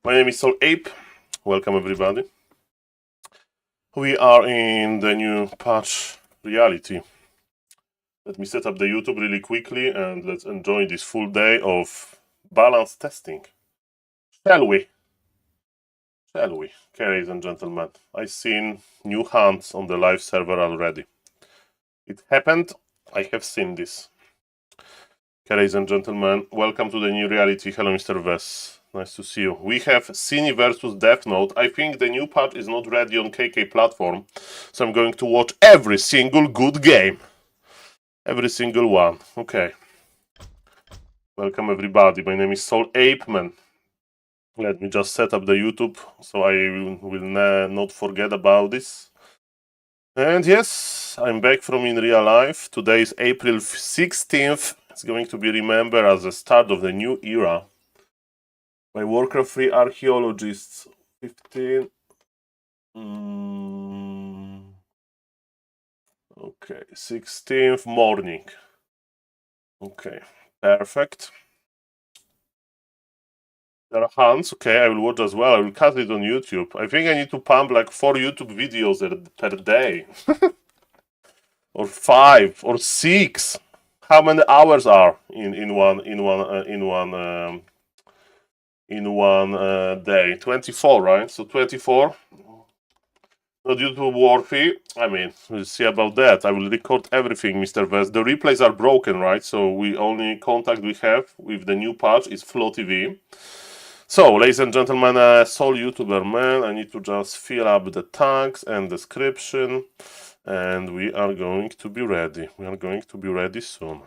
My name is SaulApe. Welcome everybody. We are in the new patch reality. Let me set up the YouTube really quickly and let's enjoy this full day of balance testing. Shall we? Shall we? Okay, ladies and gentlemen, I've seen new hands on the live server already. It happened. I have seen this. Okay, ladies and gentlemen, welcome to the new reality. Hello, Mr. Vess. Nice to see you. We have Cine versus Death Note. I think the new patch is not ready on KK platform, so I'm going to watch every single good game. Every single one. Okay. Welcome everybody. My name is SaulApeMan. Let me just set up the YouTube so I will not forget about this. And yes, I'm back from in real life. Today is April 16th. It's going to be remembered as the start of the new era. My Warcraft 3 archaeologists 15. Okay, 16th morning. Okay, perfect. There are hands. Okay, I will watch as well. I will cast it on YouTube. I think I need to pump like 4 YouTube videos per day. Or 5 or 6. How many hours are in one day? 24, right? So 24. Not YouTube worthy. I mean, we'll see about that. I will record everything, Mr. Vest. The replays are broken, right? So we only contact we have with the new patch is Flow TV. So, ladies and gentlemen, Soul YouTuber Man, I need to just fill up the tags and description, and we are going to be ready. We are going to be ready soon.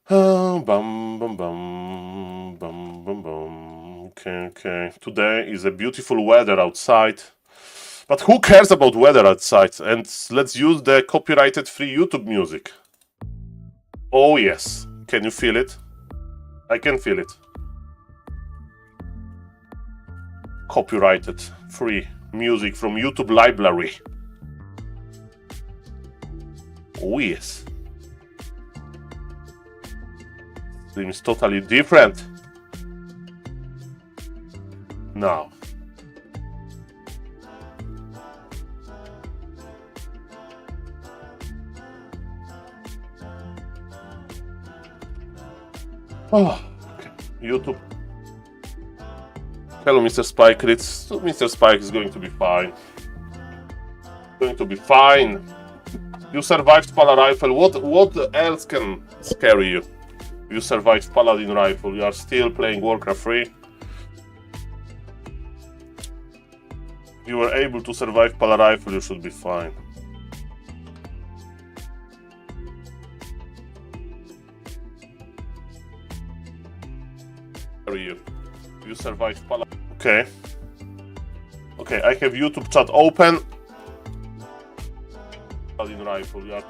Bum, bum, bum, bum, bum, bum. Okay. Today is a beautiful weather outside. But who cares about weather outside? And let's use the copyrighted free YouTube music. Oh yes. Can you feel it? I can feel it. Copyrighted free music from YouTube library. Oh yes. Seems totally different. Now. Oh, okay. YouTube. Hello, Mr. Spike. Mr. Spike is going to be fine. Going to be fine. You survived Pala Rifle. What else can scare you? You survived Paladin Rifle. You are still playing Warcraft 3. You were able to survive Pala Rifle. You should be fine. You survived Pala. Okay. Okay, I have YouTube chat open. Paladin Rifle. You are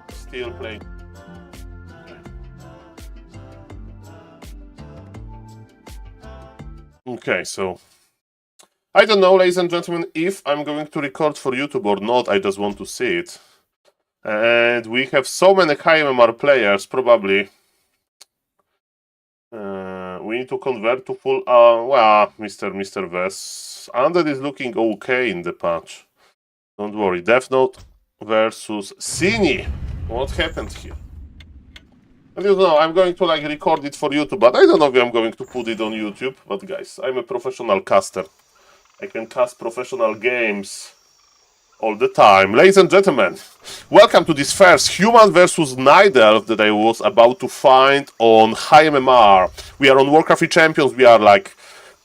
still playing. Okay, so I don't know, ladies and gentlemen, if I'm going to record for YouTube or not. I just want to see it. And we have so many high MMR players, probably. We need to convert to full. Well, Mr. Vess. Undead is looking okay in the patch. Don't worry. Death Note versus Cine. What happened here? And you know, I'm going to like record it for YouTube, but I don't know if I'm going to put it on YouTube. But guys, I'm a professional caster. I can cast professional games all the time. Ladies and gentlemen, welcome to this first Human versus Night Elf that I was about to find on high MMR. We are on Warcraft 3 Champions. We are like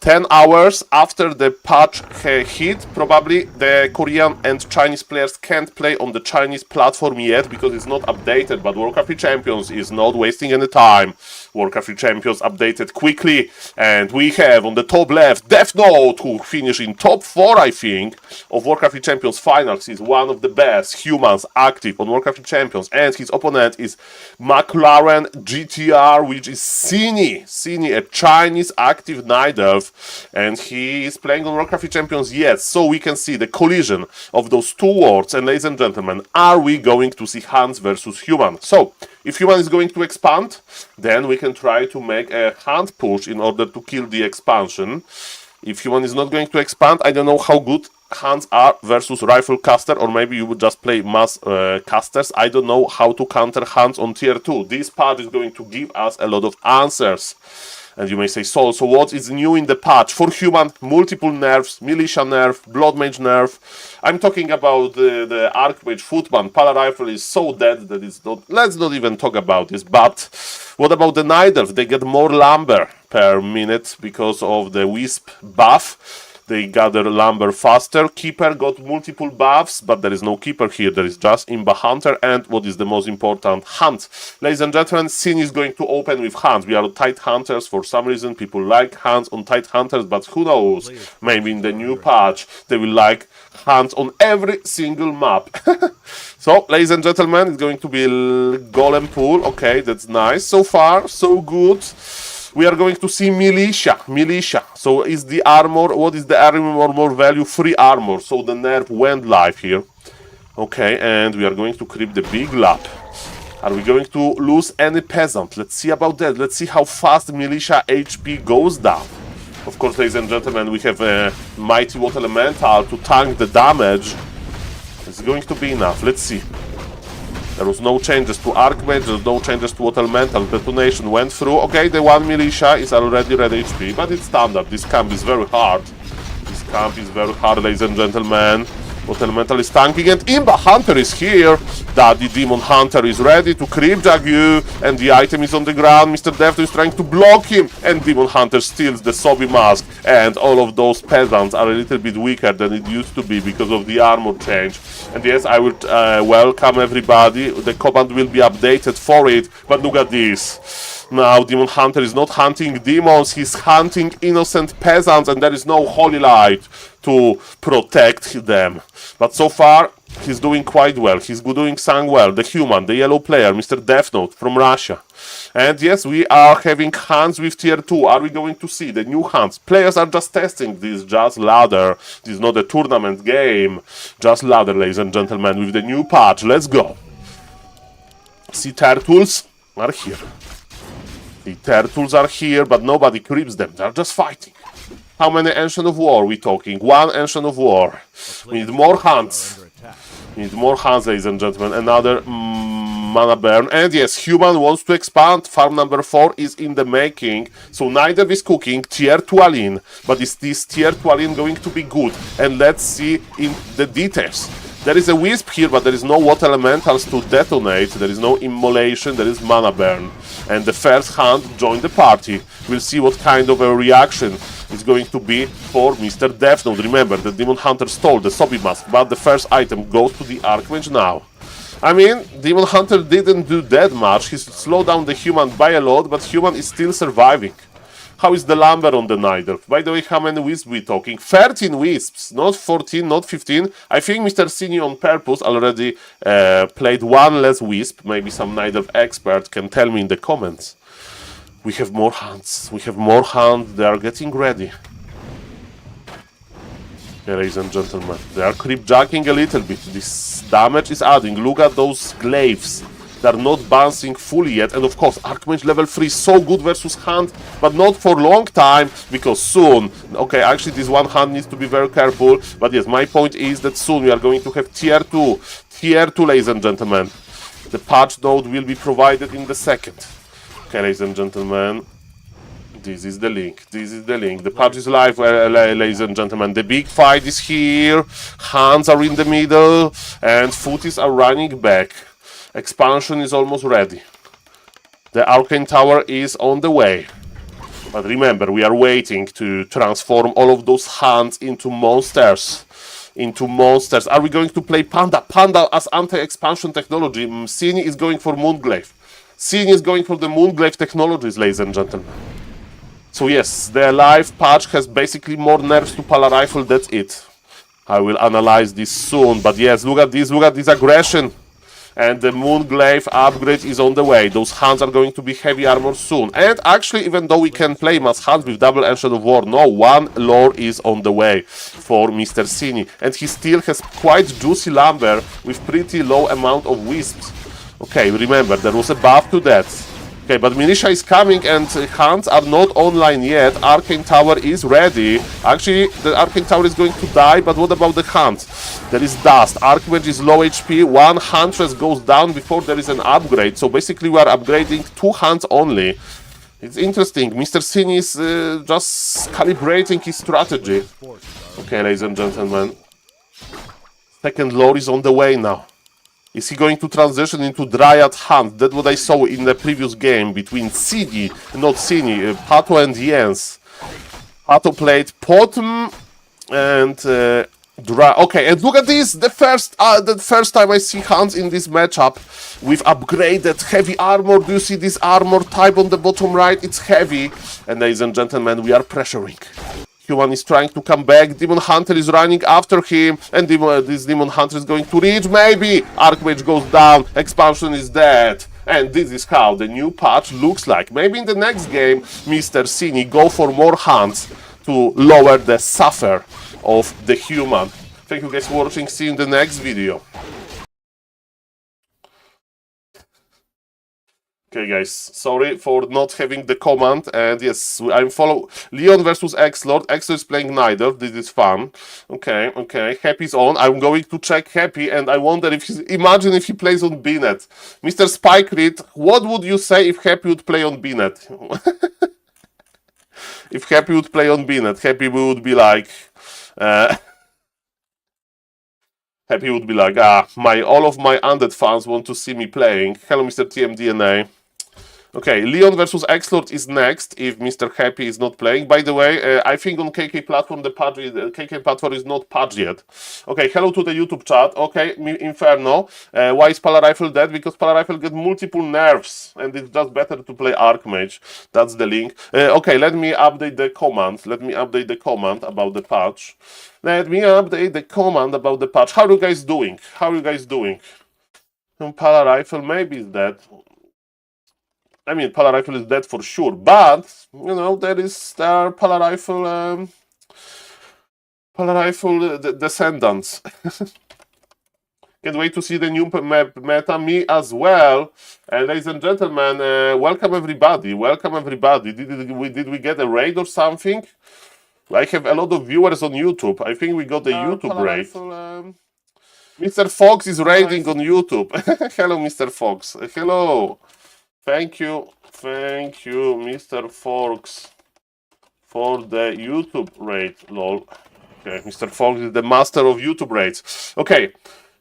10 hours after the patch hit. Probably the Korean and Chinese players can't play on the Chinese platform yet because it's not updated, but Warcraft 3 Champions is not wasting any time. Warcraft 3 Champions updated quickly, and we have on the top left Death Note, who finished in top 4, I think, of Warcraft 3 Champions finals. He's one of the best humans active on Warcraft 3 Champions, and his opponent is McLaren GTR, which is Cine, a Chinese active Night Elf. and he is playing on W3Champions, yes, so we can see the collision of those two worlds, and ladies and gentlemen, are we going to see Hans versus Human? So, if Human is going to expand, then we can try to make a hand push in order to kill the expansion. If Human is not going to expand, I don't know how good Hans are versus Rifle Caster, or maybe you would just play mass casters. I don't know how to counter Hans on tier 2. This patch is going to give us a lot of answers. And you may say, Saul, so what is new in the patch? For Human, multiple nerfs, Militia nerf, Blood Mage nerf. I'm talking about the Archmage Footman. Pala Rifle is so dead that it's not... Let's not even talk about this. But what about the Night Elf? They get more lumber per minute because of the Wisp buff. They gather lumber faster. Keeper got multiple buffs, but there is no Keeper here. There is just Imba Hunter and what is the most important, Hunt. Ladies and gentlemen, Scene is going to open with Hunt. We are tight hunters for some reason. People like Hunts on tight hunters, but who knows? Maybe in the new patch they will like Hunts on every single map. So, ladies and gentlemen, it's going to be Golem Pool. Okay, that's nice. So far, so good. We are going to see Militia. So is the armor, what is the armor value? Free armor. So the nerf went live here. Okay, and we are going to creep the big lap. Are we going to lose any peasant? Let's see about that. Let's see how fast Militia HP goes down. Of course, ladies and gentlemen, we have a Mighty Water Elemental to tank the damage. It's going to be enough. Let's see. There was no changes to Archmage, there's no changes to Water Elemental. Detonation went through. Okay, the one Militia is already red HP, but it's standard. This camp is very hard. This camp is very hard, ladies and gentlemen. Water Elemental is tanking, and Imba Hunter is here. Daddy Demon Hunter is ready to creep Jagu, and the item is on the ground. Mr. Defto is trying to block him, and Demon Hunter steals the Sobi mask, and all of those peasants are a little bit weaker than it used to be because of the armor change. And yes, I would welcome everybody. The command will be updated for it, but look at this. Now, Demon Hunter is not hunting demons, he's hunting innocent peasants, and there is no holy light to protect them. But so far, he's doing quite well. He's doing sang well. The Human, the yellow player, Mr. Death Note from Russia. And yes, we are having Hunts with tier 2. Are we going to see the new Hunts? Players are just testing this just ladder. This is not a tournament game. Just ladder, ladies and gentlemen, with the new patch. Let's go. Sea turtles are here. The turtles are here, but nobody creeps them. They're just fighting. How many Ancient of War are we talking? One Ancient of War. We need more Hunts. We need more Hunts, ladies and gentlemen. Another mana burn. And yes, Human wants to expand. Farm number 4 is in the making. So neither is cooking. Tier 2 Aline. But is this tier 2 Aline going to be good? And let's see in the details. There is a Wisp here, but there is no Water Elementals to detonate. There is no Immolation, there is Mana Burn. And the first Hunt joined the party. We'll see what kind of a reaction is going to be for Mr. Death Note. Remember, the Demon Hunter stole the Sobi mask, but the first item goes to the Archmage now. I mean, Demon Hunter didn't do that much. He slowed down the Human by a lot, but Human is still surviving. How is the lumber on the Night Elf? By the way, how many wisps we talking? 13 wisps, not 14, not 15. I think Mr. Cini on purpose already played one less wisp. Maybe some Night Elf expert can tell me in the comments. We have more Hunts. We have more Hunts. They are getting ready. Yeah, ladies and gentlemen, they are creep-jacking a little bit. This damage is adding. Look at those glaives. They're not bouncing fully yet, and of course Archmage level 3 is so good versus Hunt, but not for long time, because soon, okay, actually this one Hunt needs to be very careful, but yes, my point is that soon we are going to have tier 2, ladies and gentlemen. The patch node will be provided in the second. Okay, ladies and gentlemen, this is the link, the patch is live, ladies and gentlemen. The big fight is here, Hunts are in the middle, and Footies are running back. Expansion is almost ready. The Arcane Tower is on the way. But remember, we are waiting to transform all of those Hunts into monsters. Are we going to play Panda? Panda as anti-expansion technology. Cini is going for Moonglaive. Cini is going for the Moonglaive technologies, ladies and gentlemen. So yes, the live patch has basically more nerfs to Pala Rifle, that's it. I will analyze this soon. But yes, look at this aggression. And the Moonglaive upgrade is on the way. Those hands are going to be heavy armor soon. And actually, even though we can play mass hands with double Ancient of War, no, one lore is on the way for Mr. Cini. And he still has quite juicy lumber with pretty low amount of wisps. Okay, remember, there was a buff to that. Okay, but Militia is coming and hands are not online yet. Arcane Tower is ready. Actually, the Arcane Tower is going to die, but what about the hands? There is dust. Archmage is low HP. One Huntress goes down before there is an upgrade. So basically we are upgrading 2 hands only. It's interesting. Mr. Sin is just calibrating his strategy. Okay, ladies and gentlemen. Second lore is on the way now. Is he going to transition into Dryad Hunt? That's what I saw in the previous game between Pato and Jens. Pato played Potom and okay, and look at this! The first time I see Hans in this matchup with upgraded heavy armor. Do you see this armor type on the bottom right? It's heavy. And ladies and gentlemen, we are pressuring. Human is trying to come back, Demon Hunter is running after him, and this Demon Hunter is going to reach, maybe! Archmage goes down, expansion is dead. And this is how the new patch looks like. Maybe in the next game, Mr. Cini go for more hands to lower the suffer of the human. Thank you guys for watching, see you in the next video. Okay guys, sorry for not having the command, and yes, I'm follow Leon versus X-Lord. X-Lord is playing neither, this is fun. Okay, Happy's on, I'm going to check Happy, and I wonder if imagine if he plays on B-Net. Mr. Spike Reed, what would you say if Happy would play on B-Net? If Happy would play on B-Net, Happy would be like... Happy would be like, all of my Undead fans want to see me playing. Hello, Mr. TMDNA. Okay, Leon versus X-Lord is next if Mr. Happy is not playing. By the way, I think on KK platform the KK platform is not patched yet. Okay, hello to the YouTube chat. Okay, Inferno. Why is Pala Rifle dead? Because Pala Rifle get multiple nerfs and it's just better to play Archmage. That's the link. Okay, let me update the command. Let me update the command about the patch. Let me update the command about the patch. How are you guys doing? How are you guys doing? Pala Rifle maybe is dead. I mean, Pala Rifle is dead for sure, but you know there are Pala Rifle descendants. Can't wait to see the new meta. Me as well. Ladies and gentlemen, welcome everybody. Welcome everybody. Did we get a raid or something? I have a lot of viewers on YouTube. I think we got a YouTube raid. Mr. Fox is raiding on YouTube. Hello, Mr. Fox. Hello. Thank you, Mr. Fox, for the YouTube raid, lol. Okay, Mr. Fox is the master of YouTube raids. Okay,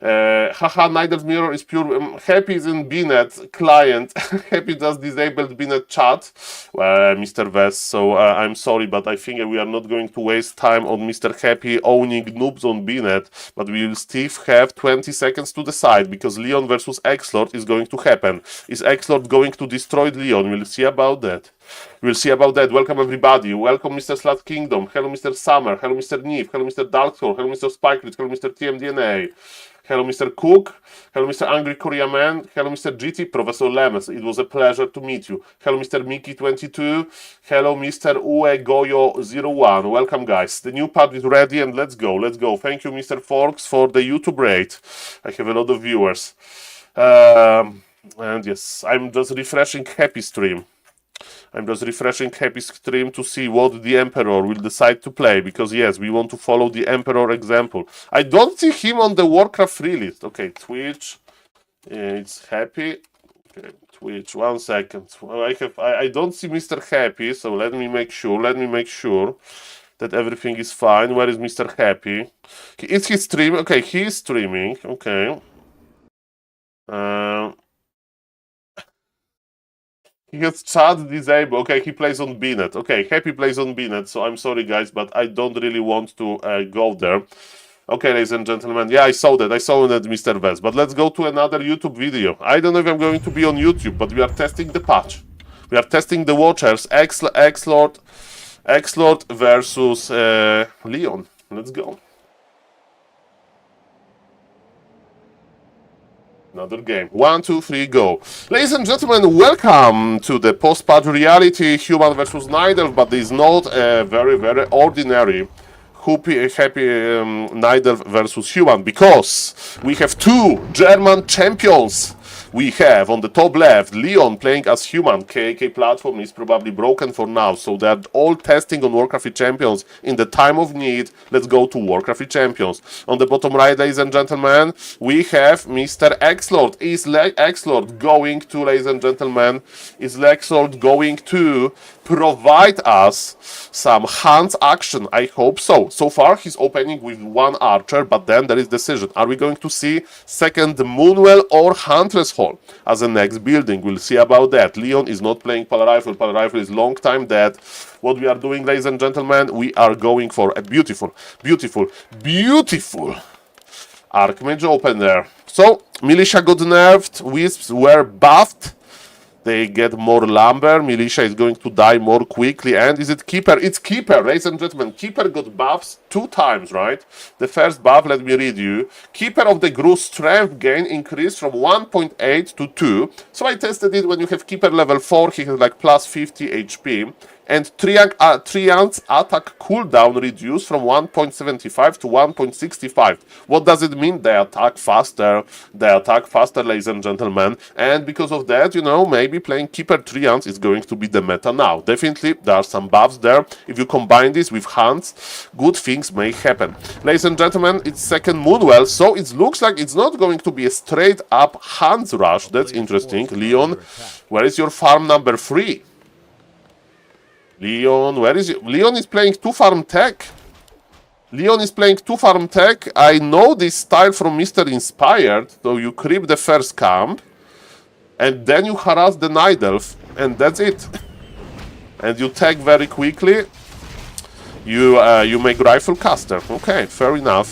haha, Nider's Mirror is pure. Happy is in BNet client. Happy just disabled BNet chat, Mr. Vest. So I'm sorry, but I think we are not going to waste time on Mr. Happy owning noobs on BNet, but we will still have 20 seconds to decide because Leon versus X-Lord is going to happen. Is X-Lord going to destroy Leon? We'll see about that. We'll see about that. Welcome everybody. Welcome Mr. Slat Kingdom. Hello Mr. Summer. Hello Mr. Neve. Hello Mr. Darkthor. Hello Mr. Spikelet. Hello Mr. TMDNA. Hello Mr. Cook. Hello Mr. Angry Korea Man. Hello Mr. GT. Professor Lemes. It was a pleasure to meet you. Hello Mr. Mickey22. Hello Mr. Ue Goyo01. Welcome guys. The new part is ready and let's go. Let's go. Thank you Mr. Forks for the YouTube raid. I have a lot of viewers. And yes, I'm just refreshing Happy Stream. I'm just refreshing Happy Stream to see what the Emperor will decide to play, because yes, we want to follow the Emperor example. I don't see him on the Warcraft free list. Okay, Twitch, it's Happy. Okay, Twitch, 1 second. I don't see Mr. Happy, so let me make sure that everything is fine. Where is Mr. Happy? Is he streaming? Okay, he is streaming. Okay. He has chat disabled. Okay, he plays on BNet. Okay, Happy plays on BNet, so I'm sorry guys, but I don't really want to go there. Okay, ladies and gentlemen, yeah, I saw that, Mr. Vest. But let's go to another YouTube video. I don't know if I'm going to be on YouTube, but we are testing the patch. We are testing the Watchers, X-Lord versus Leon. Let's go. Another game. 1, 2, 3, go. Ladies and gentlemen, welcome to the post-patch reality Human versus Nidelf, but this is not a very, very ordinary happy Nidelf versus Human, because we have two German champions. We have on the top left Leon playing as Human. KK platform is probably broken for now, so they're all testing on Warcraft Champions. In the time of need, let's go to Warcraft Champions. On the bottom right, ladies and gentlemen, we have Mr. X-Lord. Is X-Lord going to, ladies and gentlemen, is X-Lord going to provide us some hands action? I hope so. So far, he's opening with one archer, but then there is decision. Are we going to see second Moonwell or Huntress Hall as the next building? We'll see about that. Leon is not playing Polar Rifle. Polar Rifle is long time dead. What we are doing, ladies and gentlemen, we are going for a beautiful, beautiful, beautiful Archmage opener. So, Militia got nerfed, Wisps were buffed. They get more lumber. Militia is going to die more quickly. And is it Keeper? It's Keeper, ladies and gentlemen. Keeper got buffs 2 times, right? The first buff, let me read you. Keeper of the Gru strength gain increased from 1.8 to 2. So I tested it when you have Keeper level 4. He has like plus 50 HP. And Triant's attack cooldown reduced from 1.75 to 1.65. What does it mean? They attack faster. They attack faster, ladies and gentlemen. And because of that, you know, maybe playing Keeper Triants is going to be the meta now. Definitely, there are some buffs there. If you combine this with Hands, good things may happen. Ladies and gentlemen, it's second Moonwell, so it looks like it's not going to be a straight up Hands rush. That's interesting. Leon, where is your farm number 3? Leon, where is it? Leon is playing 2 farm tech. Leon is playing 2 farm tech. I know this style from Mr. Inspired. So you creep the first camp, and then you harass the Nidelf, and that's it. And you tag very quickly. You make Rifle Caster. Okay, fair enough.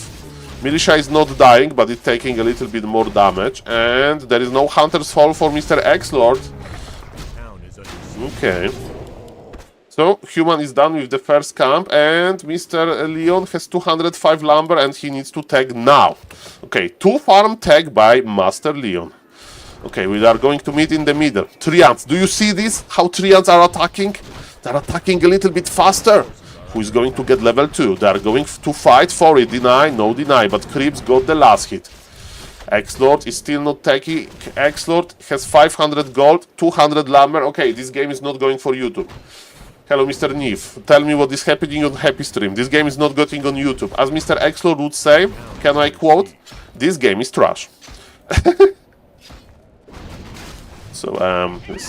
Militia is not dying, but it's taking a little bit more damage. And there is no Hunter's Fall for Mr. X-Lord. Okay. So, Human is done with the first camp, and Mr. Leon has 205 lumber, and he needs to tag now. Okay, 2 farm tag by Master Leon. Okay, we are going to meet in the middle. Triants, do you see this? How Triants are attacking? They're attacking a little bit faster. Who is going to get level 2? They are going to fight for it. Deny, no deny, but Creeps got the last hit. X-Lord is still not taking. X-Lord has 500 gold, 200 lumber. Okay, this game is not going for YouTube. Hello, Mr. Neve. Tell me what is happening on Happy Stream. This game is not getting on YouTube. As Mr. X-Lord would say, can I quote? This game is trash. So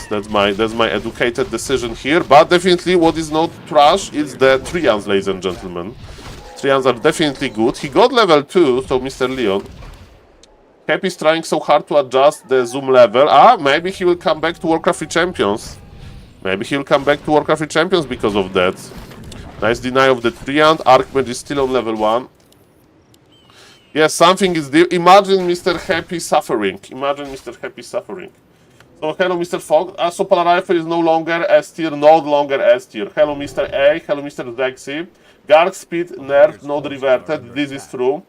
that's my educated decision here. But definitely, what is not trash is the Trians, ladies and gentlemen. Trians are definitely good. He got level 2, so Mr. Leon. Happy is trying so hard to adjust the zoom level. Maybe he will come back to Warcraft Champions. Maybe he'll come back to Warcraft Champions because of that. Nice deny of the Triant. Archmage is still on level 1. Yes, something is there. Imagine Mr. Happy suffering. Imagine Mr. Happy suffering. So, hello, Mr. Fog. So, Polar Rifle is no longer S tier, no longer S tier. Hello, Mr. A. Hello, Mr. Zexy. Garg speed nerfed, not reverted. This is true.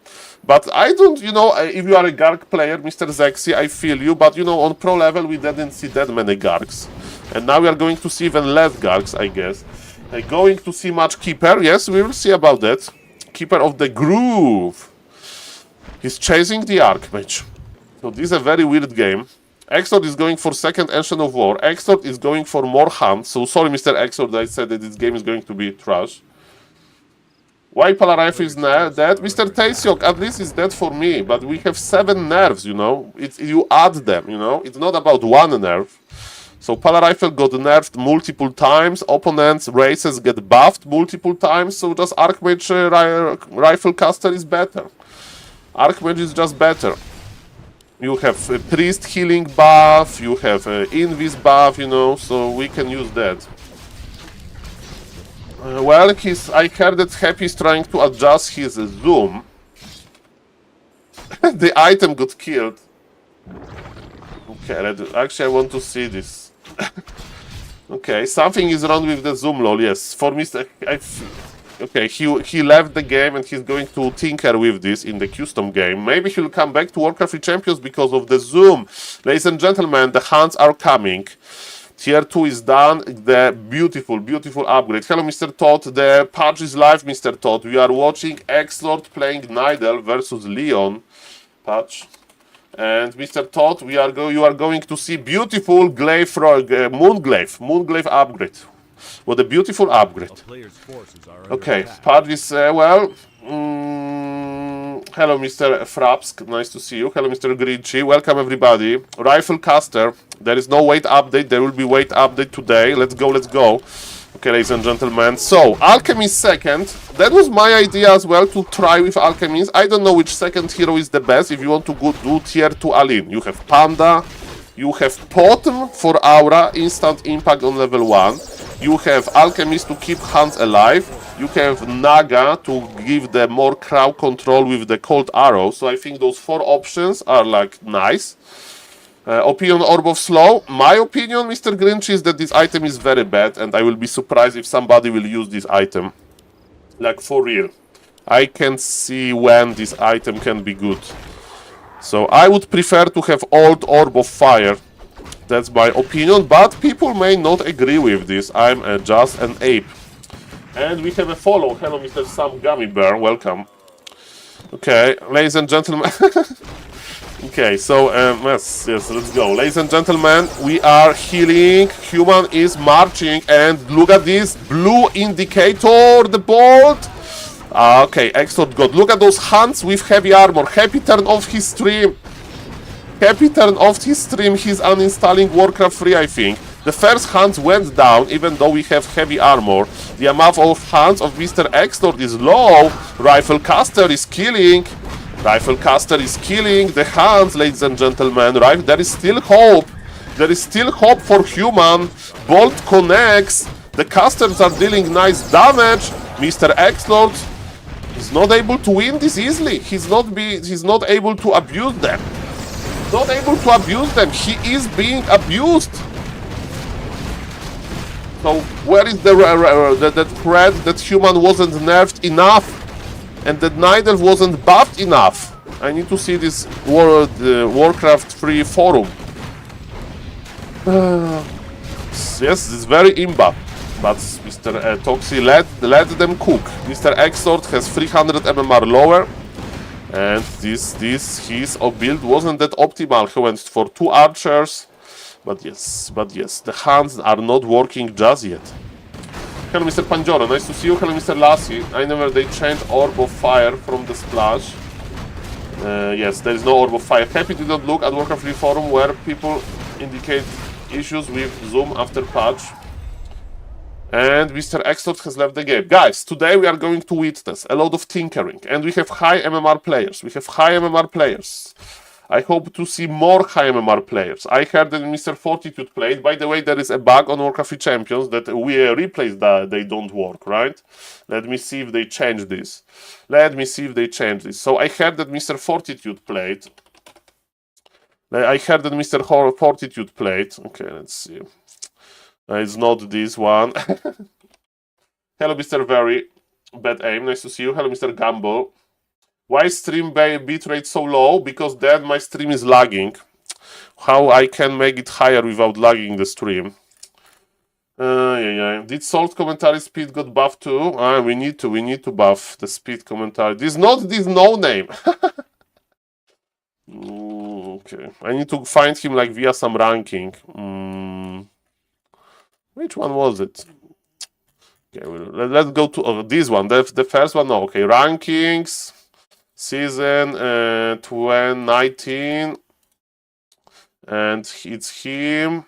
But I don't, you know, if you are a Garg player, Mr. Zexy, I feel you. But, you know, on pro level, we didn't see that many Gargs. And now we are going to see even less Gargs, I guess. Going to see much Keeper. Yes, we will see about that. Keeper of the Groove. He's chasing the Archmage. So this is a very weird game. X-Lord is going for second Ancient of War. X-Lord is going for more Hunt. So sorry, Mr. X-Lord, I said that this game is going to be trash. Why Polar Rifle is dead? Mr. Taesiok, at least it's dead for me. But we have 7 nerfs, you know. You add them, you know. It's not about 1 nerf. So Polar Rifle got nerfed multiple times, opponents' races get buffed multiple times, so just Archmage Rifle Caster is better. Archmage is just better. You have a Priest healing buff, you have Invis buff, you know, so we can use that. Well, I heard that Happy is trying to adjust his zoom. The item got killed. Okay, actually I want to see this. Okay, something is wrong with the zoom, lol, yes. For Mr. Okay, he left the game and he's going to tinker with this in the custom game. Maybe he'll come back to Warcraft 3 Champions because of the zoom. Ladies and gentlemen, the hands are coming. Tier 2 is done. The beautiful, beautiful upgrade. Hello, Mr. Todd. The patch is live, Mr. Todd. We are watching X-Lord playing Nidal versus Leon patch. And Mr. Todd, you are going to see beautiful Moonglaive upgrade. What a beautiful upgrade. Okay, part is, hello Mr. Frapsk, nice to see you. Hello Mr. Grinchy, welcome everybody. Rifle caster, there is no weight update, there will be weight update today. Let's go, let's go. Okay, ladies and gentlemen, so Alchemist second. That was my idea as well, to try with Alchemist. I don't know which second hero is the best if you want to go do tier 2 Alin. You have Panda, you have Potom for Aura, instant impact on level 1. You have Alchemist to keep hands alive. You have Naga to give the more crowd control with the cold arrow. So I think those 4 options are like nice. Opinion Orb of Slow. My opinion, Mr. Grinch, is that this item is very bad, and I will be surprised if somebody will use this item. Like for real. I can see when this item can be good. So I would prefer to have Old Orb of Fire. That's my opinion, but people may not agree with this. I'm just an ape. And we have a follow. Hello, Mr. Sam Gummy Bear. Welcome. Okay, ladies and gentlemen. Okay, so, yes, let's go. Ladies and gentlemen, we are healing. Human is marching. And look at this blue indicator, the bolt. Okay, excellent God. Look at those hands with heavy armor. Happy turn off his stream. Happy turn off his stream. He's uninstalling Warcraft 3, I think. The first hands went down, even though we have heavy armor. The amount of hands of Mr. X-Lord is low. Rifle caster is killing. Rifle caster is killing the hands, ladies and gentlemen. Right? There is still hope. There is still hope for human. Bolt connects. The casters are dealing nice damage. Mr. X-Lord is not able to win this easily. He's not able to abuse them. Not able to abuse them. He is being abused. So where is the threat that human wasn't nerfed enough and that Nidal wasn't buffed enough? I need to see this Warcraft 3 forum. Yes, it's very imba. But Mr. Toxi, let them cook. Mr. X-Lord has 300 MMR lower. And his build wasn't that optimal. He went for 2 archers. But yes, the hands are not working just yet. Hello, Mr. Panjoro, nice to see you. Hello, Mr. Lassie. I never they changed Orb of Fire from the splash. Yes, there is no Orb of Fire. Happy did not look at Warcraft 3 forum where people indicate issues with Zoom after patch. And Mr. X-Lord has left the game. Guys, today we are going to witness a lot of tinkering. And we have high MMR players. I hope to see more high MMR players. I heard that Mr. Fotitude played. By the way, there is a bug on Warcraft 3 Champions that we replays that they don't work, right? Let me see if they change this. So I heard that Mr. Fortitude played. Okay, let's see. It's not this one. Hello, Mr. Very Bad Aim. Nice to see you. Hello, Mr. Gamble. Why stream bitrate so low? Because then my stream is lagging. How I can make it higher without lagging the stream? Did Salt commentary speed got buffed too? We need to buff the speed commentary. This is not this no name. Okay, I need to find him like via some ranking. Which one was it? Okay, let's go to this one. The first one. No, okay, rankings. Season 2019, and it's him,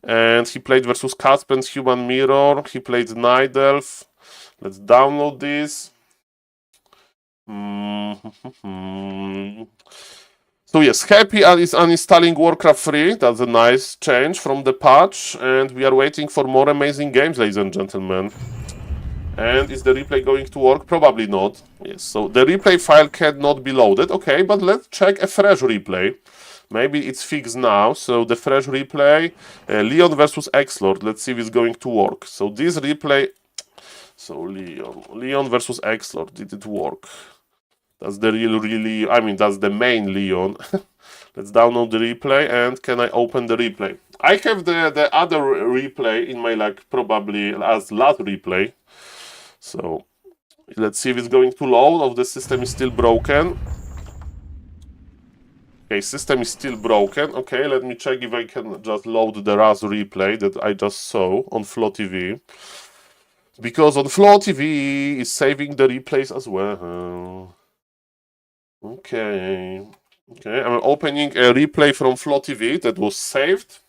and he played versus Caspens Human Mirror. He played Nidelf. Let's download this. So yes, Happy is uninstalling Warcraft 3. That's a nice change from the patch, and we are waiting for more amazing games, ladies and gentlemen. And is the replay going to work? Probably not. Yes, so the replay file cannot be loaded. Okay, but let's check a fresh replay. Maybe it's fixed now. So the fresh replay, Leon versus X-Lord. Let's see if it's going to work. So this replay So Leon versus X-Lord. Did it work? That's the really, I mean, that's the main Leon. Let's download the replay, and can I open the replay? I have the other replay in my, like, probably as last replay. So let's see if it's going to load, or the system is still broken. Okay, system is still broken. Okay, let me check if I can just load the RAS replay that I just saw on Flow TV. Because on Flow TV is saving the replays as well. Okay. Okay, I'm opening a replay from Flow TV that was saved.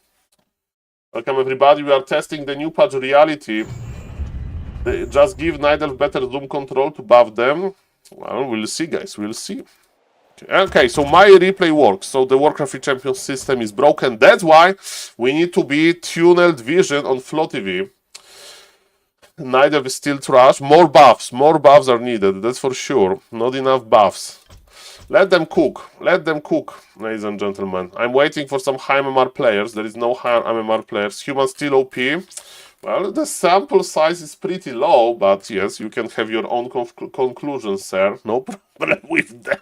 Welcome everybody, we are testing the new patch reality. They just give Nidal better zoom control to buff them. Well, we'll see guys, we'll see. Okay, so my replay works. So the W3Champions system is broken. That's why we need to be tunneled vision on Flow TV. Nidal is still trash. More buffs are needed, that's for sure. Not enough buffs. Let them cook, ladies and gentlemen. I'm waiting for some high MMR players. There is no higher MMR players. Human still OP. Well, the sample size is pretty low, but yes, you can have your own conclusions, sir. No problem with that.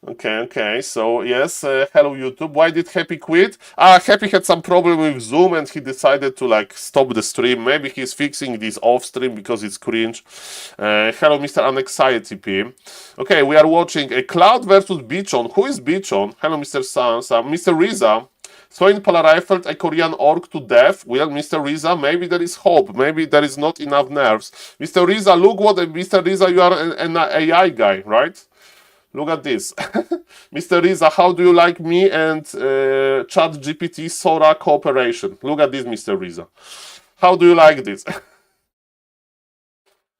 Okay, so yes, hello YouTube. Why did Happy quit? Happy had some problem with Zoom and he decided to like stop the stream. Maybe he's fixing this off stream because it's cringe. Hello Mr. Anxiety P. Okay, we are watching a Cloud versus Bichon. Who is Bichon? Hello Mr. Sam. Mr. Riza. So in Polar Rifled a Korean orc to death. Well, Mr. Riza, maybe there is hope. Maybe there is not enough nerves. Mr. Riza, look what, Mr. Riza, you are an AI guy, right? Look at this. Mr. Riza, how do you like me and ChatGPT Sora cooperation? Look at this, Mr. Riza. How do you like this?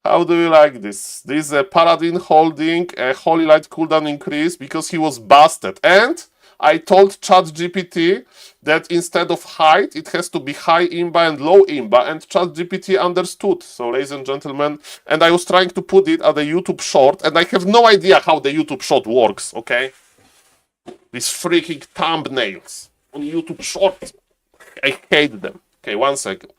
How do you like this? This is a Paladin holding a Holy Light cooldown increase because he was busted. And I told ChatGPT that instead of height, it has to be high imba and low imba, and ChatGPT understood. So, ladies and gentlemen, and I was trying to put it at a YouTube short, and I have no idea how the YouTube short works, okay? These freaking thumbnails on YouTube short. I hate them. Okay, 1 second.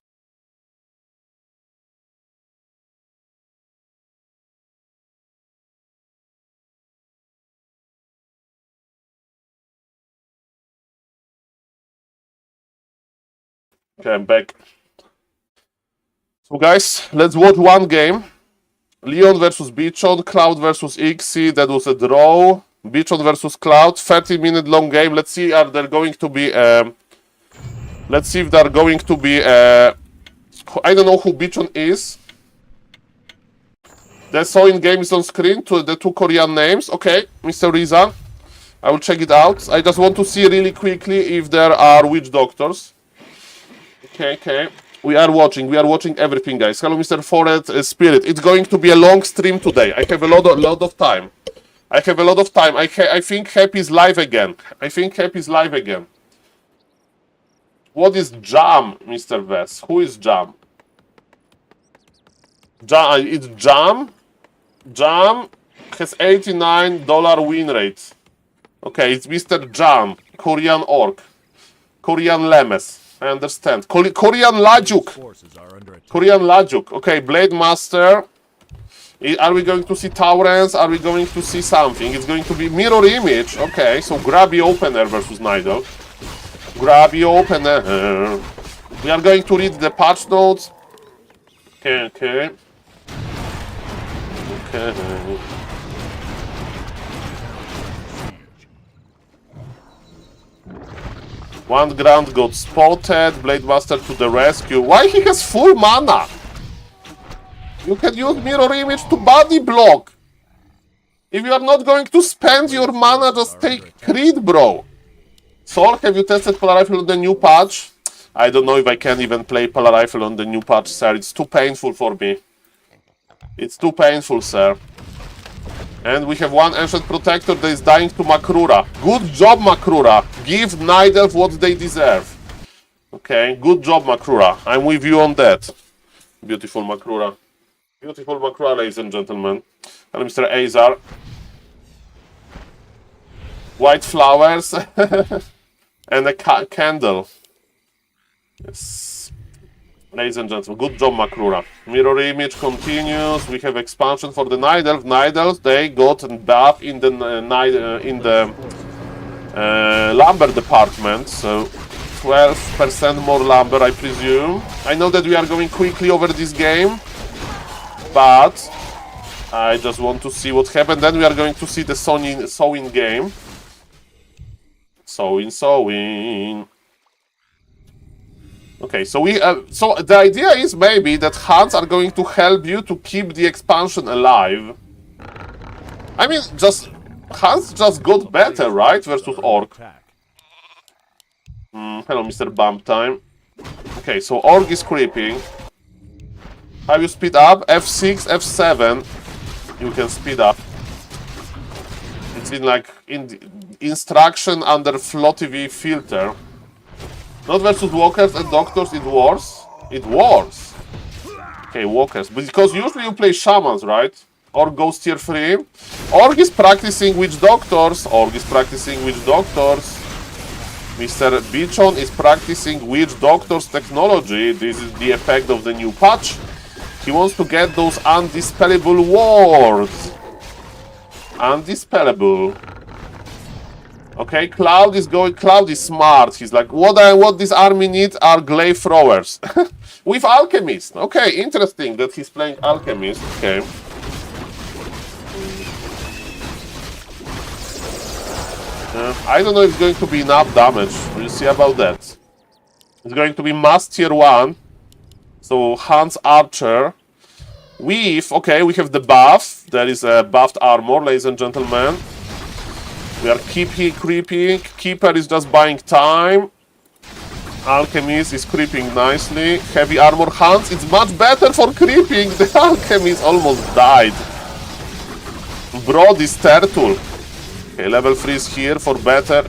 Okay, I'm back. So guys, let's watch one game. Leon versus Bichon, Cloud versus Ixie. That was a draw. Bichon versus Cloud, 30-minute long game. Let's see, are there going to be let's see if they're going to be I don't know who Bichon is. The So in game is on screen to the two Korean names. Okay, Mr. Riza. I will check it out. I just want to see really quickly if there are witch doctors. Okay. We are watching everything, guys. Hello, Mr. Forehead Spirit. It's going to be a long stream today. I have a lot of time. I think Happy is live again. What is Jam, Mr. Vess? Who is Jam? It's Jam. Jam has $89 win rate. Okay, it's Mr. Jam, Korean orc, Korean Lemes. I understand. Korean Lajuk. Okay, Blade Master. Are we going to see Taurens? Are we going to see something? It's going to be mirror image. Okay, so Grabby Opener versus Nidal. Grabby Opener. We are going to read the patch notes. Okay. One ground got spotted. Blade Master to the rescue. Why he has full mana? You can use mirror image to body block. If you are not going to spend your mana, just take crit, bro. Saul, have you tested Polar Rifle on the new patch? I don't know if I can even play Polar Rifle on the new patch, sir. It's too painful for me. It's too painful, sir. And we have one Ancient Protector that is dying to Makrura. Good job, Makrura. Give Nidal what they deserve. Okay, good job, Makrura. I'm with you on that. Beautiful Makrura. Beautiful Makrura, ladies and gentlemen. Hello, Mr. Azar. White flowers. And a candle. Yes. Ladies and gentlemen, good job, Makrura. Mirror image continues. We have expansion for the Night Elf. Night Elves, they got a buff in the lumber department. So 12% more lumber, I presume. I know that we are going quickly over this game, but I just want to see what happened. Then we are going to see the sewing game. Sewing. Okay, so so the idea is maybe that Hans are going to help you to keep the expansion alive. I mean, Hans just got better, right, versus Orc. Hello, Mr. Bump Time. Okay, so Orc is creeping. How you speed up? F6, F7. You can speed up. It's in like in the instruction under FlowTV filter. Not versus walkers and doctors, it wars. It wars. Okay, walkers. Because usually you play shamans, right? Or goes tier 3. Orc is practicing witch doctors. Orc is practicing witch doctors. Mr. Bichon is practicing witch doctors technology. This is the effect of the new patch. He wants to get those undispellable wards. Undispellable. Okay, Cloud is smart. He's like, what this army needs are glaive throwers. With Alchemist. Okay, interesting that he's playing Alchemist. Okay. I don't know if it's going to be enough damage. We'll see about that. It's going to be mass tier 1. So Hans Archer. Okay, we have the buff. There is a buffed armor, ladies and gentlemen. We are creeping. Keeper is just buying time. Alchemist is creeping nicely. Heavy armor Hans, it's much better for creeping. The Alchemist almost died. Broad is turtle. Okay, level 3 is here for better.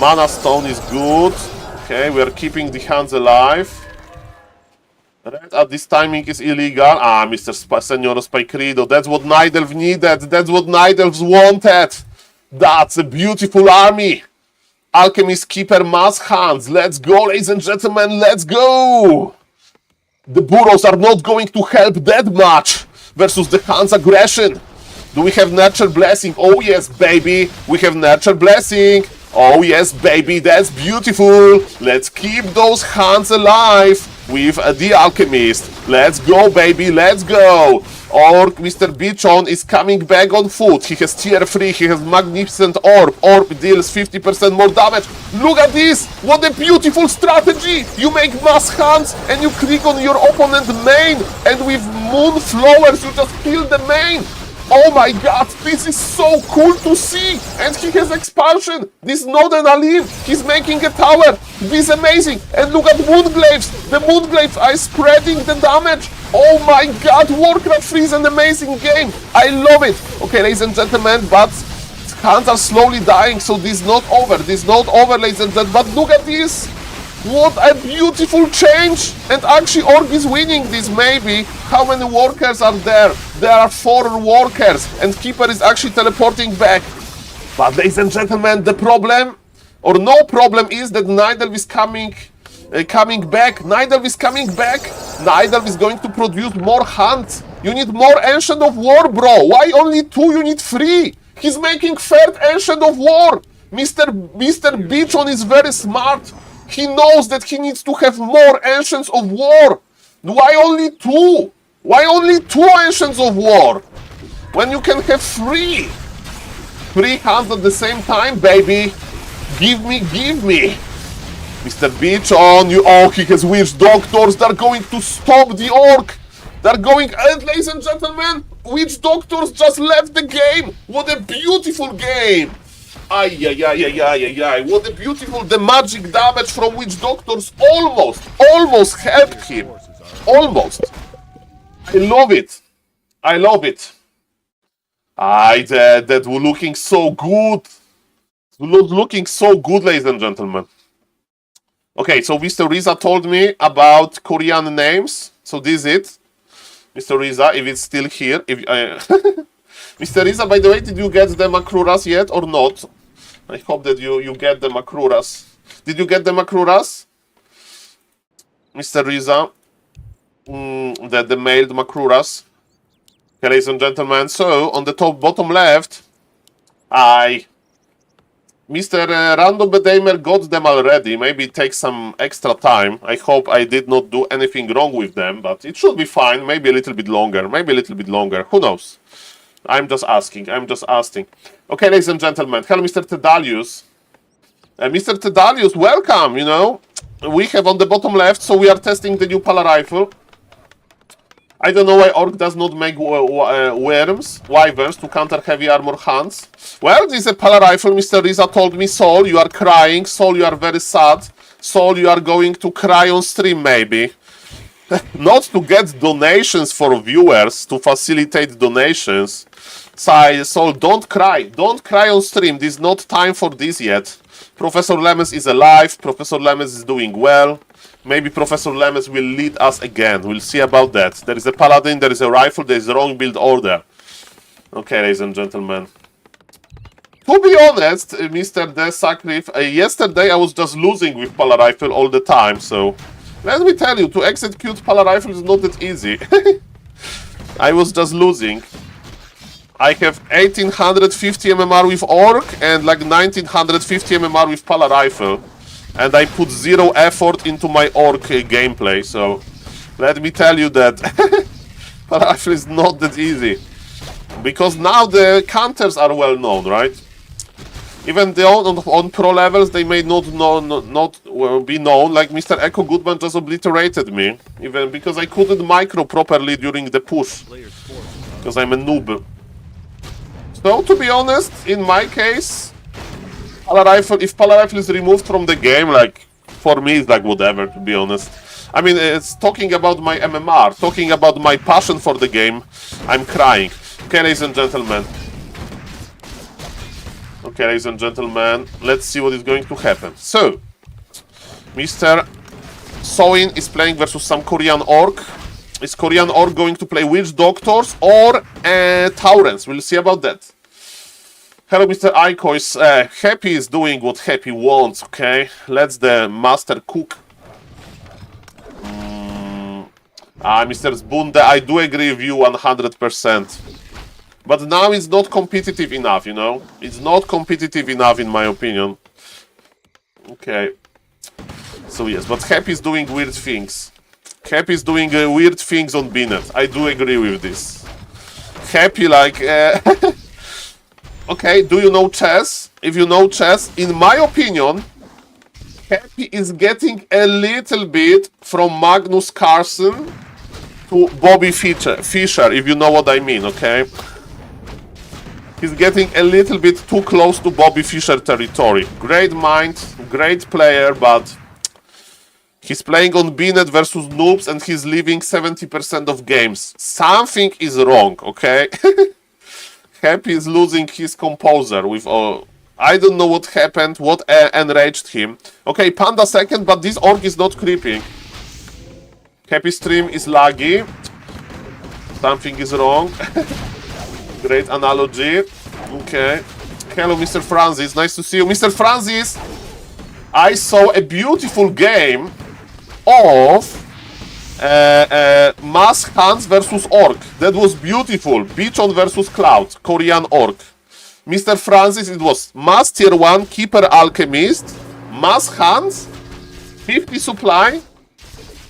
Mana Stone is good. Okay, we are keeping the Hans alive. Red at this timing is illegal. Mr. Senor Spycrido, that's what Night Elf needed. That's what Night Elves wanted. That's a beautiful army. Alchemist, Keeper, Mass Hans. Let's go, ladies and gentlemen. Let's go. The Burrows are not going to help that much versus the Hans aggression. Do we have Nurture Blessing? Oh, yes, baby. We have Nurture Blessing. Oh, yes, baby. That's beautiful. Let's keep those Hans alive with the Alchemist. Let's go, baby. Let's go. Orc, Mr. Bichon is coming back on foot. He has tier 3. He has Magnificent Orb. Orb deals 50% more damage. Look at this. What a beautiful strategy. You make mass Hans and you click on your opponent main. And with Moon Flowers, you just kill the main. Oh my god, this is so cool to see! And he has expansion! This Northern Alim, he's making a tower! This is amazing! And look at Moonglaves! The Moonglaves are spreading the damage! Oh my god, Warcraft 3 is an amazing game! I love it! Okay, ladies and gentlemen, but Hans are slowly dying, so this is not over. This is not over, ladies and gentlemen, but look at this! What a beautiful change! And actually Orc is winning this, maybe. How many workers are there? There are 4 workers, and Keeper is actually teleporting back. But ladies and gentlemen, the problem, or no problem, is that Night Elf is coming back. Night Elf is coming back. Night Elf is going to produce more Hunts. You need more Ancient of War, bro. Why only 2? You need 3. He's making 3rd Ancient of War. Mr. Bichon is very smart. He knows that he needs to have more Ancients of War. Why only 2? Why only 2 Ancients of War? When you can have 3. 3 hands at the same time, baby. Give me. Mr. Bichon, he has Witch Doctors. They're going to stop the Orc. They're going, and ladies and gentlemen, Witch Doctors just left the game. What a beautiful game. Ay. What a beautiful, the magic damage from Witch Doctors almost helped him. Almost. I love it. That was looking so good. Looking so good, ladies and gentlemen. Okay, so Mr. Riza told me about Korean names. So this is it. Mr. Riza, if it's still here. Mr. Riza, by the way, did you get the Makruras yet or not? I hope that you get the Makruras. Did you get the Makruras? Mr. Riza. The mailed Makruras. Okay, ladies and gentlemen, so on the top bottom left, Mr. Random Bedamer got them already. Maybe it takes some extra time. I hope I did not do anything wrong with them, but it should be fine. Maybe a little bit longer. Maybe a little bit longer. Who knows? I'm just asking. I'm just asking. Okay, ladies and gentlemen. Hello, Mr. Tedalius. Mr. Tedalius, welcome. You know, we have on the bottom left, so we are testing the new Pala rifle. I don't know why Orc does not make wyverns to counter heavy armor hunts. Well, this is a Pala rifle. Mr. Riza told me, Saul, you are crying. Saul, you are very sad. Saul, you are going to cry on stream, maybe. Not to get donations for viewers, to facilitate donations. Saul, don't cry. Don't cry on stream. This is not time for this yet. Professor Lemes is alive. Professor Lemes is doing well. Maybe Professor Lemes will lead us again. We'll see about that. There is a paladin, there is a rifle, there is a wrong build order. Okay, ladies and gentlemen. To be honest, Mr. De Sacrif, yesterday I was just losing with Pala rifle all the time, so let me tell you, to execute Pala rifle is not that easy. I was just losing. I have 1850 MMR with Orc and like 1950 MMR with Pala rifle. And I put zero effort into my Orc gameplay, so let me tell you that Pala rifle is not that easy. Because now the counters are well known, right? Even on pro levels, they may not be known. Like Mr. Echo Goodman just obliterated me, even because I couldn't micro properly during the push. Because I'm a noob. So, to be honest, in my case, Pala rifle, if Pala rifle is removed from the game, like, for me, it's like whatever, to be honest. I mean, it's talking about my MMR, talking about my passion for the game, I'm crying. Okay, ladies and gentlemen. Okay, ladies and gentlemen, let's see what is going to happen. So, Mr. Soin is playing versus some Korean Orc. Is Korean Orc going to play Witch Doctors or Taurens? We'll see about that. Hello, Mr. Aiko. Happy is doing what Happy wants, okay? Let's the master cook. Mr. Zbunde, I do agree with you 100%. But now it's not competitive enough, you know? It's not competitive enough, in my opinion. Okay. So, yes, but Happy is doing weird things. Happy is doing weird things on Binet. I do agree with this. Happy, like... Okay, do you know chess? If you know chess, in my opinion, Happy is getting a little bit from Magnus Carlsen to Bobby Fischer, if you know what I mean, okay? He's getting a little bit too close to Bobby Fischer territory. Great mind, great player, but he's playing on Binet versus noobs and he's leaving 70% of games. Something is wrong, okay? Happy is losing his composure with I don't know what happened, what enraged him. Okay, Panda second, but this Orc is not creeping. Happy stream is laggy. Something is wrong. Great analogy. Okay. Hello, Mr. Francis. Nice to see you. Mr. Francis, I saw a beautiful game of Mass Hunts versus Orc. That was beautiful. Bichon versus Cloud. Korean Orc. Mr. Francis, it was Mass Tier 1 Keeper Alchemist, Mass Hunts, 50 supply,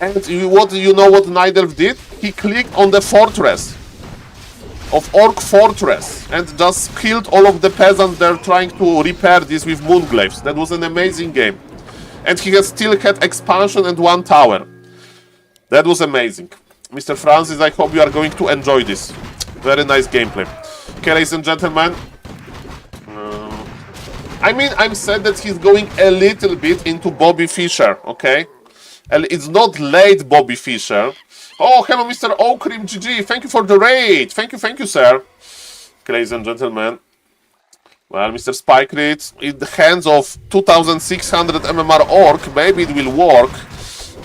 and you know what Nidelf did? He clicked on the fortress of Orc Fortress and just killed all of the peasants there trying to repair this with Moonglaves. That was an amazing game. And he has still had expansion and 1 tower. That was amazing. Mr. Francis, I hope you are going to enjoy this. Very nice gameplay. Okay, ladies and gentlemen. I mean, I'm sad that he's going a little bit into Bobby Fischer, okay? And it's not late Bobby Fischer. Oh, hello, Mr. Oakrim GG. Thank you for the raid. Thank you, sir. Okay, ladies and gentlemen. Well, Mr. Spike Reed, in the hands of 2600 MMR Orc, maybe it will work.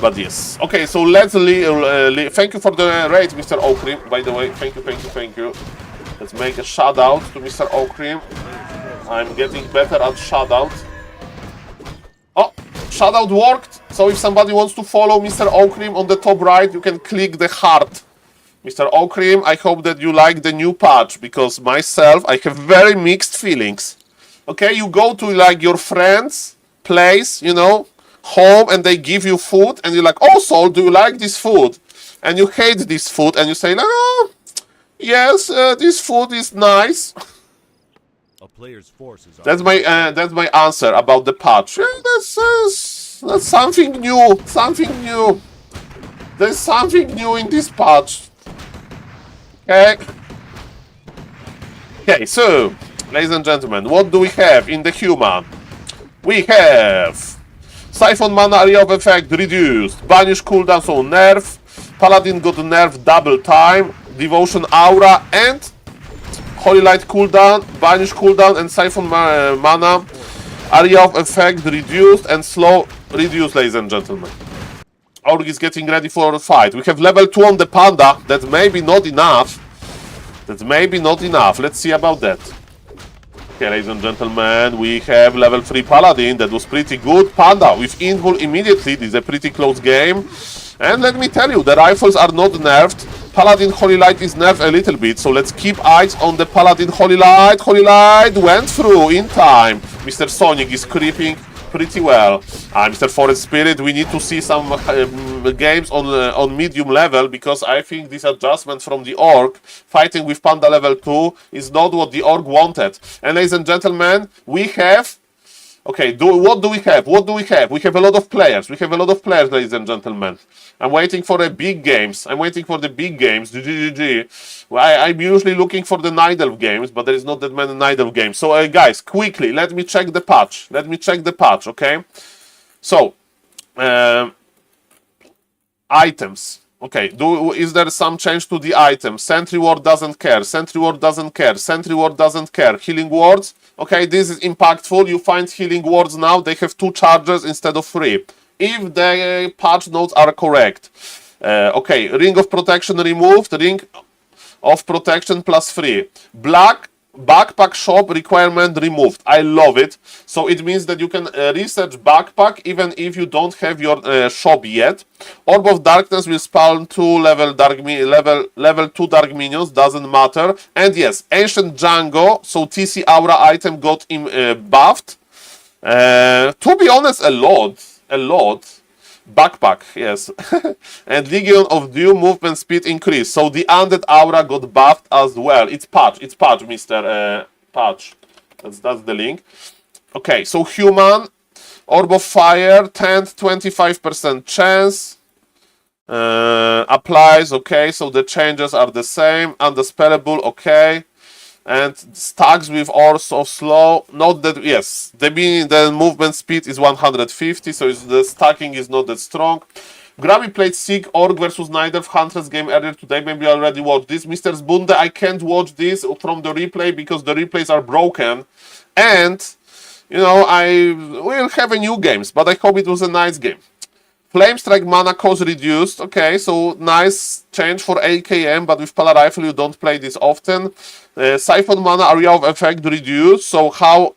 But yes. Okay, so let's thank you for the raid, Mr. Oakrim. By the way, thank you. Let's make a shout out to Mr. Oakrim. I'm getting better at shout out. Oh, shout out worked. So if somebody wants to follow Mr. Okrim on the top right, you can click the heart. Mr. Okrim, I hope that you like the new patch, because myself, I have very mixed feelings. Okay, you go to like your friend's place, you know, home, and they give you food, and you're like, oh, Saul, do you like this food? And you hate this food, and you say, oh, yes, this food is nice. A player's forces That's my answer about the patch. Yeah, that's something new. Something new. There's something new in this patch. Okay. Okay, so, ladies and gentlemen, what do we have in the human? We have Siphon mana area of effect reduced, Banish cooldown, so nerf, Paladin got nerf double time, Devotion aura, and Holy Light cooldown, Banish cooldown, and Siphon mana area of effect reduced and slow reduced, ladies and gentlemen. Org is getting ready for a fight. We have level 2 on the Panda. That's maybe not enough. That's maybe not enough. Let's see about that. Okay, ladies and gentlemen, we have level 3 Paladin. That was pretty good. Panda with Invul immediately. This is a pretty close game. And let me tell you, the rifles are not nerfed. Paladin Holy Light is nerfed a little bit. So let's keep eyes on the Paladin Holy Light. Holy Light went through in time. Mr. Sonic is creeping pretty well. Mr. Forest Spirit, we need to see some games on medium level, because I think this adjustment from the orc fighting with Panda level 2 is not what the orc wanted. And ladies and gentlemen, we have... Okay, what do we have? What do we have? We have a lot of players. We have a lot of players, ladies and gentlemen. I'm waiting for the big games. I'm waiting for the big games. I'm usually looking for the Night Elf games, but there is not that many Night Elf games. So, guys, quickly, let me check the patch. Let me check the patch, okay? So, items. Okay, is there some change to the items? Sentry Ward doesn't care. Sentry Ward doesn't care. Sentry Ward doesn't care. Healing Wards. Okay, this is impactful. You find Healing Wards now. They have 2 charges instead of 3. If the patch notes are correct. Okay, Ring of Protection removed. Ring of Protection plus 3. Black Backpack Shop requirement removed. I love it. So it means that you can research backpack even if you don't have your shop yet. Orb of Darkness will spawn 2 level 2 dark minions, doesn't matter. And yes, Ancient Django, so TC Aura item got buffed. To be honest, a lot. Backpack, yes. And Legion of Doom movement speed increase. So the Undead Aura got buffed as well. It's patch, Mr. Patch. That's the link. Okay, so Human, Orb of Fire, 10-25% chance. Applies, okay, so the changes are the same. Undispellable, okay. And stacks with Ors of Slow. Not that, yes, the movement speed is 150, so the stacking is not that strong. Grabby played Sieg Orc versus Night Elf Huntress game earlier today. Maybe you already watched this. Mr. Zbunde, I can't watch this from the replay because the replays are broken. And, you know, I will have a new games, but I hope it was a nice game. Flame Strike mana cost reduced. Okay, so nice change for AKM, but with Pala Rifle you don't play this often. Siphon mana area of effect reduced. So how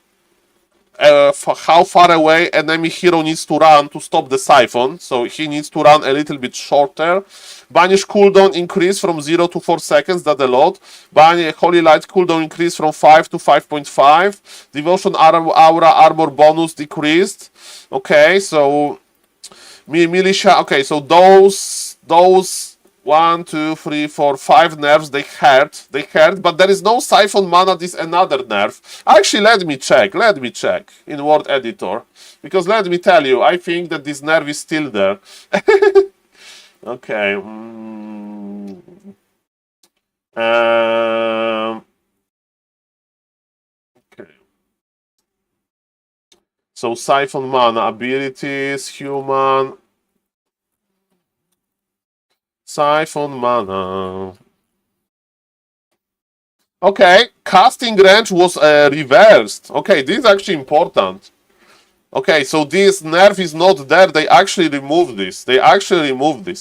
far away enemy hero needs to run to stop the Siphon. So he needs to run a little bit shorter. Banish cooldown increase from 0 to 4 seconds. That's a lot. Holy Light cooldown increase from 5 to 5.5. Devotion aura armor bonus decreased. Okay, so... Militia, okay, so those 1, 2, 3, 4, 5 nerfs, they hurt, but there is no Siphon mana, this another nerf. Actually, let me check in Word Editor, because let me tell you, I think that this nerf is still there. Okay. Okay. So Siphon mana, abilities, human. Siphon mana. Okay, casting range was reversed. Okay, this is actually important. Okay, so this nerf is not there. They actually removed this.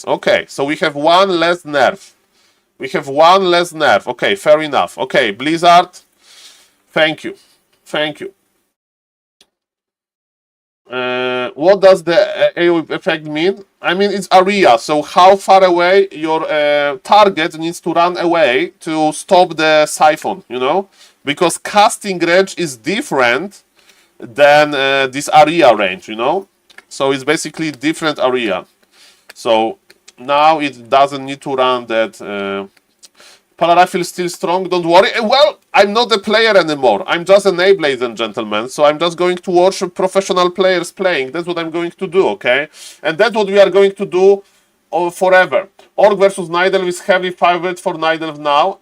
Okay, so we have one less nerf. Okay, fair enough. Okay, Blizzard. Thank you. what does the AoE effect mean? I mean, it's area, so how far away your target needs to run away to stop the siphon, you know? Because casting range is different than this area range, you know? So it's basically different area. So now it doesn't need to run that. Polar Rifle is still strong, don't worry. Well, I'm not a player anymore. I'm just an ape, ladies and gentlemen. So I'm just going to watch professional players playing. That's what I'm going to do, okay? And that's what we are going to do forever. Orc versus Nidelv is heavy favorite for Nidelv now.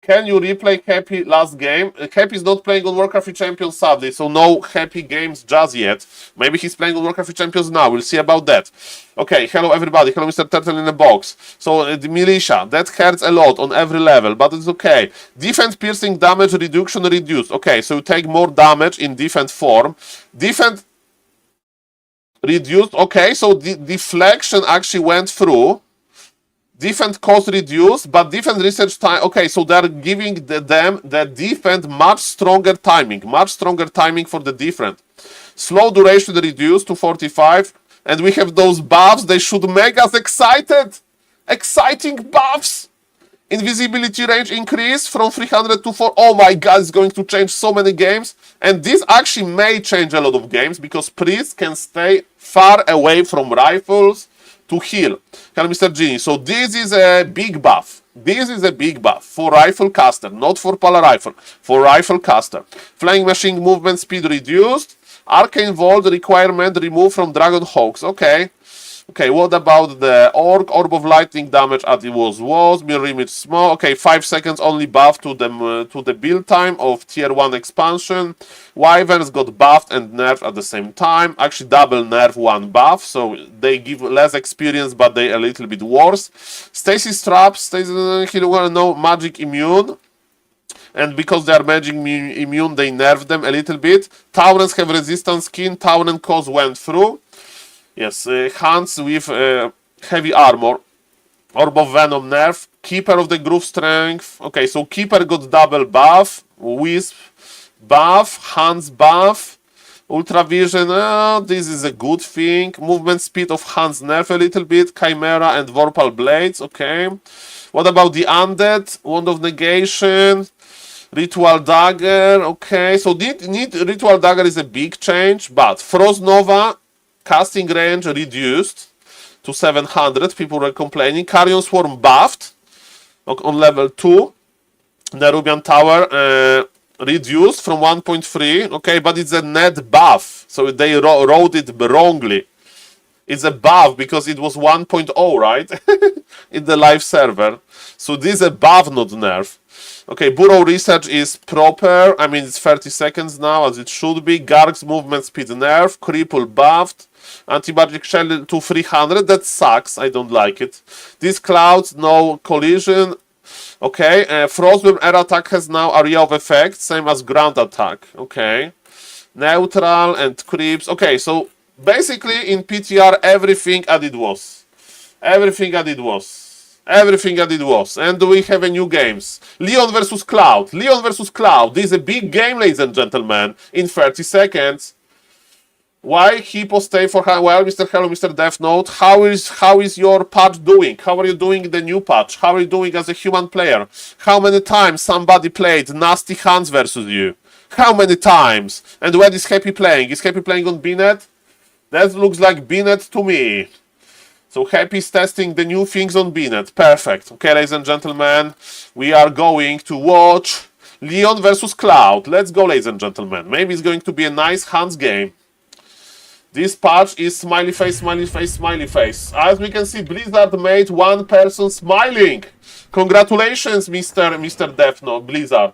Can you replay Happy last game? Happy is not playing on W3Champions sadly, so no Happy games just yet. Maybe he's playing on W3Champions now. We'll see about that. Okay, hello everybody. Hello Mr. Turtle in the box. So the militia, that hurts a lot on every level, but it's okay. Defense piercing damage reduction reduced. Okay, so you take more damage in defense form. Defense reduced. Okay, so the deflection actually went through. Defense cost reduced, but defense research time. Okay, so they're giving them the defense much stronger timing for the defense. Slow duration reduced to 45, and we have those buffs. They should make us excited. Exciting buffs. Invisibility range increase from 300 to 4. Oh my god, it's going to change so many games. And this actually may change a lot of games because priests can stay far away from rifles to heal. Hello, Mr. Genie. So this is a big buff. This is a big buff for rifle caster, not for polar rifle. For rifle caster. Flying machine movement speed reduced. Arcane Vault requirement removed from Dragon Hawks. Okay. Okay, what about the Orc? Orb of Lightning damage as it was. Mirror image small. Okay, 5 seconds only buff to the build time of tier 1 expansion. Wyverns got buffed and nerfed at the same time. Actually, double nerf, 1 buff. So they give less experience, but they a little bit worse. Stasis traps. Stasis, no magic immune. And because they are magic immune, they nerf them a little bit. Taurens have resistance skin. Tauren cost went through. Yes, Hans with heavy armor. Orb of Venom nerf. Keeper of the Groove strength. Okay, so Keeper got double buff. Wisp buff. Hans buff. Ultra Vision. This is a good thing. Movement speed of Hans nerf a little bit. Chimera and Vorpal Blades. Okay. What about the Undead? Wand of Negation. Ritual Dagger. Okay, so Ritual Dagger is a big change, but Frost Nova. Casting range reduced to 700. People were complaining. Carrion Swarm buffed on level 2. Nerubian Tower reduced from 1.3. Okay, but it's a net buff. So they wrote it wrongly. It's a buff because it was 1.0, right? In the live server. So this is a buff, not nerf. Okay, Burrow Research is proper. I mean, it's 30 seconds now, as it should be. Garg's movement speed nerf. Cripple buffed. Anti-magic shell to 300. That sucks. I don't like it. These clouds, no collision. Okay, Frostworm air attack has now area of effect, same as ground attack. Okay, neutral and creeps. Okay, so basically in PTR everything as it was. Everything as it was. Everything as it was. And we have a new games. Leon versus Cloud. Leon versus Cloud. This is a big game, ladies and gentlemen. In 30 seconds. Why Hippo stay for well, Mr. Hello, Mr. Death Note? How is your patch doing? How are you doing the new patch? How are you doing as a human player? How many times somebody played Nasty Hands versus you? How many times? And when is Happy playing? Is Happy playing on BNet? That looks like BNet to me. So Happy is testing the new things on BNet. Perfect. Okay, ladies and gentlemen, we are going to watch Leon versus Cloud. Let's go, ladies and gentlemen. Maybe it's going to be a nice Hands game. This patch is smiley face, smiley face, smiley face. As we can see, Blizzard made one person smiling. Congratulations, Mr. Death Note, Blizzard.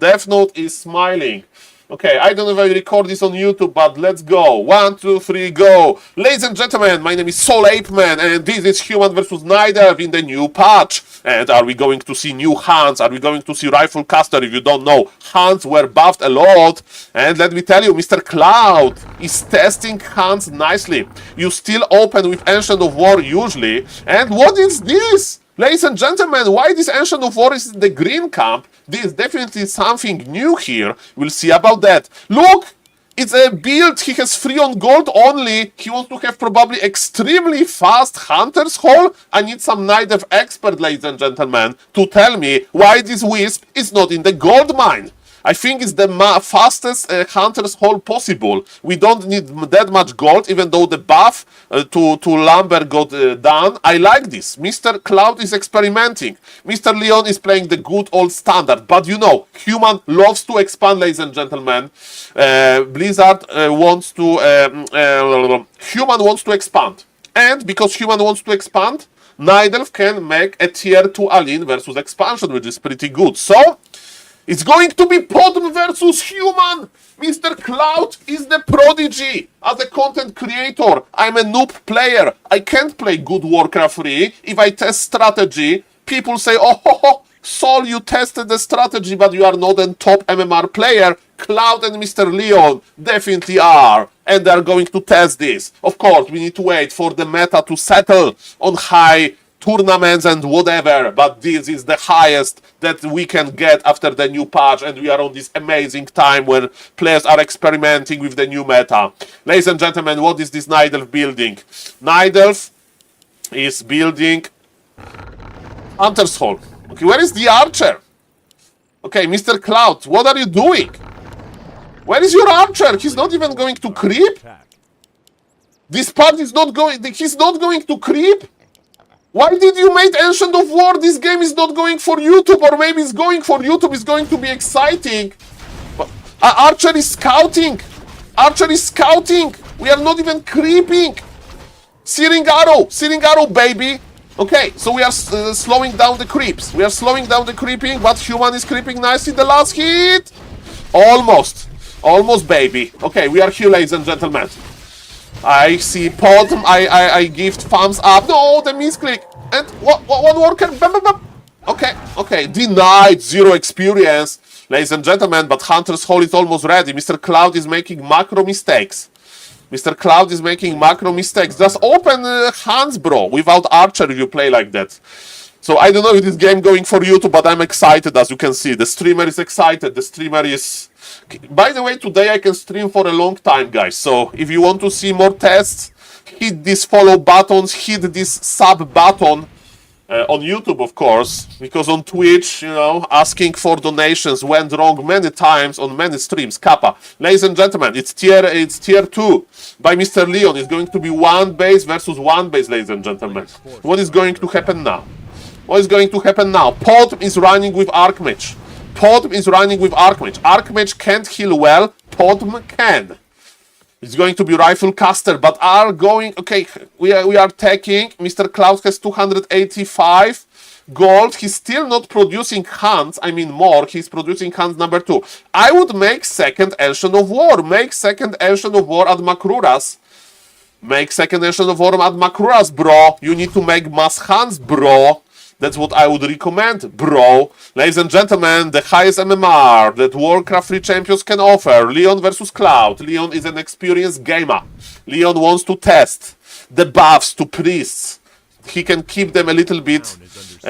Death Note is smiling. Okay, I don't know if I record this on YouTube, but let's go. 1, 2, 3, go. Ladies and gentlemen, my name is SaulApeMan, and this is Human vs. Nidelv in the new patch. And are we going to see new Hands? Are we going to see Rifle Caster? If you don't know, Hands were buffed a lot. And let me tell you, Mr. Cloud is testing Hands nicely. You still open with Ancient of War usually. And what is this? Ladies and gentlemen, why this Ancient of War is in the green camp? This is definitely something new here. We'll see about that. Look! It's a build. He has 3 on gold only. He wants to have probably extremely fast Hunter's Haul. I need some Night Elf expert, ladies and gentlemen, to tell me why this Wisp is not in the gold mine. I think it's the fastest Hunter's Haul possible. We don't need that much gold, even though the buff to lumber got done. I like this. Mr. Cloud is experimenting. Mr. Leon is playing the good old standard. But you know, human loves to expand, ladies and gentlemen. Blizzard wants to... human wants to expand. And because human wants to expand, Night Elf can make a tier 2 Alien versus expansion, which is pretty good. So... it's going to be Podm versus Human! Mr. Cloud is the prodigy! As a content creator, I'm a noob player. I can't play good Warcraft 3. If I test strategy, people say, oh, ho, ho, Saul, you tested the strategy, but you are not a top MMR player. Cloud and Mr. Leon definitely are. And they're going to test this. Of course, we need to wait for the meta to settle on high tournaments and whatever, but this is the highest that we can get after the new patch, and we are on this amazing time where players are experimenting with the new meta. Ladies and gentlemen, what is this Night Elf building? Night Elf is building Hunter's Haul. Okay, where is the archer? Okay, Mr. Cloud, what are you doing? Where is your archer? He's not even going to creep? This part is not going... he's not going to creep? Why did you make Ancient of War? This game is not going for YouTube, or maybe it's going for YouTube. It's going to be exciting. But, Archer is scouting. Archer is scouting. We are not even creeping. Searing Arrow, baby. Okay, so we are slowing down the creeps. We are slowing down the creeping, but Human is creeping nicely. The last hit. Almost, baby. Okay, we are here, ladies and gentlemen. I see Podm, I give thumbs up. No, the misclick. And one worker. Bam, bam, bam. Okay. Denied, 0 experience. Ladies and gentlemen, but Hunter's Haul is almost ready. Mr. Cloud is making macro mistakes. Mr. Cloud is making macro mistakes. Just open hands, bro. Without Archer, you play like that. So I don't know if this game going for YouTube, but I'm excited, as you can see. The streamer is excited. The streamer is... By the way, today I can stream for a long time, guys. So if you want to see more tests, hit these follow buttons, hit this sub button on YouTube, of course, because on Twitch, you know, asking for donations went wrong many times on many streams. Kappa. Ladies and gentlemen, it's tier 2 by Mr. Leon. It's going to be 1 base versus 1 base, ladies and gentlemen. What is going to happen now? What is going to happen now? Podm is running with Archmage. Podm is running with Archmage. Archmage can't heal well. Podm can. It's going to be Rifle Caster, but are going... Okay, we are taking... Mr. Cloud has 285 gold. He's still not producing hands. I mean more. He's producing hands number 2. I would make second Ancient of War. Make second Ancient of War at Makruras. Make second Ancient of War at Makruras, bro. You need to make mass hands, bro. That's what I would recommend, bro. Ladies and gentlemen, the highest MMR that Warcraft 3 Champions can offer. Leon versus Cloud. Leon is an experienced gamer. Leon wants to test the buffs to priests. He can keep them a little bit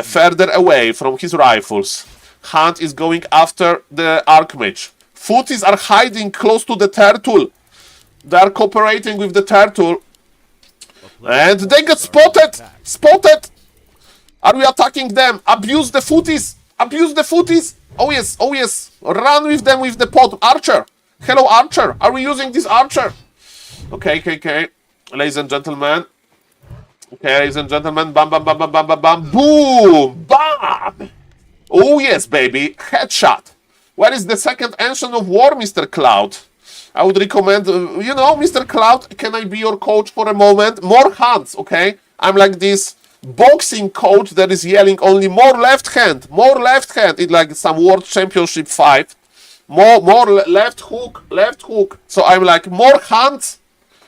further away from his rifles. Hunt is going after the Archmage. Footies are hiding close to the turtle. They are cooperating with the turtle. And they get spotted! Spotted! Are we attacking them? Abuse the footies! Abuse the footies! Oh yes! Run with them with the pot. Archer! Hello, Archer! Are we using this Archer? Okay. Ladies and gentlemen. Okay, ladies and gentlemen. Bam, bam, bam, bam, bam, bam, bam. Boom! Bam! Oh yes, baby. Headshot. Where is the second Ancient of War, Mr. Cloud? I would recommend, you know, Mr. Cloud, can I be your coach for a moment? More hands, okay? I'm like this boxing coach that is yelling only more left hand. It's like some World Championship fight. More left hook. So I'm like, more hands,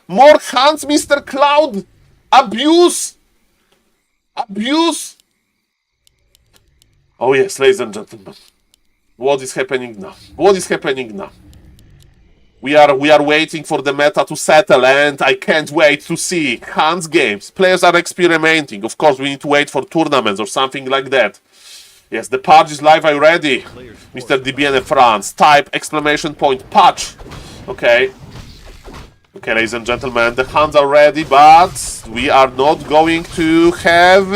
Mr. Cloud. Abuse. Oh yes, ladies and gentlemen. What is happening now? We are waiting for the meta to settle, and I can't wait to see Hans games. Players are experimenting. Of course, we need to wait for tournaments or something like that. Yes, the patch is live already. Mr. DBN France. Type exclamation point patch. Okay. Okay, ladies and gentlemen, the hands are ready, but we are not going to have...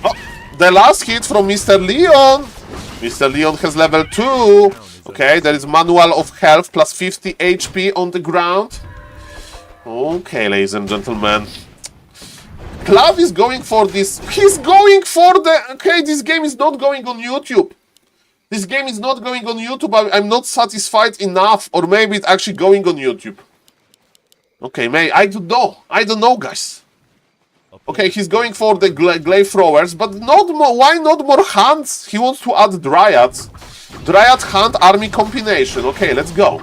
Oh, the last hit from Mr. Leon. Mr. Leon has level 2. Okay, there is manual of health plus 50 HP on the ground. Okay, ladies and gentlemen. Cloud is going for this. He's going for the... Okay, this game is not going on YouTube. This game is not going on YouTube. I'm not satisfied enough. Or maybe it's actually going on YouTube. Okay, I don't know. I don't know, guys. Okay, he's going for the glaive throwers, but not more. Why not more hands? He wants to add dryads. Dryad Hunt army combination. Okay, let's go.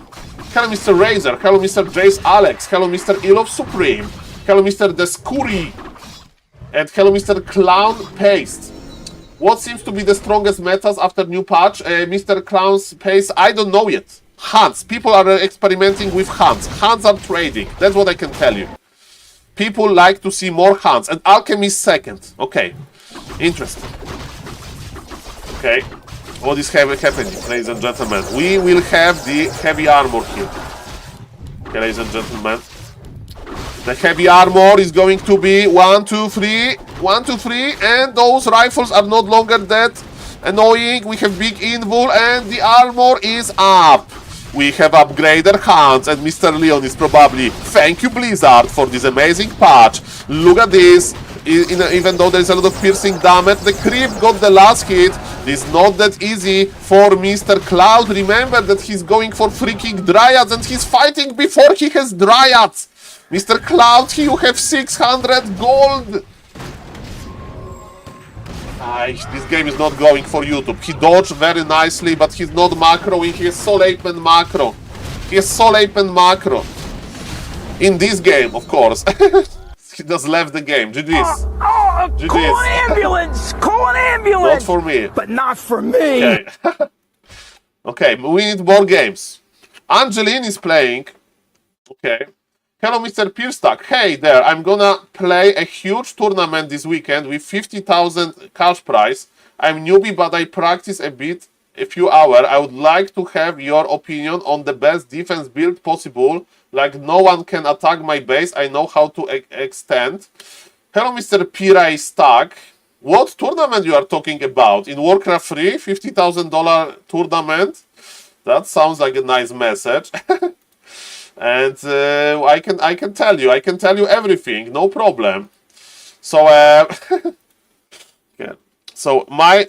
Hello, Mr. Razor. Hello, Mr. Jace Alex. Hello, Mr. Ilov Supreme. Hello, Mr. Descuri. And hello, Mr. Clown Paste. What seems to be the strongest metas after new patch? Mr. Clown's Paste, I don't know yet. Hunts. People are experimenting with hunts. Hunts are trading. That's what I can tell you. People like to see more hunts. And alchemy is second. Okay. Interesting. Okay. What is happening, ladies and gentlemen? We will have the heavy armor here. Okay, ladies and gentlemen. The heavy armor is going to be 1, 2, 3. 1, 2, 3. And those rifles are not longer that annoying. We have big invul and the armor is up. We have upgraded hands and Mr. Leon is probably... Thank you, Blizzard, for this amazing patch. Look at this. Even though there's a lot of piercing damage, the creep got the last hit. It's not that easy for Mr. Cloud. Remember that he's going for freaking dryads and he's fighting before he has dryads. Mr. Cloud, you have 600 gold. This game is not going for YouTube. He dodged very nicely, but he's not macroing. He has SaulApeMan macro. He has SaulApeMan macro. In this game, of course. He just left the game. GG's. GG's. Call an ambulance! Call an ambulance! Not for me. But not for me! Okay. Okay, we need more games. Angeline is playing. Okay. Hello, Mr. Pierstack. Hey there, I'm gonna play a huge tournament this weekend with 50,000 cash prize. I'm newbie, but I practice a bit, a few hours. I would like to have your opinion on the best defense build possible. Like, no one can attack my base. I know how to extend. Hello, Mr. Pirai Stack. What tournament you are talking about? In Warcraft 3? $50,000 tournament? That sounds like a nice message. And I can tell you everything, no problem. So yeah. So my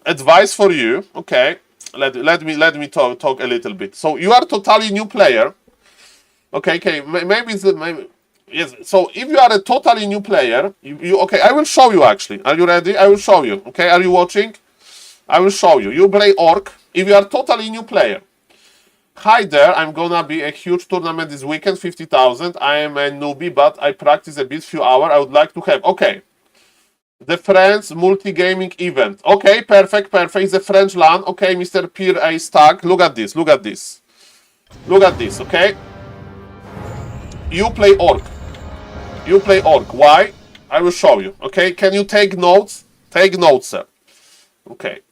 advice for you, okay. Let me talk a little bit. So you are totally new player. Okay, maybe it's yes. So if you are a totally new player, you okay, I will show you actually. Are you ready? I will show you. Okay, are you watching? I will show you. You play Orc. If you are totally new player. Hi there, I'm gonna be a huge tournament this weekend, 50,000. I am a newbie, but I practice a bit, few hours. I would like to have, okay. The Friends multi-gaming event. Okay, perfect. It's a French LAN. Okay, Mr. Pierre A. Stack. Look at this, okay? You play Orc. Why? I will show you, okay? Can you take notes? Take notes, sir. Okay.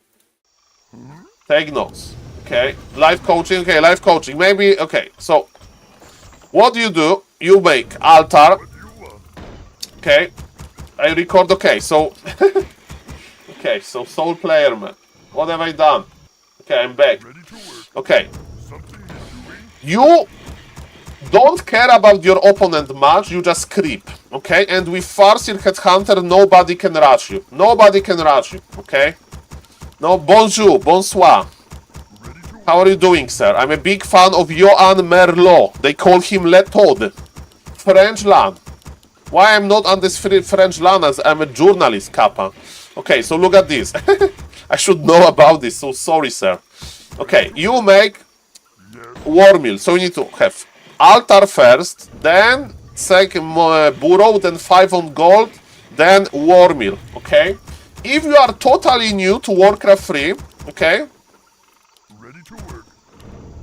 Take notes. Okay, live coaching. Okay, live coaching. Maybe, okay, so what do? You make altar. Okay, I record. Okay, so okay, so SaulPlayerMan. What have I done? Okay, I'm back. Okay, you don't care about your opponent much, you just creep. Okay, and with Farseer Headhunter, nobody can rush you. Okay? No, bonsoir. How are you doing, sir? I'm a big fan of Johan Merlot. They call him Le Todd. French LAN. Why I'm not on this French LAN as I'm a journalist, Kappa. Okay, so look at this. I should know about this, so sorry, sir. Okay, you make war mill. So you need to have altar first, then second burrow, then 5 on gold, then war mill, okay? If you are totally new to Warcraft 3, okay?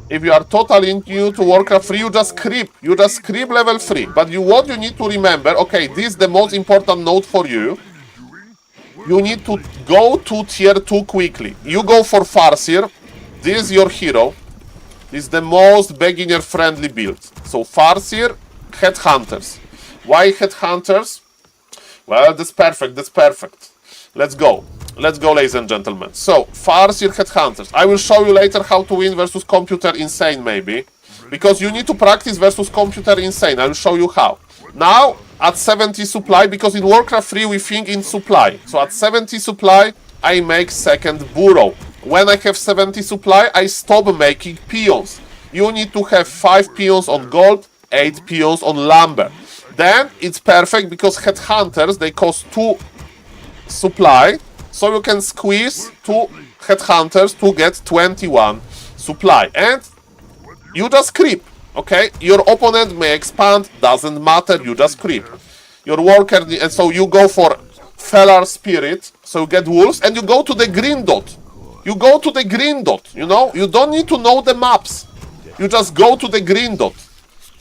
If you are totally new to Warcraft 3, you just creep. Level 3. But what you need to remember, okay, this is the most important note for you. You need to go to tier 2 quickly. You go for Farseer. This is your hero. This is the most beginner-friendly build. So Farseer, Headhunters. Why Headhunters? Well, that's perfect, that's perfect. Let's go. Let's go, ladies and gentlemen. So, Farseer Headhunters. I will show you later how to win versus Computer Insane, maybe. Because you need to practice versus Computer Insane. I will show you how. Now, at 70 supply, because in Warcraft 3 we think in supply. So at 70 supply, I make second burrow. When I have 70 supply, I stop making peons. You need to have 5 peons on gold, 8 peons on lumber. Then it's perfect because Headhunters, they cost 2 supply. So you can squeeze 2 Headhunters to get 21 supply. And you just creep, okay? Your opponent may expand, doesn't matter, you just creep. Your worker, and so you go for Felar Spirit, so you get wolves, and you go to the green dot. You go to the green dot, you know? You don't need to know the maps. You just go to the green dot.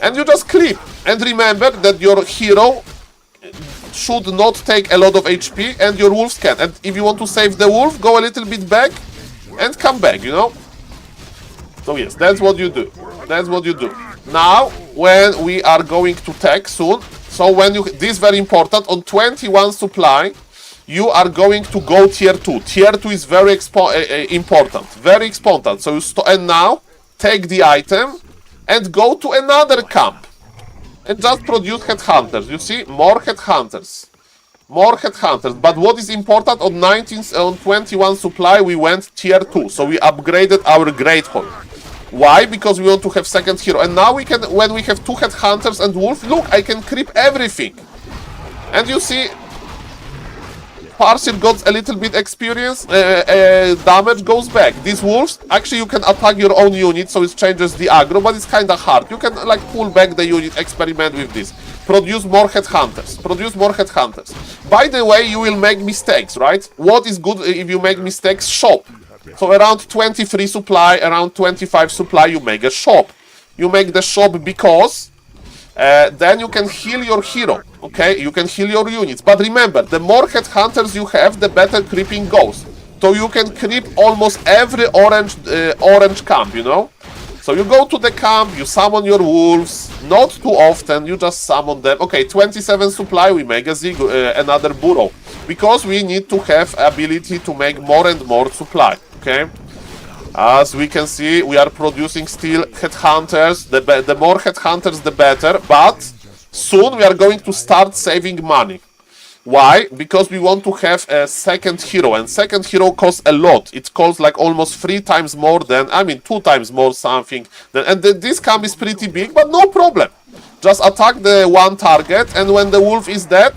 And you just creep. And remember that your hero should not take a lot of HP, and your wolves can. And if you want to save the wolf, go a little bit back, and come back, you know? So yes, that's what you do. That's what you do. Now, when we are going to tech soon, so when you, this is very important, on 21 supply, you are going to go tier 2. Tier 2 is very important. Very important. So you and now, take the item, and go to another camp. And just produce Headhunters. You see? More Headhunters. More Headhunters. But what is important, on 21 supply, we went tier 2. So we upgraded our Great Hall. Why? Because we want to have second hero. And now we can, when we have 2 Headhunters and Wolf, look, I can creep everything. And you see, Farseer got a little bit experience, damage goes back. These wolves, actually you can attack your own unit, so it changes the aggro, but it's kinda hard. You can like pull back the unit, experiment with this. Produce more Headhunters. Produce more Headhunters. By the way, you will make mistakes, right? What is good if you make mistakes? Shop. So around 23 supply, around 25 supply, you make a shop. You make the shop because then you can heal your hero, okay? You can heal your units. But remember, the more Headhunters you have, the better creeping goes. So you can creep almost every orange camp, you know? So you go to the camp, you summon your wolves, not too often, you just summon them. Okay, 27 supply, we make another burrow. Because we need to have ability to make more and more supply, okay? As we can see, we are producing still Headhunters. The more Headhunters, the better. But soon we are going to start saving money. Why? Because we want to have a second hero. And second hero costs a lot. It costs like almost 3 times more than, I mean 2 times more something. And this camp is pretty big, but no problem. Just attack the one target. And when the wolf is dead,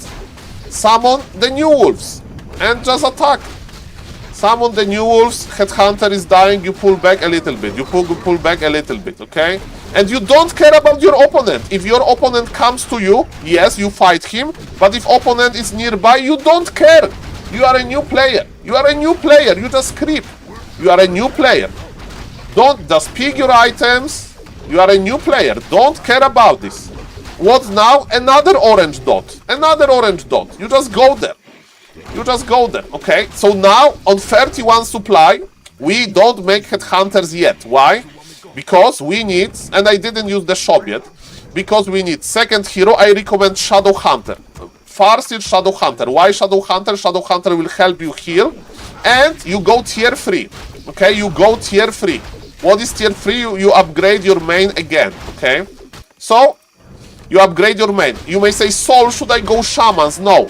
summon the new wolves. And just attack. Summon the new wolves, Headhunter is dying, you pull back a little bit. You pull back a little bit, okay? And you don't care about your opponent. If your opponent comes to you, yes, you fight him. But if opponent is nearby, you don't care. You are a new player. You are a new player. You just creep. You are a new player. Don't just pick your items. You are a new player. Don't care about this. What now? Another orange dot. Another orange dot. You just go there. You just go there, okay? So now, on 31 supply, we don't make Headhunters yet. Why? Because we need, and I didn't use the shop yet, because we need second hero. I recommend Shadow Hunter. Farseer Shadow Hunter. Why Shadow Hunter? Shadow Hunter will help you heal. And you go tier 3, okay? You go tier 3. What is tier 3? You upgrade your main again, okay? So, you upgrade your main. You may say, Saul, should I go Shamans? No.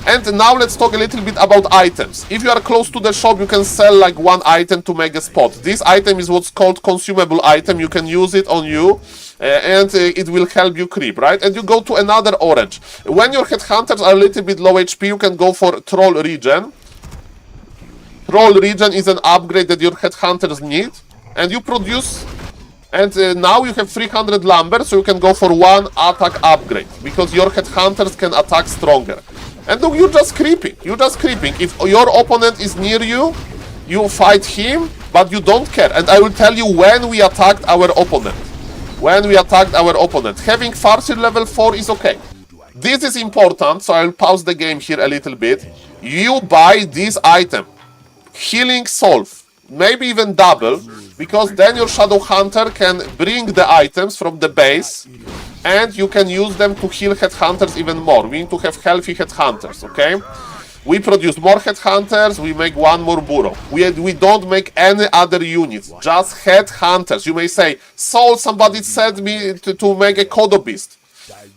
And now let's talk a little bit about items. If you are close to the shop, you can sell like one item to make a spot. This item is what's called consumable item. You can use it on you and it will help you creep, right? And you go to another orange. When your Headhunters are a little bit low HP, you can go for Troll Regen. Troll Regen is an upgrade that your Headhunters need. And you produce... And now you have 300 lumber, so you can go for 1 attack upgrade. Because your Headhunters can attack stronger. And look, you're just creeping. You're just creeping. If your opponent is near you, you fight him, but you don't care. And I will tell you when we attacked our opponent. When we attacked our opponent. Having Farseer level 4 is okay. This is important, so I'll pause the game here a little bit. You buy this item. Healing Solve. Maybe even double. because then your Shadow Hunter can bring the items from the base and you can use them to heal headhunters even more. We need to have healthy headhunters, okay? We produce more headhunters, we make one more burrow. We don't make any other units, just headhunters. You may say, Saul, somebody said me to make a Kodo Beast.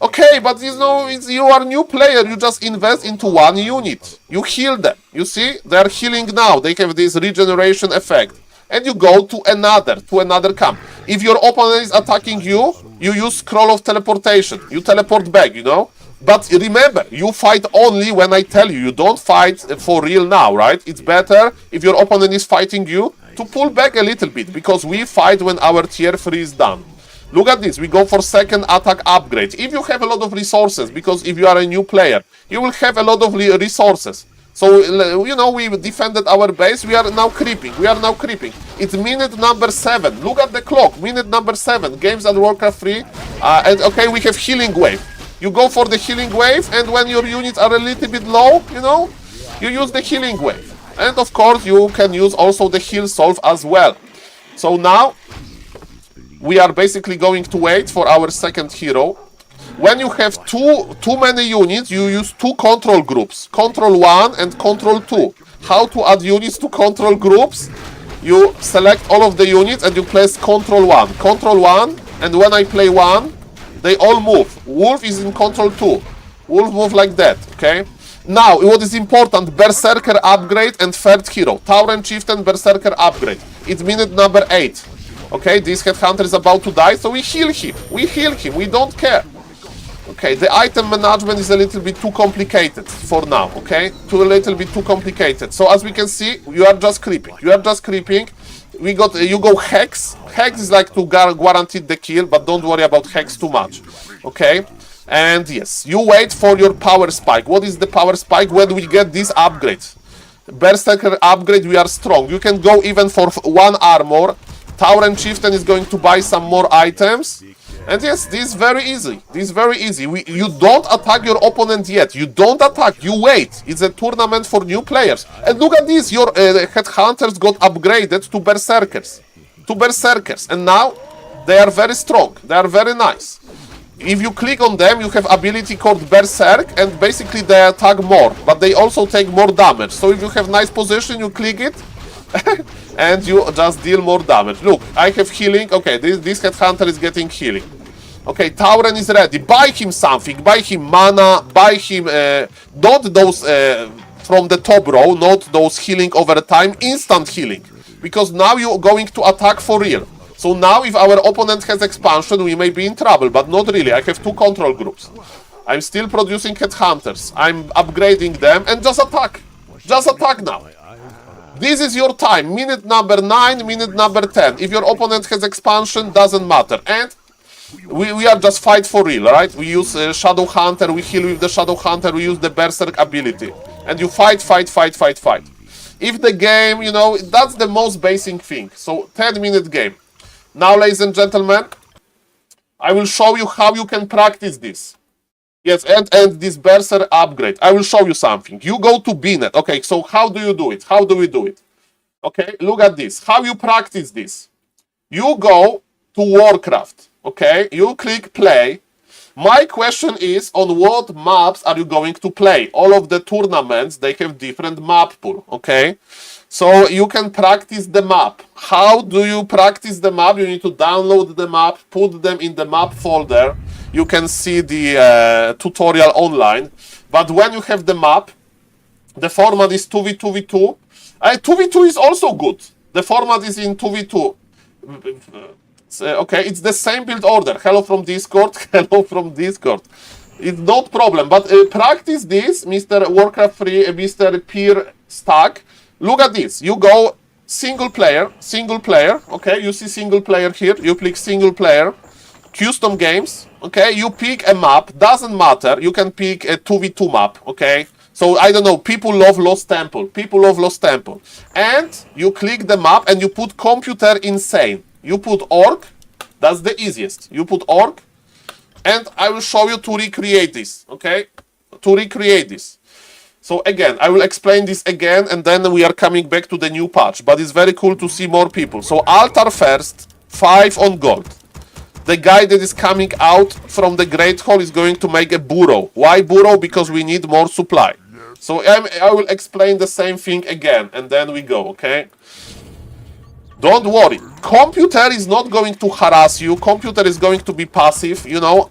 Okay, but you know, you are a new player, you just invest into one unit. You heal them, you see? They are healing now, they have this regeneration effect. And you go to another camp. If your opponent is attacking you, you use Scroll of Teleportation. You teleport back, you know? But remember, you fight only when I tell you. You don't fight for real now, right? It's better if your opponent is fighting you to pull back a little bit, because we fight when our tier 3 is done. Look at this, we go for second attack upgrade. If you have a lot of resources, because if you are a new player, you will have a lot of resources. So, you know, we defended our base, we are now creeping, It's minute number 7, look at the clock, minute number 7, games at Warcraft 3, and okay, we have healing wave. You go for the healing wave, and when your units are a little bit low, you know, you use the healing wave. And of course, you can use also the heal solve as well. So now, we are basically going to wait for our second hero. When you have too many units, you use 2 control groups. Control 1 and control 2. How to add units to control groups? You select all of the units and you place control 1. Control 1, and when I play 1, they all move. Wolf is in control 2. Wolf move like that, okay? Now, what is important, Berserker upgrade and third hero. Tauren Chieftain Berserker upgrade. It's minute number 8. Okay, this headhunter is about to die, so we heal him. We don't care. Okay, the item management is a little bit too complicated for now, okay? A little bit too complicated. So as we can see, you are just creeping. You go Hex. Hex is like to guarantee the kill, but don't worry about Hex too much. Okay? And yes, you wait for your power spike. What is the power spike? When we get this upgrade. Berserker upgrade, we are strong. You can go even for 1 armor. Tauren Chieftain is going to buy some more items. And yes, this is very easy. You don't attack your opponent yet. You don't attack. You wait. It's a tournament for new players. And look at this. Your headhunters got upgraded to berserkers. And now they are very strong. They are very nice. If you click on them, you have ability called Berserk, and basically they attack more. But they also take more damage. So if you have nice position, you click it. And you just deal more damage. Look, I have healing. Okay, this headhunter is getting healing. Okay, Tauren is ready. Buy him something. Buy him mana. Buy him not those from the top row, not those healing over time, instant healing. Because now you're going to attack for real. So now if our opponent has expansion, we may be in trouble, but not really. I have 2 control groups. I'm still producing headhunters. I'm upgrading them, and just attack. Just attack now. This is your time. Minute number 9, minute number 10. If your opponent has expansion, doesn't matter. And we are just fight for real, right? We use Shadow Hunter, we heal with the Shadow Hunter, we use the Berserk ability. And you fight. If the game, you know, that's the most basic thing. So 10-minute game. Now, ladies and gentlemen, I will show you how you can practice this. Yes, and this Berserk upgrade. I will show you something. You go to Bnet. Okay, so how do you do it? How do we do it? Okay, look at this. How you practice this? You go to Warcraft. Okay, you click play. My question is, on what maps are you going to play? All of the tournaments, they have different map pool. Okay, so you can practice the map. How do you practice the map? You need to download the map, put them in the map folder. You can see the tutorial online. But when you have the map, the format is 2v2v2. 2v2 is also good. The format is in 2v2. Okay, it's the same build order. Hello from Discord. Hello from Discord. It's not problem. But practice this, Mr. Warcraft 3, Mr. Peer Stack. Look at this. You go single player. Okay, you see single player here. You click single player. Custom games. Okay, you pick a map. Doesn't matter. You can pick a 2v2 map. Okay. So, I don't know, people love Lost Temple. And you click the map and you put computer insane. You put org. That's the easiest. You put org. And I will show you to recreate this. Okay? To recreate this. So again, I will explain this again, and then we are coming back to the new patch. But it's very cool to see more people. So altar first, 5 on gold. The guy that is coming out from the Great Hall is going to make a burrow. Why burrow? Because we need more supply. So I will explain the same thing again, and then we go, okay? Don't worry. Computer is not going to harass you. Computer is going to be passive, you know.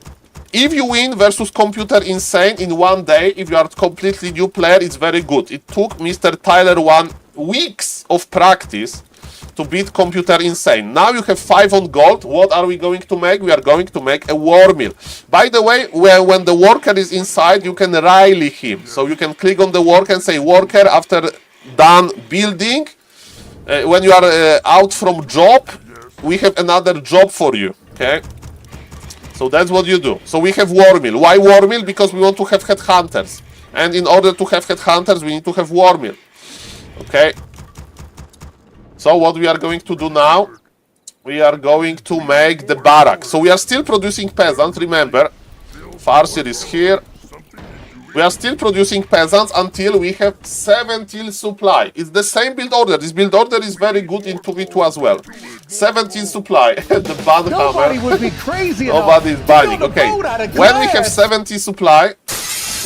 If you win versus Computer Insane in one day, if you are a completely new player, it's very good. It took Mr. Tyler 1 weeks of practice to beat Computer Insane. Now you have 5 on gold. What are we going to make? We are going to make a war mill. By the way, when the worker is inside, you can rally him. So you can click on the worker and say, worker, after done building, when you are out from job, we have another job for you, okay? So that's what you do. So we have war mill. Why war mill? Because we want to have headhunters. And in order to have headhunters, we need to have war mill. Okay? So what we are going to do now, we are going to make the barrack. So we are still producing peasants, remember. Farseer is here. We are still producing peasants until we have 17 supply. It's the same build order. This build order is very good in 2v2 as well. 17 supply. The ban Nobody hammer. would be crazy Nobody is banning. build a Okay. boat out of When we glass. have 70 supply,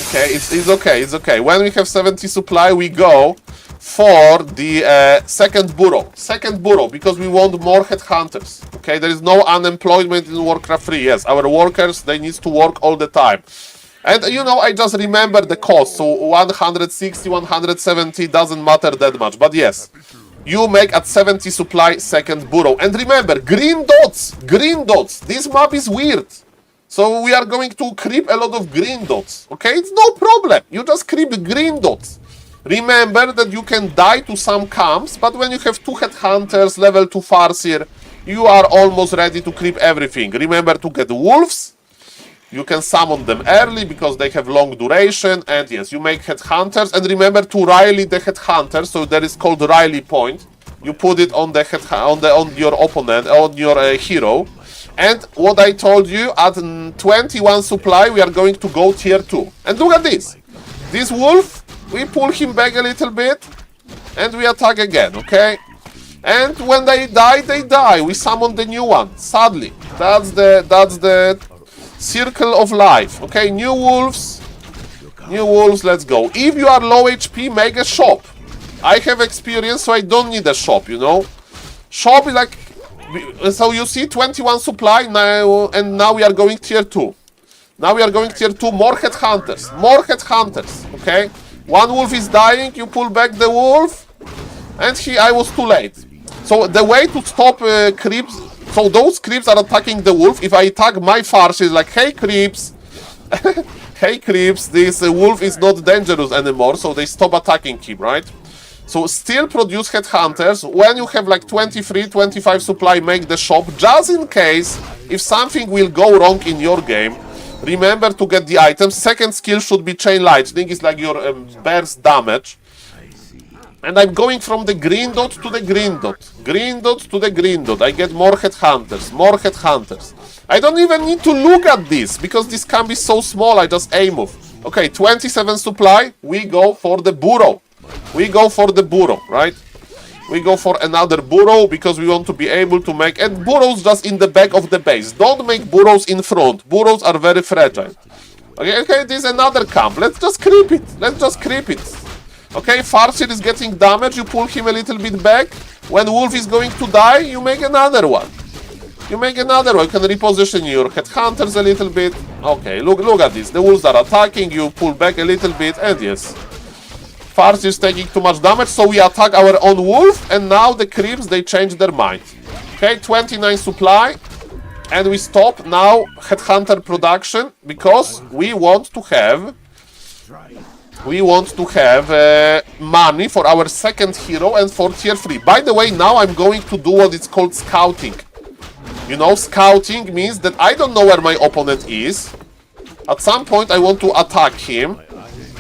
okay, it's okay, it's okay. When we have 70 supply, we go for the second burrow. Second burrow, because we want more headhunters. Okay, there is no unemployment in Warcraft 3. Yes, our workers, they need to work all the time. And you know, I just remember the cost. So 160, 170 doesn't matter that much. But yes, you make at 70 supply second burrow. And remember, green dots, green dots. This map is weird. So we are going to creep a lot of green dots. Okay, it's no problem. You just creep green dots. Remember that you can die to some camps, but when you have 2 headhunters, level 2 Farseer, you are almost ready to creep everything. Remember to get wolves. You can summon them early because they have long duration, and yes, you make headhunters. And remember to rally the headhunters. So that is called rally point. You put it on the on your opponent, on your hero. And what I told you, at 21 supply, we are going to go tier 2. And look at this. This wolf, we pull him back a little bit, and we attack again. Okay. And when they die, they die. We summon the new one. Sadly, that's the circle of life. Okay, new wolves, let's go. If you are low HP, make a shop. I have experience, so I don't need a shop, you know. Shop is like, so you see 21 supply now, and now we are going tier 2. Now we are going tier 2, more headhunters, okay. One wolf is dying, you pull back the wolf, and I was too late. So the way to stop creeps, so those creeps are attacking the wolf. If I attack my Farseer, it's like, hey creeps, hey creeps, this wolf is not dangerous anymore, so they stop attacking him, right? So still produce headhunters. When you have like 23, 25 supply, make the shop, just in case, if something will go wrong in your game, remember to get the items. Second skill should be Chain Lightning, it's like your burst damage. And I'm going from the green dot to the green dot. Green dot to the green dot. I get more headhunters, more headhunters. I don't even need to look at this, because this can be so small, I just aim move. Okay, 27 supply, we go for the burrow. We go for the burrow, right? We go for another burrow, because we want to be able to make... And burrows just in the back of the base. Don't make burrows in front. Burrows are very fragile. Okay, this is another camp. Let's just creep it. Let's just creep it. Okay, Farseer is getting damage, you pull him a little bit back. When Wolf is going to die, you make another one. You make another one. You can reposition your headhunters a little bit. Okay, look at this. The wolves are attacking, you pull back a little bit, and yes. Farseer is taking too much damage, so we attack our own wolf, and now the creeps, they change their mind. Okay, 29 supply, and we stop now headhunter production, because we want to have... money for our second hero and for tier 3. By the way, now I'm going to do what is called scouting. You know, scouting means that I don't know where my opponent is. At some point I want to attack him.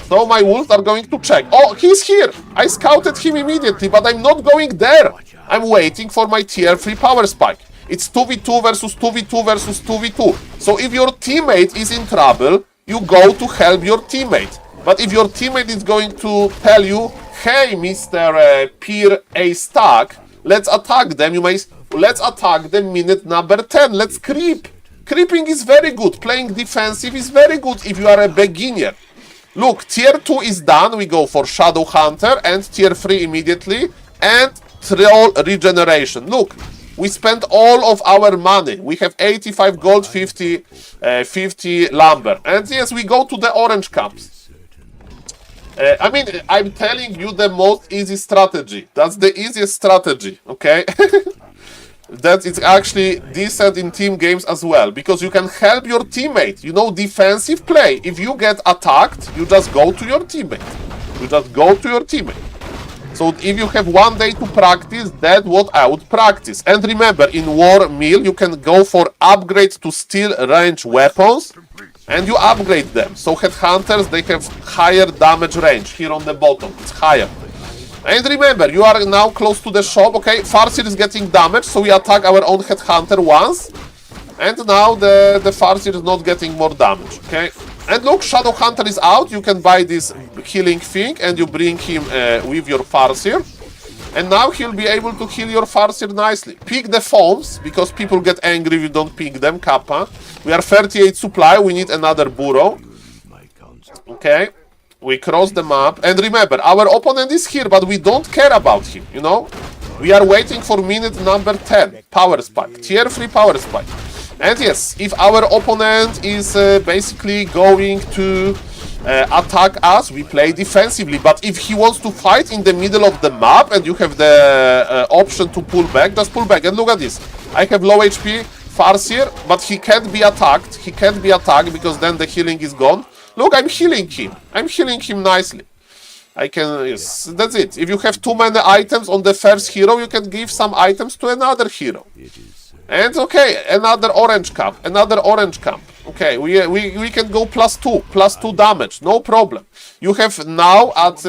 So my wolves are going to check. Oh, he's here! I scouted him immediately, but I'm not going there. I'm waiting for my tier 3 power spike. It's 2v2 versus 2v2 versus 2v2. So if your teammate is in trouble, you go to help your teammate. But if your teammate is going to tell you, hey, Mr. Peer A stack, let's attack them, let's attack them minute number 10. Let's creep. Creeping is very good. Playing defensive is very good if you are a beginner. Look, tier 2 is done. We go for Shadow Hunter and tier 3 immediately. And Troll Regeneration. Look, we spent all of our money. We have 85 gold, 50 lumber. And yes, we go to the orange camps. I mean, I'm telling you the most easy strategy. That's the easiest strategy, okay? That is actually decent in team games as well, because you can help your teammate. You know, defensive play. If you get attacked, you just go to your teammate. You just go to your teammate. So if you have 1 day to practice, that's what I would practice. And remember, in War Mill, you can go for upgrade to steel range weapons, and you upgrade them. So headhunters, they have higher damage range. Here on the bottom, it's higher. And remember, you are now close to the shop, okay? Farseer is getting damaged, so we attack our own headhunter once. And now the Farseer is not getting more damage, okay? And look, Shadow Hunter is out. You can buy this healing thing, and you bring him with your Farseer. And now he'll be able to heal your Farseer nicely. Pick the foams, because people get angry if you don't pick them, Kappa. We are 38 supply, we need another burrow. Okay. We cross the map, and remember, our opponent is here, but we don't care about him, you know? We are waiting for minute number 10, power spike, tier 3 power spike. And yes, if our opponent is basically going to attack us, we play defensively, but if he wants to fight in the middle of the map, and you have the option to pull back, just pull back. And look at this, I have low HP, Farseer, but he can't be attacked, because then the healing is gone. Look, I'm healing him. I'm healing him nicely. I can, yes, that's it. If you have too many items on the first hero, you can give some items to another hero. And okay, another orange camp, Okay, we can go +2 damage, no problem. You have now at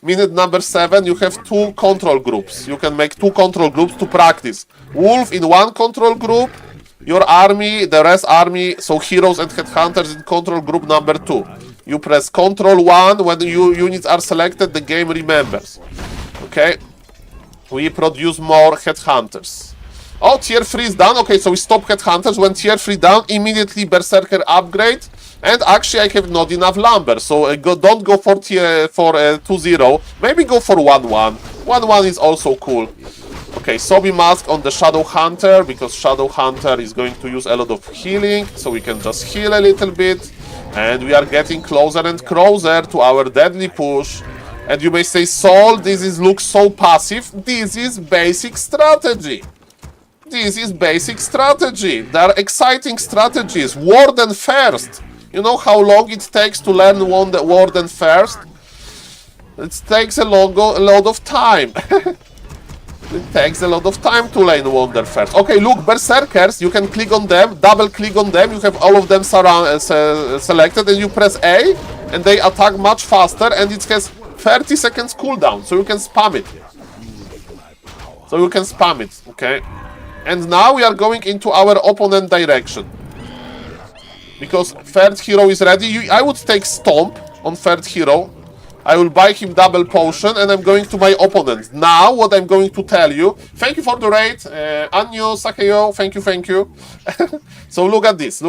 minute number 7, you have 2 control groups. You can make 2 control groups to practice. Wolf in 1 control group, your army, the rest army, so heroes and headhunters in control group number 2. You press control 1, when your units are selected, the game remembers. Okay, we produce more headhunters. Oh, tier 3 is done. Okay, so we stop headhunters. When tier 3 down, immediately berserker upgrade. And actually I have not enough lumber, so don't go for tier 2-0. Maybe go for 1-1. 1-1 is also cool. Okay, Sobi Mask on the Shadow Hunter, because Shadow Hunter is going to use a lot of healing, so we can just heal a little bit. And we are getting closer and closer to our deadly push. And you may say, Saul, this looks so passive. This is basic strategy. This is basic strategy. There are exciting strategies. Warden first. You know how long it takes to learn Warden first? It takes a lot of time. It takes a lot of time to learn Wonder first. Okay, look, Berserkers, you can click on them, double click on them, you have all of them selected, and you press A, and they attack much faster, and it has 30 seconds cooldown, so you can spam it. Okay? And now we are going into our opponent direction. Because third hero is ready. I would take Stomp on third hero. I will buy him double potion, and I'm going to my opponent. Now, what I'm going to tell you... Thank you for the raid. Anyo, Sakeyo, thank you. So look at this.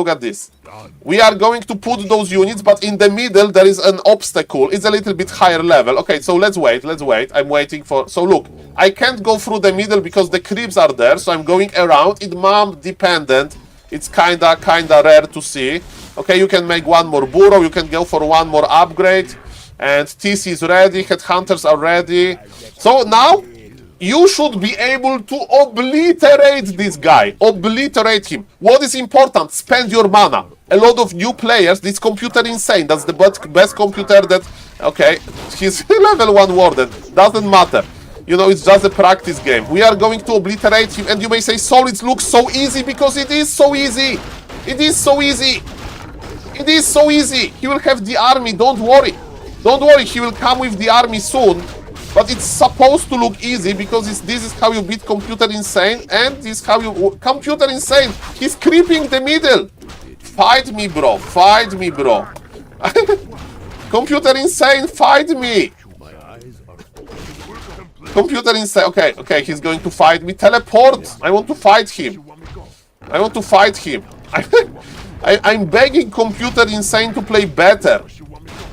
We are going to put those units, but in the middle there is an obstacle. It's a little bit higher level. Okay, so let's wait. I'm waiting for... So look, I can't go through the middle because the creeps are there, so I'm going around. It's map dependent. It's kinda rare to see. Okay, you can make one more burrow. You can go for one more upgrade. And TC is ready, headhunters are ready. So now, you should be able to obliterate this guy. Obliterate him. What is important? Spend your mana. A lot of new players, this computer insane. That's the best computer that... Okay, he's level 1 warden. Doesn't matter. You know, it's just a practice game. We are going to obliterate him. And you may say, Saul, it looks so easy, because it is so easy. It is so easy. He will have the army, don't worry. Don't worry, he will come with the army soon, but it's supposed to look easy because this is how you beat Computer Insane, and this is how you... Computer Insane, he's creeping the middle. Fight me, bro. Computer Insane, fight me! Computer Insane, okay, he's going to fight me. Teleport! I want to fight him. I want to fight him. I'm begging Computer Insane to play better.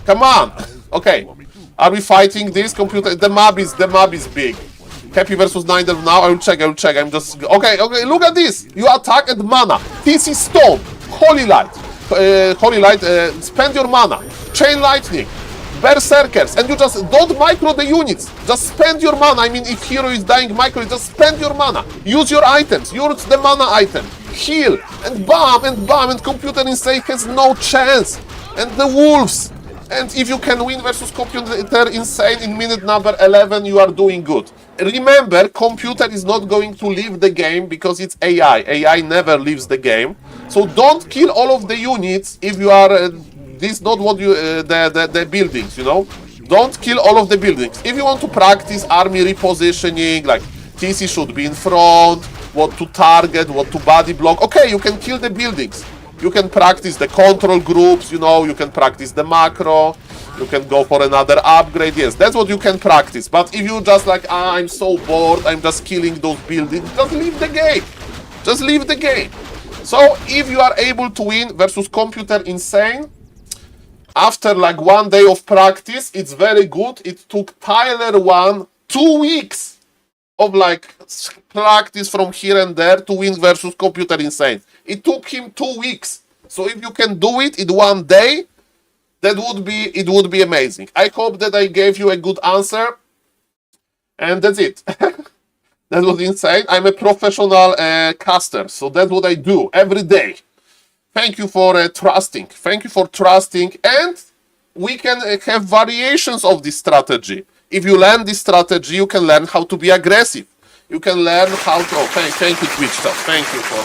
Come on! Okay, are we fighting this computer? The mob is big. Happy versus Nidal now. I will check. I'm just... Okay, look at this. You attack and mana. This is Stone. Holy Light. Spend your mana. Chain Lightning. Berserkers. And you just don't micro the units. Just spend your mana. I mean, if hero is dying micro, just spend your mana. Use your items. Use the mana item. Heal. And bam, and Computer Insane has no chance. And the wolves. And if you can win versus Computer Insane in minute number 11, you are doing good. Remember, computer is not going to leave the game because it's AI. AI never leaves the game. So don't kill all of the units if you are... this is not what you... the buildings, you know? Don't kill all of the buildings. If you want to practice army repositioning, like TC should be in front, what to target, what to body block, okay, you can kill the buildings. You can practice the control groups, you know, you can practice the macro. You can go for another upgrade. Yes, that's what you can practice. But if you just like, I'm so bored, I'm just killing those buildings, just leave the game. Just leave the game. So if you are able to win versus Computer Insane, after like 1 day of practice, it's very good. It took Tyler 2 weeks of like practice from here and there to win versus Computer Insane. It took him 2 weeks. So if you can do it in 1 day, it would be amazing. I hope that I gave you a good answer. And that's it. That was insane. I'm a professional caster, so that's what I do every day. Thank you for trusting. Thank you for trusting. And we can have variations of this strategy. If you learn this strategy, you can learn how to be aggressive. You can learn how to... Oh, thank you, Twitch stuff. Thank you for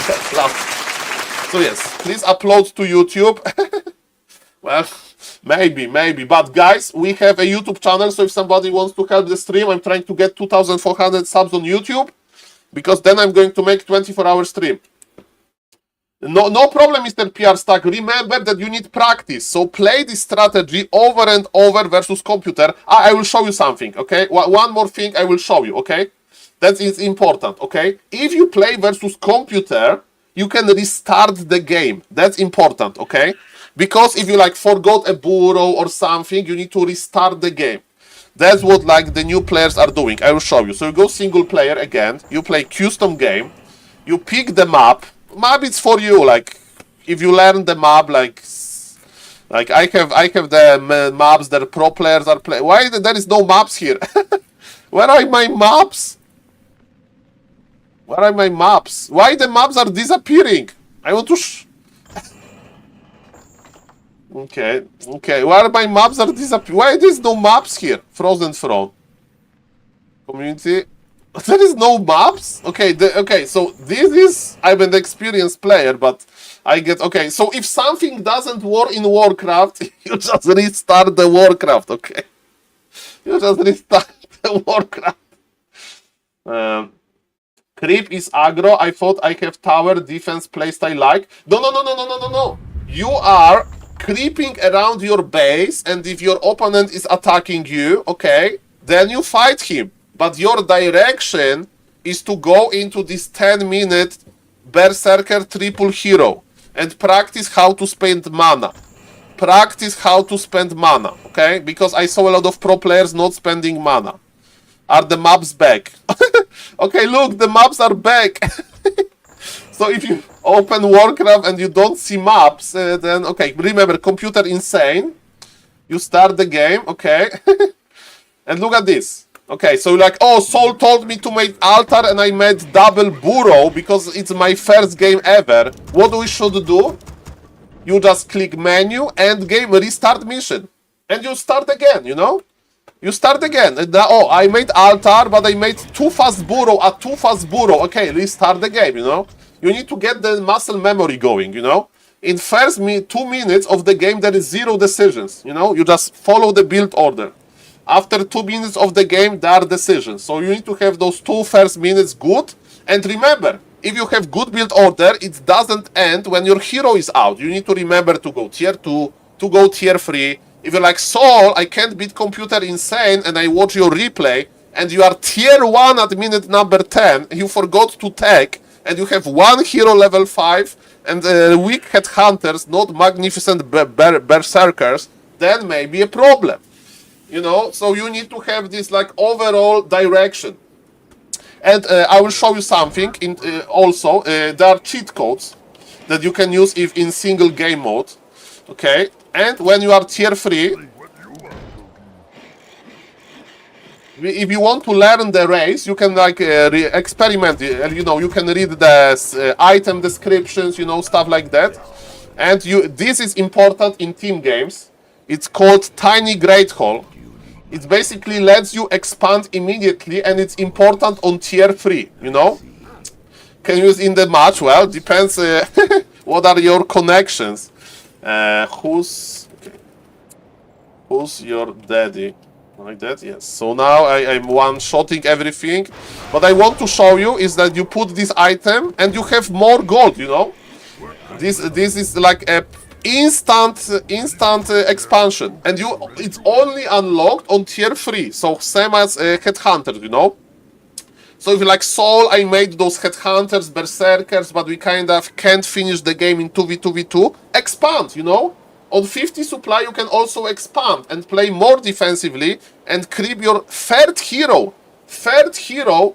that laugh. So yes, please upload to YouTube. Well, maybe. But guys, we have a YouTube channel, so if somebody wants to help the stream, I'm trying to get 2,400 subs on YouTube, because then I'm going to make 24-hour stream. No problem, Mr. PR Stack. Remember that you need practice. So play this strategy over and over versus computer. I will show you something, okay? One more thing I will show you, okay? That is important, okay? If you play versus computer, you can restart the game. That's important, okay? Because if you like forgot a burrow or something, you need to restart the game. That's what like the new players are doing. I will show you. So you go single player again. You play custom game. You pick the map. Map is for you. Like if you learn the map, like I have the maps that pro players are playing. Why there is no maps here? Where are my maps? Where are my maps? Why the maps are disappearing? I want to... Okay. Where my maps are disappearing? Why there is no maps here? Frozen Throne. Community. There is no maps? Okay, so this is... I'm an experienced player, but I get... Okay, so if something doesn't work in Warcraft, you just restart the Warcraft, okay? You just restart the Warcraft. Creep is aggro. I thought I have tower defense playstyle like. No. You are creeping around your base, and if your opponent is attacking you, okay, then you fight him. But your direction is to go into this 10-minute Berserker triple hero and practice how to spend mana. Practice how to spend mana, okay? Because I saw a lot of pro players not spending mana. Are the maps back? Okay, look, the maps are back. So if you open Warcraft and you don't see maps, then, okay, remember, Computer Insane. You start the game, okay? And look at this. Okay, so like, oh, Saul told me to make altar and I made double burrow because it's my first game ever. What we should do? You just click menu, end game, restart mission. And you start again, you know? You start again. Oh, I made altar, but I made too fast burrow at too fast burrow. Okay, restart the game, you know? You need to get the muscle memory going, you know? In first 2 minutes of the game, there is 0 decisions, you know? You just follow the build order. After 2 minutes of the game, there are decisions. So you need to have those 2 first minutes good. And remember, if you have good build order, it doesn't end when your hero is out. You need to remember to go tier 2, to go tier 3. If you're like, Saul, I can't beat Computer Insane, and I watch your replay, and you are tier 1 at minute number 10, you forgot to tech, and you have one hero level 5, and weak headhunters, not magnificent berserkers, then maybe a problem. You know, so you need to have this like overall direction. And I will show you something. Also, there are cheat codes that you can use if in single game mode. Okay, and when you are tier 3, if you want to learn the race, you can like experiment. You know, you can read the item descriptions, you know, stuff like that. And this is important in team games. It's called Tiny Great Hall. It basically lets you expand immediately, and it's important on tier 3, you know? Can you use in the match? Well, depends what are your connections. Who's your daddy? Like that, yes. So now I'm one-shotting everything. What I want to show you is that you put this item and you have more gold, you know? This is like a instant expansion, and it's only unlocked on tier 3, so same as headhunters, you know. So if you like Saul, I made those headhunters, berserkers, but we kind of can't finish the game in 2v2v2. Expand, you know. On 50 supply you can also expand and play more defensively and creep your third hero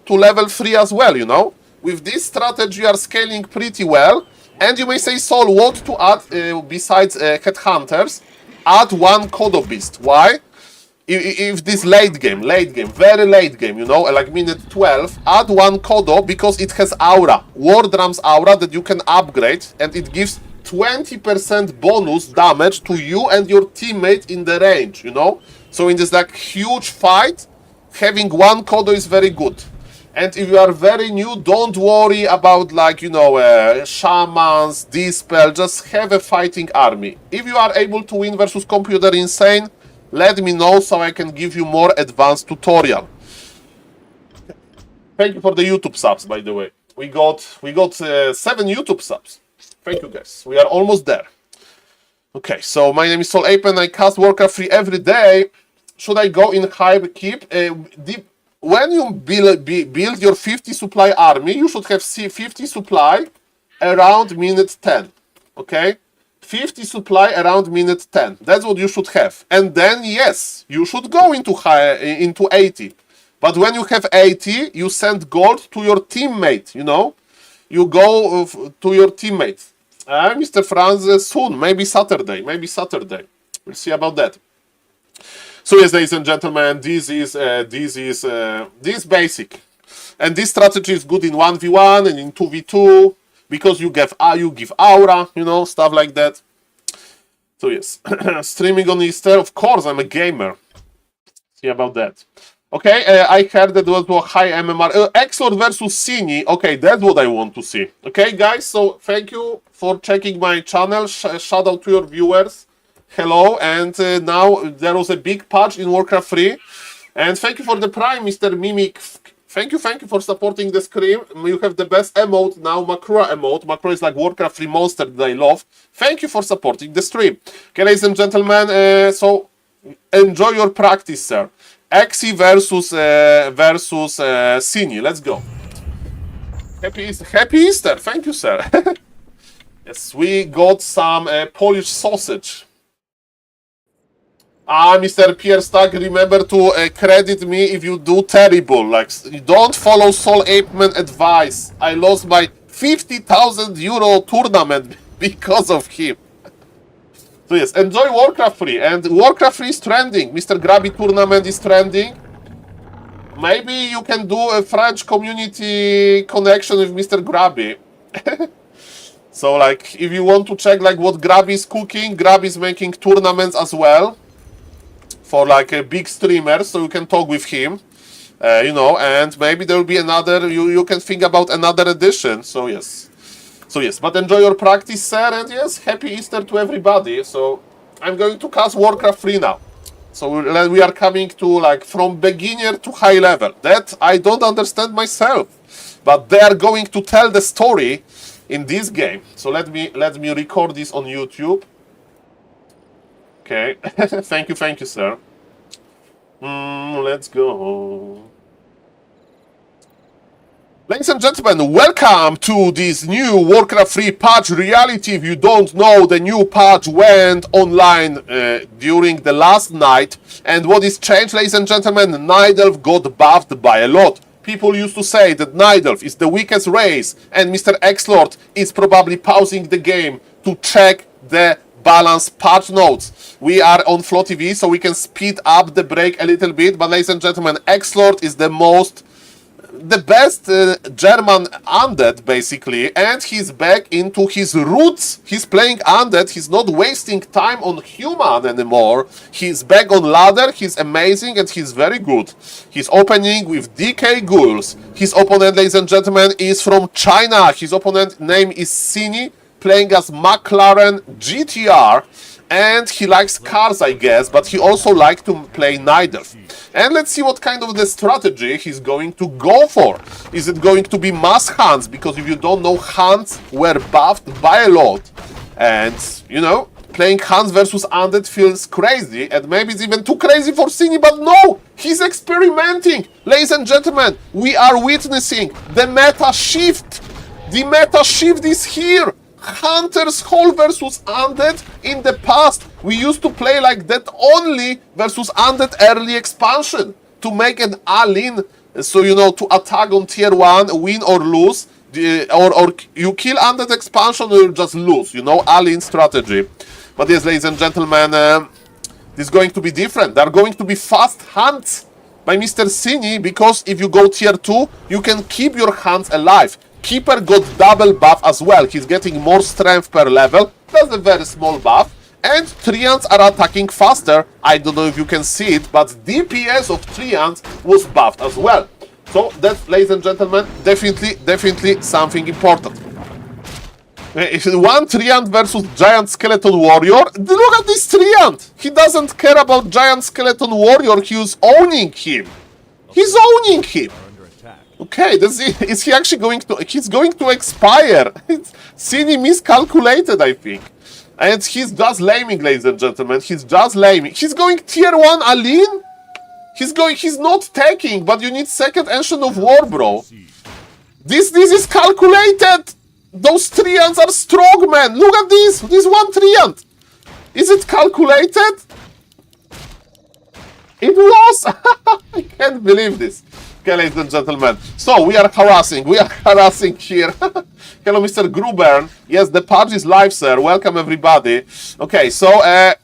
to level 3 as well, you know. With this strategy you are scaling pretty well. And you may say, Saul, what to add besides headhunters? Add one Kodo Beast. Why? If this late game, very late game, you know, like minute 12, add one Kodo because it has aura, War Drums aura that you can upgrade, and it gives 20% bonus damage to you and your teammate in the range, you know? So in this like huge fight, having one Kodo is very good. And if you are very new, don't worry about like, you know, shamans, dispel, just have a fighting army. If you are able to win versus Computer Insane, let me know so I can give you more advanced tutorial. Thank you for the YouTube subs, by the way. We got 7 YouTube subs. Thank you guys. We are almost there. Okay, so my name is SaulApeMan. I cast Warcraft 3 every day. Should I go in Hype Keep? When you build your 50 supply army, you should have 50 supply around minute 10. Okay? 50 supply around minute 10. That's what you should have. And then, yes, you should go into 80. But when you have 80, you send gold to your teammate, you know? You go to your teammate. Mr. Franz, soon, maybe Saturday. We'll see about that. So yes, ladies and gentlemen, this is basic, and this strategy is good in 1v1 and in 2v2 because you give aura, you know, stuff like that. So yes, streaming on Easter, of course, I'm a gamer. See about that. Okay, I heard that was a high MMR. Exlord versus Cini. Okay, that's what I want to see. Okay, guys, so thank you for checking my channel. Shout out to your viewers. Hello, and now there was a big patch in Warcraft 3. And thank you for the Prime, Mr. Mimic. Thank you for supporting the stream. You have the best emote now, Makura emote. Makura is like Warcraft 3 monster that I love. Thank you for supporting the stream. Okay, ladies and gentlemen, so enjoy your practice, sir. Exi versus Cini. Let's go. Happy Easter. Thank you, sir. Yes, we got some Polish sausage. Mr. Pierre Stack, remember to credit me if you do terrible. Like, don't follow SaulApeMan advice. I lost my 50,000 euro tournament because of him. So yes, enjoy Warcraft 3. And Warcraft 3 is trending. Mr. Grabby tournament is trending. Maybe you can do a French community connection with Mr. Grabby. So like, if you want to check like what Grabby is cooking, Grabby is making tournaments as well. For like a big streamer, so you can talk with him, you know, and maybe there will be another, you can think about another edition, so yes, but enjoy your practice, sir, and yes, happy Easter to everybody. So I'm going to cast Warcraft 3 now, so we are coming to like from beginner to high level, that I don't understand myself, but they are going to tell the story in this game. So let me record this on YouTube. Okay, thank you, sir. Let's go. Ladies and gentlemen, welcome to this new Warcraft 3 patch reality. If you don't know, the new patch went online during the last night. And what is changed, ladies and gentlemen, Nidelf got buffed by a lot. People used to say that Nidelf is the weakest race, and Mr. Xlord is probably pausing the game to check the balance patch notes. We are on Flow TV, so we can speed up the break a little bit. But ladies and gentlemen, Xlord is the best German Undead, basically, and he's back into his roots. He's playing Undead. He's not wasting time on human anymore. He's back on ladder. He's amazing and he's very good. He's opening with DK Ghouls. His opponent, ladies and gentlemen, is from China. His opponent name is Sini, playing as McLaren GTR. And he likes cars, I guess, but he also likes to play Nidelf. And let's see what kind of the strategy he's going to go for. Is it going to be mass hunts? Because if you don't know, hunts were buffed by a lot. And, you know, playing hunts versus undead feels crazy. And maybe it's even too crazy for Cine, but no! He's experimenting! Ladies and gentlemen, we are witnessing the meta shift! The meta shift is here! Hunters Hall versus Undead. In the past, we used to play like that only versus Undead early expansion to make an all-in, so you know, to attack on tier 1, win or lose, or you kill Undead expansion or you just lose, you know, all-in strategy. But yes, ladies and gentlemen, this is going to be different. There are going to be fast hunts by Mr. Cini, because if you go tier 2, you can keep your hunts alive. Keeper got double buff as well. He's getting more strength per level. That's a very small buff. And Treants are attacking faster. I don't know if you can see it, but DPS of Treants was buffed as well. So that's, ladies and gentlemen, definitely something important. If one Treant versus Giant Skeleton Warrior, look at this Treant! He doesn't care about Giant Skeleton Warrior, he's owning him. He's owning him! Okay, is he actually going to... He's going to expire. Cine miscalculated, I think. And he's just laming, ladies and gentlemen. He's just laming. He's going tier 1 Aline? He's not taking, but you need second Ancient of War, bro. This is calculated. Those Treants are strong, man. Look at this. This one Treant. Is it calculated? It was. I can't believe this. Okay, ladies and gentlemen. So, we are harassing here. Hello, Mr. Grubern. Yes, the patch is live, sir. Welcome, everybody. Okay, so,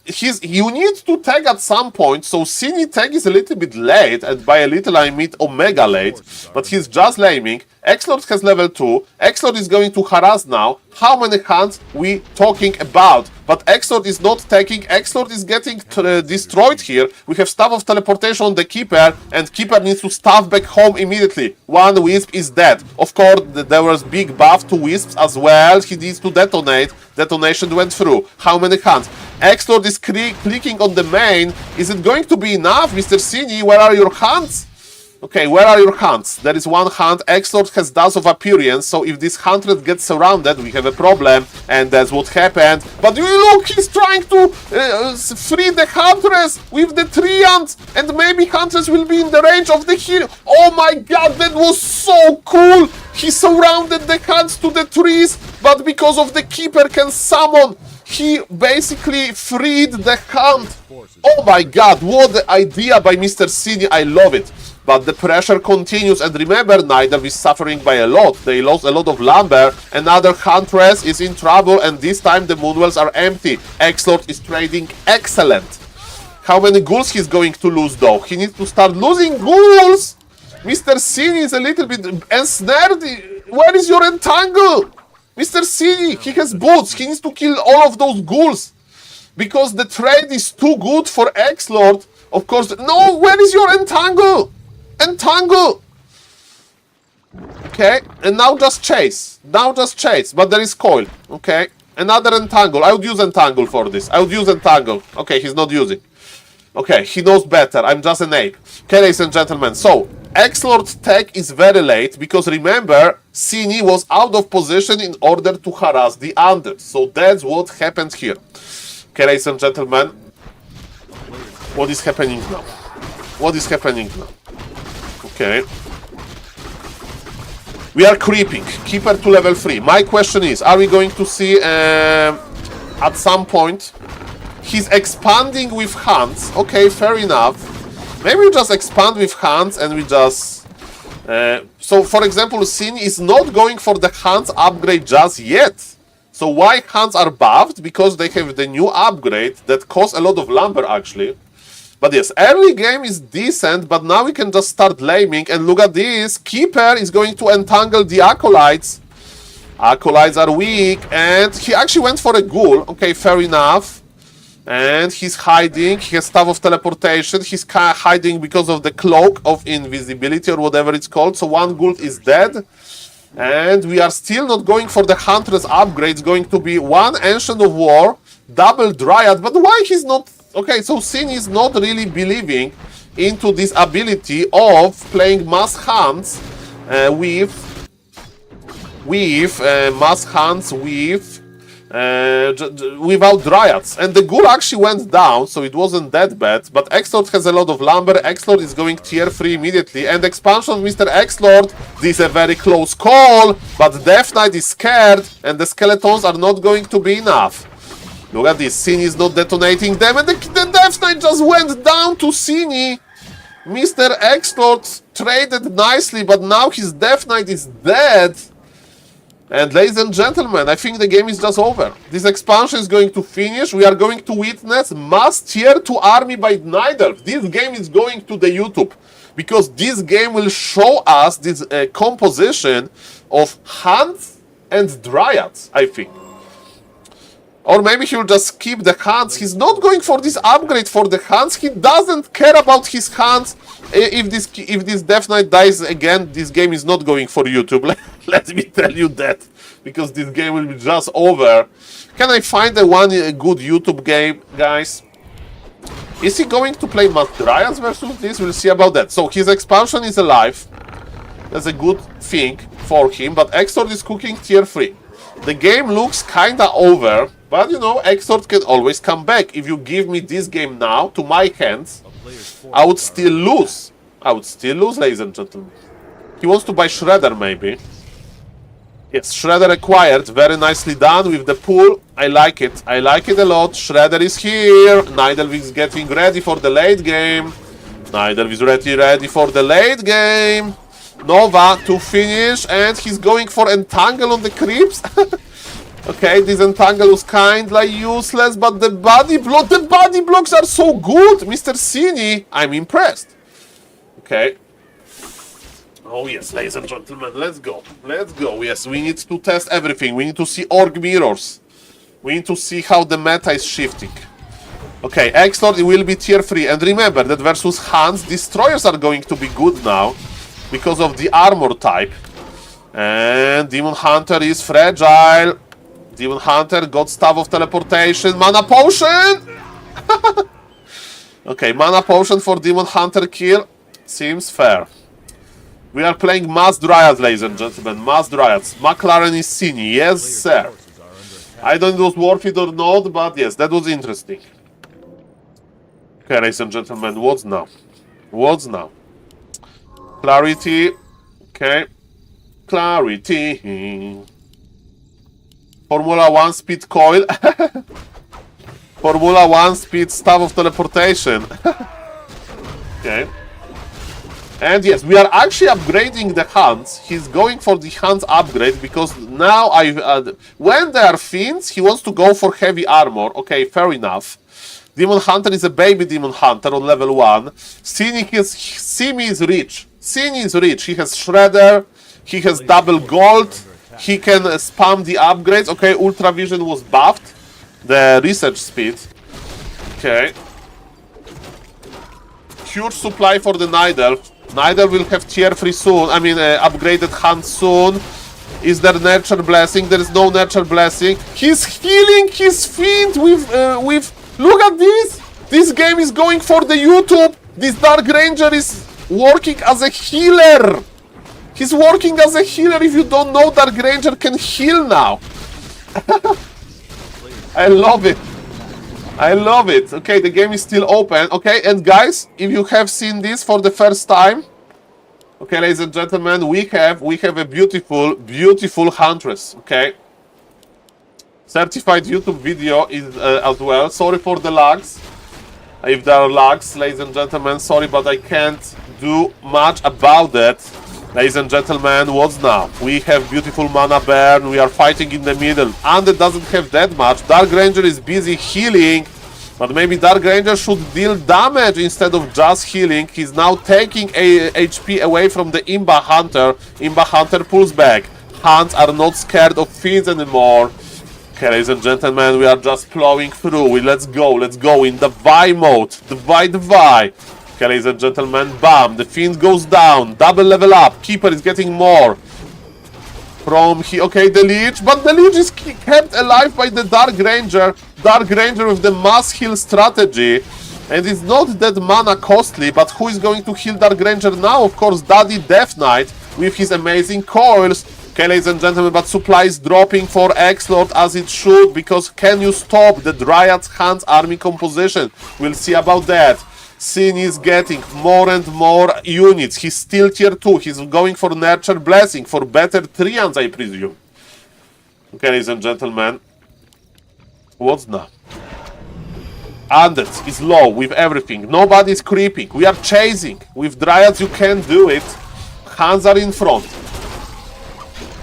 you need to tag at some point. So, Cine tag is a little bit late. And by a little, I mean omega late. But he's just laming. Xlord has level 2. Xlord is going to harass now. How many hunts we talking about? But Xlord is not taking. Xlord is getting destroyed here. We have Staff of Teleportation on the Keeper, and Keeper needs to staff back home immediately. One Wisp is dead. Of course, there was big buff to Wisps as well. He needs to detonate. Detonation went through. How many hunts? Xlord is clicking on the main. Is it going to be enough, Mr. Cini? Where are your hunts? Okay, where are your hunts? There is one hunt. Xlord has Dance of Appearance, so if this hunter gets surrounded, we have a problem, and that's what happened. But you look, he's trying to free the Huntress with the Treant, and maybe Huntress will be in the range of the heal. Oh my god, that was so cool! He surrounded the hunts to the trees, but because of the Keeper can summon, he basically freed the hunt. Oh my god, what the idea by Mr. Cini, I love it. But the pressure continues, and remember, Nidelf is suffering by a lot. They lost a lot of lumber. Another Huntress is in trouble, and this time the Moonwells are empty. Xlord is trading excellent. How many ghouls he's going to lose, though? He needs to start losing ghouls! Mr. Cini is a little bit ensnared. Where is your entangle? Mr. Cini, he has boots. He needs to kill all of those ghouls. Because the trade is too good for Xlord. Of course, no, where is your entangle? Entangle! Okay, and now just chase. But there is coil. Okay, another entangle. I would use entangle for this. Okay, he's not using. Okay, he knows better. I'm just an ape. Okay, ladies and gentlemen. So, Xlord tech is very late because remember, Cini was out of position in order to harass the Undead. So that's what happened here. Okay, ladies and gentlemen. What is happening now? What is happening now? Okay. We are creeping. Keeper to level 3. My question is, are we going to see at some point he's expanding with hands? Okay, fair enough. Maybe we just expand with hands and we just... so, for example, Sin is not going for the hands upgrade just yet. So why hands are buffed? Because they have the new upgrade that costs a lot of lumber, actually. But yes, early game is decent, but now we can just start laming. And look at this. Keeper is going to entangle the Acolytes. Acolytes are weak. And he actually went for a ghoul. Okay, fair enough. And he's hiding. He has Staff of Teleportation. He's hiding because of the Cloak of Invisibility or whatever it's called. So one ghoul is dead. And we are still not going for the Huntress upgrade. It's going to be one Ancient of War, double Dryad. But why he's not... Okay, so Sin is not really believing into this ability of playing mass hands without Dryads. And the Ghoul actually went down, so it wasn't that bad. But X-Lord has a lot of lumber. X-Lord is going tier 3 immediately. And expansion of Mr. X-Lord, this is a very close call. But Death Knight is scared, and the skeletons are not going to be enough. Look at this, Cini is not detonating them, and the Death Knight just went down to Cini. Mr. X-Lord traded nicely, but now his Death Knight is dead. And ladies and gentlemen, I think the game is just over. This expansion is going to finish. We are going to witness mass tier 2 army by Nidelf. This game is going to the YouTube, because this game will show us this composition of Hunts and Dryads, I think. Or maybe he'll just keep the hands. He's not going for this upgrade for the hands. He doesn't care about his hands. If this Death Knight dies again, this game is not going for YouTube. Let me tell you that. Because this game will be just over. Can I find one good YouTube game, guys? Is he going to play Mass Dryads versus this? We'll see about that. So his expansion is alive. That's a good thing for him. But X-Lord is cooking tier 3. The game looks kinda over. But, you know, X-Lord can always come back. If you give me this game now, to my hands, I would still lose. I would still lose, ladies and gentlemen. He wants to buy Shredder, maybe. Yes, Shredder acquired. Very nicely done with the pool. I like it. I like it a lot. Shredder is here. Nidelv is getting ready for the late game. Nidelv is ready for the late game. Nova to finish. And he's going for Entangle on the creeps. Okay, this Entangle was kinda useless, but the body blocks are so good, Mr. Cini. I'm impressed. Okay. Oh yes, ladies and gentlemen, let's go. Let's go. Yes, we need to test everything. We need to see org mirrors. We need to see how the meta is shifting. Okay, X-Lord will be tier 3. And remember that versus Hans, Destroyers are going to be good now because of the armor type. And Demon Hunter is fragile. Demon Hunter got Staff of Teleportation. Mana Potion! Okay, Mana Potion for Demon Hunter kill. Seems fair. We are playing Mass Dryads, ladies and gentlemen. Mass Dryads. McLaren is Cini. Yes, sir. I don't know if it was worth it or not, but yes, that was interesting. Okay, ladies and gentlemen, what's now? What's now? Clarity. Okay. Clarity. Formula 1 speed coil. Formula 1 speed Staff of Teleportation. Okay. And yes, we are actually upgrading the hands. He's going for the hands upgrade because now when they are fiends, he wants to go for heavy armor. Okay, fair enough. Demon Hunter is a baby Demon Hunter on level 1. Simi is rich. Simi is rich. He has Shredder. He has double gold. He can spam the upgrades. Okay, Ultra Vision was buffed. The research speed. Okay. Huge supply for the Nidelf. Nidelf will have tier 3 soon. I mean, upgraded hand soon. Is there Nurture Blessing? There is no Nurture Blessing. He's healing his fiend with... Look at this! This game is going for the YouTube! This Dark Ranger is working as a healer! He's working as a healer. If you don't know, Dark Ranger can heal now. I love it. I love it. Okay, the game is still open. Okay, and guys, if you have seen this for the first time, okay, ladies and gentlemen, we have a beautiful huntress. Okay, certified YouTube video is as well. Sorry for the lags. If there are lags, ladies and gentlemen, sorry, but I can't do much about that. Ladies and gentlemen, what's now? We have beautiful mana burn, we are fighting in the middle. Undead doesn't have that much. Dark Ranger is busy healing, but maybe Dark Ranger should deal damage instead of just healing. He's now taking a HP away from the Imba Hunter. Imba Hunter pulls back. Hunts are not scared of fiends anymore. Okay, ladies and gentlemen, we are just plowing through. Let's go in Divide mode. Divide. Okay, ladies and gentlemen, bam, the Fiend goes down, double level up, Keeper is getting more. From here, okay, the Leech, but the Leech is kept alive by the Dark Ranger. Dark Ranger with the mass heal strategy. And it's not that mana costly, but who is going to heal Dark Ranger now? Of course, Daddy Death Knight with his amazing coils. Okay, ladies and gentlemen, but supply is dropping for X-Lord as it should, because can you stop the Dryad's Hands army composition? We'll see about that. Sin is getting more and more units. He's still tier 2. He's going for Nurture Blessing, for better Trians, I presume. Okay, ladies and gentlemen. What's now? Undead is low with everything. Nobody's creeping. We are chasing. With Dryads you can't do it. Hands are in front.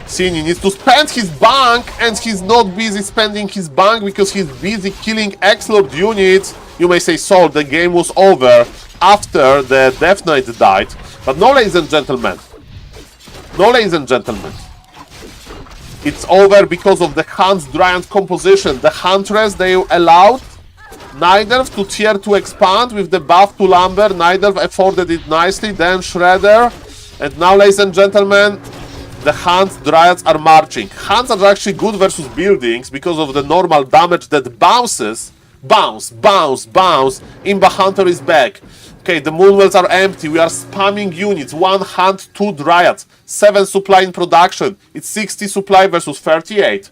Sini needs to spend his bank, and he's not busy spending his bank because he's busy killing X-Lord units. You may say, Saul, the game was over after the Death Knight died. But no, ladies and gentlemen. No, ladies and gentlemen. It's over because of the Hunt's Dryad composition. The Huntress, they allowed Nidelf to tier 2 expand with the buff to Lumber. Nidelf afforded it nicely. Then Shredder. And now, ladies and gentlemen, the Hunt's Dryads are marching. Hunts are actually good versus buildings because of the normal damage that bounces. Bounce. Imba Hunter is back. Okay, the Moonwells are empty. We are spamming units. 1 Hunt, 2 Dryads. 7 supply in production. It's 60 supply versus 38.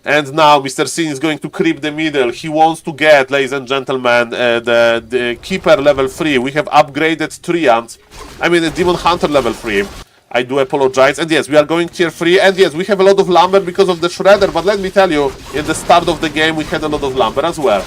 And now Mr. Sin is going to creep the middle. He wants to get, ladies and gentlemen, the Keeper level 3. We have upgraded Triant. I mean, the Demon Hunter level 3. I do apologize. And yes, we are going tier 3. And yes, we have a lot of lumber because of the Shredder. But let me tell you, in the start of the game, we had a lot of lumber as well.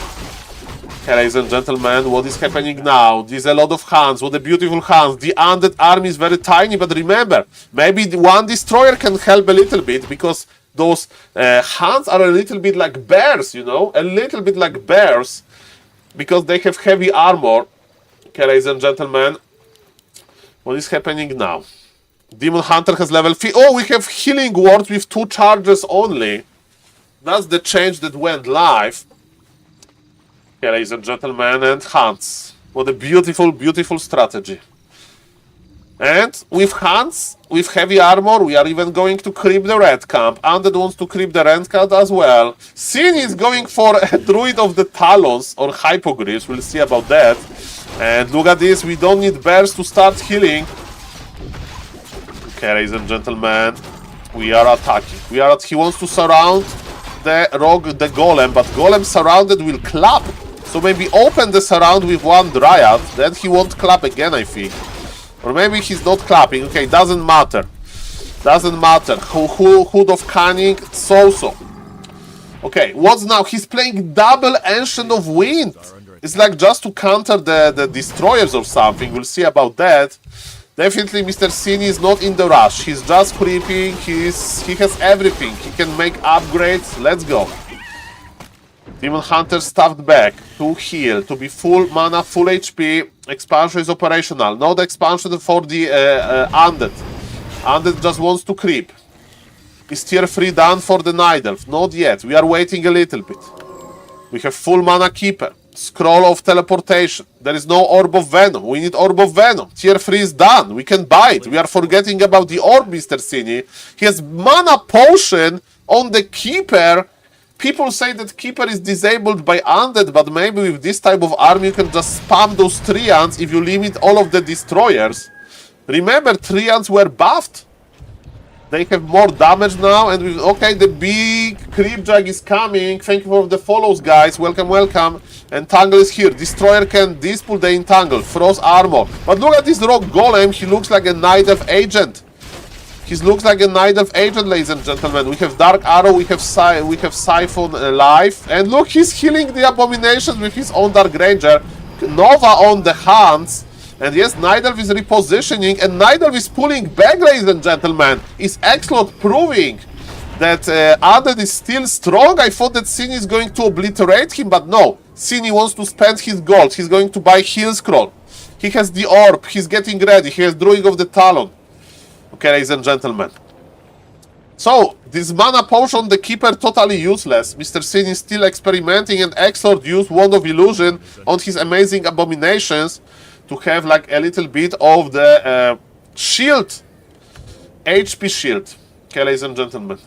Okay, ladies and gentlemen, what is happening now? There's a lot of hands. What a beautiful hands. The Undead army is very tiny. But remember, maybe one Destroyer can help a little bit. Because those hands are a little bit like bears, you know? A little bit like bears. Because they have heavy armor. Okay, ladies and gentlemen. What is happening now? Demon Hunter has level 3. Oh, we have Healing Ward with 2 charges only. That's the change that went live. Okay, ladies and gentlemen, and Hunts. What a beautiful, beautiful strategy. And with Hunts, with heavy armor, we are even going to creep the red camp. Undead wants to creep the red camp as well. Sin is going for a Druid of the Talons or Hypogriffs. We'll see about that. And look at this, we don't need bears to start healing. Okay, ladies and gentlemen, we are attacking. He wants to surround the Golem, but Golem surrounded will clap. So maybe open the surround with 1 Dryad, then he won't clap again, I think. Or maybe he's not clapping. Okay, doesn't matter. Doesn't matter. Hood of Cunning, so. Okay, what's now? He's playing double Ancient of Wind. It's like just to counter the Destroyers or something. We'll see about that. Definitely Mr. Sin is not in the rush. He's just creeping. He has everything. He can make upgrades. Let's go. Demon Hunter staffed back to heal, to be full mana, full HP. Expansion is operational. Not expansion for the Undead. Undead just wants to creep. Is tier 3 done for the Nidelf? Not yet. We are waiting a little bit. We have full mana Keeper. Scroll of Teleportation. There is no Orb of Venom. We need Orb of Venom. Tier 3 is done. We can buy it. We are forgetting about the Orb, Mr. Cini. He has Mana Potion on the Keeper. People say that Keeper is disabled by Undead, but maybe with this type of army you can just spam those Triants if you limit all of the Destroyers. Remember, Triants were buffed. They have more damage now, and okay, the big creep jag is coming. Thank you for the follows, guys. Welcome, welcome. Entangle is here. Destroyer can dispull the entangle. Frost armor. But look at this rock golem. He looks like a Night Elf agent. He looks like a Night Elf agent, ladies and gentlemen. We have Dark Arrow. We have Siphon Life. And look, he's healing the abominations with his own Dark Ranger. Nova on the hands. And yes, Night Elf is repositioning, and Night Elf is pulling back, ladies and gentlemen. Is Exlord proving that Undead is still strong? I thought that Cine is going to obliterate him, but no. Cine wants to spend his gold. He's going to buy Heal Scroll. He has the Orb. He's getting ready. He has Druid of the Talon. Okay, ladies and gentlemen. So, this mana potion, the Keeper, totally useless. Mr. Cine is still experimenting, and Exlord used Wand of Illusion on his amazing abominations to have like a little bit of the shield, HP shield. Okay, ladies and gentlemen,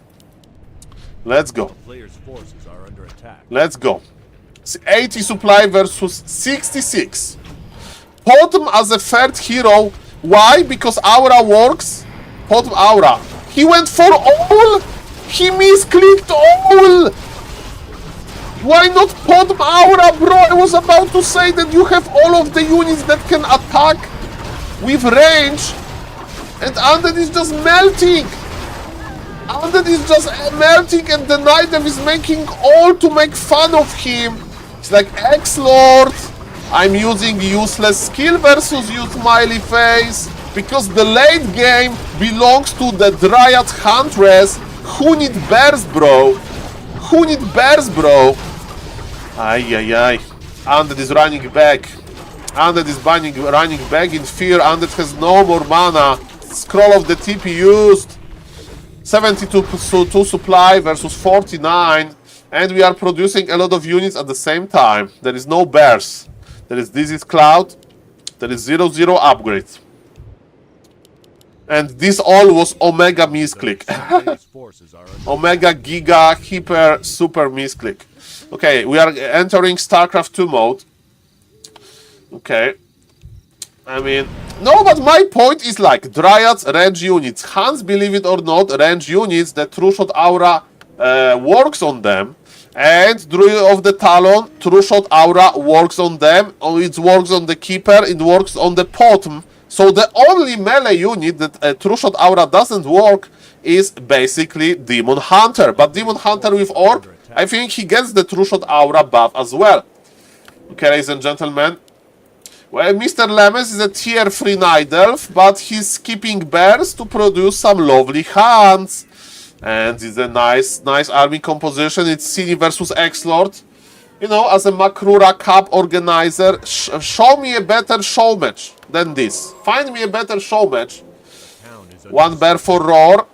let's go. Players' forces are under attack. Let's go. 80 supply versus 66. Potom as a third hero. Why? Because Aura works. Potom Aura. He went for all. He misclicked all. Why not Potom Aura, bro? I was about to say that you have all of the units that can attack with range, and Undead is just melting. Undead is just melting, and the Night Elf is making all to make fun of him. It's like, X-Lord, I'm using useless skill versus you, smiley face, because the late game belongs to the Dryad Huntress. Who need bears, bro? Who need bears, bro? Ay, ay, ay. Undead is running back. Undead is running back in fear. Undead has no more mana. Scroll of the TP used. 72 supply versus 49. And we are producing a lot of units at the same time. There is no bears. This is Cloud. There is 0-0 upgrade. And this all was Omega misclick. Omega, Giga, Hyper, Super misclick. Okay, we are entering StarCraft 2 mode. Okay. I mean, no, but my point is like, Dryads, range units. Hans, believe it or not, range units, the True Shot Aura works on them. And Druid of the Talon, True Shot Aura works on them. It works on the Keeper, it works on the Potom. So the only melee unit that True Shot Aura doesn't work is basically Demon Hunter. But Demon Hunter with Orb, I think he gets the True Shot Aura buff as well. Okay, ladies and gentlemen. Well, Mr. Lemons is a tier 3 Night Elf, but he's skipping bears to produce some lovely hands. And it's a nice army composition. It's Cine versus X-Lord. You know, as a Makrura Cup organizer, show me a better show match than this. Find me a better show match. One bear for Roar.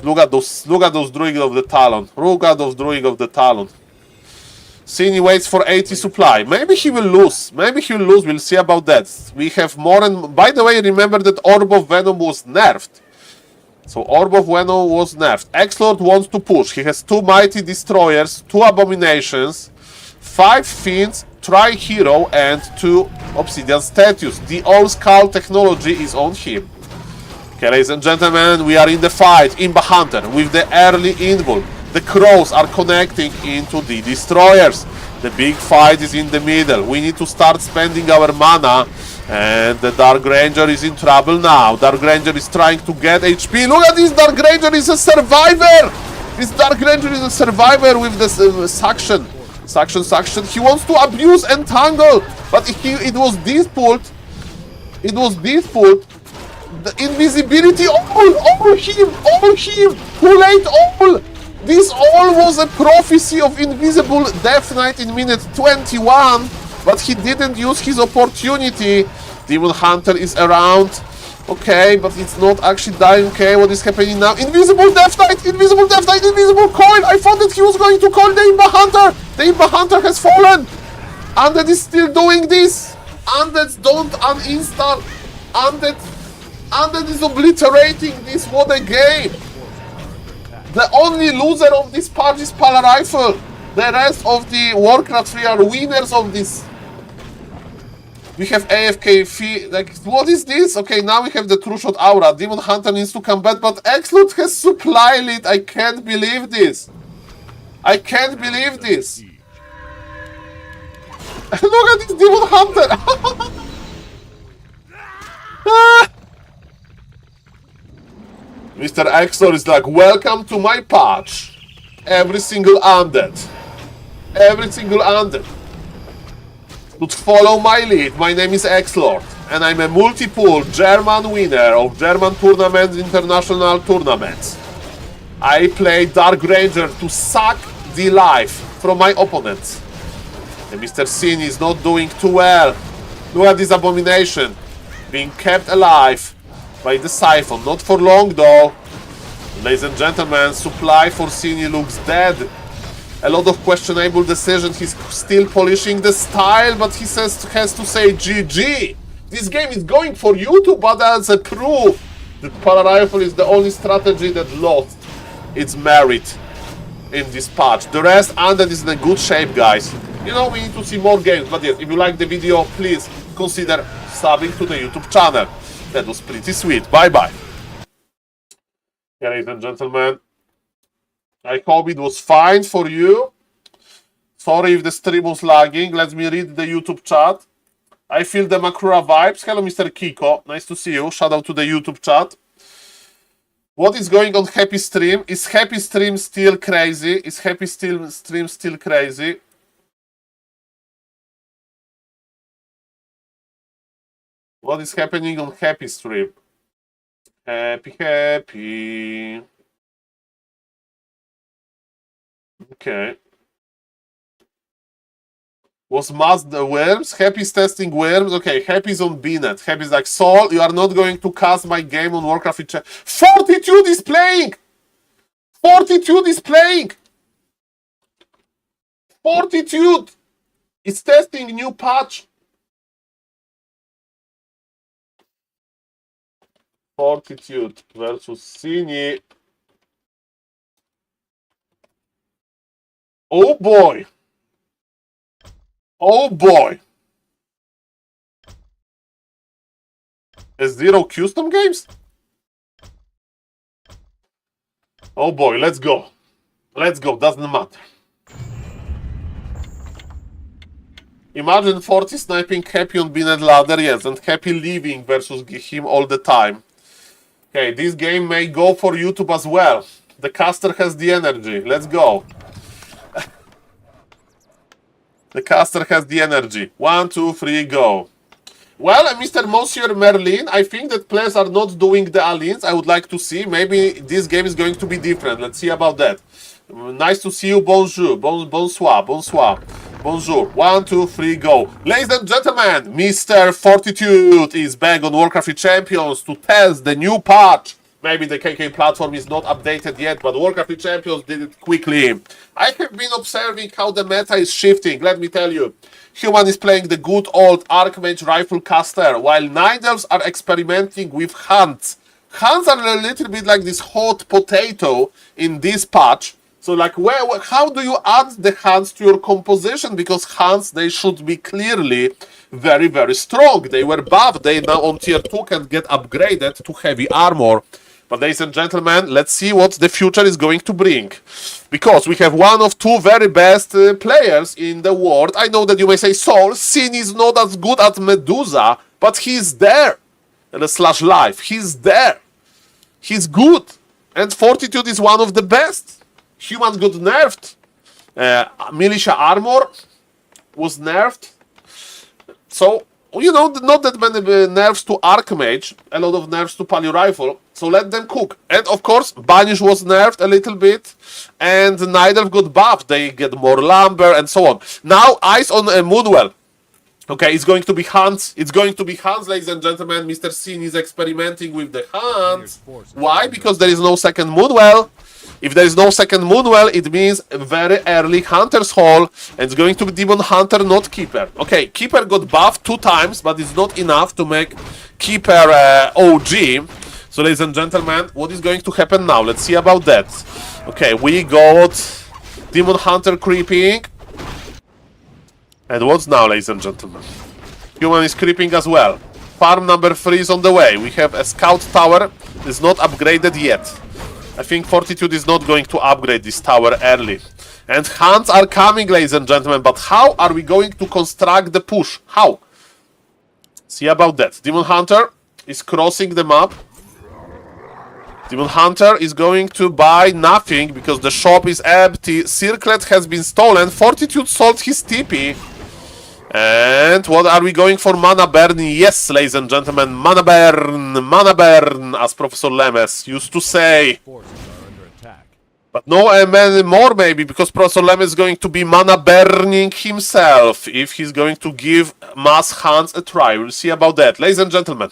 Look at those Druid of the Talon. Look at those Druid of the Talon. Cine waits for 80 supply. Maybe he will lose. Maybe he will lose. We'll see about that. We have more and... By the way, remember that Orb of Venom was nerfed. So Orb of Venom was nerfed. X-Lord wants to push. He has 2 Mighty Destroyers, 2 Abominations, 5 Fiends, Tri-Hero, and 2 Obsidian Statues. The All-Skull technology is on him. Okay, ladies and gentlemen, we are in the fight. Imba Hunter with the early invul. The crows are connecting into the destroyers. The big fight is in the middle. We need to start spending our mana. And the Dark Ranger is in trouble now. Dark Ranger is trying to get HP. Look at this, Dark Ranger is a survivor! This Dark Ranger is a survivor with the suction. Suction. He wants to abuse Entangle. But it was dispulled. The invisibility, all him. Too late, all. This all was a prophecy of Invisible Death Knight in minute 21. But he didn't use his opportunity. Demon Hunter is around. Okay, but it's not actually dying. Okay, what is happening now? Invisible Death Knight, Invisible Coil. I thought that he was going to call the Imba Hunter. The Imba Hunter has fallen. Undead is still doing this. Undead don't uninstall. Undead is obliterating this. What a game. The only loser of this patch is Pala Rifle. The rest of the Warcraft 3 are winners of this. We have AFK fee. Like, what is this? Okay, now we have the True Shot Aura. Demon Hunter needs to come back, but Exlute has supply lead. I can't believe this. I can't believe this. Look at this Demon Hunter. Mr. Exor is like, welcome to my patch. Every single undead. Every single undead would follow my lead. My name is X-Lord, and I'm a multiple German winner of German tournaments, international tournaments. I play Dark Ranger to suck the life from my opponents. And Mr. Sin is not doing too well. Look at this abomination. Being kept alive by the Siphon. Not for long though. Ladies and gentlemen, supply for Cini looks dead. A lot of questionable decisions. He's still polishing the style, but he has to say GG. This game is going for YouTube, but as a proof that Para-Rifle is the only strategy that lost its merit in this patch. The rest, Undead is in a good shape, guys. You know, we need to see more games, but yes, if you like the video, please consider subbing to the YouTube channel. That was pretty sweet. Bye-bye. Yeah, ladies and gentlemen, I hope it was fine for you. Sorry if the stream was lagging. Let me read the YouTube chat. I feel the Makura vibes. Hello, Mr. Kiko. Nice to see you. Shout out to the YouTube chat. What is going on Happy Stream? Is Happy Stream still crazy? Is Happy Stream still crazy? What is happening on Happy Stream? Happy. Okay. Was Maz the worms? Happy's testing worms. Okay, Happy's on BNet. Happy's like, Saul, you are not going to cast my game on Warcraft. Fortitude is playing! Fortitude is playing! Fortitude is testing new patch. Fortitude versus Cini. Oh boy. Oh boy. Zero custom games? Oh boy, let's go. Let's go, doesn't matter. Imagine 40 sniping Happy on Binet ladder, yes, and Happy leaving versus him all the time. Okay, this game may go for YouTube as well. The caster has the energy. Let's go. The caster has the energy. 1, 2, 3, go. Well, Mr. Monsieur Merlin, I think that players are not doing the Alliance. I would like to see. Maybe this game is going to be different. Let's see about that. Nice to see you. Bonjour. Bonsoir. Bonsoir. Bonjour. 1, 2, 3, go. Ladies and gentlemen, Mr. Fortitude is back on W3Champions to test the new patch. Maybe the KK platform is not updated yet, but W3Champions did it quickly. I have been observing how the meta is shifting. Let me tell you. Human is playing the good old Archmage Rifle Caster, while Night Elves are experimenting with Hunts. Hunts are a little bit like this hot potato in this patch. So like, how do you add the Hunts to your composition? Because Hunts, they should be clearly very, very strong. They were buffed. They now on tier 2 can get upgraded to heavy armor. But ladies and gentlemen, let's see what the future is going to bring. Because we have one of two very best players in the world. I know that you may say, Saul, Sin is not as good as Medusa, but he's there. Slash life, he's there. He's good. And Fortitude is one of the best. Humans got nerfed. Militia armor was nerfed. So, you know, not that many nerfs to Archmage, a lot of nerfs to Palio Rifle. So let them cook. And of course, Banish was nerfed a little bit. And Night Elf got buffed. They get more lumber and so on. Now, eyes on Moonwell. Okay, it's going to be Hunts. It's going to be Hunts, ladies and gentlemen. Mr. Sin is experimenting with the Hunts. Why? Because there is no second Moonwell. If there is no second Moonwell, it means a very early Hunter's Hall, and it's going to be Demon Hunter, not Keeper. Okay, Keeper got buffed 2 times, but it's not enough to make Keeper OG. So, ladies and gentlemen, what is going to happen now? Let's see about that. Okay, we got Demon Hunter creeping. And what's now, ladies and gentlemen? Human is creeping as well. Farm number 3 is on the way. We have a scout tower. It's not upgraded yet. I think Fortitude is not going to upgrade this tower early. And hunts are coming, ladies and gentlemen. But how are we going to construct the push? How? See about that. Demon Hunter is crossing the map. Demon Hunter is going to buy nothing because the shop is empty. Circlet has been stolen. Fortitude sold his TP. And what are we going for? Mana burn? Yes, ladies and gentlemen, mana burn, as Professor Lemes used to say. Forces are under attack. But no many more maybe, because Professor Lemes is going to be mana burning himself if he's going to give mass hunts a try. We'll see about that. Ladies and gentlemen,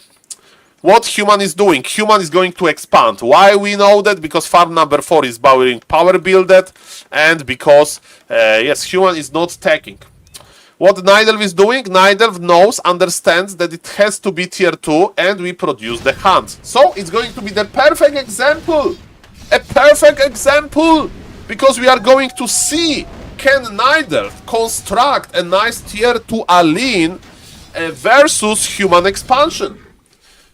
what Human is doing? Human is going to expand. Why we know that? Because farm number 4 is powering power builded, and because, yes, Human is not taking. What Nidelv is doing? Nidelv knows, understands that it has to be tier 2 and we produce the hunt. So it's going to be the perfect example. A perfect example. Because we are going to see, can Nidelv construct a nice tier 2 Aline versus human expansion.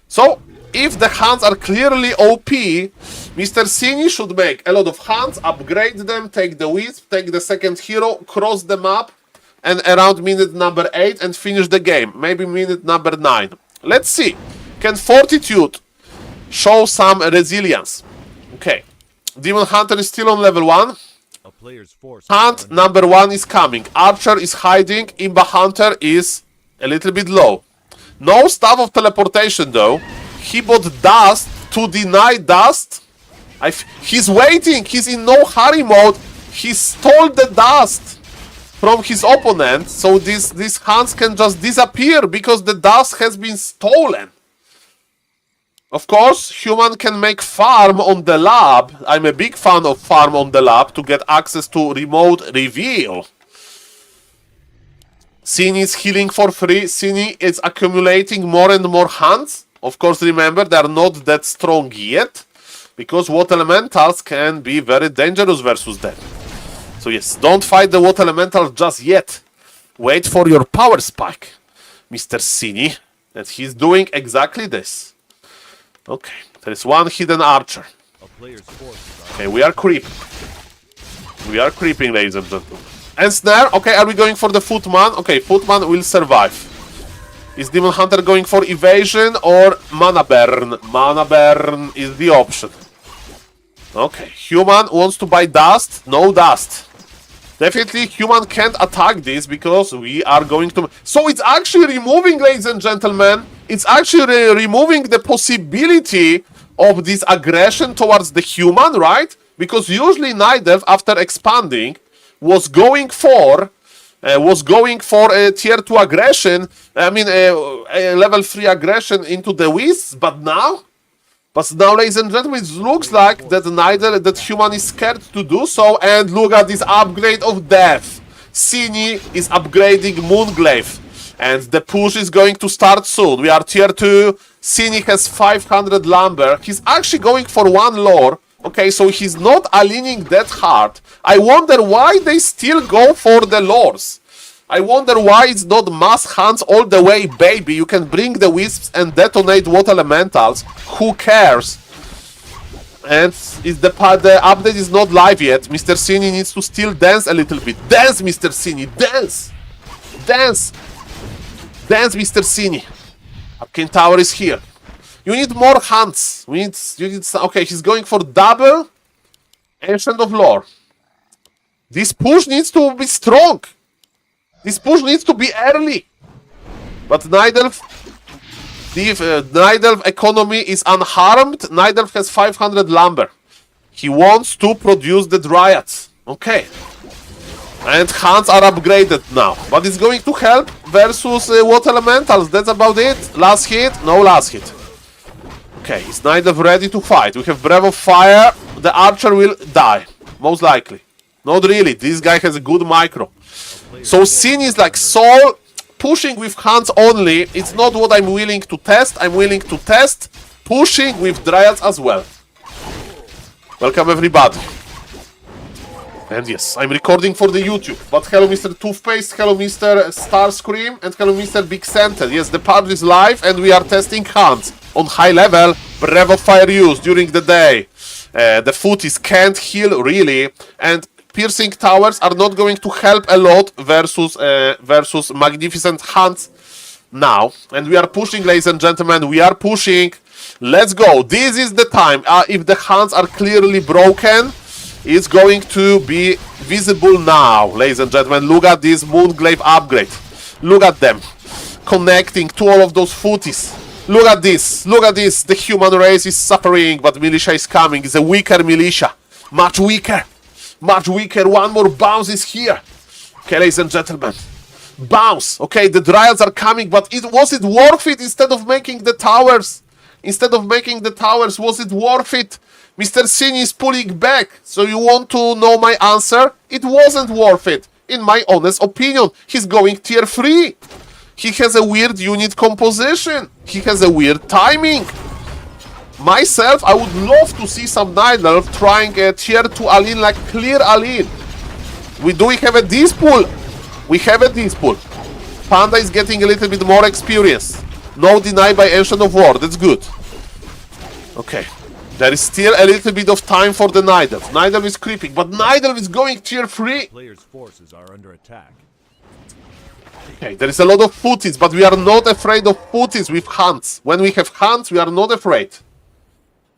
So if the hunts are clearly OP, Mr. Cini should make a lot of hunts, upgrade them, take the wisp, take the second hero, cross the map, and around minute number 8 and finish the game. Maybe minute number 9. Let's see. Can Fortitude show some resilience? Okay. Demon Hunter is still on level 1. A player's force. Hunt number 1 is coming. Archer is hiding. Imba Hunter is a little bit low. No Staff of Teleportation though. He bought Dust to deny Dust. He's waiting. He's in no hurry mode. He stole the Dust from his opponent, so these hunts can just disappear because the dust has been stolen. Of course, Human can make farm on the lab. I'm a big fan of farm on the lab to get access to remote reveal. Cini is healing for free. Cini is accumulating more and more hunts. Of course, remember, they are not that strong yet, because Water Elementals can be very dangerous versus them. So yes, don't fight the Water Elemental just yet. Wait for your power spike, Mr. Cini. And he's doing exactly this. Okay, there is one hidden archer. A player's forces are Okay, we are creeping. We are creeping, ladies and gentlemen. And snare. Okay, are we going for the Footman? Okay, Footman will survive. Is Demon Hunter going for evasion or mana burn? Mana burn is the option. Okay, Human wants to buy dust. No dust. Definitely, Human can't attack this because we are going to... So it's actually removing, ladies and gentlemen, it's actually removing the possibility of this aggression towards the Human, right? Because usually Nidelv, after expanding, was going for a tier 2 aggression, I mean, a level 3 aggression into the Wisps, but now, ladies and gentlemen, it looks like that Human is scared to do so, and look at this upgrade of death. Cini is upgrading Moonglaive, and the push is going to start soon. We are tier 2, Cini has 500 lumber, he's actually going for 1 lore. Okay, so he's not aligning that hard. I wonder why they still go for the lores. I wonder why it's not mass hunts all the way, baby. You can bring the wisps and detonate water elementals. Who cares? And the update is not live yet. Mr. Cini needs to still dance a little bit. Dance, Mr. Cini, dance! Dance! Dance, Mr. Cini. Arcane Tower is here. You need more hunts. You need okay, he's going for double Ancient of Lore. This push needs to be strong. This push needs to be early. But Nidelv economy is unharmed. Nidelv has 500 lumber. He wants to produce the Dryads. Okay. And hunts are upgraded now. But it's going to help versus Water Elementals. That's about it. Last hit? No last hit. Okay, is Nidelv ready to fight? We have Breath of Fire. The archer will die. Most likely. Not really. This guy has a good micro. So Cini is like Saul pushing with hunts only. It's not what I'm willing to test. I'm willing to test pushing with Dryads as well. Welcome everybody. And yes, I'm recording for the YouTube. But hello, Mr. Toothpaste, hello, Mr. Starscream, and hello, Mr. Big Center. Yes, the party is live, and we are testing hunts on high level. Bravo fire use during the day. The footies can't heal really, and piercing towers are not going to help a lot versus magnificent hunts now. And we are pushing, ladies and gentlemen. We are pushing. Let's go. This is the time. If the hunts are clearly broken, it's going to be visible now, ladies and gentlemen. Look at this Moonglaive upgrade. Look at them connecting to all of those footies. Look at this. Look at this. The human race is suffering, but militia is coming. It's a weaker militia. Much weaker. Much weaker. One more bounce is here. Okay, ladies and gentlemen. Bounce. Okay, the Dryads are coming, but was it worth it instead of making the towers? Instead of making the towers, was it worth it? Mr. Sin is pulling back, so you want to know my answer? It wasn't worth it, in my honest opinion. He's going tier 3. He has a weird unit composition. He has a weird timing. Myself, I would love to see some Night Elf trying a tier 2 Aline like clear Aline. Do we have a Dispool? We have a Dispool. Panda is getting a little bit more experience. No deny by Ancient of War, that's good. Okay. There is still a little bit of time for the Night Elf. Night Elf is creeping, but Night Elf is going tier 3. Players' forces are under attack. Okay, there is a lot of footies, but we are not afraid of footies with hunts. When we have hunts, we are not afraid.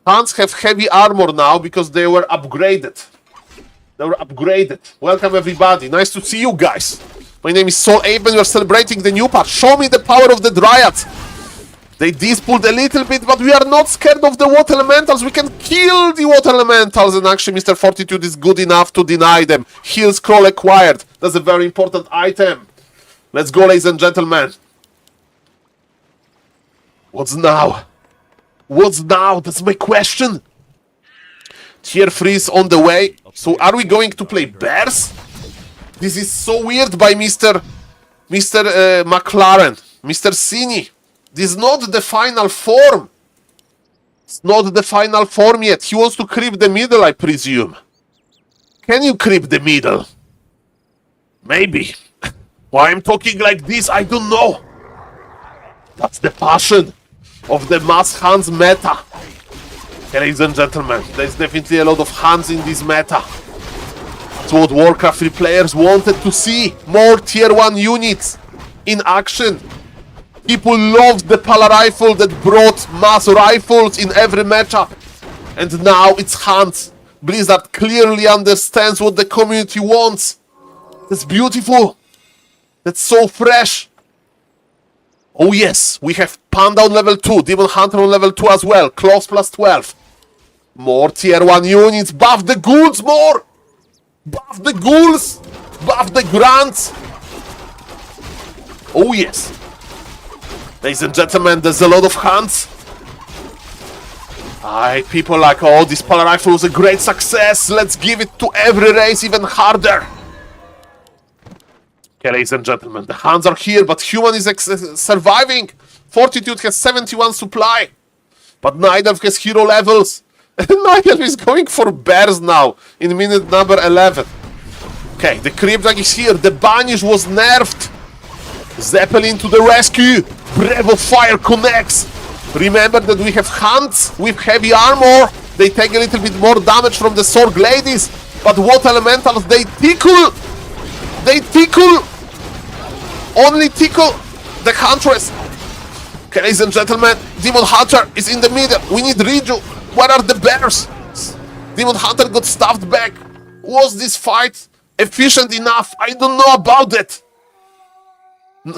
Hunts have heavy armor now because they were upgraded. They were upgraded. Welcome everybody. Nice to see you guys. My name is SaulApeMan. We are celebrating the new patch. Show me the power of the Dryads. They dispulled a little bit, but we are not scared of the water elementals. We can kill the water elementals, and actually Mr. Fortitude is good enough to deny them. Heal scroll acquired. That's a very important item. Let's go, ladies and gentlemen. What's now? What's now? That's my question. Tier 3 is on the way. So are we going to play bears? This is so weird by Mr. McLaren. Mr. Cini. This is not the final form. It's not the final form yet. He wants to creep the middle, I presume. Can you creep the middle? Maybe. Why I'm talking like this, I don't know. That's the passion of the mass hands meta. Okay, ladies and gentlemen, there's definitely a lot of hands in this meta. That's what Warcraft 3 players wanted to see. More tier 1 units in action. People loved the Pala rifle that brought mass rifles in every matchup. And now it's hands. Blizzard clearly understands what the community wants. That's beautiful. That's so fresh. Oh yes, we have Panda on level 2, Demon Hunter on level 2 as well. Claws plus 12. More tier 1 units. Buff the ghouls more. Buff the ghouls. Buff the grunts. Oh yes. Ladies and gentlemen, there's a lot of hunts. People like, oh, this Pala rifle was a great success. Let's give it to every race even harder. Okay, ladies and gentlemen, the hunts are here, but human is surviving. Fortitude has 71 supply, but Night Elf has hero levels. Night Elf is going for bears now in minute number 11. Okay, the Cryptag is here. The Banish was nerfed. Zeppelin to the rescue. Bravo fire connects. Remember that we have hunts with heavy armor. They take a little bit more damage from the sword ladies, but what elementals, they tickle. They tickle. Only tickle the huntress. Okay, ladies and gentlemen, Demon Hunter is in the middle. We need Riju. Where are the bears? Demon Hunter got stuffed back. Was this fight efficient enough? I don't know about that.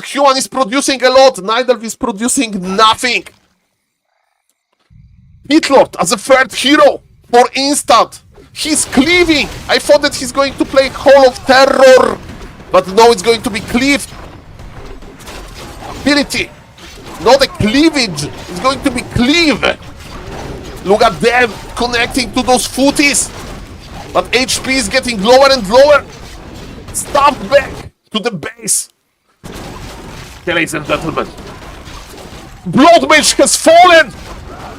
Human is producing a lot. Night Elf is producing nothing. Hitlord as a third hero for instant. He's cleaving. I thought that he's going to play Hall of Terror, but no, it's going to be cleave. Ability. Not a cleavage. It's going to be cleave. Look at them connecting to those footies. But HP is getting lower and lower. Stuffed back to the base. Okay, ladies and gentlemen. Blood Mage has fallen!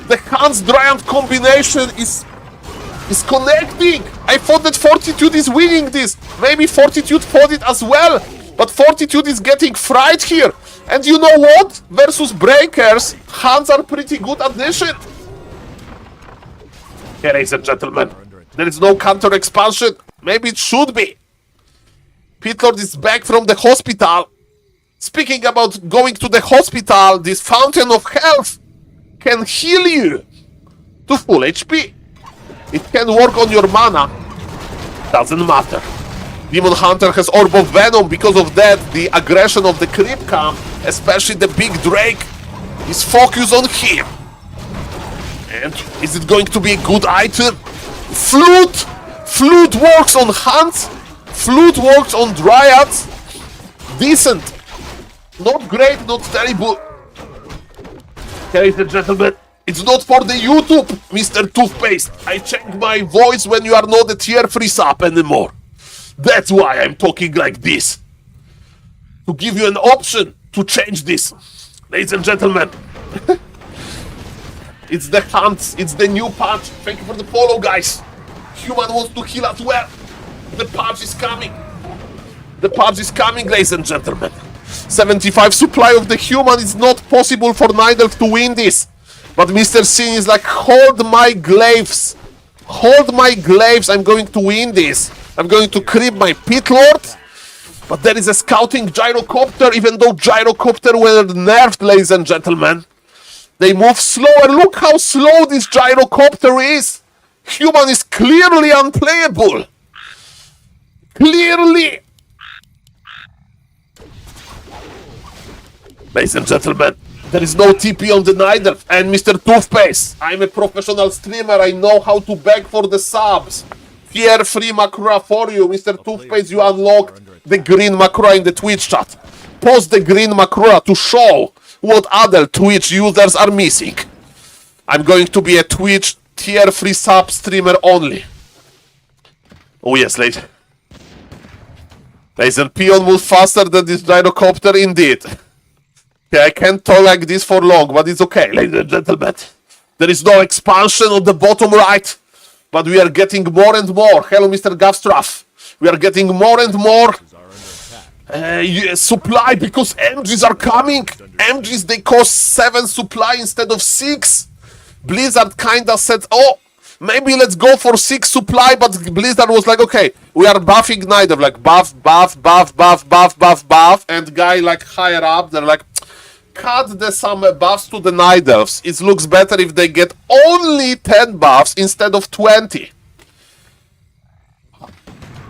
The Hans Dryant combination is It's connecting! I thought that Fortitude is winning this! Maybe Fortitude thought it as well! But Fortitude is getting fried here! And you know what? Versus Breakers, Hands are pretty good addition! Okay, ladies and gentlemen, there is no counter expansion. Maybe it should be. Pitlord is back from the hospital. Speaking about going to the hospital, this Fountain of Health can heal you to full HP. It can work on your mana. Doesn't matter. Demon Hunter has Orb of Venom. Because of that, the aggression of the Creep Camp, especially the big Drake, is focused on him. And is it going to be a good item? Flute! Flute works on Hunts. Flute works on Dryads. Decent. Not great, not terrible. Ladies and gentlemen, it's not for the YouTube, Mr. Toothpaste. I change my voice when you are not a tier 3 sub anymore. That's why I'm talking like this. To give you an option to change this. Ladies and gentlemen. It's the Hunts, it's the new patch. Thank you for the follow, guys. Human wants to heal as well. The patch is coming. The patch is coming, ladies and gentlemen. 75 supply of the human is not possible for Nidelf to win this. But Mr. Sin is like, hold my glaives. Hold my glaives, I'm going to win this. I'm going to creep my Pitlord. But there is a scouting gyrocopter, even though gyrocopter were nerfed, ladies and gentlemen. They move slower. Look how slow this gyrocopter is. Human is clearly unplayable. Clearly. Ladies and gentlemen, there is no TP on the Nidelf. And Mr. Toothpaste, I'm a professional streamer. I know how to beg for the subs. Tier 3 Makura for you. Mr. Toothpaste, you unlocked the green Makura in the Twitch chat. Post the green Makura to show what other Twitch users are missing. I'm going to be a Twitch tier 3 sub streamer only. Oh yes, ladies. Ladies and Peon moves faster than this gyrocopter indeed. Okay, I can't talk like this for long, but it's okay, ladies and gentlemen. There is no expansion on the bottom right, but we are getting more and more. Hello, Mr. Gavstraff. We are getting more and more supply because MGs are coming. MGs, they cost 7 supply instead of 6. Blizzard kinda said, oh, maybe let's go for 6 supply, but Blizzard was like, okay, we are buffing Nidelf, like buff, and guy like higher up, they're like, cut some buffs to the Nidelfs. It looks better if they get only 10 buffs instead of 20.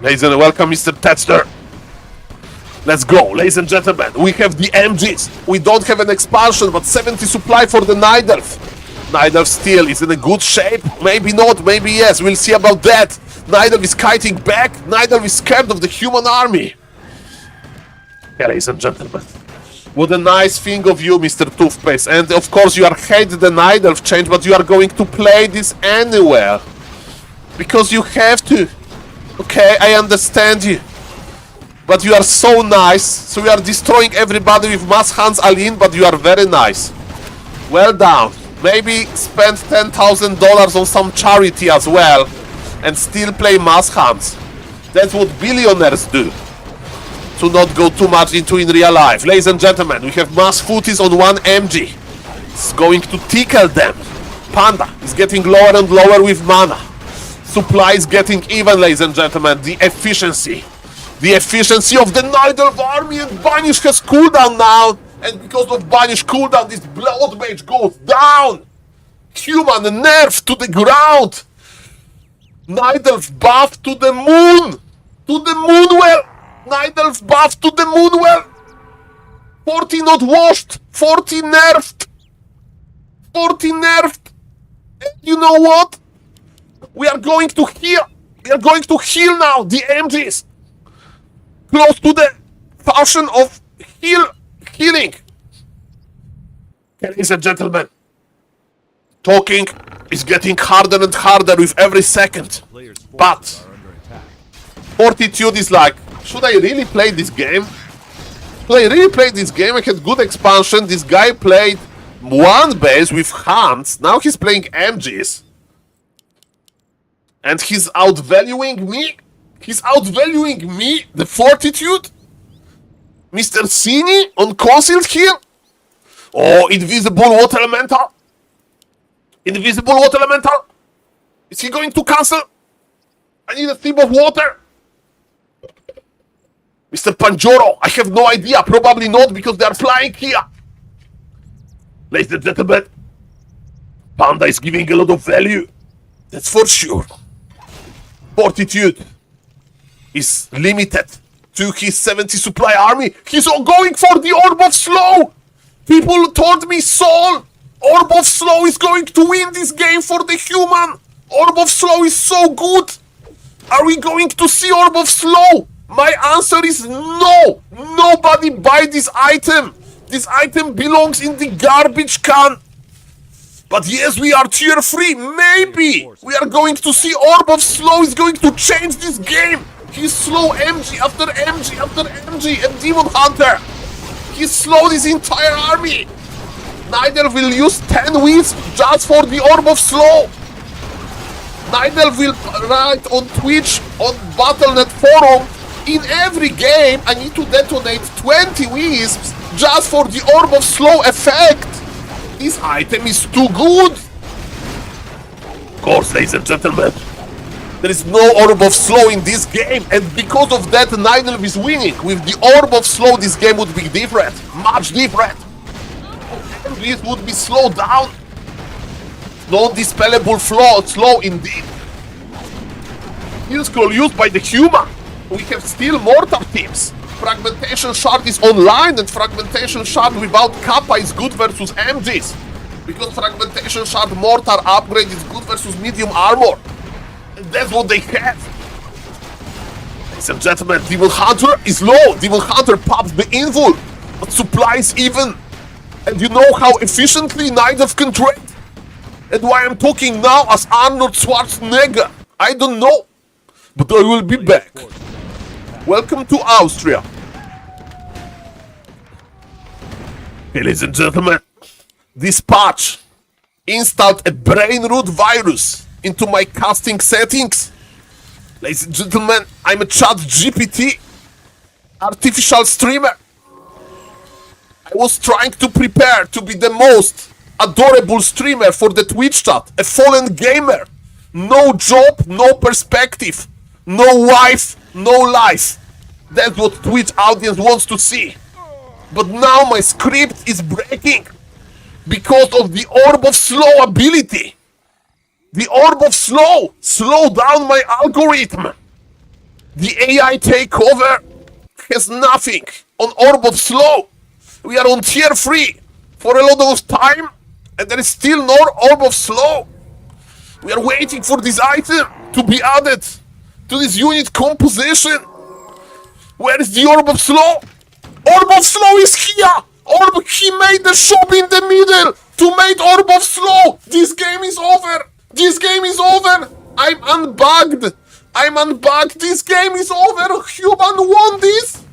Ladies and welcome, Mr. Tetster. Let's go, ladies and gentlemen. We have the MGs. We don't have an expansion, but 70 supply for the Nidelf. Nidelf still is in a good shape. Maybe not, maybe yes. We'll see about that. Nidelf is kiting back. Nidelf is scared of the human army. Yeah, ladies and gentlemen. What a nice thing of you, Mr. Toothpaste. And of course you are hate the Nidelf change, but you are going to play this anywhere. Because you have to. Okay, I understand you. But you are so nice. So we are destroying everybody with mass hands, Aline, but you are very nice. Well done. Maybe spend $10,000 on some charity as well. And still play mass hands. That's what billionaires do. To not go too much into in real life. Ladies and gentlemen, we have mass footies on one MG. It's going to tickle them. Panda is getting lower and lower with mana. Supply is getting even, ladies and gentlemen. The efficiency. The efficiency of the Nidelf army, and Banish has cooldown now. And because of Banish cooldown, this Blood Mage goes down. Human nerf to the ground. Nidelf buff to the moon. To the moon well. Nidelf buff to the moon well. 40 not washed. 40 nerfed. 40 nerfed. And you know what? We are going to heal. We are going to heal now. The MGs. Close to the fashion of healing. Ladies and gentlemen. Talking is getting harder and harder with every second. But Fortitude is like, should I really play this game? Should I really play this game? I had good expansion. This guy played one base with hands. Now he's playing MGs. And he's outvaluing me? He's outvaluing me, the Fortitude? Mr. Cini on concealed here? Oh, invisible water elemental? Invisible water elemental? Is he going to cancel? I need a theme of water. Mr. Panjoro, I have no idea. Probably not because they are flying here. Ladies and gentlemen, Panda is giving a lot of value. That's for sure. Fortitude is limited to his 70 supply army. He's going for the Orb of Slow. People told me, Saul, Orb of Slow is going to win this game for the human. Orb of Slow is so good. Are we going to see Orb of Slow? My answer is no. Nobody buy this item. This item belongs in the garbage can. But yes, we are tier 3. Maybe we are going to see Orb of Slow is going to change this game. He's slow MG after MG after MG and Demon Hunter. He slowed his entire army. Neither will use 10 wins just for the Orb of Slow. Neither will write on Twitch, on Battle.net forum. In every game, I need to detonate 20 wisps just for the Orb of Slow effect. This item is too good. Of course, ladies and gentlemen, there is no Orb of Slow in this game, and because of that, Nidal is winning. With the Orb of Slow, this game would be different. Much different. And this would be slowed down. Non-dispellable slow indeed. Heal scroll used by the human. We have still mortar teams. Fragmentation Shard is online, and Fragmentation Shard without Kappa is good versus MGs. Because Fragmentation Shard mortar upgrade is good versus medium armor. And that's what they have. Ladies and gentlemen, Demon Hunter is low. Demon Hunter pops the invul, but supplies even. And you know how efficiently Nidal can trade? And why I'm talking now as Arnold Schwarzenegger, I don't know. But I will be back. Welcome to Austria. Okay, ladies and gentlemen, this patch installed a brain root virus into my casting settings. Ladies and gentlemen, I'm a chat GPT, artificial streamer. I was trying to prepare to be the most adorable streamer for the Twitch chat, a fallen gamer. No job, no perspective, no wife, no life. That's what Twitch audience wants to see. But now my script is breaking because of the Orb of Slow ability. The Orb of Slow slowed down my algorithm. The AI takeover has nothing on Orb of Slow. We are on tier 3 for a lot of time, and there is still no Orb of Slow. We are waiting for this item to be added to this unit composition. Where is the Orb of Slow? Orb of Slow is here! He made the shop in the middle to make Orb of Slow! This game is over! This game is over! I'm unbugged! I'm unbugged! This game is over! Human won this!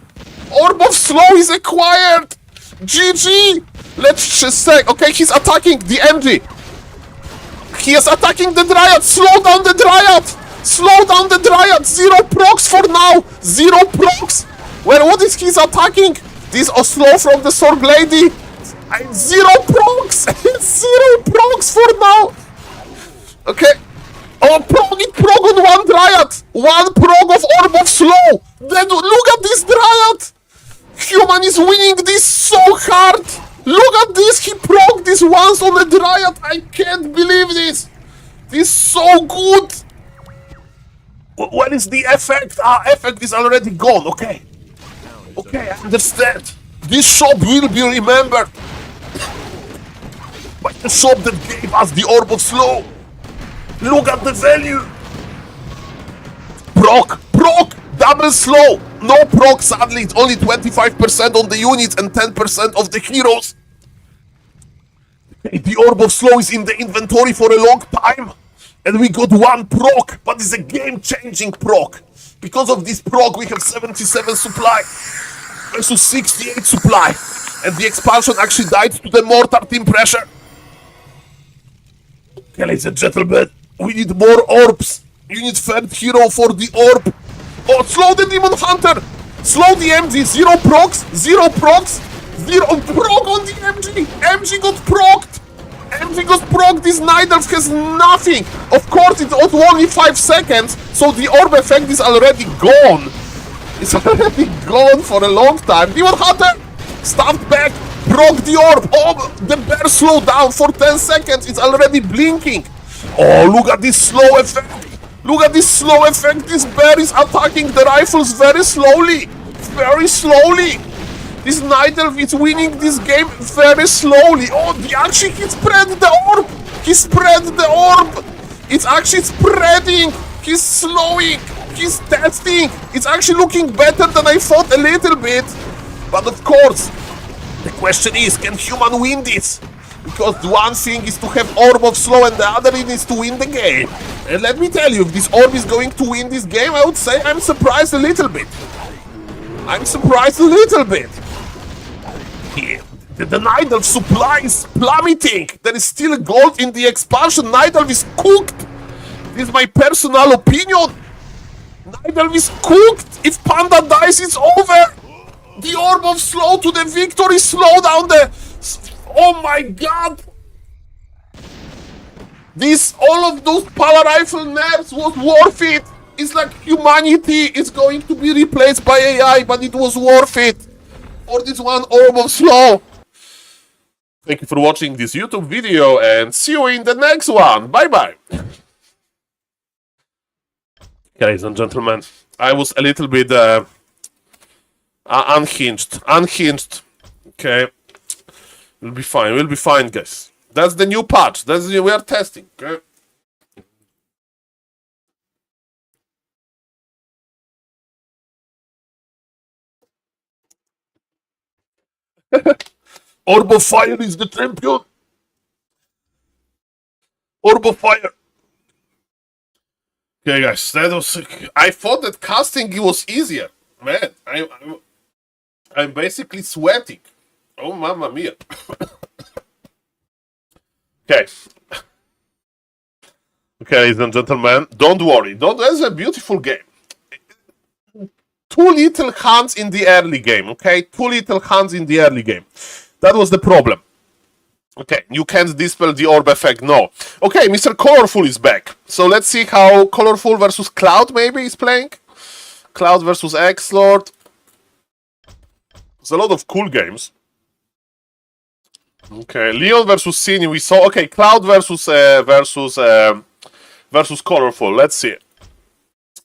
Orb of Slow is acquired! GG! Let's just say, okay, he's attacking the MG. He is attacking the Dryad! Slow down the Dryad! Slow down the Dryad! 0 procs for now! 0 procs! Well, what is he attacking? This Oslo from the Sword Lady! 0 procs! 0 procs for now! Okay. Oh, prog on 1 Dryad! 1 prog of Orb of Slow! Then look at this Dryad! Human is winning this so hard! Look at this! He progged this once on a Dryad! I can't believe this! This is so good! What is the effect? Effect is already gone, okay. Okay, I understand. This shop will be remembered by the shop that gave us the Orb of Slow. Look at the value. Proc, double slow. No proc, sadly, it's only 25% on the units and 10% of the heroes. The Orb of Slow is in the inventory for a long time. And we got 1 proc, but it's a game-changing proc. Because of this proc, we have 77 supply versus 68 supply. And the expansion actually died to the mortar team pressure. Okay, ladies and gentlemen, we need more orbs You need third hero for the orb. Oh, slow the Demon Hunter. Slow the MG. Zero procs. Zero procs. Zero proc on the MG. MG got procced. MG got procced. This Nidalf has nothing. Of course, it's only 5 seconds, so the orb effect is already gone. It's already gone for a long time. Demon Hunter, stabbed back, broke the orb. Oh, the bear slowed down for 10 seconds. It's already blinking. Oh, look at this slow effect. Look at this slow effect. This bear is attacking the rifles very slowly. Very slowly. This Nidalf is winning this game very slowly. Oh, actually, he spread the orb. He spread the orb. It's actually spreading. He's slowing. He's testing. It's actually looking better than I thought a little bit. But of course, the question is, can human win this? Because the one thing is to have orb of slow and the other thing is to win the game. And let me tell you, if this orb is going to win this game, I would say I'm surprised a little bit. I'm surprised a little bit. The Nidalf supply is plummeting. There is still gold in the expansion. Nidalf is cooked. This is my personal opinion. Nidalf is cooked. If Panda dies, it's over. The orb of slow to the victory. Slow down the... Oh my god. All of those power rifle nerfs was worth it. It's like humanity is going to be replaced by AI, but it was worth it. For this one orb of slow. Thank you for watching this YouTube video and see you in the next one. Bye bye. Ladies and gentlemen, I was a little bit unhinged. Okay, we'll be fine, guys. That's the new patch. We are testing. Okay. Orb of Fire is the champion. Orb of Fire. Okay, guys, that was. I thought that casting was easier, man. I'm basically sweating. Oh, mamma mia. Okay. Okay, ladies and gentlemen, don't worry. That's a beautiful game. Too little hands in the early game, okay? Too little hands in the early game. That was the problem. Okay, you can't dispel the orb effect, no. Okay, Mr. Colorful is back. So let's see how Colorful versus Cloud maybe is playing. Cloud versus X-Lord. There's a lot of cool games. Okay, Leon versus Cine we saw. Okay, Cloud versus Colorful. Let's see.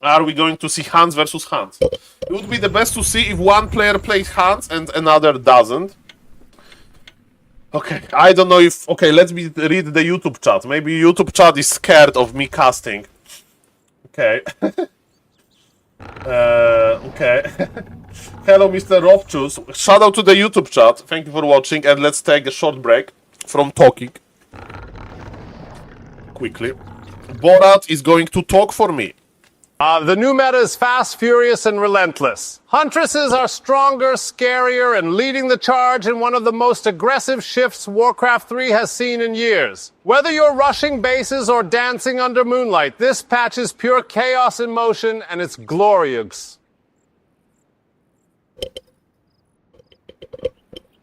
Are we going to see Hans versus Hans? It would be the best to see if one player plays Hans and another doesn't. Okay, I don't know if... Okay, let's read the YouTube chat. Maybe YouTube chat is scared of me casting. Okay. Okay. Hello, Mr. Rothchus. Shout out to the YouTube chat. Thank you for watching, and let's take a short break from talking. Quickly. Borat is going to talk for me. The new meta is fast, furious, and relentless. Huntresses are stronger, scarier, and leading the charge in one of the most aggressive shifts Warcraft 3 has seen in years. Whether you're rushing bases or dancing under moonlight, this patch is pure chaos in motion, and it's glorious.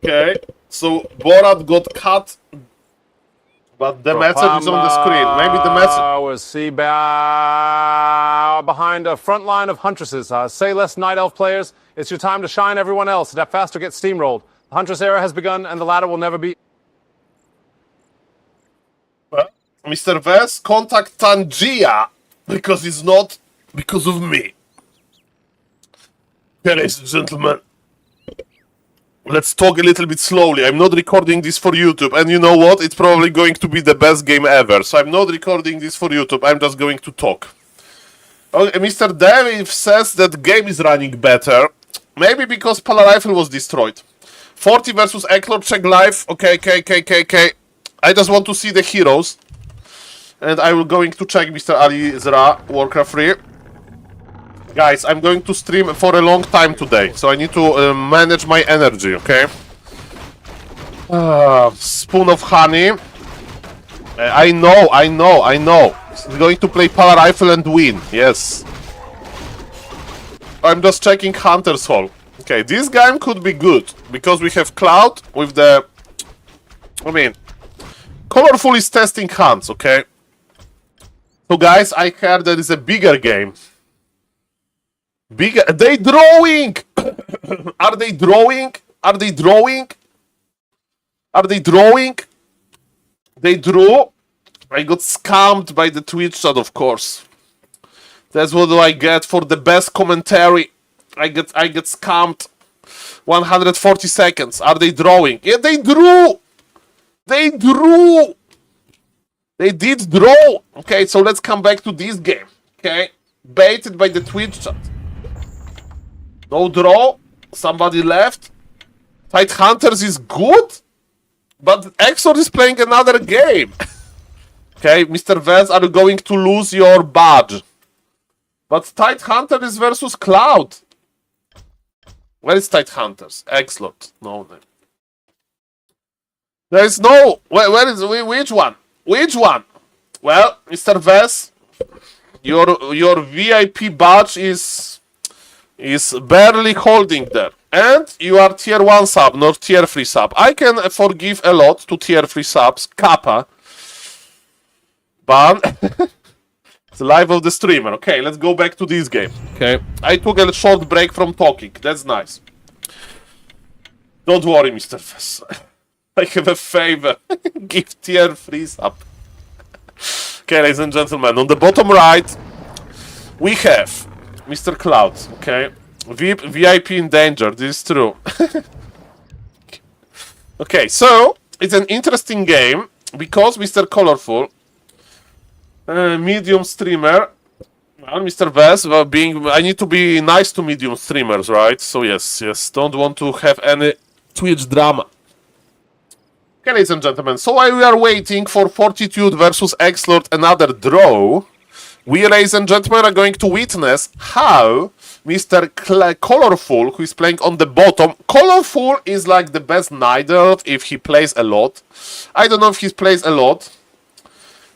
Okay, so Borat got cut, but the message is on the screen. Maybe the message... was behind a front line of Huntresses. Say less Night Elf players. It's your time to shine, everyone else. Step faster, get steamrolled. The Huntress era has begun, and the ladder will never be... Well, Mr. Vess, contact Tangia, because it's not because of me. Okay, ladies and gentlemen. Let's talk a little bit slowly. I'm not recording this for YouTube, and you know what? It's probably going to be the best game ever. So I'm not recording this for YouTube. I'm just going to talk. Okay, Mr. Dave says that the game is running better. Maybe because Polar Rifle was destroyed. 40 versus Eklor, check live. Okay. I just want to see the heroes. And I will going to check Mr. Ali Zra, Warcraft 3. Guys, I'm going to stream for a long time today, so I need to manage my energy, okay? Spoon of honey. I know. He's going to play Power Rifle and win. Yes. I'm just checking Hunter's Hall. Okay, this game could be good because we have Cloud with the... I mean, Colorful is testing Hunts, okay? So guys, I heard there is a bigger game. Bigger... They drawing! Are they drawing? Are they drawing? Are they drawing? They drew. I got scammed by the Twitch chat, of course. That's what do I get for the best commentary. I get scammed. 140 seconds. Are they drawing? Yeah, they drew. They drew. They did draw. Okay, so let's come back to this game. Okay, baited by the Twitch chat. No draw. Somebody left. Tight Hunters is good, but Exor is playing another game. Okay, Mr. Vance, are you going to lose your badge? But Tight Hunter is versus Cloud. Where is Tight Hunters? X-Lot. No. There is no... Where is... Which one? Which one? Well, Mr. Vance, your VIP badge is barely holding there. And you are tier 1 sub, not tier 3 sub. I can forgive a lot to tier 3 subs. Kappa. Ban. It's the life of the streamer. Okay, let's go back to this game. Okay, I took a short break from talking. That's nice. Don't worry, Mr. Fess. I have a favor. Give tier 3 sub. Okay, ladies and gentlemen, on the bottom right, we have Mr. Cloud. Okay, VIP in danger. This is true. Okay, so it's an interesting game because Mr. Colorful. Medium streamer. Well, Mr. Vess, I need to be nice to medium streamers, right? So yes, don't want to have any Twitch drama. Okay, ladies and gentlemen, so while we are waiting for Fotitude versus X-Lord, another draw, we, ladies and gentlemen, are going to witness how Mr. Colorful, who is playing on the bottom, Colorful is like the best Night Elf if he plays a lot. I don't know if he plays a lot.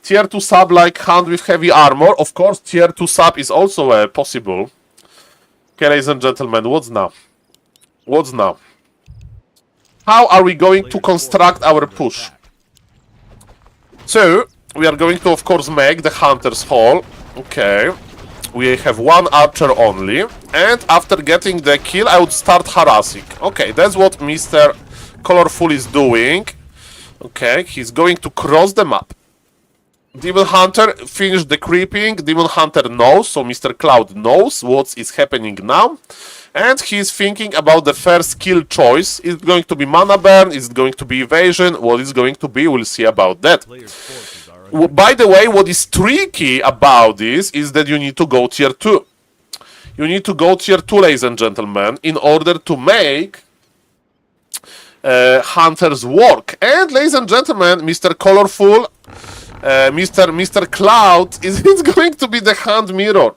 Tier 2 sub like Hunt with heavy armor. Of course, tier 2 sub is also possible. Okay, ladies and gentlemen, what's now? What's now? How are we going to construct our push? So, we are going to, of course, make the Hunter's Hall. Okay. We have one archer only. And after getting the kill, I would start harassing. Okay, that's what Mr. Colorful is doing. Okay, he's going to cross the map. Demon Hunter finished the creeping. Demon Hunter knows, so Mr. Cloud knows what is happening now. And he's thinking about the first kill choice. Is it going to be mana burn? Is it going to be evasion? What is going to be? We'll see about that. By the way, what is tricky about this is that you need to go tier 2. You need to go tier 2, ladies and gentlemen, in order to make Hunters work. And, ladies and gentlemen, Mr. Colorful... Mr. Cloud is going to be the hand mirror.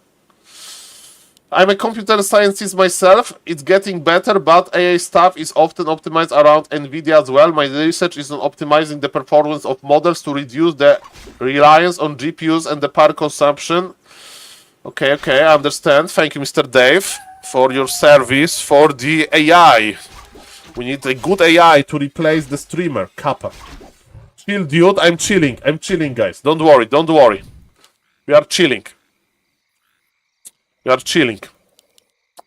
I'm a computer scientist myself. It's getting better, but AI stuff is often optimized around NVIDIA as well. My research is on optimizing the performance of models to reduce the reliance on GPUs and the power consumption. Okay, I understand. Thank you, Mr. Dave, for your service for the AI. We need a good AI to replace the streamer, Kappa. Chill, dude. I'm chilling, guys. Don't worry. We are chilling.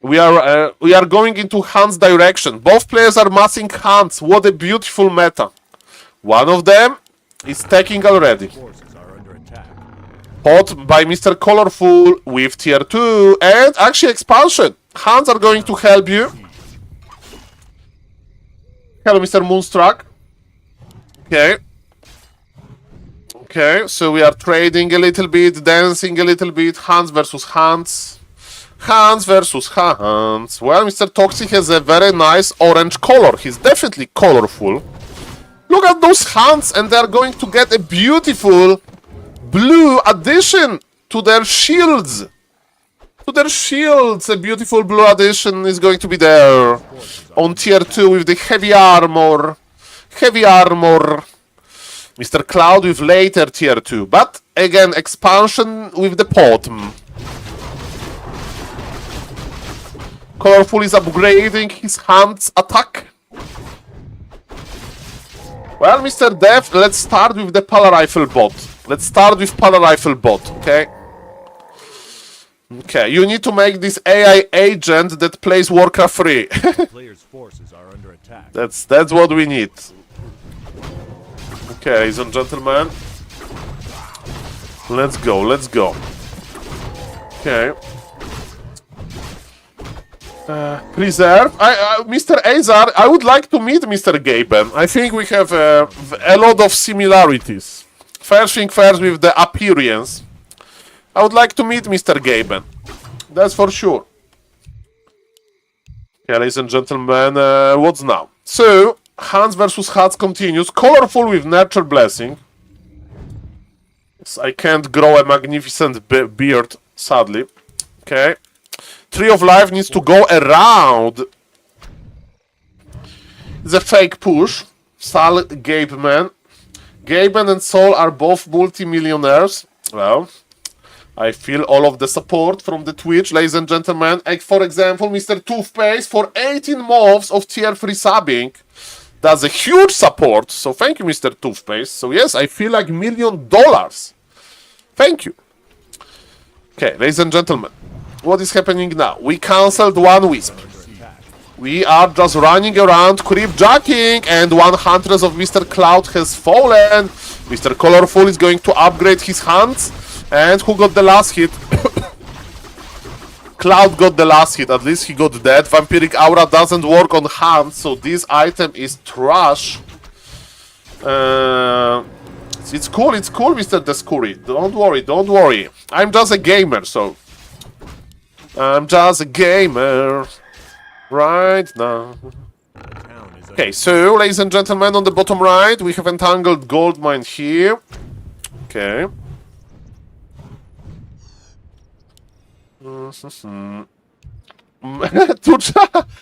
We are going into Hunt's direction. Both players are massing Hunts. What a beautiful meta. One of them is taking already. Hot by Mr. Colorful with tier 2 and actually expansion. Hunts are going to help you. Hello, Mr. Moonstruck. Okay, so we are trading a little bit, dancing a little bit. Hunts versus Hunts. Hunts versus Hunts. Well, Mr. Toxic has a very nice orange color. He's definitely colorful. Look at those Hunts, and they're going to get a beautiful blue addition to their shields. A beautiful blue addition is going to be there on tier 2 with the heavy armor. Mr. Cloud with later tier 2. But again, expansion with the bottom. Colorful is upgrading his hand's attack. Well, Mr. Dev, let's start with the Polar Rifle bot. Let's start with Polar Rifle bot, okay? Okay, you need to make this AI agent that plays Warcraft 3. Players' forces are under attack. That's what we need. Okay, ladies and gentlemen. Let's go, let's go. Okay. Preserve. Mr. Azar, I would like to meet Mr. Gaben. I think we have a lot of similarities. First thing first with the appearance. I would like to meet Mr. Gaben. That's for sure. Yeah, ladies and gentlemen, what's now? So, Hans versus Hats continues. Colorful with Nurture Blessing. Yes, I can't grow a magnificent beard, sadly. Okay. Tree of Life needs to go around. It's a fake push. SaulApeMan. Gaben and Saul are both multi-millionaires. Well, I feel all of the support from the Twitch, ladies and gentlemen. Like, for example, Mr. Toothpaste for 18 months of tier 3 subbing. That's a huge support. So thank you, Mr. Toothpaste. So yes, I feel like $1 million. Thank you. Okay, ladies and gentlemen. What is happening now? We cancelled one Wisp. We are just running around creep jacking, and 100 of Mr. Cloud has fallen. Mr. Colorful is going to upgrade his hands. And who got the last hit? Cloud got the last hit. At least he got dead. Vampiric Aura doesn't work on hands, so this item is trash. It's cool, Mr. Descuri. Don't worry. I'm just a gamer, so... I'm just a gamer right now. Okay, so, ladies and gentlemen, on the bottom right, we have entangled gold mine here. Okay.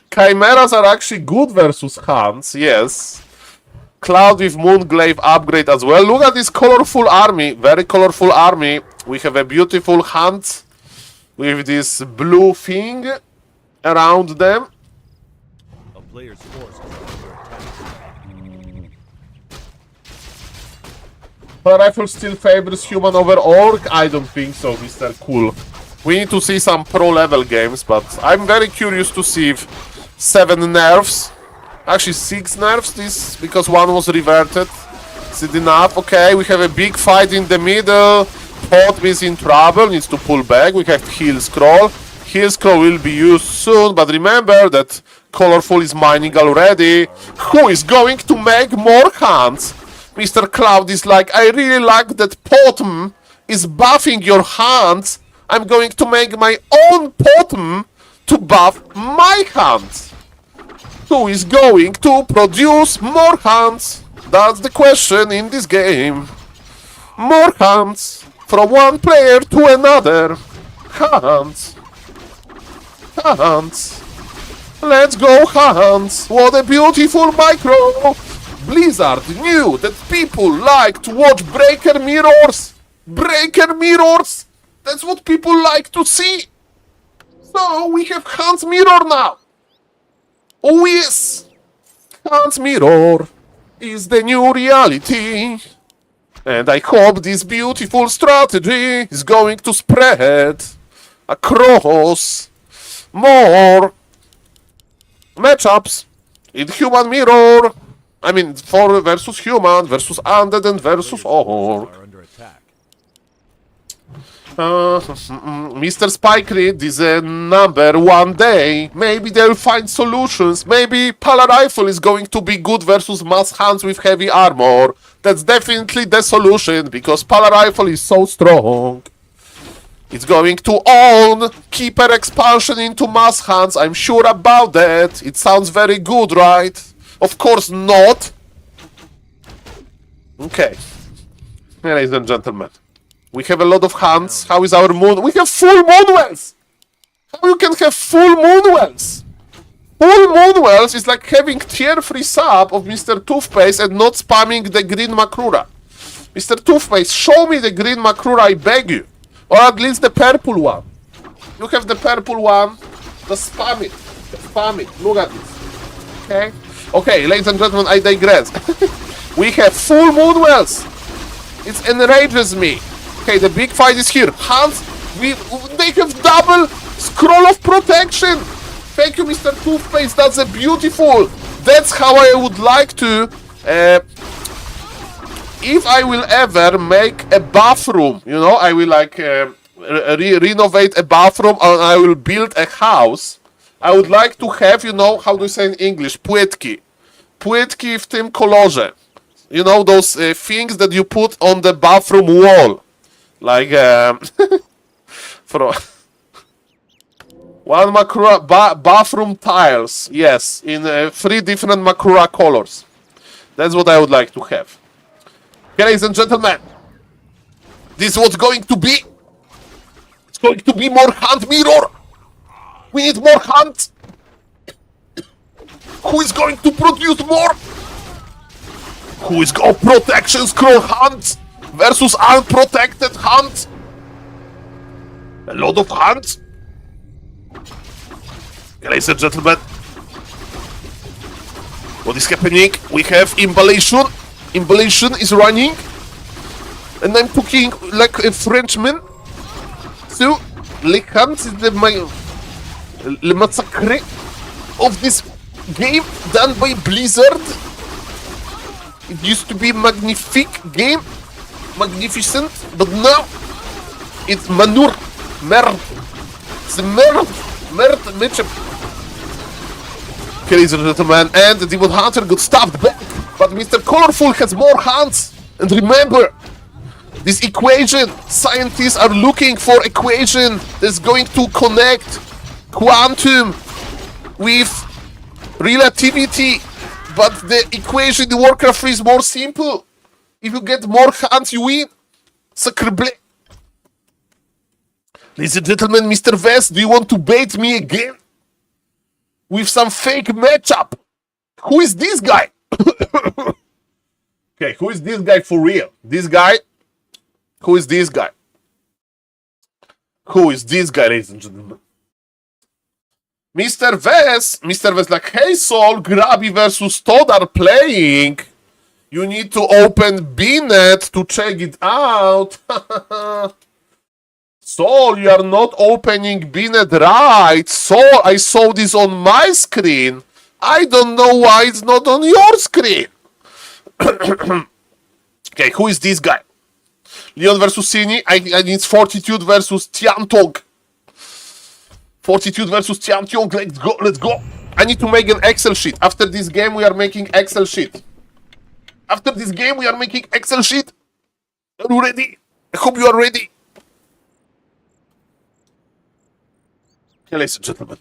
Chimeras are actually good versus Hans, yes. Cloud with Moonglaive upgrade as well. Look at this colorful army, very colorful army. We have a beautiful Hans with this blue thing around them. A player's forces are under attack. But Rifle still favors human over orc? I don't think so, Mr. Cool. We need to see some pro level games, but I'm very curious to see if 7 nerfs, actually 6 nerfs this, because one was reverted. Is it enough? Okay, we have a big fight in the middle. Pot is in trouble, needs to pull back. We have Heal Scroll. Heal Scroll will be used soon, but remember that Colorful is mining already. Who is going to make more hands? Mr. Cloud is like, I really like that Potom is buffing your hands. I'm going to make my own Potom to buff my hands. Who is going to produce more hands? That's the question in this game. More hands. From one player to another. Hands. Hands. Let's go, hands. What a beautiful micro. Blizzard knew that people like to watch breaker mirrors. Breaker mirrors. That's what people like to see. So we have Hans Mirror now. Oh yes. Hans Mirror is the new reality. And I hope this beautiful strategy is going to spread across more matchups in Human Mirror. I mean, for versus Human, versus Undead, and versus Orc. Are under attack. Mr. Spike Reed is a number one day. Maybe they'll find solutions. Maybe Polar Rifle is going to be good versus Mass Hands with heavy armor. That's definitely the solution, because Polar Rifle is so strong. It's going to own Keeper expansion into Mass Hands. I'm sure about that. It sounds very good, right? Of course not. Okay. Ladies and gentlemen. We have a lot of hands. How is our moon? We have full moon wells! How you can have full moon wells? Full moon wells is like having tier 3 sub of Mr. Toothpaste and not spamming the green Makrura. Mr. Toothpaste, show me the green Makrura, I beg you. Or at least the purple one. You have the purple one. Just spam it. Spam it. Look at this. Okay? Okay, ladies and gentlemen, I digress. We have full Moonwells. It enrages me. Okay, the big fight is here. Hans, they have double scroll of protection. Thank you, Mr. Toothpaste. That's a beautiful. That's how I would like to... if I will ever make a bathroom, you know, I will like renovate a bathroom and I will build a house. I would like to have, you know, how do you say in English? Płytki. Płytki w tym kolorze. You know, those things that you put on the bathroom wall. Like, from... One Makrura bathroom tiles, yes, in 3 different Makrura colors. That's what I would like to have. Okay, ladies and gentlemen, this is what's going to be. It's going to be more hunt mirror. We need more hunt. Who is going to produce more? Who is going protection scroll hunt versus unprotected hunt? A lot of hunt. Okay, ladies and gentlemen, what is happening? We have imballation. Imballation is running, and I'm talking like a Frenchman. So, Le Hunt is the le massacre of this game done by Blizzard. It used to be magnifique game, magnificent, but now it's manure, merde. It's merde matchup. Okay, ladies and gentlemen, and the Demon Hunter got stabbed back, but Mr. Colorful has more hands. And remember, this equation, scientists are looking for equation that's going to connect quantum with relativity, but the equation in Warcraft 3 is more simple. If you get more hands, you win. Sacre bleu. Ladies and gentlemen, Mr. Vest, do you want to bait me again? With some fake matchup. Who is this guy? Okay, who is this guy for real? This guy? Who is this guy? Who is this guy, ladies and gentlemen? Mr. Vest like, hey Saul, Grabby versus Todd are playing. You need to open BNet to check it out. Saul, you are not opening BNet right. Saul, I saw this on my screen. I don't know why it's not on your screen. Okay, who is this guy? Leon versus Sini. I need Fortitude versus Tiantong. Fortitude versus Tiantong. Let's go, let's go. I need to make an Excel sheet. After this game, we are making Excel sheet. After this game, we are making Excel sheet. Are you ready? I hope you are ready. Okay, ladies and gentlemen.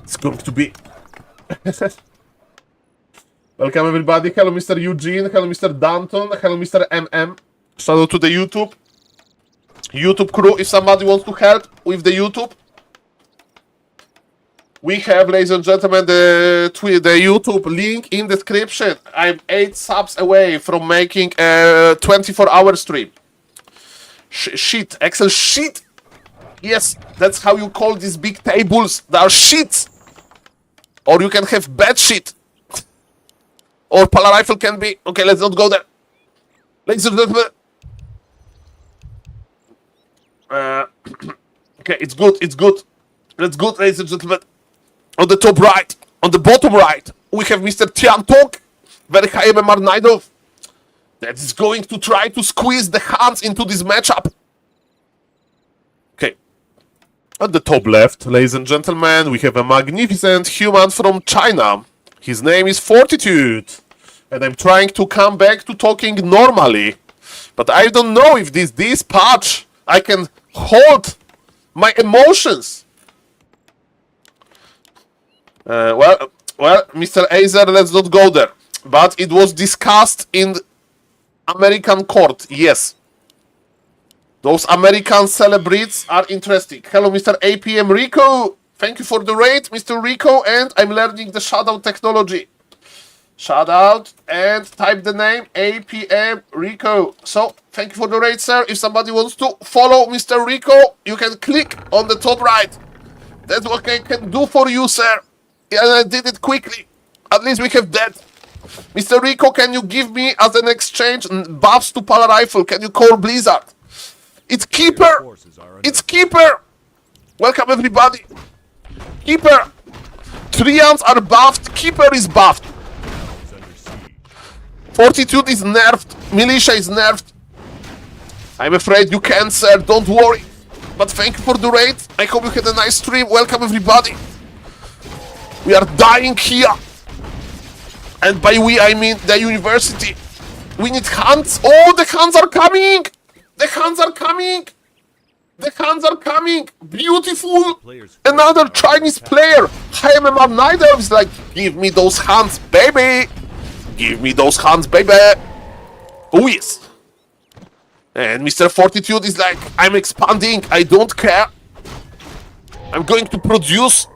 It's going to be... Welcome everybody. Hello Mr. Eugene. Hello Mr. Danton. Hello Mr. MM. Shout out to the YouTube crew. If somebody wants to help with the YouTube, we have, ladies and gentlemen, the YouTube link in description. I'm 8 subs away from making a 24-hour stream. Sheet. Excel sheet. Yes, that's how you call these big tables. They are sheets. Or you can have bad shit. Or Polar Rifle can be. Okay, let's not go there. Ladies and gentlemen. Okay, it's good, it's good. It's good, ladies and gentlemen. On the top right, on the bottom right, we have Mr. Tiantong, very high MMR Nidov, that is going to try to squeeze the hands into this matchup. Okay. At the top left, ladies and gentlemen, we have a magnificent human from China. His name is Fortitude. And I'm trying to come back to talking normally. But I don't know if this patch, I can hold my emotions. Well, Mr. Azer, let's not go there. But it was discussed in American court, yes. Those American celebrities are interesting. Hello, Mr. APM Rico. Thank you for the raid, Mr. Rico. And I'm learning the shadow technology. Shout out and type the name APM Rico. So thank you for the raid, sir. If somebody wants to follow Mr. Rico, you can click on the top right. That's what I can do for you, sir. And I did it quickly. At least we have that. Mr. Rico, can you give me as an exchange buffs to Power Rifle? Can you call Blizzard? It's Keeper. It's Keeper. Welcome everybody. Keeper. Triumphs are buffed. Keeper is buffed. Fortitude is nerfed. Militia is nerfed. I'm afraid you can't, sir. Don't worry. But thank you for the raid. I hope you had a nice stream. Welcome everybody. We are dying here. And by we, I mean the university. We need hands. Oh, the hands are coming. The hands are coming. The hands are coming. Beautiful. Another Chinese player. HMMR Neither is like, give me those hands, baby. Give me those hands, baby. Oh, yes. And Mr. Fortitude is like, I'm expanding. I don't care. I'm going to produce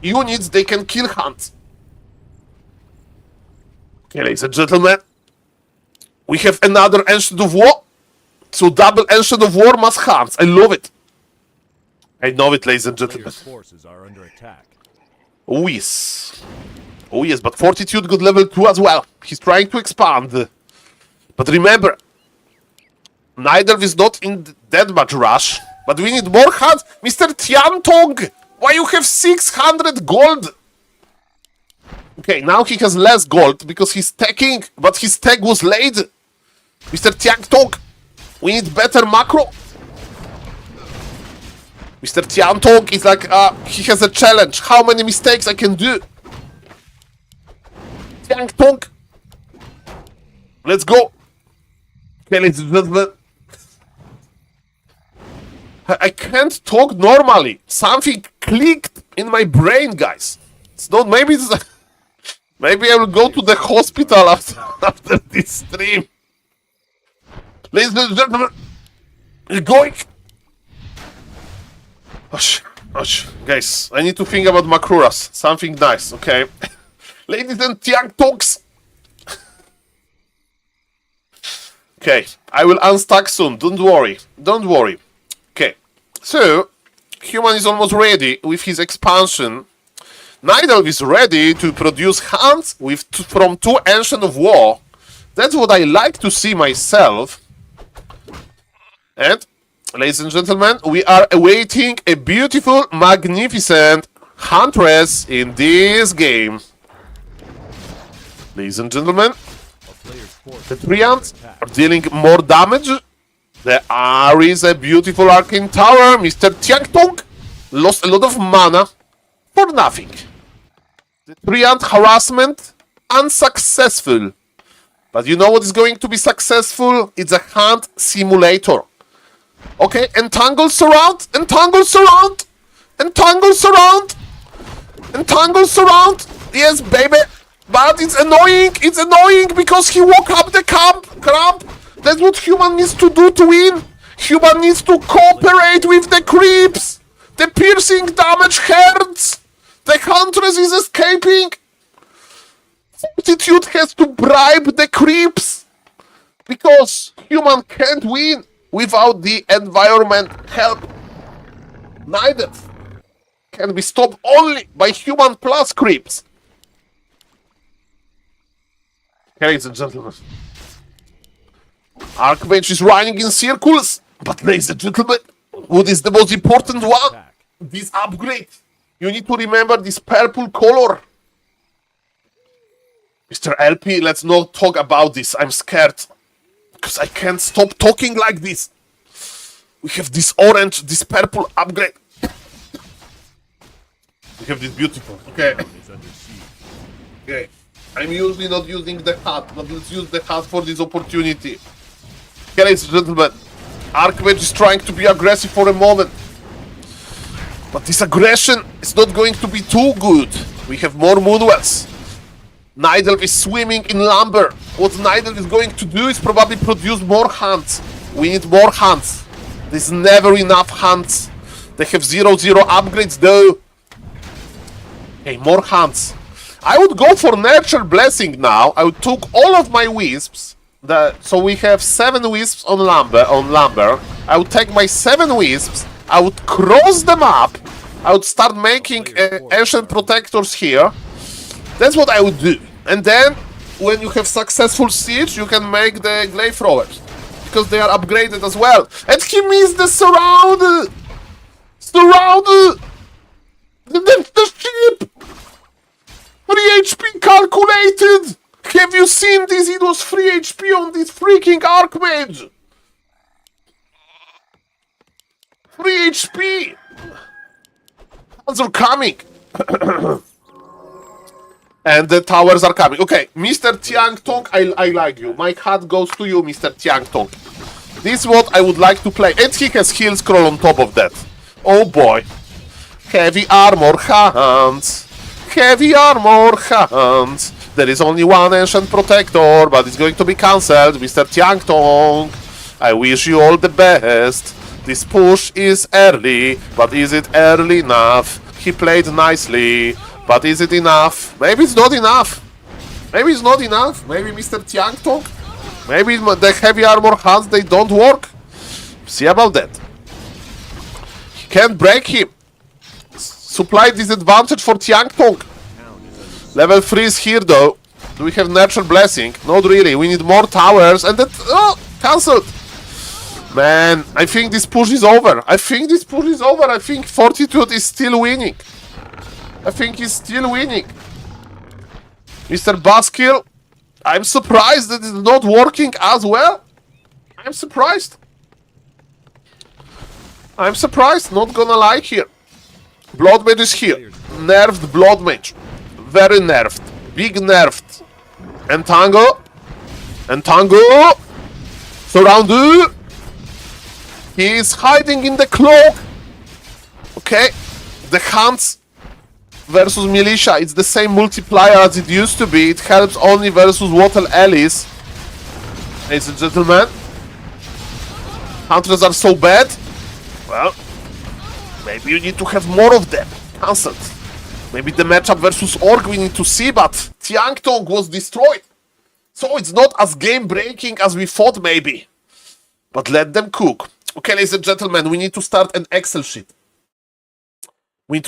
units they can kill hands. Okay, ladies and gentlemen. We have another Ancient of War. So double Ancient of War must hands. I love it. I know it, ladies and gentlemen. Forces are under attack. Oh yes. Oh yes, but Fortitude got level 2 as well. He's trying to expand. But remember, Neither is not in that much rush. But we need more hands. Mr. Tiantong, why you have 600 gold? Okay, now he has less gold because he's stacking, but his tag was laid. Mr. Tiantong, we need better macro. Mr. Tiantong is like, he has a challenge. How many mistakes I can do? Tiantong. Let's go. Okay, ladies and gentlemen. I can't talk normally. Something clicked in my brain, guys. It's not, maybe it's... Maybe I will go to the hospital after this stream. Ladies and gentlemen, it's going. Guys, I need to think about Makruras. Something nice, okay? Ladies and Tiang Talks. Okay, I will unstack soon. Don't worry. Don't worry. Okay, so Human is almost ready with his expansion. Nidal is ready to produce hands with from 2 Ancient of War. That's what I like to see myself. And, ladies and gentlemen, we are awaiting a beautiful, magnificent Huntress in this game. Ladies and gentlemen, the Treants are dealing more damage. There is a beautiful Arcane Tower. Mr. Tiangtong lost a lot of mana for nothing. The Treant harassment, unsuccessful. But you know what is going to be successful? It's a hunt simulator. Okay, entangle surround, entangle surround, entangle surround, entangle surround. Yes, baby. But it's annoying because he woke up the cramp. That's what Human needs to do to win. Human needs to cooperate with the creeps. The piercing damage hurts. The Huntress is escaping. Fotitude has to bribe the creeps. Because Human can't win without the environment help. Neither can be stopped only by Human plus creeps. Ladies and gentlemen. Archmage is running in circles. But ladies and gentlemen, what is the most important one? This upgrade. You need to remember this purple color. Mr. LP, let's not talk about this. I'm scared. Because I can't stop talking like this. We have this orange, this purple upgrade. We have this beautiful. Okay. Okay. I'm usually not using the hat, but let's use the hat for this opportunity. Okay, ladies and gentlemen. Archmage is trying to be aggressive for a moment. But this aggression is not going to be too good. We have more Moonwells. Nidal is swimming in lumber. What Nidal is going to do is probably produce more hunts. We need more hunts. There's never enough hunts. They have 0/0 upgrades though. Okay, more hunts. I would go for Nurture Blessing now. I would took all of my wisps. So we have 7 wisps on lumber. I would take my 7 wisps. I would cross them up. I would start making ancient protectors here. That's what I would do. And then, when you have successful siege, you can make the glaive throwers. Because they are upgraded as well. And he missed the surround! Surround! The ship! 3 HP calculated! Have you seen this? It was 3 HP on this freaking Archmage! 3 HP! Hands are coming! And the towers are coming. Okay, Mr. Tiang Tong, I like you. My hat goes to you, Mr. Tiang Tong. This is what I would like to play. And he has heal scroll on top of that. Oh boy. Heavy armor hands. Heavy armor hands. There is only one ancient protector, but it's going to be cancelled. Mr. Tiang Tong, I wish you all the best. This push is early, but is it early enough? He played nicely, but is it enough? Maybe it's not enough. Maybe it's not enough. Maybe Mr. Tiang Tong. Maybe the heavy armor hands, they don't work. See about that. He can't break him. Supply disadvantage for Tiang Tong. Level 3 is here though. Do we have Nurture Blessing? Not really. We need more towers and that... Oh! Cancelled! Man, I think this push is over. I think Fortitude is still winning. I think he's still winning. Mr. Buskill, I'm surprised that it's not working as well. I'm surprised. Not gonna lie here. Blood Mage is here. Nerfed Blood Mage. Very nerfed. Big nerfed. Entangle. Surround. He is hiding in the cloak. Okay. The Hunts versus Militia. It's the same multiplier as it used to be. It helps only versus Wattle Ellis. Ladies and gentlemen. Hunters are so bad. Well, maybe you need to have more of them. Cancelled. Maybe the matchup versus Orc we need to see, but Tiang Tong was destroyed. So it's not as game-breaking as we thought maybe. But let them cook. Okay, ladies and gentlemen, we need to start an Excel sheet. Okay,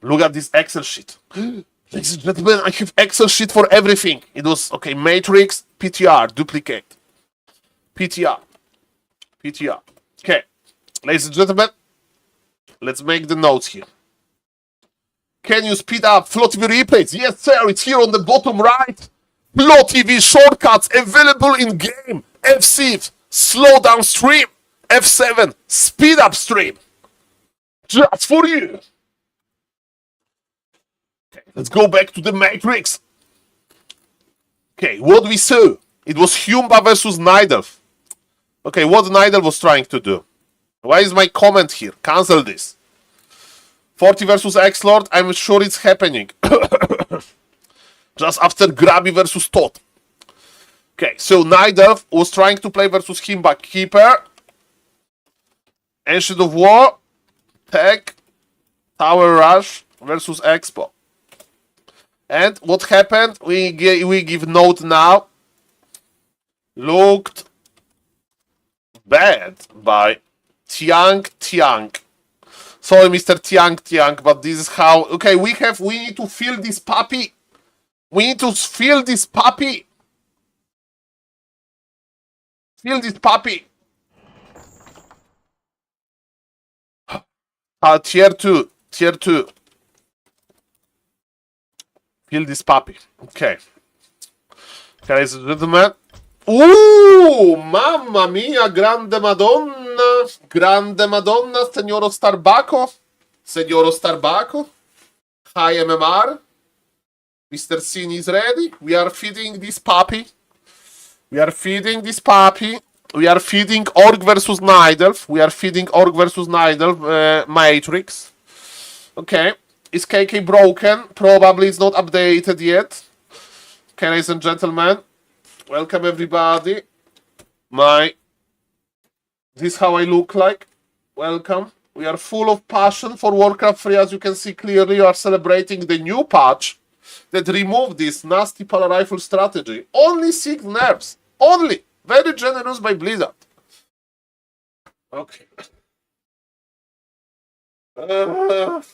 look at this Excel sheet. Ladies and gentlemen, I have Excel sheet for everything. It was, okay, Matrix, PTR, duplicate. PTR. Okay, ladies and gentlemen, let's make the notes here. Can you speed up Flow TV replays? Yes, sir, it's here on the bottom right. Flow TV shortcuts available in game. F6, slow down stream. F7, speed up stream. Just for you. Okay, let's go back to the Matrix. Okay, what we saw? It was Humba versus Nidelf. Okay, what Nidelf was trying to do? Why is my comment here? Cancel this. 40 versus X-Lord, I'm sure it's happening. Just after Grabby versus Todd. Okay, so Nidelf was trying to play versus Humba Keeper. Ancient of War. Tech. Tower Rush versus Expo. And what happened? We give note now. Looked bad by Tiang. Sorry, Mr. Tiang, but this is how... Okay, we need to fill this puppy. Fill this puppy. Tier 2. Fill this puppy. Okay. Ladies and gentlemen. Ooh, mamma mia, grande madonna, Signoro Starbaco, high MMR, Mr. Sin is ready, we are feeding this puppy, we are feeding Orc versus Nidelf, Matrix, okay, is KK broken, probably it's not updated yet, okay, ladies and gentlemen. Welcome everybody. This is how I look like. welcome. We are full of passion for Warcraft 3. As you can see clearly, you are celebrating the new patch that removed this nasty power rifle strategy. Only 6 nerfs. Only. Very generous by Blizzard. Okay. It's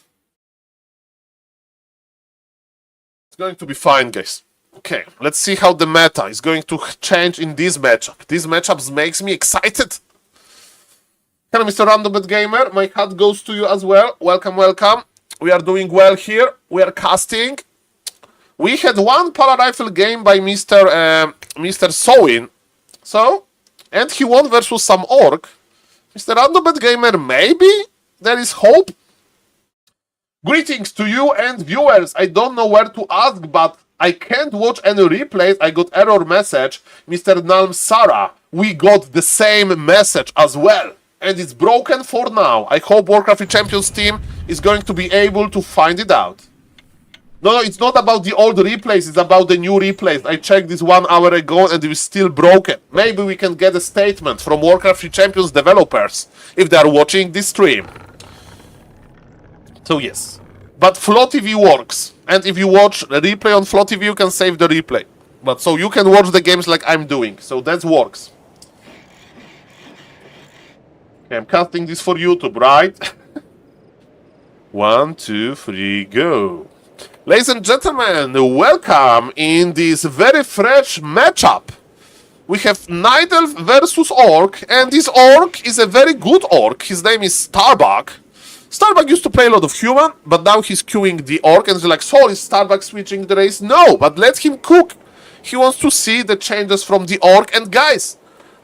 going to be fine, guys. Okay, let's see how the meta is going to change in this matchup. These matchups makes me excited. Hello, Mr. Randombet Gamer. My hat goes to you as well. Welcome, welcome. We are doing well here. We are casting. We had one power rifle game by Mr. Sowin. So, and he won versus some orc. Mr. Randombet Gamer, maybe there is hope. Greetings to you and viewers. I don't know where to ask, but I can't watch any replays. I got error message. Mr. Nalm Sara, we got the same message as well. And it's broken for now. I hope Warcraft 3 Champions team is going to be able to find it out. No, it's not about the old replays. It's about the new replays. I checked this 1 hour ago and it is still broken. Maybe we can get a statement from Warcraft 3 Champions developers if they are watching this stream. So yes, but Flow TV works, and if you watch a replay on Flow TV, you can save the replay. But so you can watch the games like I'm doing, so that works. Okay, I'm casting this for YouTube, right? 1, 2, 3, go. Ladies and gentlemen, welcome in this very fresh matchup. We have Night Elf versus Orc, and this Orc is a very good Orc. His name is Starbuck. Starbuck used to play a lot of human, but now he's queuing the orc, and he's like, so is Starbuck switching the race? No, but let him cook. He wants to see the changes from the orc, and guys,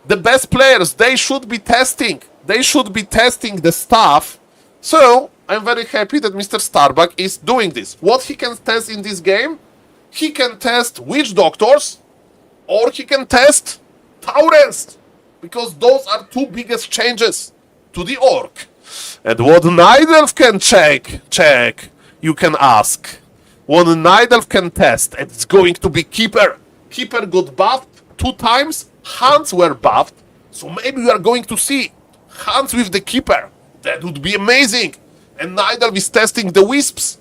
the best players, they should be testing. They should be testing the stuff. So, I'm very happy that Mr. Starbuck is doing this. What he can test in this game? He can test witch doctors, or he can test Taurens, because those are 2 biggest changes to the orc. And what Night Elf can check, you can ask. What Night Elf can test, and it's going to be Keeper. Keeper got buffed 2 times, Hunts were buffed, so maybe we are going to see Hunts with the Keeper. That would be amazing. And Night Elf is testing the Wisps,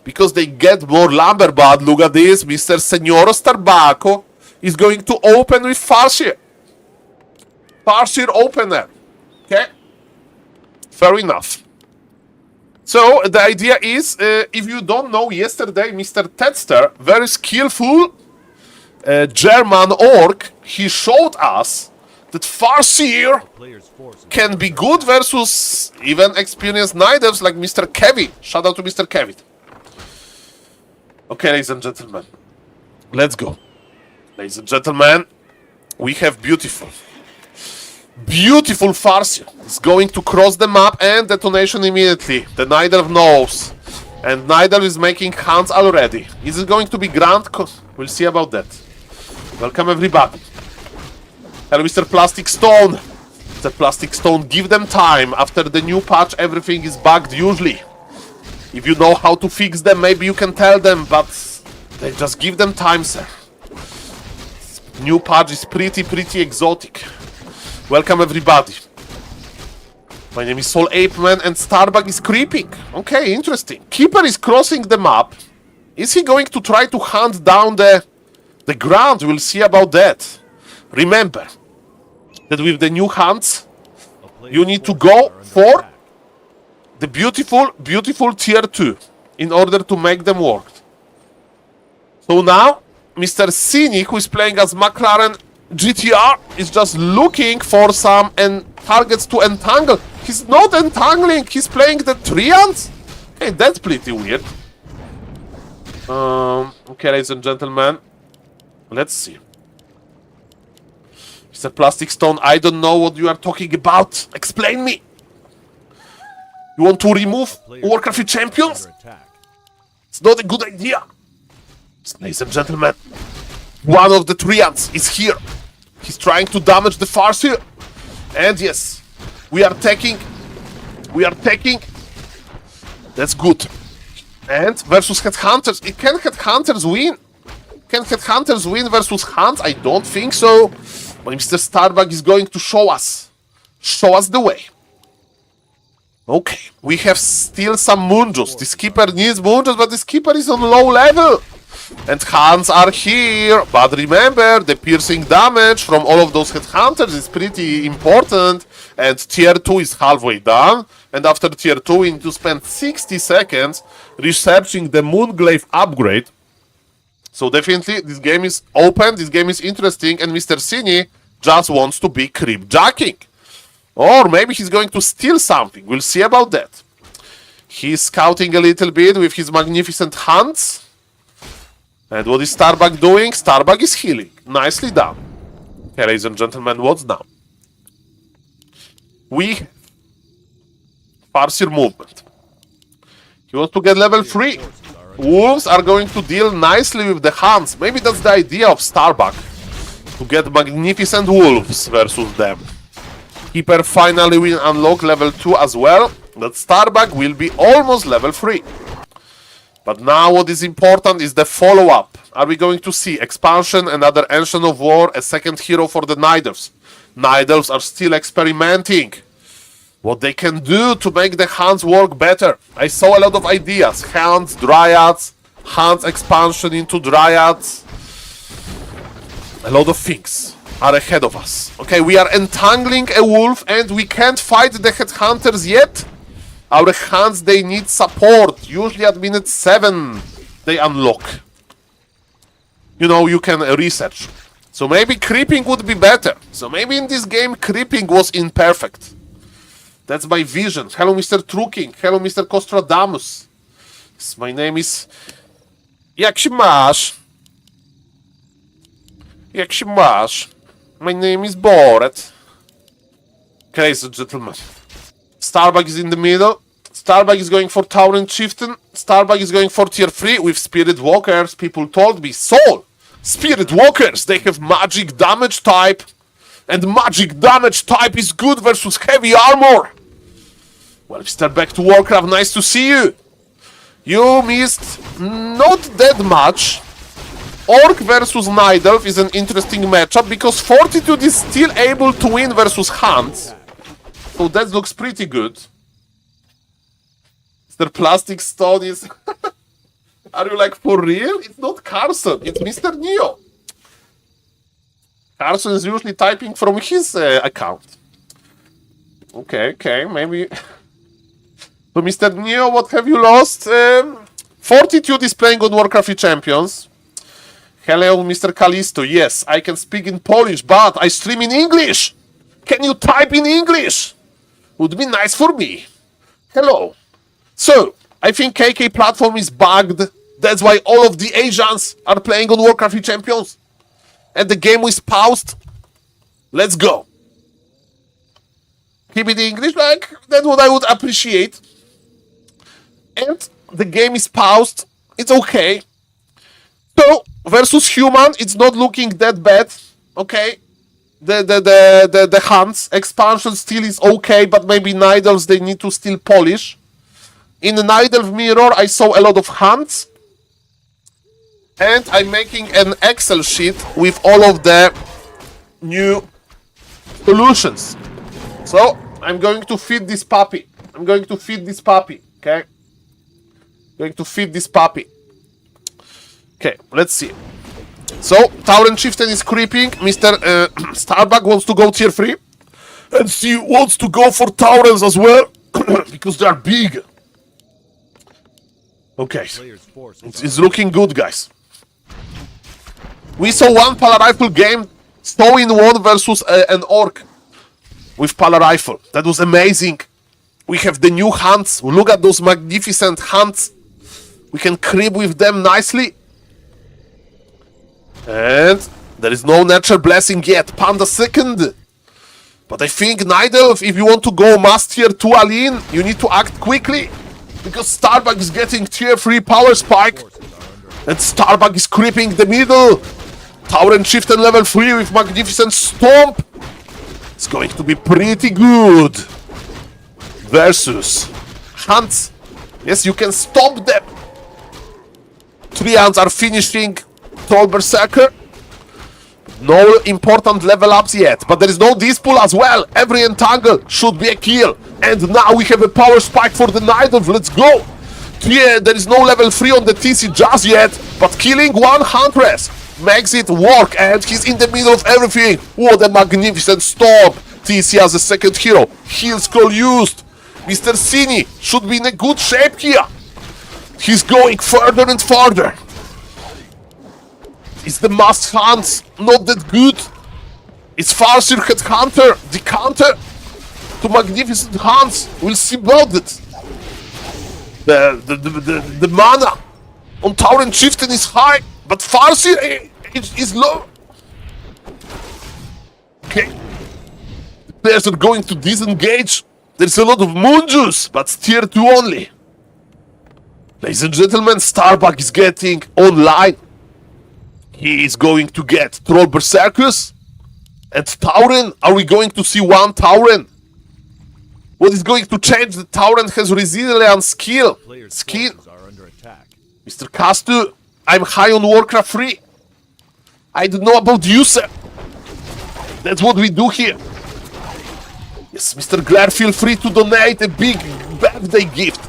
because they get more Lumberbud. Look at this, Mr. Senor Starbucco is going to open with Farseer. Farseer opener, okay? Fair enough. So, the idea is, if you don't know, yesterday Mr. Tedster, very skillful German orc, he showed us that Farseer can be good versus even experienced Night Elves like Mr. Kevin. Shout out to Mr. Kevin. Okay, ladies and gentlemen, let's go. Ladies and gentlemen, we have beautiful Farseer is going to cross the map and detonation immediately. The Night Elf knows. And Night Elf is making hunts already. Is it going to be Grand? We'll see about that. Welcome everybody. Hello, Mr. Plastic Stone. Mr. Plastic Stone, give them time. After the new patch, everything is bugged usually. If you know how to fix them, maybe you can tell them, but they just give them time, sir. New patch is pretty exotic. Welcome everybody. My name is SaulApeMan and Starbuck is creeping. Okay, interesting. Keeper is crossing the map. Is he going to try to hunt down the ground? We'll see about that. Remember that with the new hunts, you need to go for the beautiful tier 2 in order to make them work. So now, Mr. Cynic, who is playing as McLaren GTR, is just looking for some targets to entangle. He's not entangling, he's playing the Treants? Okay, that's pretty weird. Okay, ladies and gentlemen, let's see. Mr. Plastic Stone, I don't know what you are talking about. Explain me. You want to remove Warcraft 3 Champions? It's not a good idea. Ladies and gentlemen, one of the Treants is here. He's trying to damage the Farseer. And yes, we are taking. That's good. And versus Headhunters. Can Headhunters win? Can Headhunters win versus Hunts? I don't think so. But Mr. Starbuck is going to show us the way. Okay, we have still some Munjos. This keeper needs Munjos, but this keeper is on low level. And Hans are here. But remember, the piercing damage from all of those headhunters is pretty important. And tier 2 is halfway done. And after tier 2, we need to spend 60 seconds researching the Moonglaive upgrade. So definitely, this game is open, this game is interesting, and Mr. Cine just wants to be creep jacking. Or maybe he's going to steal something. We'll see about that. He's scouting a little bit with his magnificent hunts. And what is Starbuck doing? Starbuck is healing. Nicely done. Okay, ladies and gentlemen, what's now? We Farseer movement. He wants to get level 3. Wolves are going to deal nicely with the hunts. Maybe that's the idea of Starbuck. To get magnificent wolves versus them. Keeper finally will unlock level 2 as well. That Starbuck will be almost level 3. But now what is important is the follow-up. Are we going to see expansion, another Ancient of War, a second hero for the Night Elves? Night Elves are still experimenting. What they can do to make the Hunts work better. I saw a lot of ideas. Hunts, Dryads, Hunts expansion into Dryads. A lot of things are ahead of us. Okay, we are entangling a wolf and we can't fight the headhunters yet. Our Hunts, they need support. Usually at minute 7 they unlock. You know, you can research. So maybe creeping would be better. So maybe in this game creeping was imperfect. That's my vision. Hello, Mr. Truking. Hello, Mr. Kostradamus. My name is... Jak się masz? Jak się masz? My name is Boret. Okay, ladies and gentlemen. Starbuck is in the middle. Starbuck is going for Tauren Chieftain. Starbuck is going for tier 3 with Spirit Walkers. People told me, Saul! Spirit Walkers! They have magic damage type. And magic damage type is good versus heavy armor. Well, Mr. Back to Warcraft, nice to see you. You missed not that much. Orc versus Night Elf is an interesting matchup because Fortitude is still able to win versus Hunts. So that looks pretty good. Mr. Plastic Stone is... Are you like for real? It's not Carson, it's Mr. Neo. Carson is usually typing from his account. Okay, maybe... So, Mr. Neo, what have you lost? Fortitude is playing on Warcraft 3 Champions. Hello, Mr. Callisto. Yes, I can speak in Polish, but I stream in English. Can you type in English? Would be nice for me. Hello. So, I think KK platform is bugged. That's why all of the Asians are playing on Warcraft 3 Champions. And the game is paused. Let's go. Keep it in English, like, that's what I would appreciate. And the game is paused. It's okay. So, versus human, it's not looking that bad. Okay. The Hunts expansion still is okay, but maybe Night Elves, they need to still polish. In the Night Elf mirror, I saw a lot of Hunts. And I'm making an Excel sheet with all of the new solutions. So, I'm going to feed this puppy. Okay? Going to feed this puppy. Okay, let's see. So, Tauren Chieftain is creeping. Mr. Starbuck wants to go tier 3. And she wants to go for Taurens as well. Because they are big. Okay. It's looking good, guys. We saw one Polar Rifle game. So in 1 versus an Orc. With Polar Rifle. That was amazing. We have the new Hunts. Look at those magnificent Hunts. We can creep with them nicely. And there is no Natural Blessing yet. Panda second. But I think Night Elf, if you want to go mass tier 2 Aline, you need to act quickly. Because Starbuck is getting tier 3 power spike. And Starbuck is creeping the middle. Tauren Chieftain level 3 with magnificent stomp. It's going to be pretty good. Versus Hunts. Yes, you can stop them. Treants are finishing Troll Berserker. No important level ups yet, but there is no dispull as well. Every entangle should be a kill. And now we have a power spike for the Night Elf. Let's go. Yeah, there is no level 3 on the TC just yet, but killing one Huntress makes it work, and he's in the middle of everything. What a magnificent stop. TC as a second hero. Heal scroll used. Mr. Cini should be in a good shape here. He's going further and further. Is the Masked Hands not that good? Is Farseer Headhunter the counter to Magnificent Hands? We'll see about it. The mana on Tauren Chieftain is high, but Farseer is low. Okay. The players are going to disengage. There's a lot of moon juice, but it's tier 2 only. Ladies and gentlemen, Starbuck is getting online. He is going to get Troll Berserkers and Tauren. Are we going to see one Tauren? What is going to change? The Tauren has resilience skill. Forces are under attack. Mr. Castu, I'm high on Warcraft 3. I don't know about you, sir. That's what we do here. Yes, Mr. Glare, feel free to donate a big birthday gift.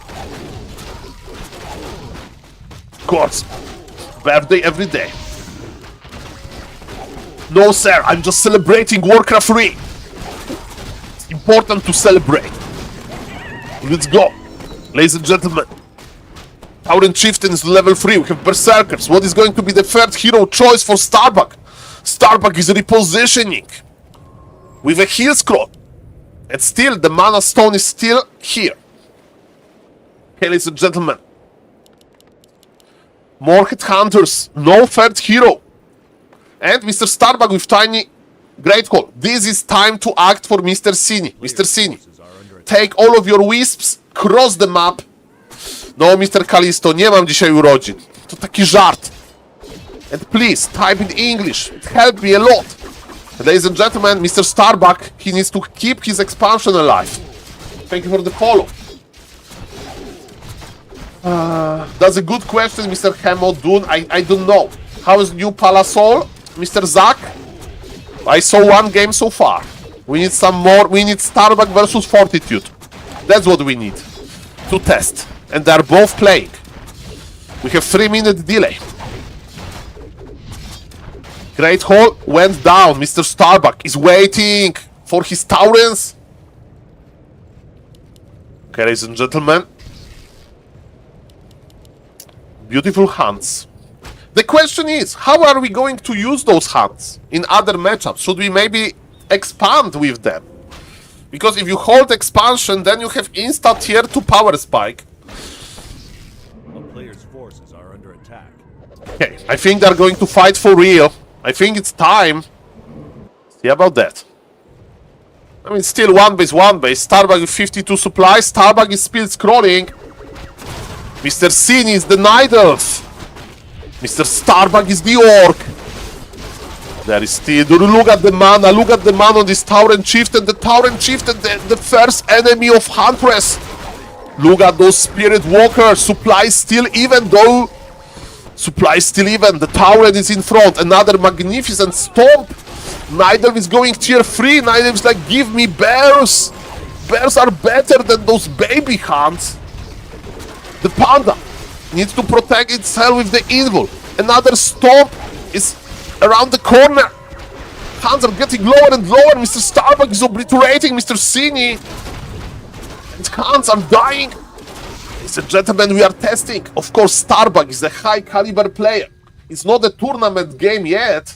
Of course, birthday every day. No, sir, I'm just celebrating Warcraft 3. It's important to celebrate. Let's go. Ladies and gentlemen, Tauren Chieftain is level 3. We have Berserkers. What is going to be the third hero choice for Starbuck? Starbuck is repositioning with a heal scroll. And still, the Mana Stone is still here. Okay, ladies and gentlemen. More Headhunters. No third hero. And Mr. Starbuck with tiny Great Call. This is time to act for Mr. Cini. Mr. Cini, take all of your wisps, cross the map. No, Mr. Kalisto, nie mam dzisiaj urodzin. To taki żart. And please, type in English. It helped me a lot. Ladies and gentlemen, Mr. Starbuck, he needs to keep his expansion alive. Thank you for the follow. That's a good question, Mr. Hemodun. I don't know. How is new Palasol? Mr. Zach? I saw one game so far. We need some more. We need Starbuck versus Fortitude. That's what we need to test. And they're both playing. We have 3-minute delay. Great Hall went down. Mr. Starbuck is waiting for his Taurens. Okay, ladies and gentlemen. Beautiful hands. The question is, how are we going to use those hands in other matchups? Should we maybe expand with them? Because if you hold expansion, then you have insta tier 2 power spike. A player's forces are under attack. Okay, I think they're going to fight for real. I think it's time. See about that. I mean, still 1 base. Starbuck with 52 supplies. Starbuck is still scrolling. Mr. Cini is the Night Elf. Mr. Starbuck is the Orc. There is still... Look at the mana. Look at the mana on this Tauren Chieftain. The Tauren Chieftain, the first enemy of Huntress. Look at those Spirit Walkers. Supply still even though... Supply still even. The Tauren is in front. Another magnificent stomp. Night Elf is going tier 3. Night Elf is like, give me bears. Bears are better than those baby hunts. The Panda needs to protect itself with the invul. Another stomp is around the corner. Hands are getting lower and lower. Mr. Starbuck is obliterating Mr. Cini. And hands are dying. Ladies and gentlemen, we are testing. Of course, Starbuck is a high caliber player. It's not a tournament game yet.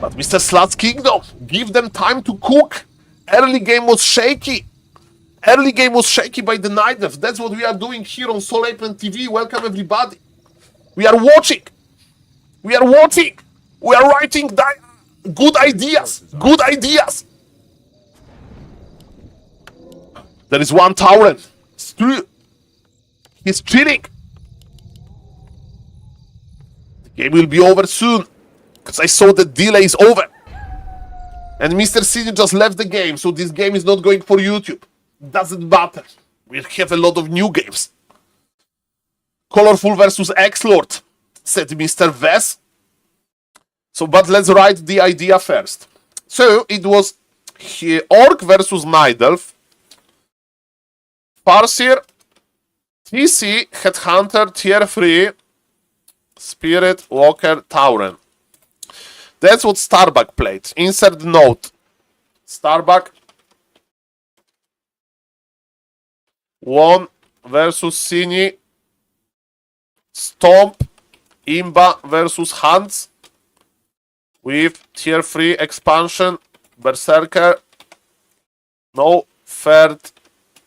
But Mr. Slut's Kingdom, give them time to cook. Early game was shaky. Early game was shaky by the Night Elf. That's what we are doing here on SaulApeMan TV. Welcome everybody. We are watching. We are watching. We are writing good ideas. Good ideas. There is one Tauren. He's cheating. The game will be over soon. Because I saw the delay is over. And Mr. Cini just left the game. So this game is not going for YouTube. Doesn't matter. We have a lot of new games. Colorful versus X-Lord, said Mr. Vess. So, but let's write the idea first. So, it was Orc versus Nidelf, Farseer, TC, Headhunter, Tier 3, Spirit, Walker, Tauren. That's what Starbuck played. Insert note. Starbuck won versus Cini. Stomp, Imba versus Hans. With Tier 3 expansion, Berserker. No third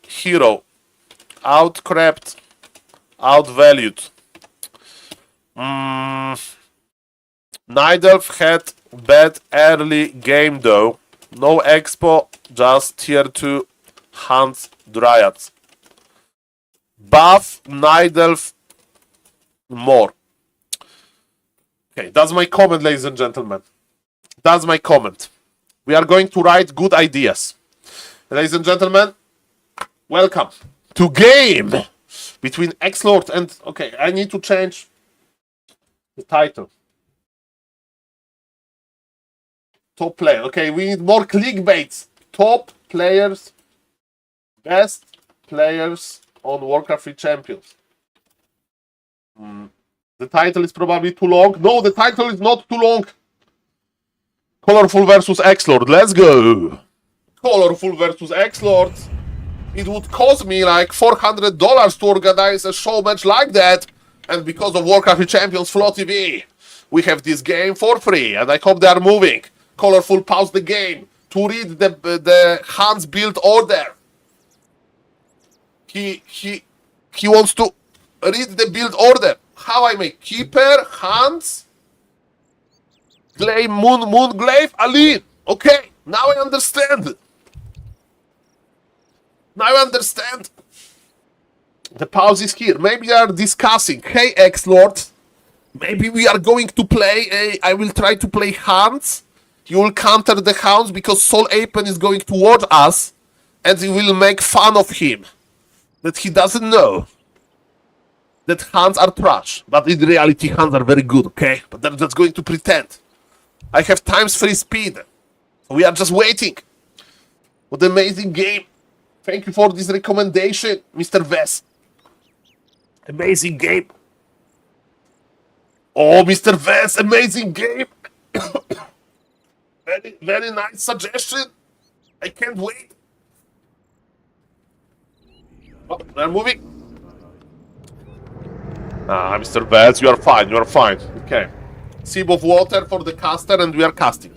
hero. Outcrapped. Outvalued. Nidelf had bad early game though. No expo, just tier 2 Hans Dryads. Buff Nidelf more. Okay, that's my comment, ladies and gentlemen. That's my comment. We are going to write good ideas. Ladies and gentlemen, welcome to game between X-Lord and... Okay, I need to change the title. Top player. Okay, we need more clickbaits. Top players, best players on Warcraft 3 Champions. The title is probably too long. No, the title is not too long. Colorful versus X-Lord. Let's go. Colorful versus X-Lord. It would cost me like $400 to organize a show match like that. And because of Warcraft 3 Champions Flow TV, we have this game for free. And I hope they are moving. Colorful paused the game to read the Hans build order. He wants to read the build order. How I make Keeper, Hans, Glaive, Moonglaive, Aline. Okay, now I understand. Now I understand. The pause is here. Maybe they are discussing. Hey, X-Lord. Maybe we are going to play. I will try to play Hans. You will counter the Hounds because SaulApeMan is going to watch us. And we will make fun of him. That he doesn't know that Hans are trash. But in reality, Hans are very good, okay? But that's going to pretend. I have times 3 speed. We are just waiting. What an amazing game. Thank you for this recommendation, Mr. Vess. Amazing game. Oh, Mr. Vess, amazing game. Very, very nice suggestion. I can't wait. Oh, they're moving. Ah, Mr. Vess, you are fine, you are fine. Okay. Sip of water for the caster and we are casting.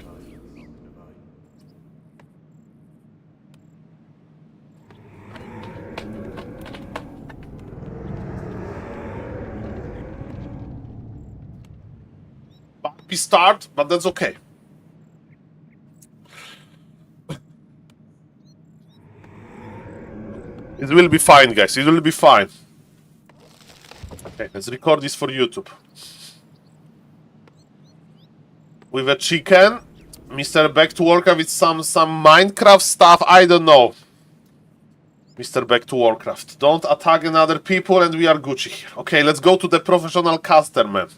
Bumpy start, but that's okay. It will be fine, guys. It will be fine. Okay, let's record this for YouTube. With a chicken, Mr. Back to Warcraft with some Minecraft stuff. I don't know. Mr. Back to Warcraft. Don't attack another people and we are Gucci here. Okay, let's go to the professional caster, man.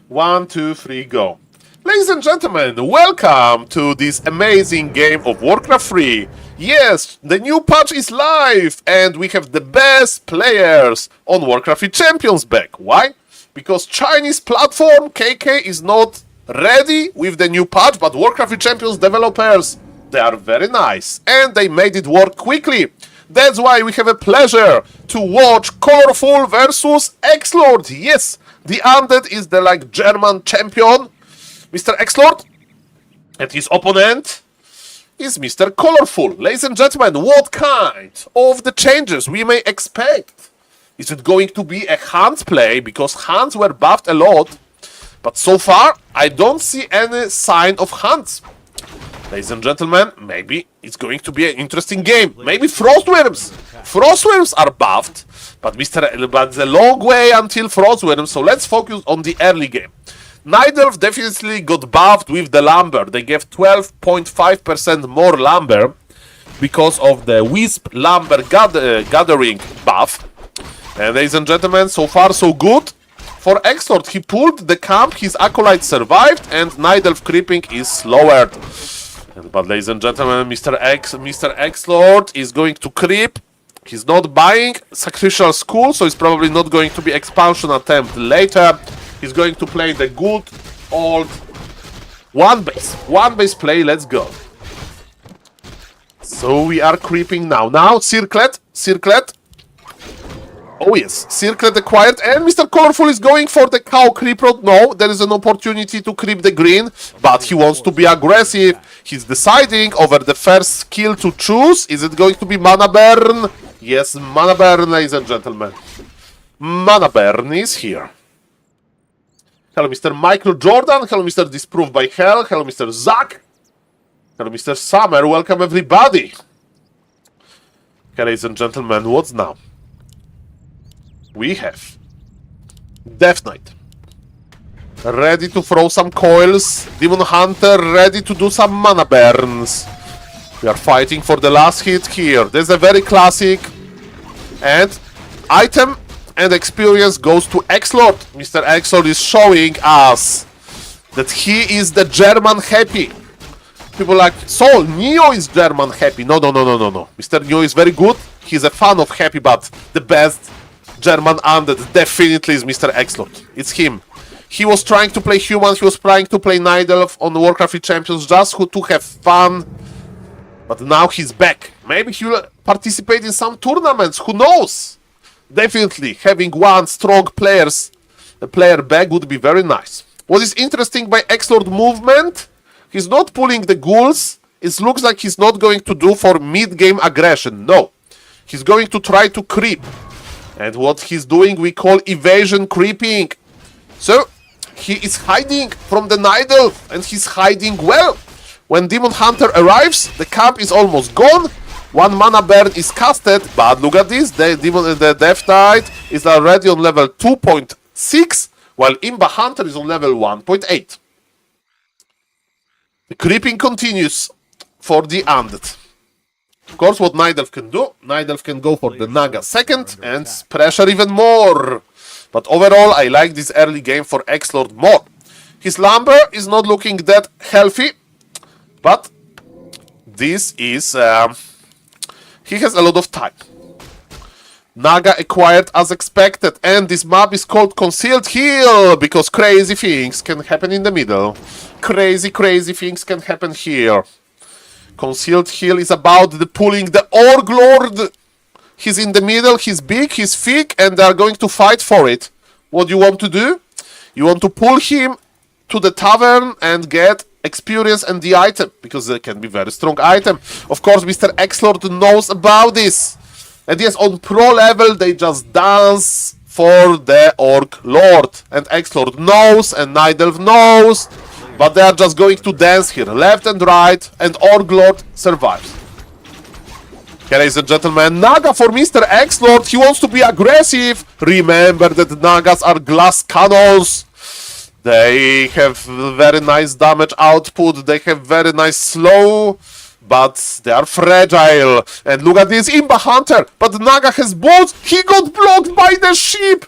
1, 2, 3, go. Ladies and gentlemen, welcome to this amazing game of Warcraft 3. Yes, the new patch is live and we have the best players on Warcraft 3 Champions back. Why? Because Chinese platform KK is not ready with the new patch, but Warcraft 3 Champions developers, they are very nice and they made it work quickly. That's why we have a pleasure to watch Colorful versus X-Lord. Yes, the Undead is the like German champion, Mr. X-Lord, and his opponent is Mr. Colorful. Ladies and gentlemen, what kind of the changes we may expect? Is it going to be a Hans play? Because Hans were buffed a lot, but so far I don't see any sign of Hans. Ladies and gentlemen, maybe it's going to be an interesting game. Maybe Frostworms. Frostworms are buffed, but the long way until Frostworms, so let's focus on the early game. Nidelf definitely got buffed with the lumber. They gave 12.5% more lumber because of the Wisp lumber gathering buff. And ladies and gentlemen, so far so good. for X-Lord. He pulled the camp, his acolyte survived, and Night Elf creeping is lowered. But ladies and gentlemen, Mr. X-Lord is going to creep. He's not buying Sacrificial School, so it's probably not going to be expansion attempt later. He's going to play the good old one base play. Let's go. So we are creeping now. Now, Circlet. Oh yes, Circlet acquired, and Mr. Colorful is going for the cow creep road. No, there is an opportunity to creep the green, but he wants to be aggressive. He's deciding over the first skill to choose. Is it going to be Mana Burn? Yes, Mana Burn, ladies and gentlemen. Mana Burn is here. Hello, Mr. Michael Jordan. Hello, Mr. Disproved by Hell. Hello, Mr. Zach. Hello, Mr. Summer. Welcome, everybody. Okay, ladies and gentlemen, what's now? We have Death Knight ready to throw some coils, Demon Hunter ready to do some mana burns. We are fighting for the last hit here. There's a very classic, and item and experience goes to X-Lord. Mr. X-Lord is showing us that he is the German happy. People like, Saul, Neo is German happy. No. Mr. Neo is very good. He's a fan of happy, but the best German Undead definitely is Mr. X-Lord. It's him. He was trying to play human, he was trying to play Night Elf on Warcraft 3 Champions just to have fun. But now he's back. Maybe he will participate in some tournaments, who knows? Definitely, having one strong player back would be very nice. What is interesting by X-Lord movement, he's not pulling the ghouls. It looks like he's not going to do for mid-game aggression, no. He's going to try to creep. And what he's doing we call evasion creeping. So, he is hiding from the Night Elf, and he's hiding well. When Demon Hunter arrives, the camp is almost gone. One mana burn is casted, but look at this, the Death Knight is already on level 2.6, while Imba Hunter is on level 1.8. The creeping continues for the Undead. Of course, what Night Elf can do, Night Elf can go for the Naga second and pressure even more. But overall, I like this early game for X-Lord more. His Lumber is not looking that healthy, but this is... he has a lot of time. Naga acquired as expected, and this map is called Concealed Hill, because crazy things can happen in the middle. Crazy things can happen here. Concealed Hill is about the pulling the Orc Lord. He's in the middle, he's big, he's thick, and they are going to fight for it. What do you want to do? You want to pull him to the tavern and get experience and the item, because it can be very strong item. Of course, Mr. X-Lord knows about this. And yes, on pro level, they just dance for the Orc Lord. And X-Lord knows, and Night Elf knows. But they are just going to dance here, left and right, and Orc Lord survives. Okay, ladies and gentlemen, Naga for Mr. X-Lord, he wants to be aggressive. Remember that Nagas are glass cannons. They have very nice damage output, they have very nice slow, but they are fragile. And look at this, Imba Hunter, but Naga has boots, he got blocked by the sheep.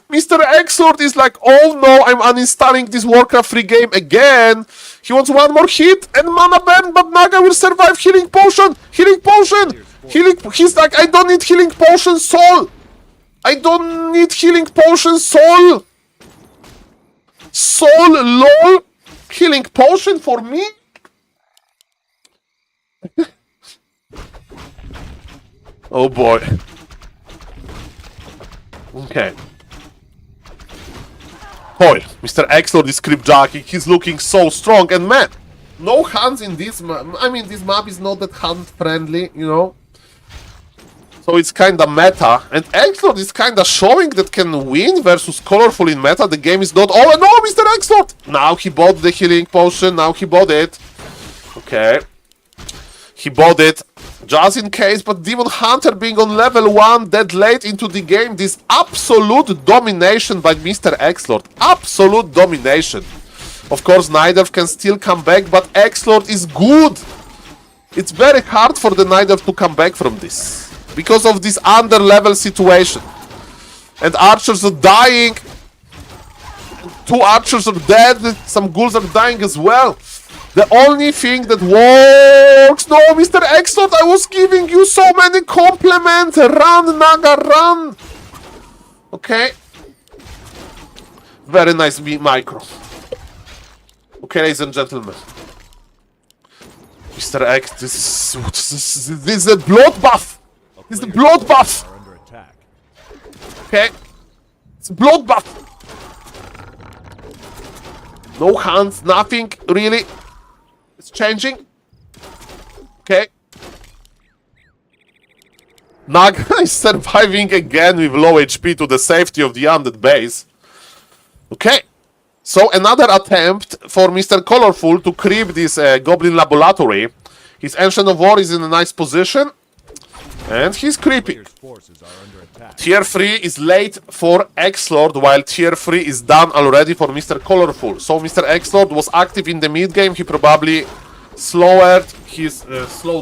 Mr. X-Lord is like, oh no, I'm uninstalling this Warcraft 3 game again. He wants one more hit and mana burn, but Naga will survive. Healing potion. He's like, I don't need healing potion, Saul. Saul, lol. Healing potion for me? Oh boy. Okay. Boy, Mr. X-Lord is creepjacking. He's looking so strong. And man, no hands in this map. I mean, this map is not that hand-friendly, you know. So it's kinda meta. And X-Lord is kinda showing that can win versus Colorful in meta. The game is not over. No, Mr. X-Lord! Now he bought the healing potion. Now he bought it. Okay. He bought it just in case, but Demon Hunter being on level 1 that late into the game, this absolute domination by Mr. X-Lord. Absolute domination. Of course, Night Elf can still come back, but X-Lord is good. It's very hard for the Night Elf to come back from this, because of this under-level situation. And archers are dying. 2 archers are dead. Some ghouls are dying as well. The only thing that works... No, Mr. Exlord, I was giving you so many compliments. Run, Naga, run. Okay. Very nice micro. Okay, ladies and gentlemen. Mr. X, this is a bloodbath. This is a bloodbath. Are under attack. Okay. It's a bloodbath. No hands, nothing really. It's changing. Okay. Naga is surviving again with low HP to the safety of the Undead base. Okay. So another attempt for Mr. Colorful to creep this Goblin Laboratory. His Ancient of War is in a nice position. And he's creeping. Players' forces are under attack. Tier 3 is late for Exlord, while Tier 3 is done already for Mr. Colorful. So Mr. Exlord was active in the mid game. He probably slowed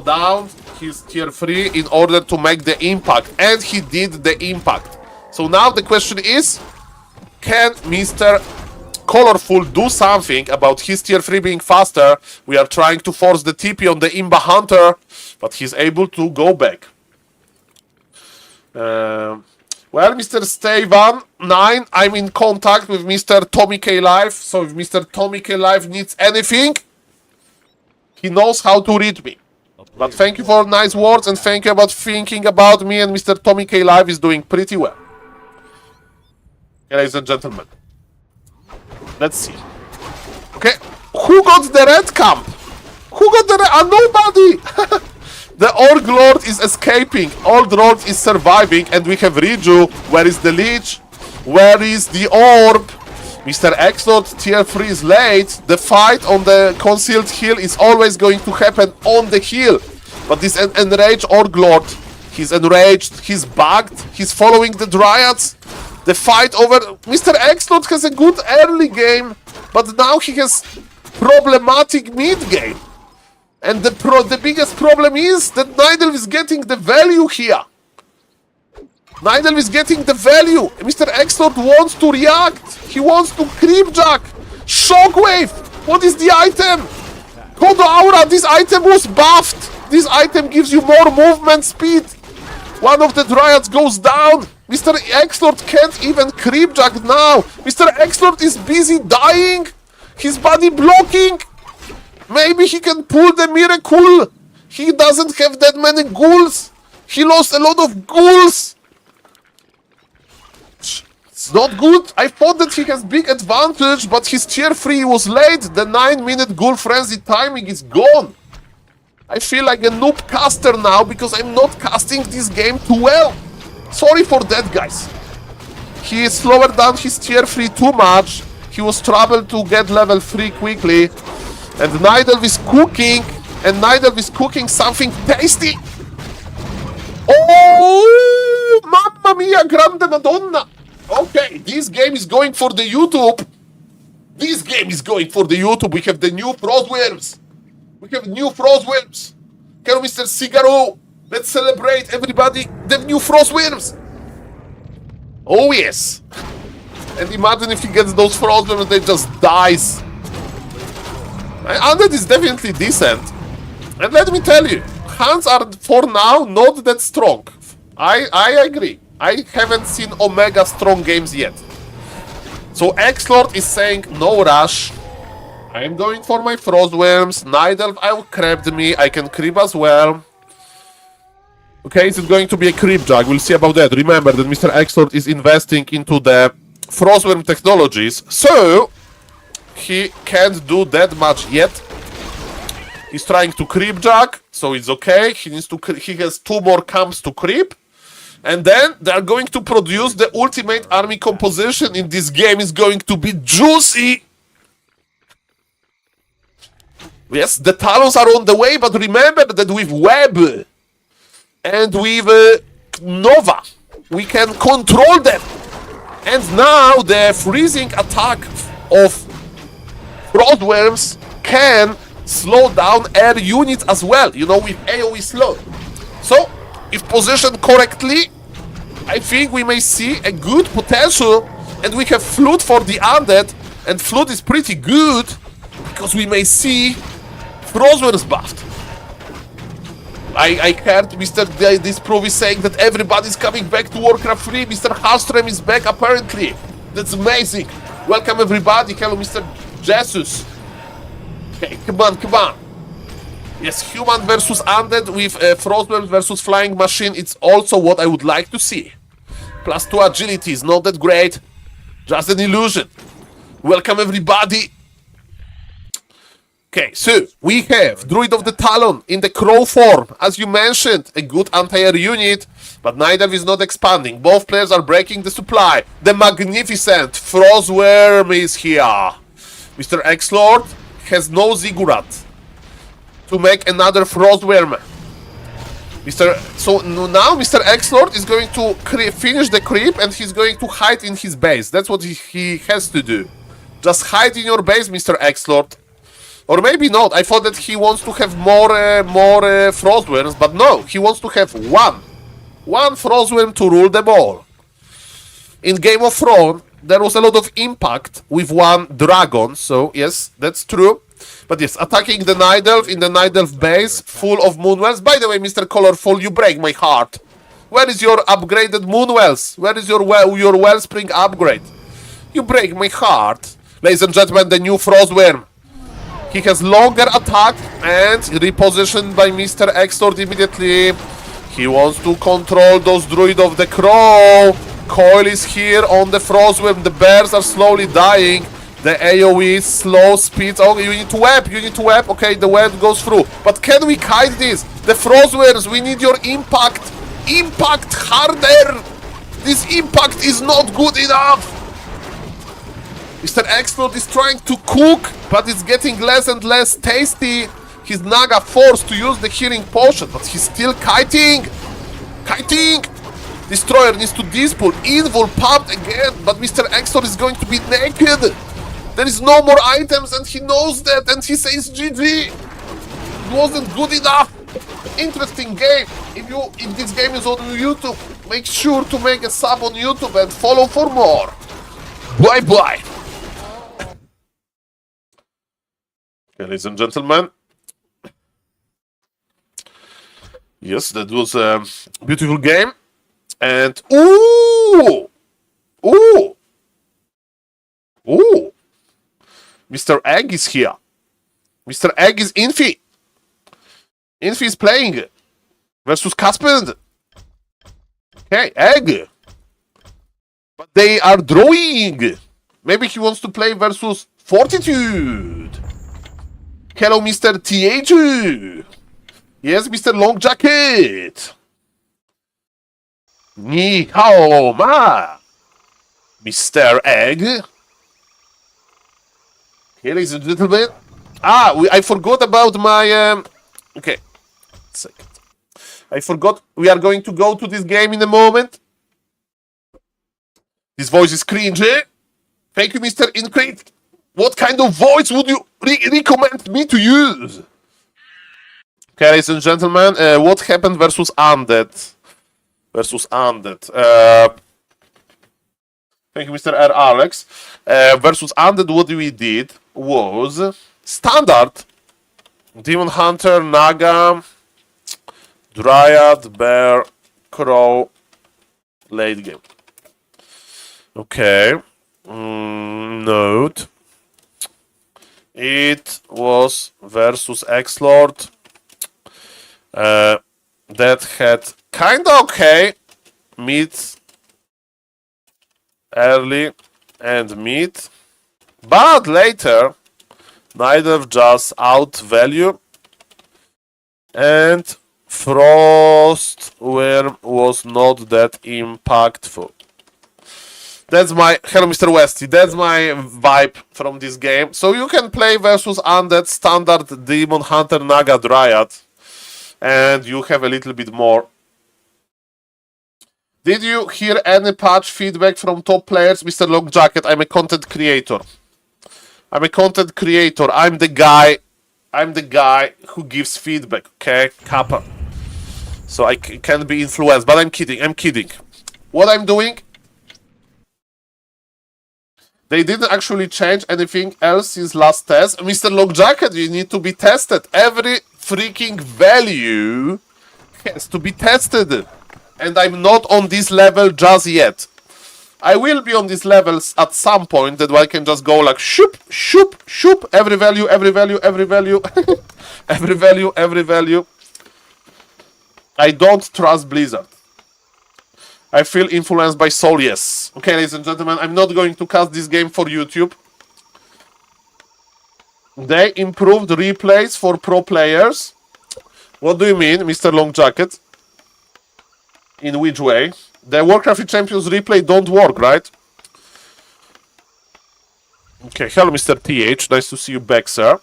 down his Tier 3 in order to make the impact. And he did the impact. So now the question is, can Mr. Colorful do something about his Tier 3 being faster? We are trying to force the TP on the Imba Hunter, but he's able to go back. Well, Mr. Stevan9, I'm in contact with Mr. Tommy K Live, so if Mr. Tommy K Live needs anything, he knows how to reach me. But thank you for nice words, and thank you about thinking about me, and Mr. Tommy K Live is doing pretty well. Okay, ladies and gentlemen. Let's see. Okay, who got the red camp? Who got the red? Nobody! The Orc Lord is escaping. Old Lord is surviving, and we have Riju. Where is the Lich? Where is the Orb? Mr. Exlord Tier 3 is late. The fight on the concealed hill is always going to happen on the hill. But this enraged Orc Lord, he's enraged, he's bugged, he's following the Dryads. The fight over... Mr. Exlord has a good early game, but now he has problematic mid game. And the biggest problem is that Nidal is getting the value here. Nidal is getting the value. Mr. Exlord wants to react. He wants to creepjack. Shockwave. What is the item? Kodo Aura. This item was buffed. This item gives you more movement speed. One of the Dryads goes down. Mr. Exlord can't even creepjack now. Mr. Exlord is busy dying. His body blocking. Maybe he can pull the miracle. He doesn't have that many ghouls. He lost a lot of ghouls. It's not good. I thought that he has big advantage, but his Tier 3 was late. The 9-minute ghoul frenzy timing is gone. I feel like a noob caster now because I'm not casting this game too well. Sorry for that, guys. He slowed down his Tier 3 too much. He was troubled to get level 3 quickly. And Nidal is cooking. And Nidal is cooking something tasty. Oh, mamma mia, grande madonna. Okay, this game is going for the YouTube. This game is going for the YouTube. We have the new Frostworms. We have new Frostworms. Hello, Mr. Cigaro. Let's celebrate, everybody, the new Frostworms. Oh, yes. And imagine if he gets those Frostworms, they just dies. Undead is definitely decent. And let me tell you, hands are, for now, not that strong. I agree. I haven't seen Omega strong games yet. So Exlord is saying, no rush. I'm going for my Frostworms. Nidal out-crept me. I can creep as well. Okay, is it going to be a creep jug? We'll see about that. Remember that Mr. Exlord is investing into the Frostworm technologies. So, he can't do that much yet. He's trying to creep jug, so it's okay. He has 2 more camps to creep. And then they are going to produce the ultimate army composition in this game. Is going to be juicy. Yes, the Talons are on the way, but remember that with Web and with Nova, we can control them. And now the freezing attack of Frostworms can slow down air units as well, you know, with AoE slow. So, if positioned correctly, I think we may see a good potential, and we have Flute for the Undead, and Flute is pretty good, because we may see Frostworms buffed. I heard Mr. Disprove is saying that everybody's coming back to Warcraft 3. Mr. Hallström is back apparently. That's amazing. Welcome everybody. Hello Mr. Jesus. Okay, come on, come on. Yes, human versus undead with Frostworms versus flying machine. It's also what I would like to see. +2 agility is not that great. Just an illusion. Welcome everybody. Okay, so we have Druid of the Talon in the Crow form. As you mentioned, a good anti-air unit, but neither is not expanding. Both players are breaking the supply. The magnificent Frostworm is here. Mr. X-Lord has no Ziggurat to make another Frostworm. So now Mr. X-Lord is going to finish the creep and he's going to hide in his base. That's what he has to do. Just hide in your base, Mr. X-Lord. Or maybe not. I thought that he wants to have more Frostworms, but no. He wants to have one Frostworm to rule them all. In Game of Thrones, there was a lot of impact with one dragon, so yes, that's true. But yes, attacking the Night Elf in the Night Elf base, full of Moonwells. By the way, Mr. Colorful, you break my heart. Where is your upgraded Moonwells? Where is your Wellspring upgrade? You break my heart. Ladies and gentlemen, the new Frostworm. He has longer attack and repositioned by Mr. X-Lord immediately. He wants to control those Druid of the Crow. Coil is here on the Frostworm. The bears are slowly dying. The AoE slow speed. Oh, you need to web. You need to web. Okay, the web goes through. But can we kite this? The Frostworms, we need your impact. Impact harder. This impact is not good enough. Mr. X-Lord is trying to cook, but it's getting less and less tasty. His Naga forced to use the healing potion, but he's still kiting. Kiting. Destroyer needs to dispull. Invul pumped again, but Mr. X-Lord is going to be naked. There is no more items, and he knows that, and he says GG. It wasn't good enough. Interesting game. If this game is on YouTube, make sure to make a sub on YouTube and follow for more. Bye bye. Okay, ladies and gentlemen. Yes, that was a beautiful game. And ooh! Mr. Egg is here. Mr. Egg is Infi. Infi is playing versus Caspand. Okay, Egg. But they are drawing. Maybe he wants to play versus Fortitude. Hello, Mr. TH. Yes, Mr. Long Jacket. Ni hao ma. Mr. Egg. Okay, ladies and gentlemen. I forgot about my... Okay. Second. I forgot. We are going to go to this game in a moment. This voice is cringy. Thank you, Mr. Increte. What kind of voice would you recommend me to use? Okay, ladies and gentlemen, what happened versus Undead? Thank you, Mr. R. Alex. Versus Undead, what we did was standard Demon Hunter, Naga, Dryad, Bear, Crow, late game. Okay. Note. It was versus X-Lord. That had kinda okay mid, early, and mid. But later, neither just out value. And Frostworm was not that impactful. That's my... Hello, Mr. Westy. That's my vibe from this game. So you can play versus Undead, Standard, Demon Hunter, Naga, Dryad. And you have a little bit more. Did you hear any patch feedback from top players? Mr. Long Jacket, I'm a content creator. I'm the guy who gives feedback, okay? Kappa. So I can be influenced, but I'm kidding. what I'm doing. They didn't actually change anything else since last test. Mr. Long Jacket, you need to be tested. Every freaking value has to be tested. And I'm not on this level just yet. I will be on these levels at some point that I can just go like shoop, shoop, shoop. Every value, every value, every value. Every value, every value. I don't trust Blizzard. I feel influenced by Soul, yes. Okay, ladies and gentlemen, I'm not going to cast this game for YouTube. They improved replays for pro players. What do you mean, Mr. Long Jacket? In which way? The Warcraft Champions replay don't work, right? Okay, hello, Mr. TH. Nice to see you back, sir.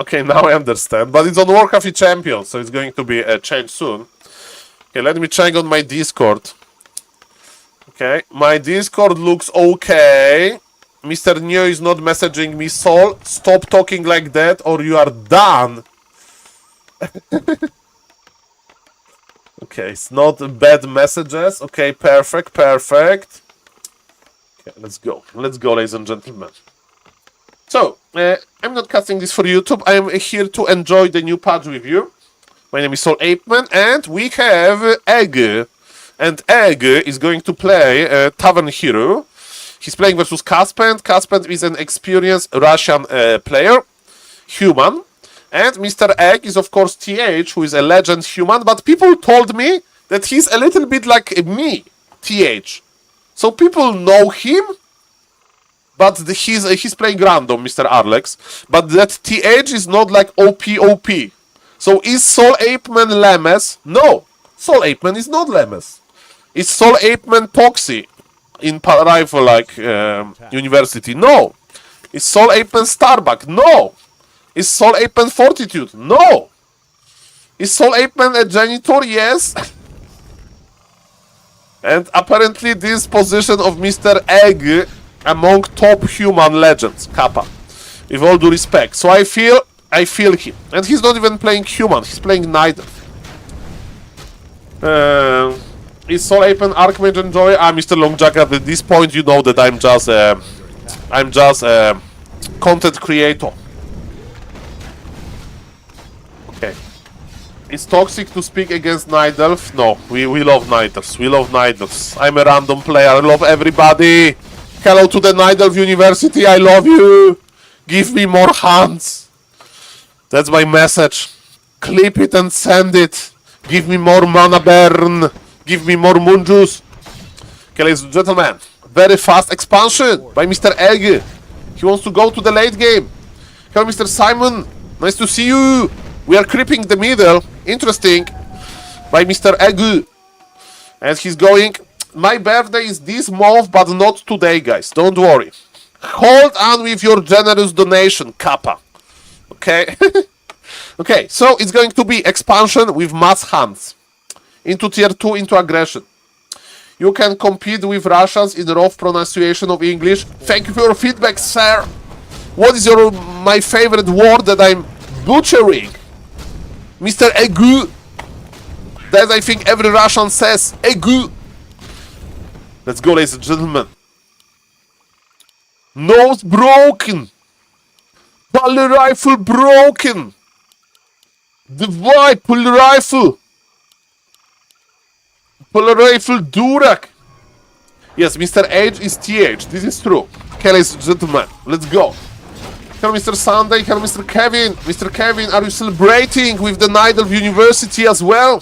Okay, now I understand. But it's on Warcraft Champions, so it's going to be a change soon. Okay, let me check on my Discord. Okay, my Discord looks okay. Mr. Neo is not messaging me. Saul, stop talking like that or you are done. Okay, it's not bad messages. Okay, perfect, perfect. Okay, let's go. Let's go, ladies and gentlemen. So, I'm not casting this for YouTube. I'm here to enjoy the new patch with you. My name is SaulApeMan, and we have Egg. And Egg is going to play Tavern Hero. He's playing versus Caspent. Caspent is an experienced Russian player, human. And Mr. Egg is, of course, TH, who is a legend human. But people told me that he's a little bit like me, TH. So people know him. But he's playing random, Mr. Arlex. But that TH is not like OP. So is SaulApeMan Lemes? No. SaulApeMan is not Lemes. Is SaulApeMan Toxi in Rifle like University? No. Is SaulApeMan Starbuck? No. Is SaulApeMan Fortitude? No. Is SaulApeMan a janitor? Yes. And apparently this position of Mr. Egg among top human legends, Kappa. With all due respect. So I feel him. And he's not even playing human, he's playing Neither. Is SaulApeMan Archmage and Joy? Mr. Long Jacket, at this point you know that I'm just a content creator. Okay. It's toxic to speak against Night Elf? No, we love Night Elves. We love Night Elves. I'm a random player, I love everybody. Hello to the Night Elf University, I love you! Give me more hands! That's my message. Clip it and send it. Give me more mana burn. Give me more moon juice. Okay, ladies and gentlemen, very fast expansion by Mr. Egg. He wants to go to the late game. Hello, Mr. Simon. Nice to see you. We are creeping the middle. Interesting. By Mr. Egg. And he's going... My birthday is this month, but not today, guys. Don't worry. Hold on with your generous donation, Kappa. Okay? Okay, so it's going to be expansion with mass hands. Into tier 2, into aggression. You can compete with Russians in rough pronunciation of English. Thank you for your feedback, sir. What is my favorite word that I'm butchering? Mr. Egu. That I think every Russian says. Egu. Let's go, ladies and gentlemen. Nose broken. Pulley rifle broken. The white pulley rifle. Pulley rifle Durak. Yes, Mr. H is TH. This is true. Okay, ladies and gentlemen, let's go. Hello, Mr. Sunday. Hello, Mr. Kevin. Mr. Kevin, are you celebrating with the Night of University as well?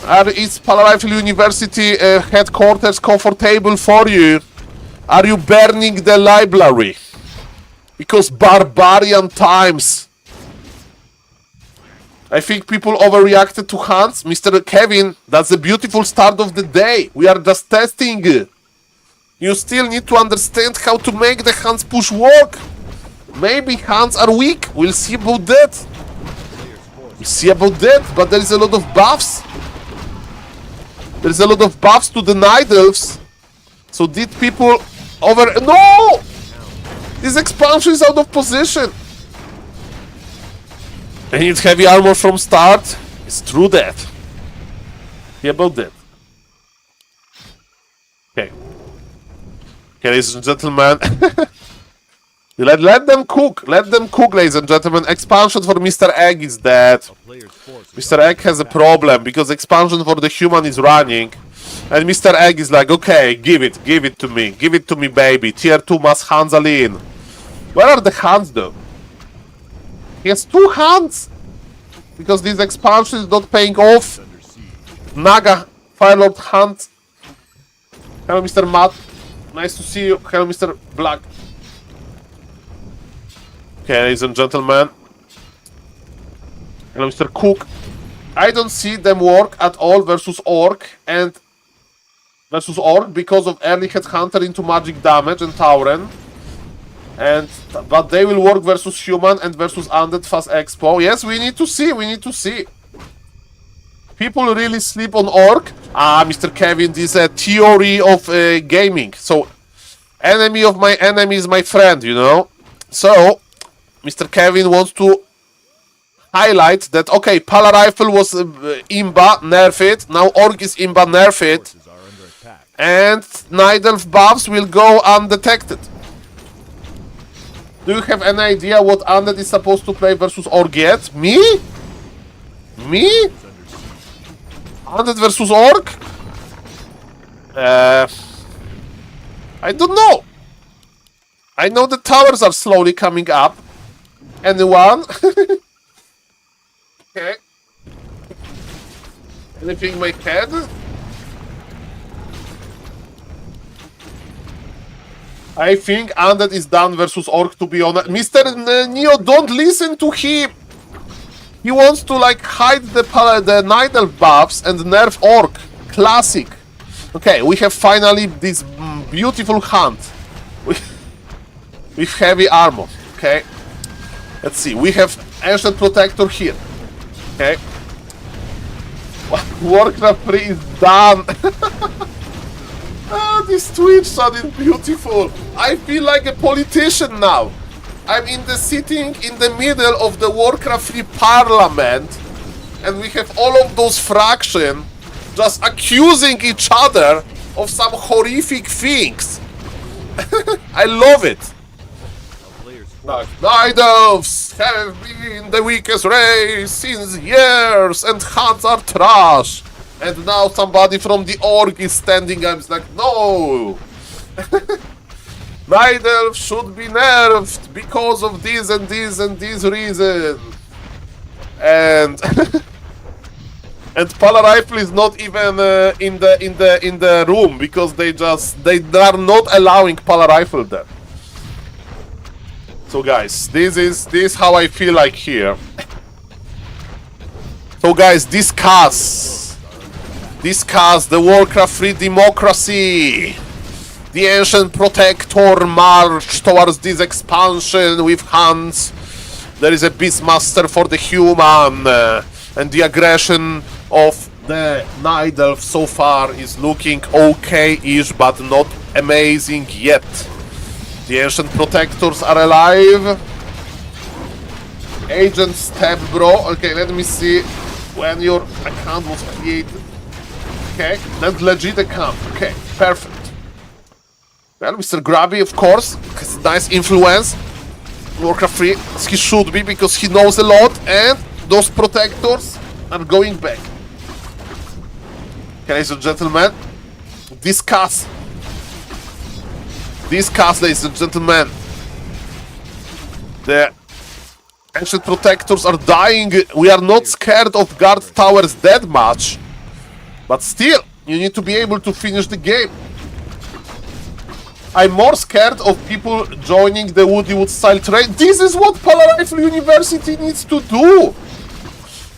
Is Pala Rifle University headquarters comfortable for you? Are you burning the library? Because barbarian times. I think people overreacted to Hans. Mr. Kevin, that's a beautiful start of the day. We are just testing. You still need to understand how to make the hands push work. Maybe hands are weak. We'll see about that. We'll see about that, but there is a lot of buffs. There's a lot of buffs to the Night Elves. So did people over... No! This expansion is out of position. And it's heavy armor from start. It's true that. Yeah, about that. Okay. Okay, ladies and gentlemen. let them cook. Let them cook, ladies and gentlemen. Expansion for Mr. Egg is dead. Mr. Egg has a problem because expansion for the human is running. And Mr. Egg is like, okay, give it to me. Give it to me, baby. Tier 2 must hands in. Where are the hands, though? He has 2 hands. Because this expansion is not paying off. Naga, Firelord Hunt. Hello, Mr. Matt. Nice to see you. Hello, Mr. Black. Okay, ladies and gentlemen. Hello, Mr. Cook. I don't see them work at all versus Orc and versus Orc because of early Headhunter into magic damage and Tauren. But they will work versus Human and versus Undead Fast Expo. Yes, we need to see. People really sleep on Orc. Ah, Mr. Kevin, this is a theory of gaming. So, enemy of my enemy is my friend, you know? So, Mr. Kevin wants to highlight that, okay, Pala Rifle was Imba, nerf it. Now Orc is Imba, nerf it. And Night Elf buffs will go undetected. Do you have any idea what Undead is supposed to play versus Orc yet? Me? Me? Undead versus Orc? I don't know. I know the towers are slowly coming up. Anyone? Okay. Anything in my head? I think Undead is done versus Orc, to be honest. Mr. Neo, don't listen to him! He wants to, like, hide the Night Elf buffs and nerf Orc. Classic. Okay, we have finally this beautiful hunt. With heavy armor. Okay. Let's see. We have Ancient Protector here. Okay. Warcraft 3 is done. Ah, this Twitch sounded beautiful. I feel like a politician now. I'm sitting in the middle of the Warcraft 3 parliament, and we have all of those fractions just accusing each other of some horrific things. I love it. Night Elves have been the weakest race since years, and hunts are trash. And now somebody from the Orc is standing up. It's like, no! Night Elves should be nerfed because of this and this and this reason. And and Pala Rifle is not even in the room because they are not allowing Pala Rifle there. So guys, this is how I feel like here. So guys, discuss the Warcraft 3 democracy. The Ancient Protector march towards this expansion with hands. There is a Beastmaster for the human, and the aggression of the Night Elf so far is looking okay-ish, but not amazing yet. The Ancient Protectors are alive. Agent step, bro. Okay, let me see when your account was created. Okay, that's legit account. Okay, perfect. Well, Mr. Grabby, of course, has nice influence. Warcraft 3, as he should be, because he knows a lot, and those protectors are going back. Okay, ladies and gentlemen, discuss, ladies and gentlemen. The Ancient Protectors are dying. We are not scared of Guard Towers that much, but still, you need to be able to finish the game. I'm more scared of people joining the Woody Wood style trade. This is what Pala Rifle University needs to do.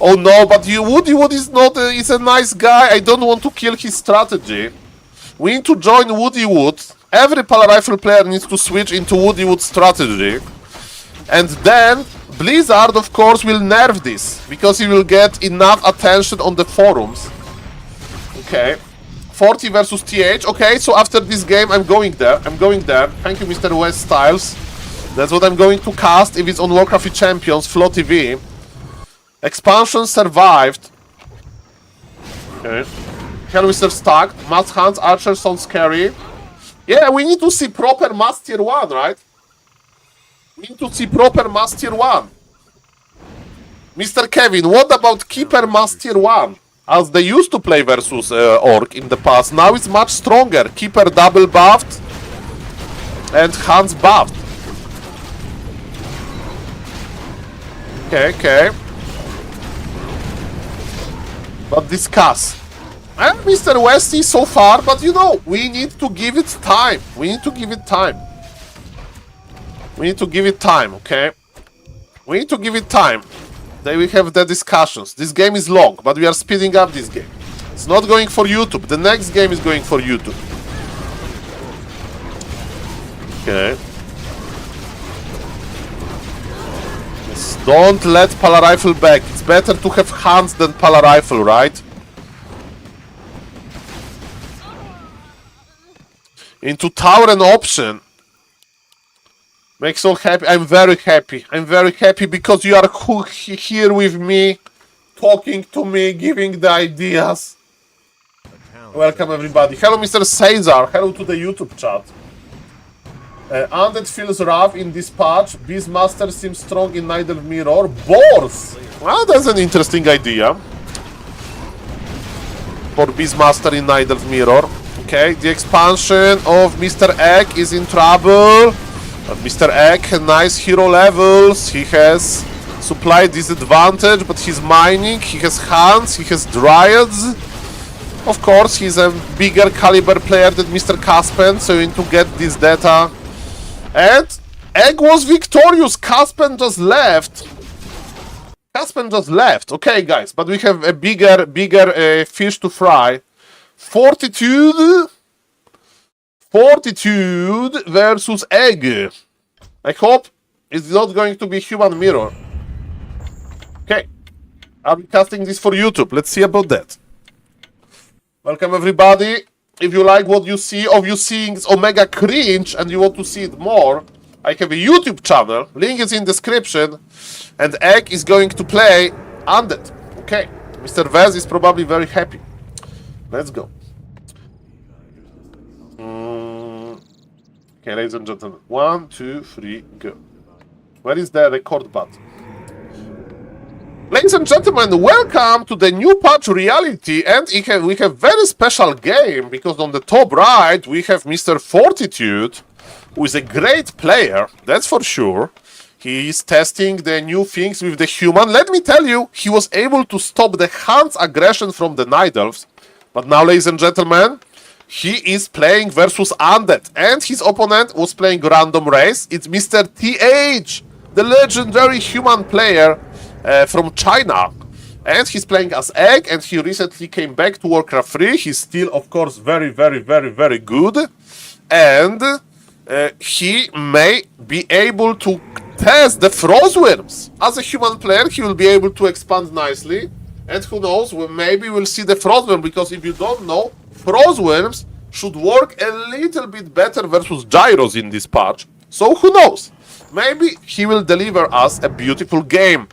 Oh no, but Woody Wood is not. He's a nice guy. I don't want to kill his strategy. We need to join Woody Wood. Every Pala Rifle player needs to switch into Woody Wood strategy, and then Blizzard, of course, will nerf this because he will get enough attention on the forums. Okay. 40 versus TH. Okay, so after this game, I'm going there. Thank you, Mr. West Styles. That's what I'm going to cast if it's on Warcraft Champions, Flow TV. Expansion survived. Okay. Hellwizard stacked. Mass Hands, Archer sounds scary. Yeah, we need to see proper Mass Tier 1, right? We need to see proper Mass Tier 1. Mr. Kevin, what about Keeper Mass Tier 1? As they used to play versus Orc in the past, now it's much stronger. Keeper double buffed and Hands buffed. Okay, okay. But discuss. And Mr. Westy so far, but you know, we need to give it time. We need to give it time. We need to give it time, okay? We need to give it time. Then we have the discussions. This game is long, but we are speeding up this game. It's not going for YouTube. The next game is going for YouTube. Okay. Yes, don't let Pala Rifle back. It's better to have Hands than Pala Rifle, right? Into tower and option. Makes all happy. I'm very happy. I'm very happy because you are here with me, talking to me, giving the ideas. Welcome everybody. Hello Mr. Caesar. Hello to the YouTube chat. Undead feels rough in this patch. Beastmaster seems strong in Neither Mirror. Boars! Well, that's an interesting idea. For Beastmaster in Neither Mirror. Okay, the expansion of Mr. Egg is in trouble. But Mr. Egg has nice hero levels. He has supply disadvantage, but he's mining. He has Hands. He has Dryads. Of course, he's a bigger caliber player than Mr. Caspen, so you need to get this data. And Egg was victorious. Caspen just left. Caspen just left. Okay, guys, but we have a bigger fish to fry. Fortitude versus Egg. I hope it's not going to be Human Mirror. Okay. Are we casting this for YouTube? Let's see about that. Welcome everybody. If you like what you see of you seeing Omega cringe and you want to see it more, I have a YouTube channel. Link is in description. And Egg is going to play Undead. Okay. Mr. Vez is probably very happy. Let's go. Okay, ladies and gentlemen. 1, 2, 3, go. Where is the record button? Ladies and gentlemen, welcome to the new patch reality. And we have very special game because on the top right we have Mr. Fortitude, who is a great player, that's for sure. He is testing the new things with the human. Let me tell you, he was able to stop the Hands aggression from the Night Elves. But now, ladies and gentlemen, he is playing versus Undead. And his opponent was playing random race. It's Mr. TH, the legendary human player from China. And he's playing as Egg, and he recently came back to Warcraft 3. He's still, of course, very, very, very, very good. And he may be able to test the Frostworms. As a human player, he will be able to expand nicely. And who knows, maybe we'll see the Frostworm, because if you don't know, Frostworms should work a little bit better versus Gyros in this patch. So who knows? Maybe he will deliver us a beautiful game.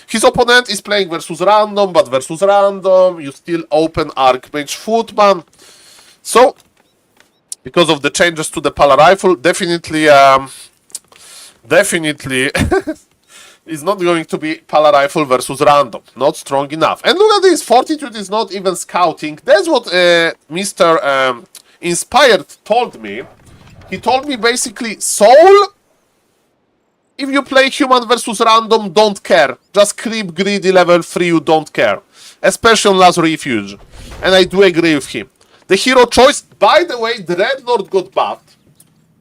His opponent is playing versus random, but versus random, you still open Archmage Footman. So, because of the changes to the Pala Rifle, definitely it's not going to be Pala Rifle versus random. Not strong enough. And look at this, Fortitude is not even scouting. That's what Mr. Inspired told me. He told me basically, Soul, if you play human versus random, don't care. Just creep greedy level 3, you don't care. Especially on Last Refuge. And I do agree with him. The hero choice, by the way, Dreadlord got buffed.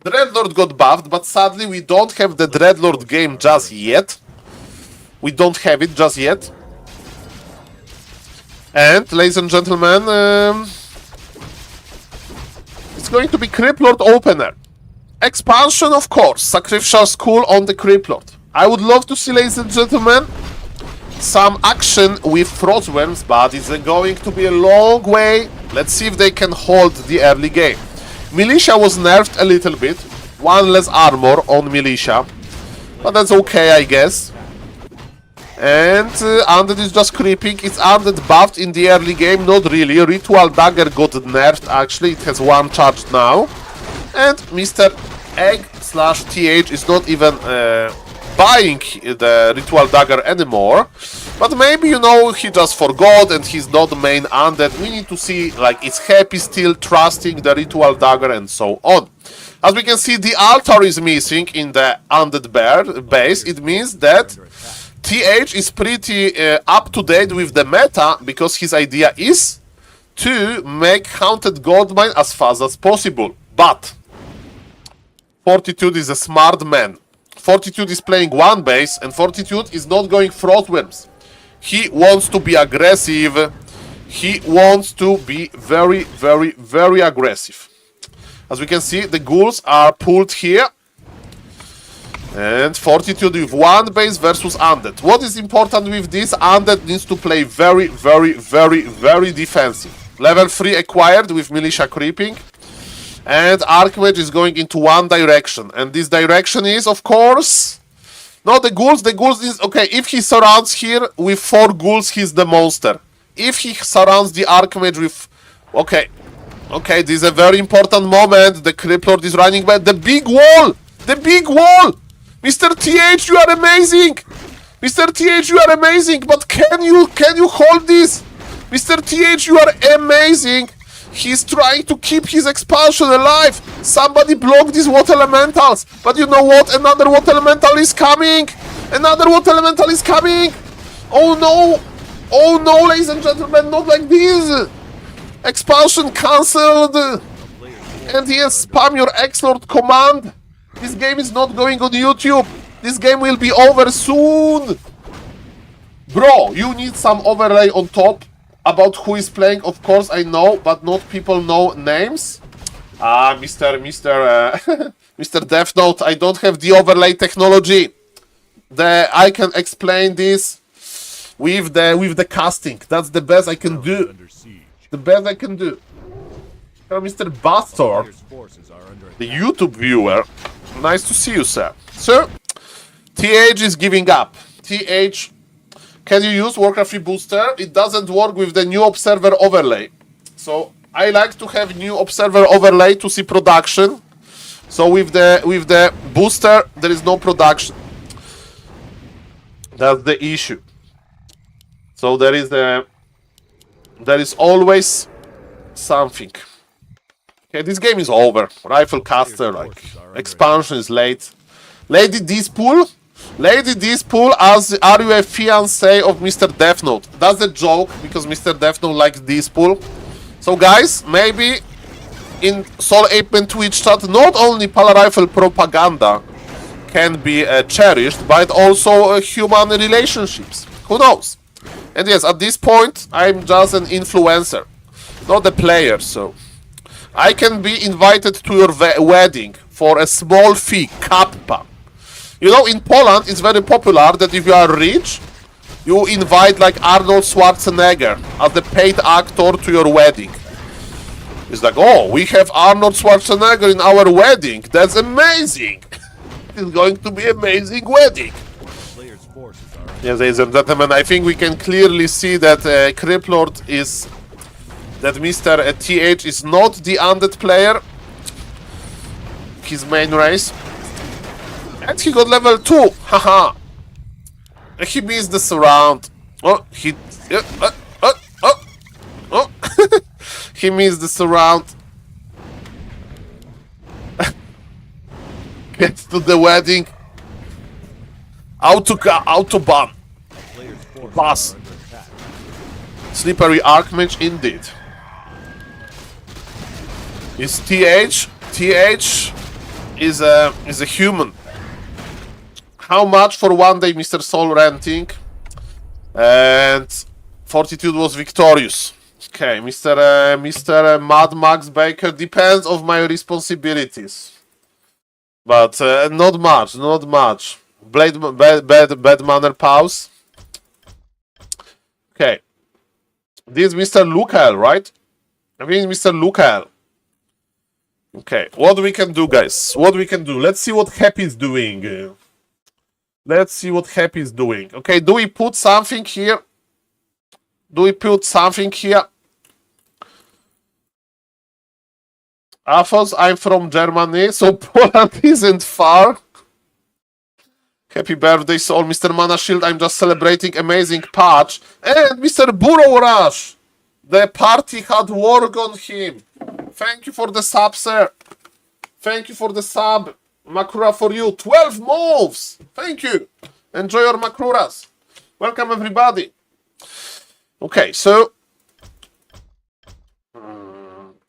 Dreadlord got buffed, but sadly we don't have the Dreadlord game just yet. We don't have it just yet. And, ladies and gentlemen, it's going to be Cryptlord Opener. Expansion, of course. Sacrificial Skull on the Cryptlord. I would love to see, ladies and gentlemen, some action with Frostworms, but it's going to be a long way. Let's see if they can hold the early game. Militia was nerfed a little bit. 1 less armor on Militia. But that's okay, I guess. And Undead is just creeping. It's Undead buffed in the early game, not really. Ritual Dagger got nerfed actually, it has 1 charge now. And Mr. Egg/TH is not even buying the Ritual Dagger anymore. But maybe, you know, he just forgot and he's not the main Undead. We need to see, like, is Happy still trusting the Ritual Dagger and so on. As we can see, the altar is missing in the Undead base. It means that TH is pretty up to date with the meta, because his idea is to make Haunted Goldmine as fast as possible. But Fotitude is a smart man. Fotitude is playing 1 base, and Fotitude is not going Frostworms. He wants to be aggressive. He wants to be very, very, very aggressive. As we can see, the ghouls are pulled here. And Fortitude with 1 base versus Undead. What is important with this? Undead needs to play very, very, very, very defensive. Level 3 acquired with Militia creeping. And Archmage is going into 1 direction. And this direction is, of course... No, the ghouls. The ghouls is... Okay, if he surrounds here with 4 ghouls, he's the monster. If he surrounds the Archmage with... Okay. Okay, this is a very important moment. The Cryptlord is running back. The big wall! The big wall! Mr. TH, you are amazing! Mr. TH, you are amazing! But can you hold this? Mr. TH, you are amazing! He's trying to keep his expulsion alive! Somebody block these water elementals! But you know what? Another water elemental is coming! Another water elemental is coming! Oh no! Oh no, ladies and gentlemen, not like this! Expulsion cancelled! And yes, spam your X-Lord command! This game is not going on YouTube. This game will be over soon. Bro, you need some overlay on top about who is playing. Of course, I know, but not people know names. Mr. Death Note, I don't have the overlay technology. I can explain this with the casting. That's the best I can do. The best I can do. Mr. Bastard, the YouTube viewer. Nice to see you, sir. Sir, TH is giving up. TH, can you use Warcraft 3 booster? It doesn't work with the new observer overlay. So I like to have new observer overlay to see production. So with the booster, there is no production. That's the issue. So there is always something. Okay, this game is over. Rifle caster, like, expansion is late. Lady Dispool, are you a fiancé of Mr. Death Note? That's a joke, because Mr. Death Note likes Dispool. So guys, maybe in SaulApeMan Twitch chat, not only Pala Rifle propaganda can be cherished, but also human relationships. Who knows? And yes, at this point, I'm just an influencer, not a player, so... I can be invited to your wedding for a small fee, kappa. You know, in Poland, it's very popular that if you are rich, you invite like Arnold Schwarzenegger as the paid actor to your wedding. It's like, oh, we have Arnold Schwarzenegger in our wedding. That's amazing. It's going to be an amazing wedding. Yes, ladies and gentlemen, I think we can clearly see that Cryptlord is... That Mr. TH is not the Undead player. His main race. And he got level 2. Haha. He missed the surround. Oh, he... Oh. He missed the surround. Gets to the wedding. Autobahn. Pass. Slippery Archmage indeed. Is TH? TH is a human. How much for 1 day, Mr. Soul ranting? And Fortitude was victorious. Okay, Mr. Mad Max Baker, depends on my responsibilities. But not much. Bad manner pause. Okay. This is Mr. Lucael, right? I mean Mr. Lucael. Okay, what we can do, guys? What we can do? Let's see what Happy is doing. Let's see what Happy is doing. Okay, do we put something here? Do we put something here? Athos, I'm from Germany, so Poland isn't far. Happy birthday, Saul. Mr. Mana Shield, I'm just celebrating amazing patch. And Mr. Burrow Rush, the party had work on him. Thank you for the sub, sir. Thank you for the sub. Makura for you. 12 moves. Thank you. Enjoy your Makuras. Welcome, everybody. Okay, so...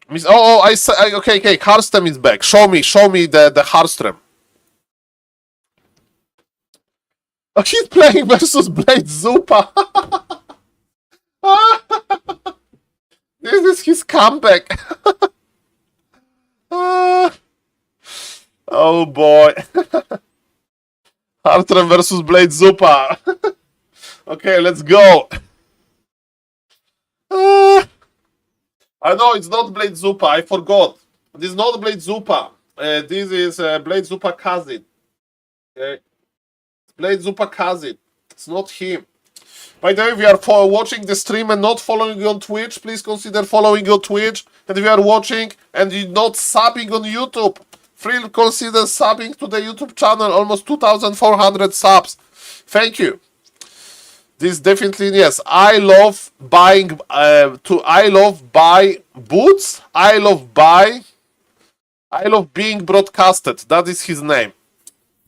okay, Harstrem is back. Show me the Harstrem. Oh, he's playing versus Blade Zupa. This is his comeback. Oh boy. Harstrem versus Blade Zupa. Okay, let's go. I know it's not Blade Zupa. I forgot. This is not Blade Zupa. This is Blade Zupa cousin. Okay. Blade Zupa cousin. It's not him. By the way, if you are watching the stream and not following on Twitch, please consider following on Twitch. And if you are watching and you're not subbing on YouTube, please consider subbing to the YouTube channel. Almost 2,400 subs. Thank you. This definitely, yes. I love buying. I love buy boots. I love being broadcasted. That is his name.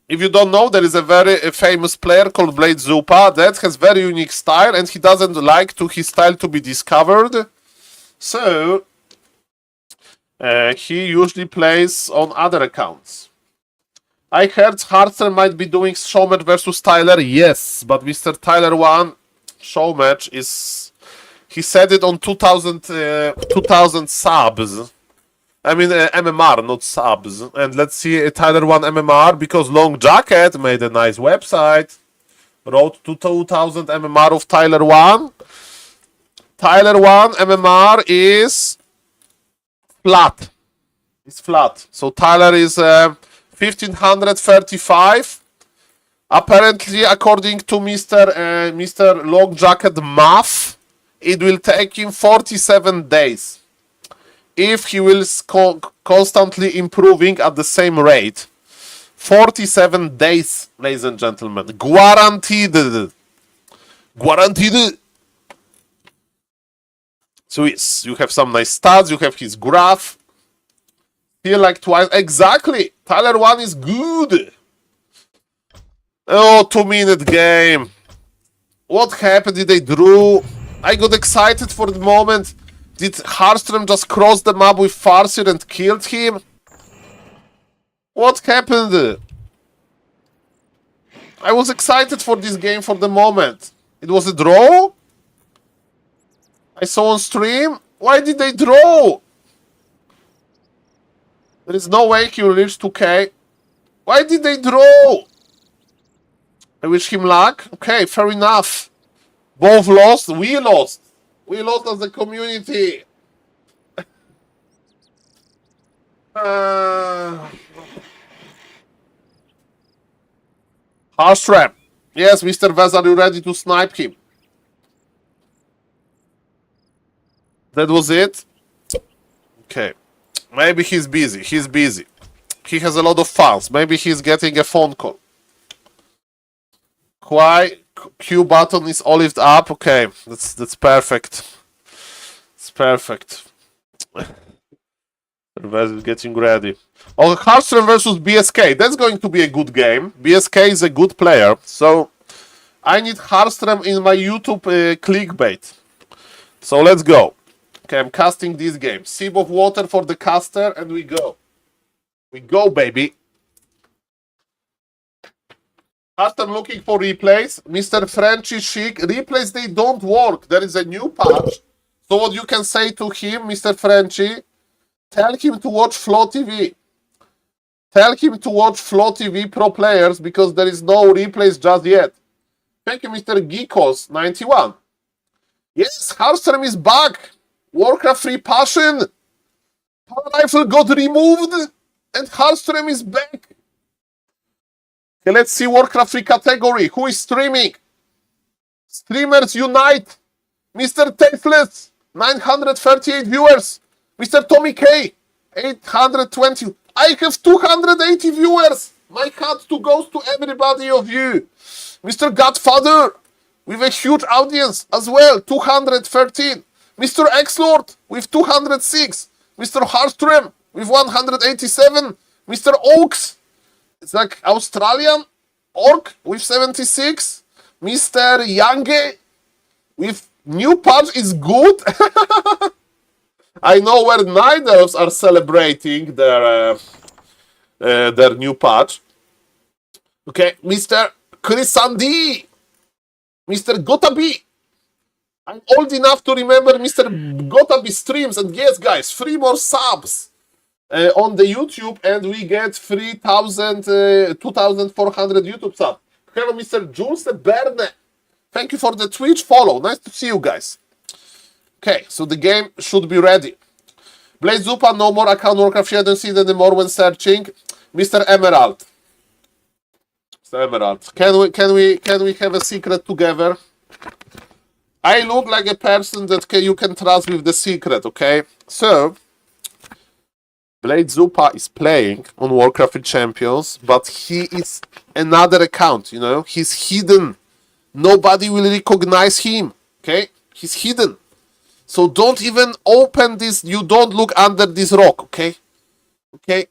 If you don't know, there is a very famous player called Blade Zupa that has very unique style, and he doesn't like his style to be discovered. So he usually plays on other accounts. I heard Hartzer might be doing show match versus Tyler. Yes, but Mr. Tyler 1 show match is... He said it on 2000 subs. I mean MMR, not subs. And let's see Tyler 1 MMR, because Long Jacket made a nice website. Wrote to 2000 MMR of Tyler 1. Tyler 1 MMR is flat. It's flat. So Tyler is 1535. Apparently, according to Mr. Long Jacket math, it will take him 47 days. If he will constantly improving at the same rate. 47 days, ladies and gentlemen. Guaranteed. Guaranteed. So yes, you have some nice stats. You have his graph. Here like twice. Exactly. Tyler 1 is good. Oh, 2-minute game. What happened? Did they drew? I got excited for the moment. Did Harstrem just cross the map with Farseer and killed him? What happened? I was excited for this game for the moment. It was a draw? I saw on stream. Why did they draw? There is no way he will reach 2k. Why did they draw? I wish him luck. Okay, fair enough. Both lost. We lost. We lost as a community. Harstrem. Yes, Mr. Vez, are you ready to snipe him? That was it? Okay. Maybe he's busy. He's busy. He has a lot of fans. Maybe he's getting a phone call. Why? Q button is olived up. Okay, that's perfect. It's perfect. Vez is getting ready. Oh, Harstrem versus BSK. That's going to be a good game. BSK is a good player, so I need Harstrem in my YouTube clickbait. So let's go. Okay, I'm casting this game. Sip of water for the caster, and we go. We go, baby. Harstrem looking for replays. Mr. Frenchy Chic. Replays, they don't work. There is a new patch. So what you can say to him, Mr. Frenchy, tell him to watch Flow TV. Tell him to watch Flow TV Pro Players, because there is no replays just yet. Thank you, Mr. Geekos91. Yes, Harstrem is back. Warcraft 3 Passion. Power Rifle got removed, and Harstrem is back. Okay, let's see Warcraft 3 category. Who is streaming? Streamers Unite. Mr. Tasteless, 938 viewers. Mr. Tommy K, 820. I have 280 viewers. My hat to goes to everybody of you. Mr. Godfather, with a huge audience as well, 213. Mr. X-Lord with 206. Mr. Harstrom with 187. Mr. Oaks, it's like Australian orc with 76. Mr. Yange with new patch is good. I know where Night Elves are celebrating their new patch. Okay, Mr. Chris Sandy, Mr. Gotabi. I'm old enough to remember Mr. Gotabi streams, and yes, guys, 3 more subs on the YouTube, and we get 2,400 YouTube subs. Hello, Mr. Jules Berne. Thank you for the Twitch follow. Nice to see you guys. Okay, so the game should be ready. Blaze Zupa, no more account Warcraft. I don't see it anymore when searching. Mr. Emerald. Mr. Emerald. Can we have a secret together? I look like a person that you can trust with the secret, okay? So, Blade Zupa is playing on Warcraft Champions, but he is another account, you know? He's hidden. Nobody will recognize him, okay? He's hidden. So don't even open this. You don't look under this rock, okay? Okay?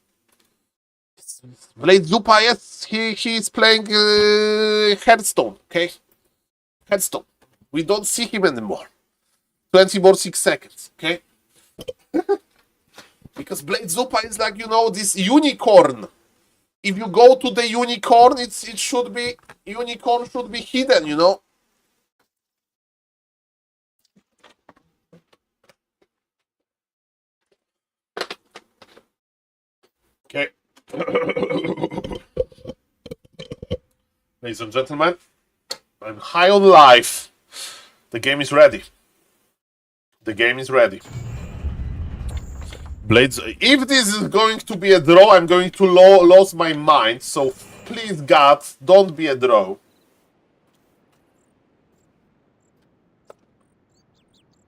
Blade Zupa, yes, he is playing Hearthstone, okay? Hearthstone. We don't see him anymore. 20 more 6 seconds, okay? Because Blade Zupa is like, you know, this unicorn. If you go to the unicorn, unicorn should be hidden, you know? Okay. Ladies and gentlemen, I'm high on life. The game is ready. The game is ready. Blades. If this is going to be a draw, I'm going to lose my mind. So please, God, don't be a draw.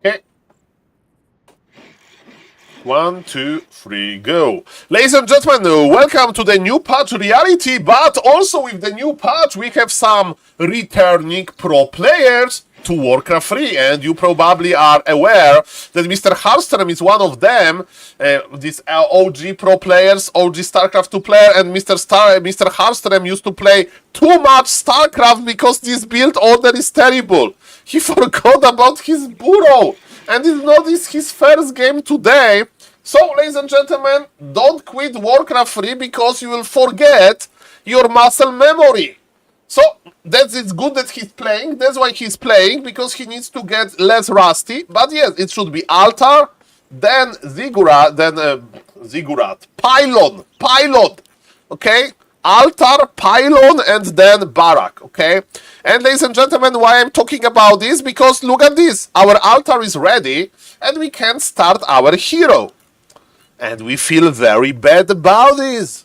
Okay. 1, 2, 3, go. Ladies and gentlemen, welcome to the new patch reality, but also with the new patch we have some returning pro players to Warcraft 3, and you probably are aware that Mr. Harstrom is one of them, these OG pro players, OG StarCraft 2 player, and Mr. Harstrom used to play too much StarCraft because this build order is terrible. He forgot about his burrow, and it's not his first game today. So, ladies and gentlemen, don't quit Warcraft 3 because you will forget your muscle memory. So, it's good that he's playing. That's why he's playing, because he needs to get less rusty. But yes, it should be Altar, then Ziggurat, Pylon, okay? Altar, Pylon, and then Barak, okay? And ladies and gentlemen, why I'm talking about this? Because look at this. Our Altar is ready, and we can start our hero. And we feel very bad about this.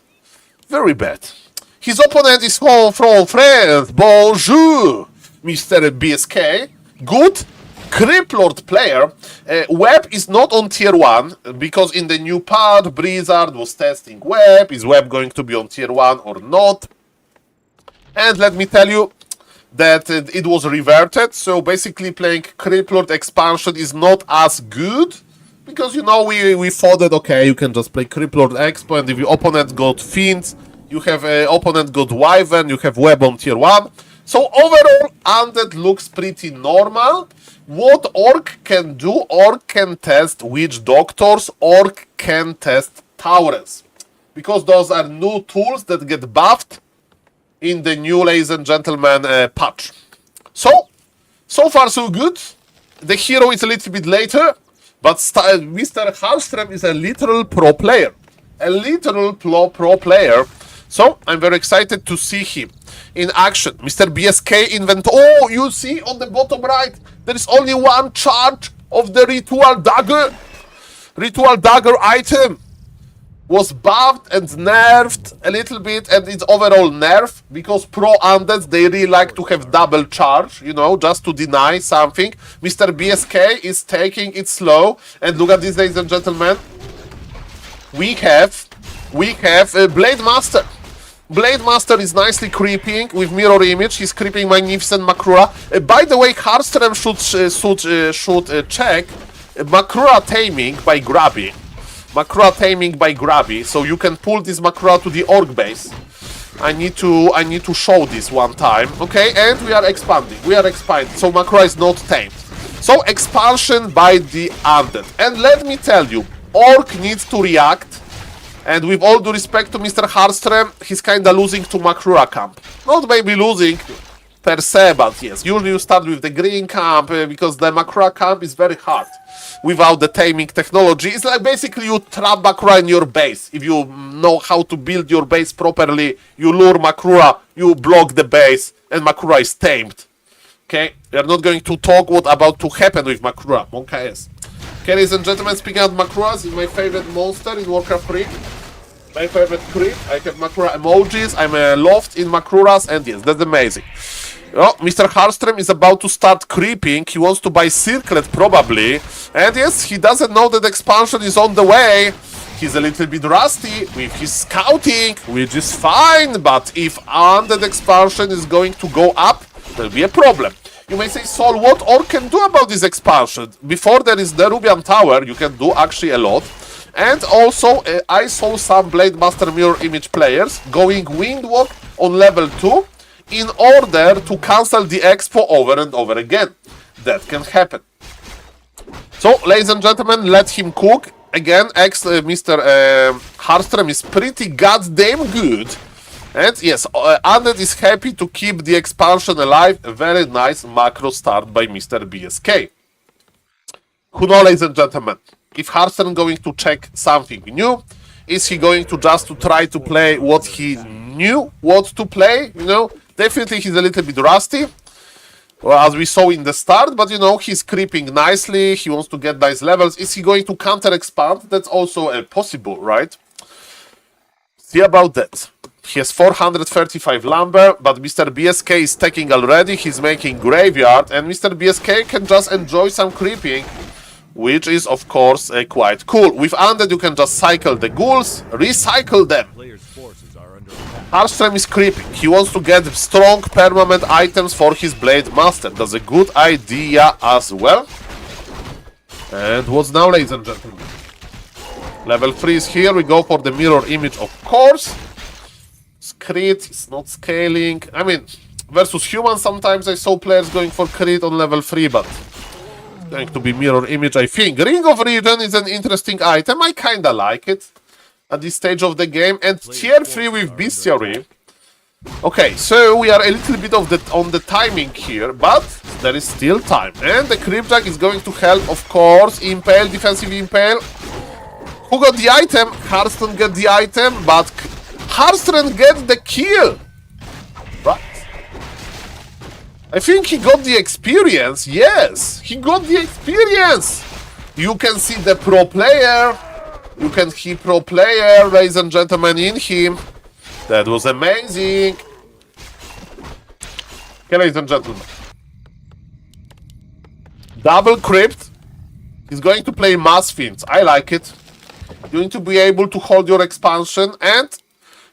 Very bad. His opponent is home from France. Bonjour, Mr. BSK. Good Criplord player. Web is not on tier 1 because in the new patch, Blizzard was testing Web. Is Web going to be on tier 1 or not? And let me tell you that it was reverted. So basically playing Criplord expansion is not as good. Because, you know, we thought that, okay, you can just play Criplord Expo, and if your opponent got Fiends, you have opponent got Wyvern, you have Web on tier 1. So overall, Undead looks pretty normal. What Orc can do, Orc can test Witch Doctors, Orc can test Towers. Because those are new tools that get buffed in the new, ladies and gentlemen, patch. So far so good. The hero is a little bit later. But Mr. Harstrom is a literal pro player. A literal pro player. So, I'm very excited to see him in action. Mr. BSK invent. Oh, you see on the bottom right, there is only one charge of the Ritual Dagger. Ritual Dagger item. was buffed and nerfed a little bit, and it's overall nerf, because pro undeads, they really like to have double charge, you know, just to deny something. Mr. BSK is taking it slow, and look at this, ladies and gentlemen. We have a Blade Master. Blade Master is nicely creeping with mirror image. He's creeping Magnificent Makrura. By the way, Hardstream should check Makrura taming by Grabby. Makrura taming by Grabby, so you can pull this Makrura to the orc base. I need to show this one time, okay? And we are expanding. So Makrura is not tamed. So expansion by the undead. And let me tell you, orc needs to react. And with all due respect to Mr. Hardstream, he's kinda losing to Makrura camp. Not maybe losing per se, but yes. Usually you start with the green camp because the Makrura camp is very hard. Without the taming technology, it's like basically you trap Makrura in your base. If you know how to build your base properly, you lure Makrura, you block the base, and Makrura is tamed. Okay? We are not going to talk what about to happen with Makrura. Okay, yes. Okay, ladies and gentlemen, speaking of Makuras, is my favorite monster in Warcraft 3. My favorite creep. I have Makrura emojis, I'm a loft in Makuras, and yes, that's amazing. Oh, Mr. Hardstream is about to start creeping. He wants to buy Circlet, probably. And yes, he doesn't know that expansion is on the way. He's a little bit rusty with his scouting, which is fine. But if Undead expansion is going to go up, there'll be a problem. You may say, Saul, what Orc can do about this expansion? Before there is the Rubian Tower, you can do actually a lot. And also, I saw some Blade Master Mirror Image players going Windwalk on level 2 in order to cancel the expo over and over again. That can happen. So, ladies and gentlemen, let him cook. Again, Mr. Hardstream is pretty goddamn good. And yes, Undead is happy to keep the expansion alive. A very nice macro start by Mr. BSK. Who knows, ladies and gentlemen, if Hardstream going to check something new? Is he going to just to try to play what he knew what to play? You know, definitely he's a little bit rusty, well, as we saw in the start, but you know, he's creeping nicely. He wants to get nice levels. Is he going to counter expand? That's also possible, right? See about that. He has 435 lumber, but Mr. BSK is taking already. He's making graveyard, and Mr. BSK can just enjoy some creeping, which is, of course, quite cool. With Undead, you can just cycle the ghouls, recycle them. Hardstream is creeping. He wants to get strong permanent items for his Blade Master. That's a good idea as well. And what's now, ladies and gentlemen? Level 3 is here. We go for the mirror image, of course. Crit is not scaling. I mean, versus humans, sometimes I saw players going for crit on level 3, but it's going to be mirror image, I think. Ring of Region is an interesting item. I kinda like it at this stage of the game. And tier 3 with Bestiary. Okay, so we are a little bit on the timing here, but there is still time. And the Creepjack is going to help, of course. Impale, defensive Impale. Who got the item? Hardstream get the item, but Hardstream get the kill. Right. I think he got the experience. Yes, he got the experience. You can see the pro player. You can see pro player, ladies and gentlemen, in him. That was amazing. Okay, ladies and gentlemen. Double Crypt. He's going to play Mass Fiends. I like it. You're going to be able to hold your expansion, and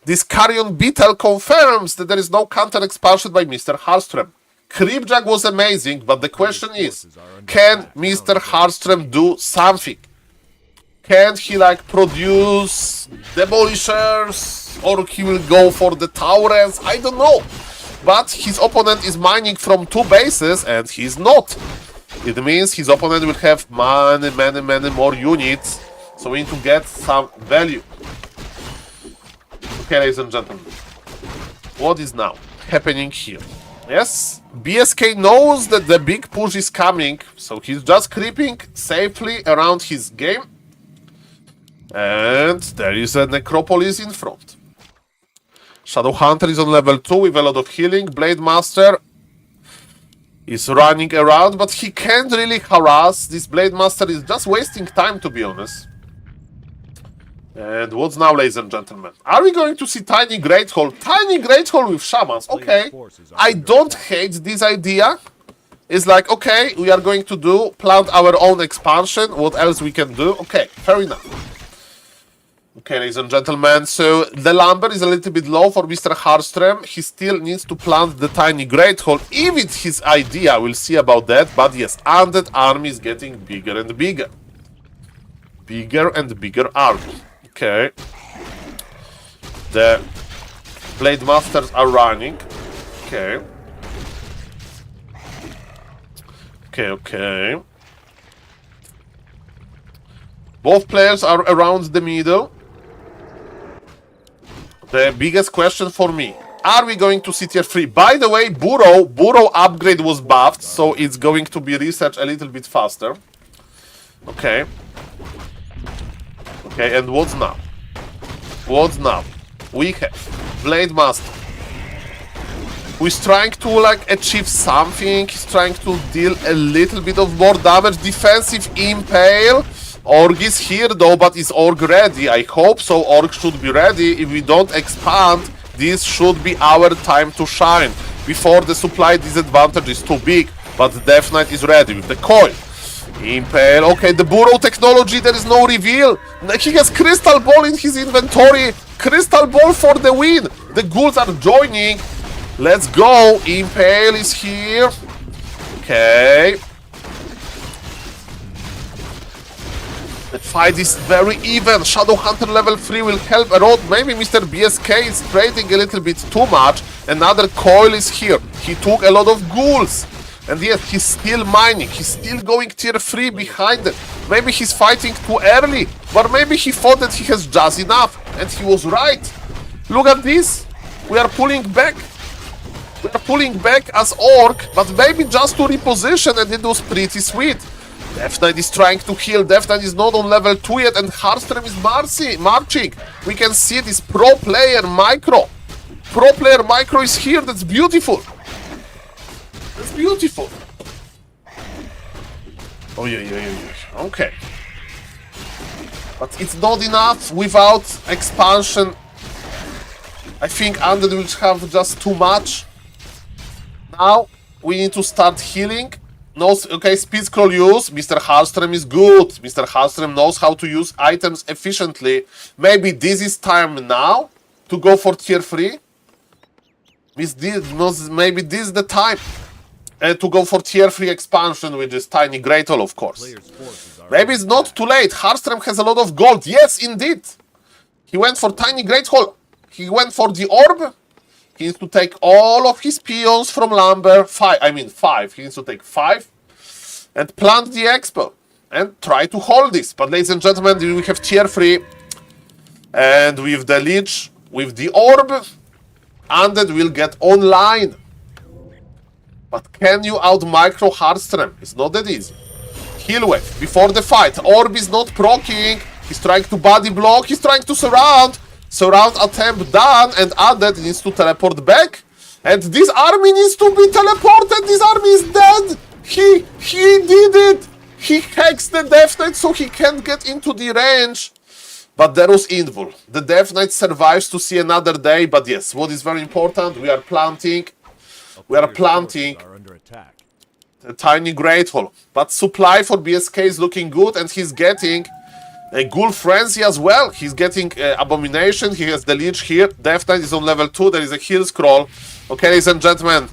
this Carrion Beetle confirms that there is no counter expansion by Mr. Hardstream. Creepjack was amazing, but the question is, can Mr. Hardstream do something? Can he like produce demolishers, or he will go for the towers? I don't know. But his opponent is mining from 2 bases, and he's not. It means his opponent will have many more units. So we need to get some value. Okay, ladies and gentlemen. What is now happening here? Yes, BSK knows that the big push is coming. So he's just creeping safely around his game. And there is a Necropolis in front. Shadow Hunter is on level 2 with a lot of healing. Blade Master is running around, but he can't really harass. This Blade Master is just wasting time, to be honest. And what's now, ladies and gentlemen? Are we going to see Tiny Great Hall? Tiny Great Hall with Shamans. Okay. I don't hate this idea. It's like, okay, we are going to plant our own expansion. What else we can do? Okay, fair enough. Okay, ladies and gentlemen, so the lumber is a little bit low for Mr. Hardstrom. He still needs to plant the Tiny Great Hall. If it's his idea, we'll see about that. But yes, Undead army is getting bigger and bigger. Bigger and bigger army. Okay. The Blade Masters are running. Okay. Okay. Both players are around the middle. The biggest question for me, are we going to see tier 3? By the way, Burrow upgrade was buffed, so it's going to be researched a little bit faster. Okay. Okay, and what's now? What's now? We have Blade Master, who is trying to like achieve something. He's trying to deal a little bit of more damage. Defensive Impale. Org is here though, but is Org ready? I hope so. Org should be ready. If we don't expand, this should be our time to shine before the supply disadvantage is too big. But Death Knight is ready with the coil. Impale. Okay, the Burrow technology, there is no reveal. He has Crystal Ball in his inventory. Crystal Ball for the win. The ghouls are joining. Let's go. Impale is here. Okay. The fight is very even. Shadow Hunter level 3 will help a lot. Maybe Mr. BSK is trading a little bit too much. Another coil is here. He took a lot of ghouls. And yet he's still mining. He's still going tier 3 behind it. Maybe he's fighting too early. But maybe he thought that he has just enough. And he was right. Look at this. We are pulling back. We are pulling back as Orc. But maybe just to reposition, and it was pretty sweet. Death Knight is trying to heal. Death Knight is not on level 2 yet, and Hardstrom is marching. We can see this pro player micro. Pro player micro is here. That's beautiful. That's beautiful. Oh yeah. Okay. But it's not enough without expansion. I think Undead will have just too much. Now we need to start healing. Okay, speed scroll use. Mr. Hardstrom is good. Mr. Hardstrom knows how to use items efficiently. Maybe this is time now to go for tier 3. Maybe this is the time to go for tier 3 expansion, which is Tiny Great Hall, of course. Maybe it's not too late. Hardstrom has a lot of gold. Yes, indeed. He went for Tiny Great Hall. He went for the orb. He needs to take all of his peons from lumber. 5. He needs to take 5 and plant the expo and try to hold this. But ladies and gentlemen, we have tier 3. And with the Lich, with the orb, Undead will get online. But can you out-micro Hardstrom? It's not that easy. Heal wave before the fight. Orb is not proccing. He's trying to body block. He's trying to surround. Surround attempt done, and Undead needs to teleport back. And this army needs to be teleported. This army is dead. He did it. He hacks the Death Knight so he can't get into the range. But there was Invul. The Death Knight survives to see another day. But yes, what is very important, we are planting. We are planting the Tiny Great Hall. But supply for BSK is looking good, and he's getting a Ghoul Frenzy as well. He's getting Abomination. He has the Lich here. Death Knight is on level 2. There is a heal scroll. Okay, ladies and gentlemen.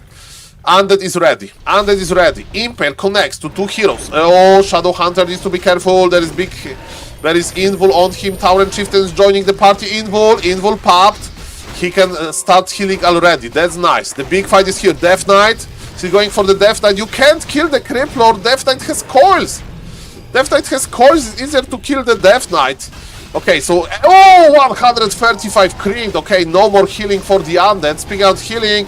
Undead is ready. Undead is ready. Impale connects to 2 heroes. Oh, Shadow Hunter needs to be careful. There is Invul on him. Tauren Chieftain is joining the party. Invul popped. He can start healing already. That's nice. The big fight is here. Death Knight. He's going for the Death Knight. You can't kill the Crippler. Death Knight has coils. Death Knight has coils. It's easier to kill the Death Knight. Okay, so 135 crit. Okay, no more healing for the Undead. Speaking of healing,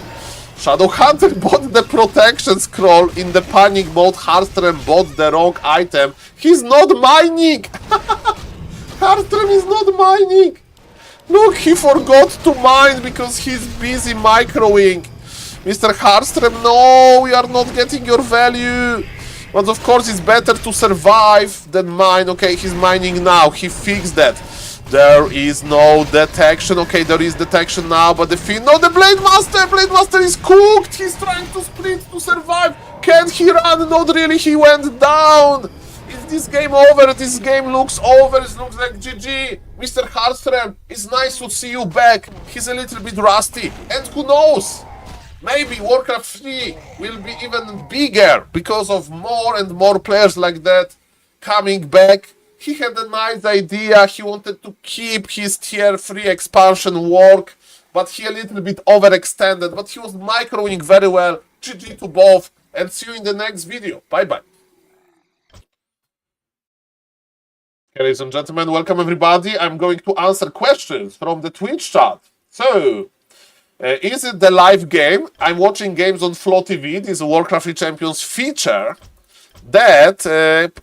Shadow Hunter bought the protection scroll in the panic mode. Hardstrom bought the wrong item. He's not mining. Hardstrom is not mining. Look, he forgot to mine because he's busy microing. Mr. Hardstrom, no, we are not getting your value. But of course it's better to survive than mine. Okay, he's mining now. He fixed that. There is no detection. Okay, there is detection now, but the fiend. No, the Blade Master! Blade Master is cooked! He's trying to split to survive. Can he run? Not really, he went down. Is this game over? This game looks over. It looks like GG. Mr. Hardstrom, it's nice to see you back. He's a little bit rusty. And who knows? Maybe Warcraft 3 will be even bigger because of more and more players like that coming back. He had a nice idea. He wanted to keep his tier 3 expansion work, but he a little bit overextended. But he was microing very well. GG to both, and see you in the next video. Bye-bye. Ladies and gentlemen, welcome everybody. I'm going to answer questions from the Twitch chat. So, is it the live game? I'm watching games on Flow TV. This is a Warcraft 3 Champions feature that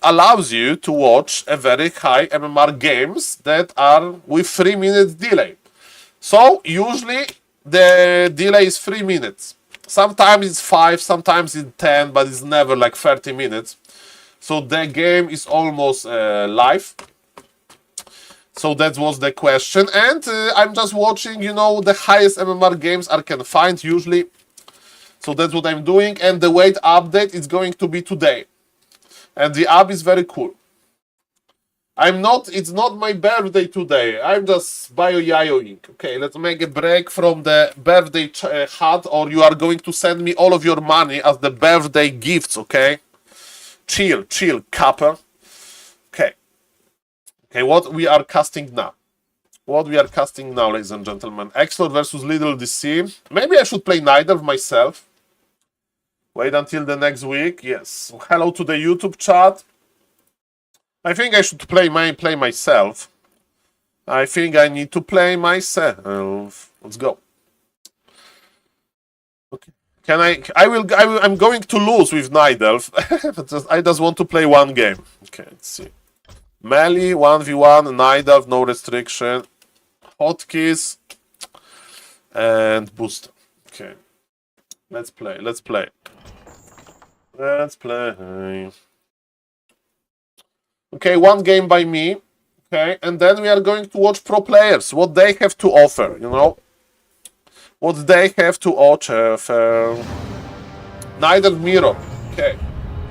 allows you to watch a very high MMR games that are with 3 minutes delay. So, usually the delay is 3 minutes. Sometimes it's 5, sometimes it's 10, but it's never like 30 minutes. So the game is almost live. So that was the question. And I'm just watching, you know, the highest MMR games I can find usually. So that's what I'm doing. And the weight update is going to be today. And the app is very cool. It's not my birthday today. I'm just bio-yayoing. Okay, let's make a break from the birthday hat, or you are going to send me all of your money as the birthday gifts, okay? Chill, couple. Okay, what we are casting now? Ladies and gentlemen? Exlord versus Little DC. Maybe I should play Nidelf myself. Wait until the next week. Yes. Hello to the YouTube chat. I think I should play myself. I think I need to play myself. Let's go. Okay. I'm going to lose with Nidelf. I just want to play one game. Okay, let's see. Melee, 1v1, Nidelf, no restriction. Hotkeys. And booster. Okay. Let's play. Okay, one game by me. Okay, and then we are going to watch pro players, what they have to offer, you know? What they have to offer. Nidelf Mirror. Okay,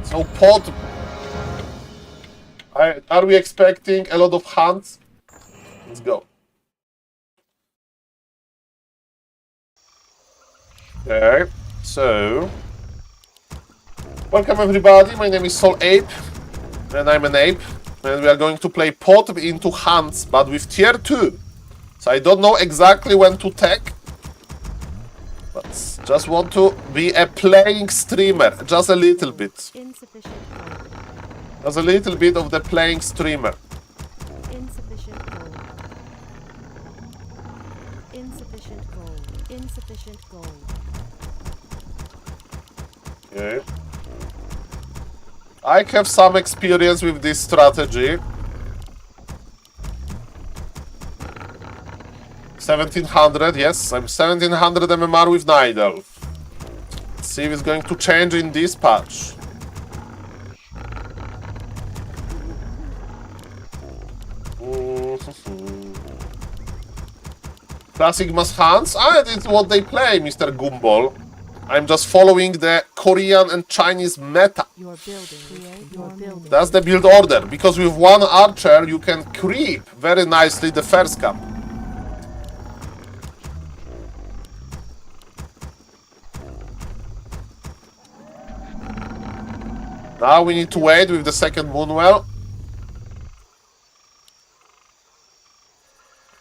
so pot. Are we expecting a lot of hunts? Let's go. Okay, so welcome everybody. My name is SaulApe, and I'm an ape, and we are going to play pot into hunts, but with tier 2. So I don't know exactly when to tech, but just want to be a playing streamer, just a little bit. Just a little bit of the playing streamer. Insufficient gold. Okay. I have some experience with this strategy. 1700, yes, I'm 1700 MMR with Nidelf. Let's see if it's going to change in this patch. Classic Mass Hands. It's what they play, Mr. Gumball. I'm just following the Korean and Chinese meta. That's the build order, because with one archer you can creep very nicely the first camp. Now we need to wait with the second Moonwell.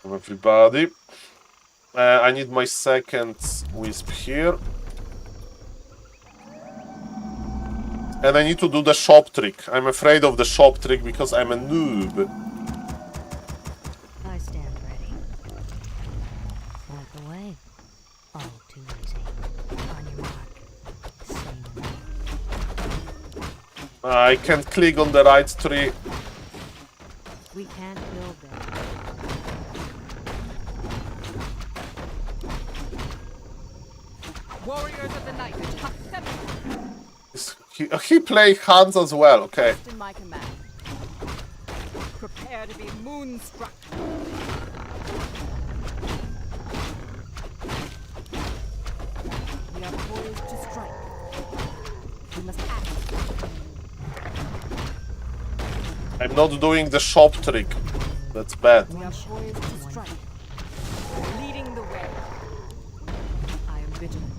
Everybody. I need my second Wisp here. And I need to do the shop trick. I'm afraid of the shop trick because I'm a noob. I stand ready. Walk away. All too easy. On your mark. Same way. I can't click on the right tree. We can't build them. Warriors of the night. He played Hans as well, okay. In my command. Prepare to be moonstruck. not doing the shop trick. That's bad. We are poised to strike. Leading the way. I am vigilant.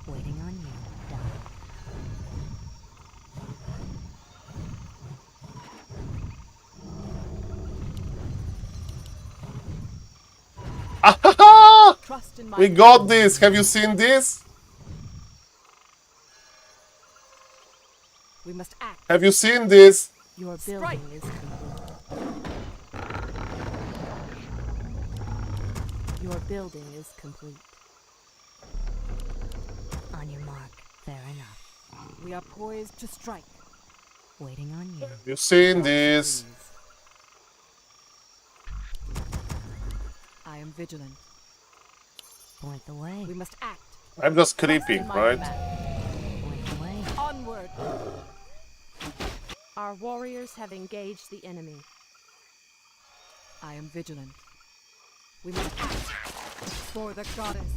Waiting on you, Doc. Trust in my We got this. Have you seen this? We must act. Have you seen this? Your building is complete. Your building is complete. On your mark. Fair enough. We are poised to strike. Waiting on you. Have you seen this? I am vigilant. Point the way. We must act. I'm just creeping, right? Point the way. Onward. Our warriors have engaged the enemy. I am vigilant. We must act for the goddess.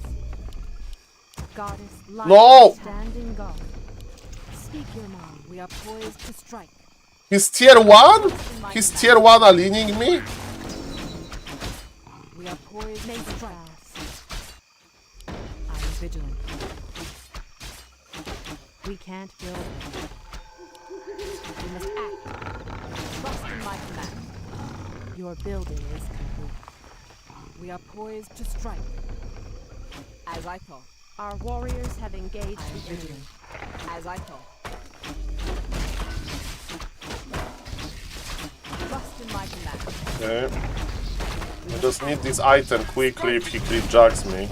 Goddess, light, No! standing guard. Speak your mind. We are poised to strike. He's tier 1? He's tier 1 aligning me? We are poised to strike. I am vigilant. We can't build. We must act. Trust in my command. Your building is complete. We are poised to strike. As I thought. Our warriors have engaged the enemy. As I thought. Trust in my command. Okay. I just need this item quickly if he crit jacks me.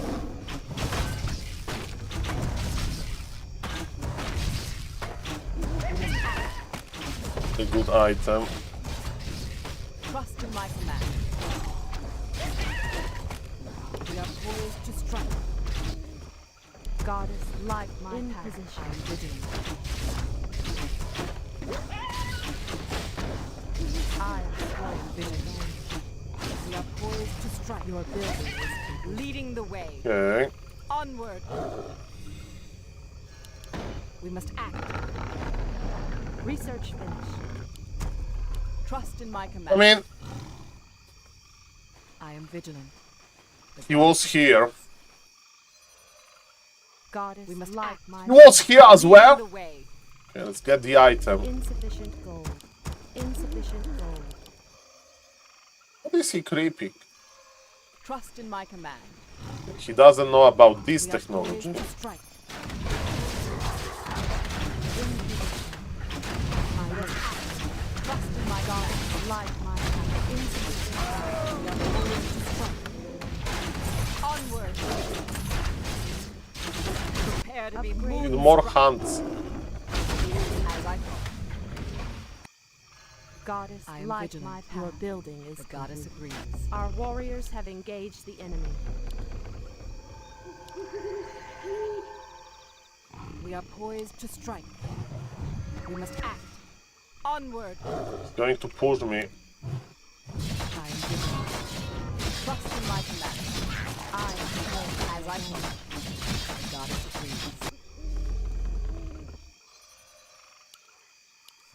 A good item. Trust in my command. We are poised to strike. Goddess, light my path. I am vigilant. I am vigilant. We are poised to strike. Your building is complete. Leading the way. Okay. Onward. We must act. Research finished. Trust in my command. I mean, I am vigilant. he was here. Goddess, we must act. He was here as Leading well? the way. Okay, let's get the item. Insufficient gold. Insufficient gold. What is he creeping? Trust in my command. He doesn't know about this We are technology. poised to strike. Trust in my God. Light my hand. Insufficient gold. We are poised to strike. Onward. Prepare to be moved. Need more hands. As I thought. Goddess, I am light vigilant. my path. Your building is the goddess complete. agrees. Our warriors have engaged the enemy. We are poised to strike. We must act. Onward. He's going to push me. I am vigilant. Trust in my command. I am poised as I thought. The goddess agrees.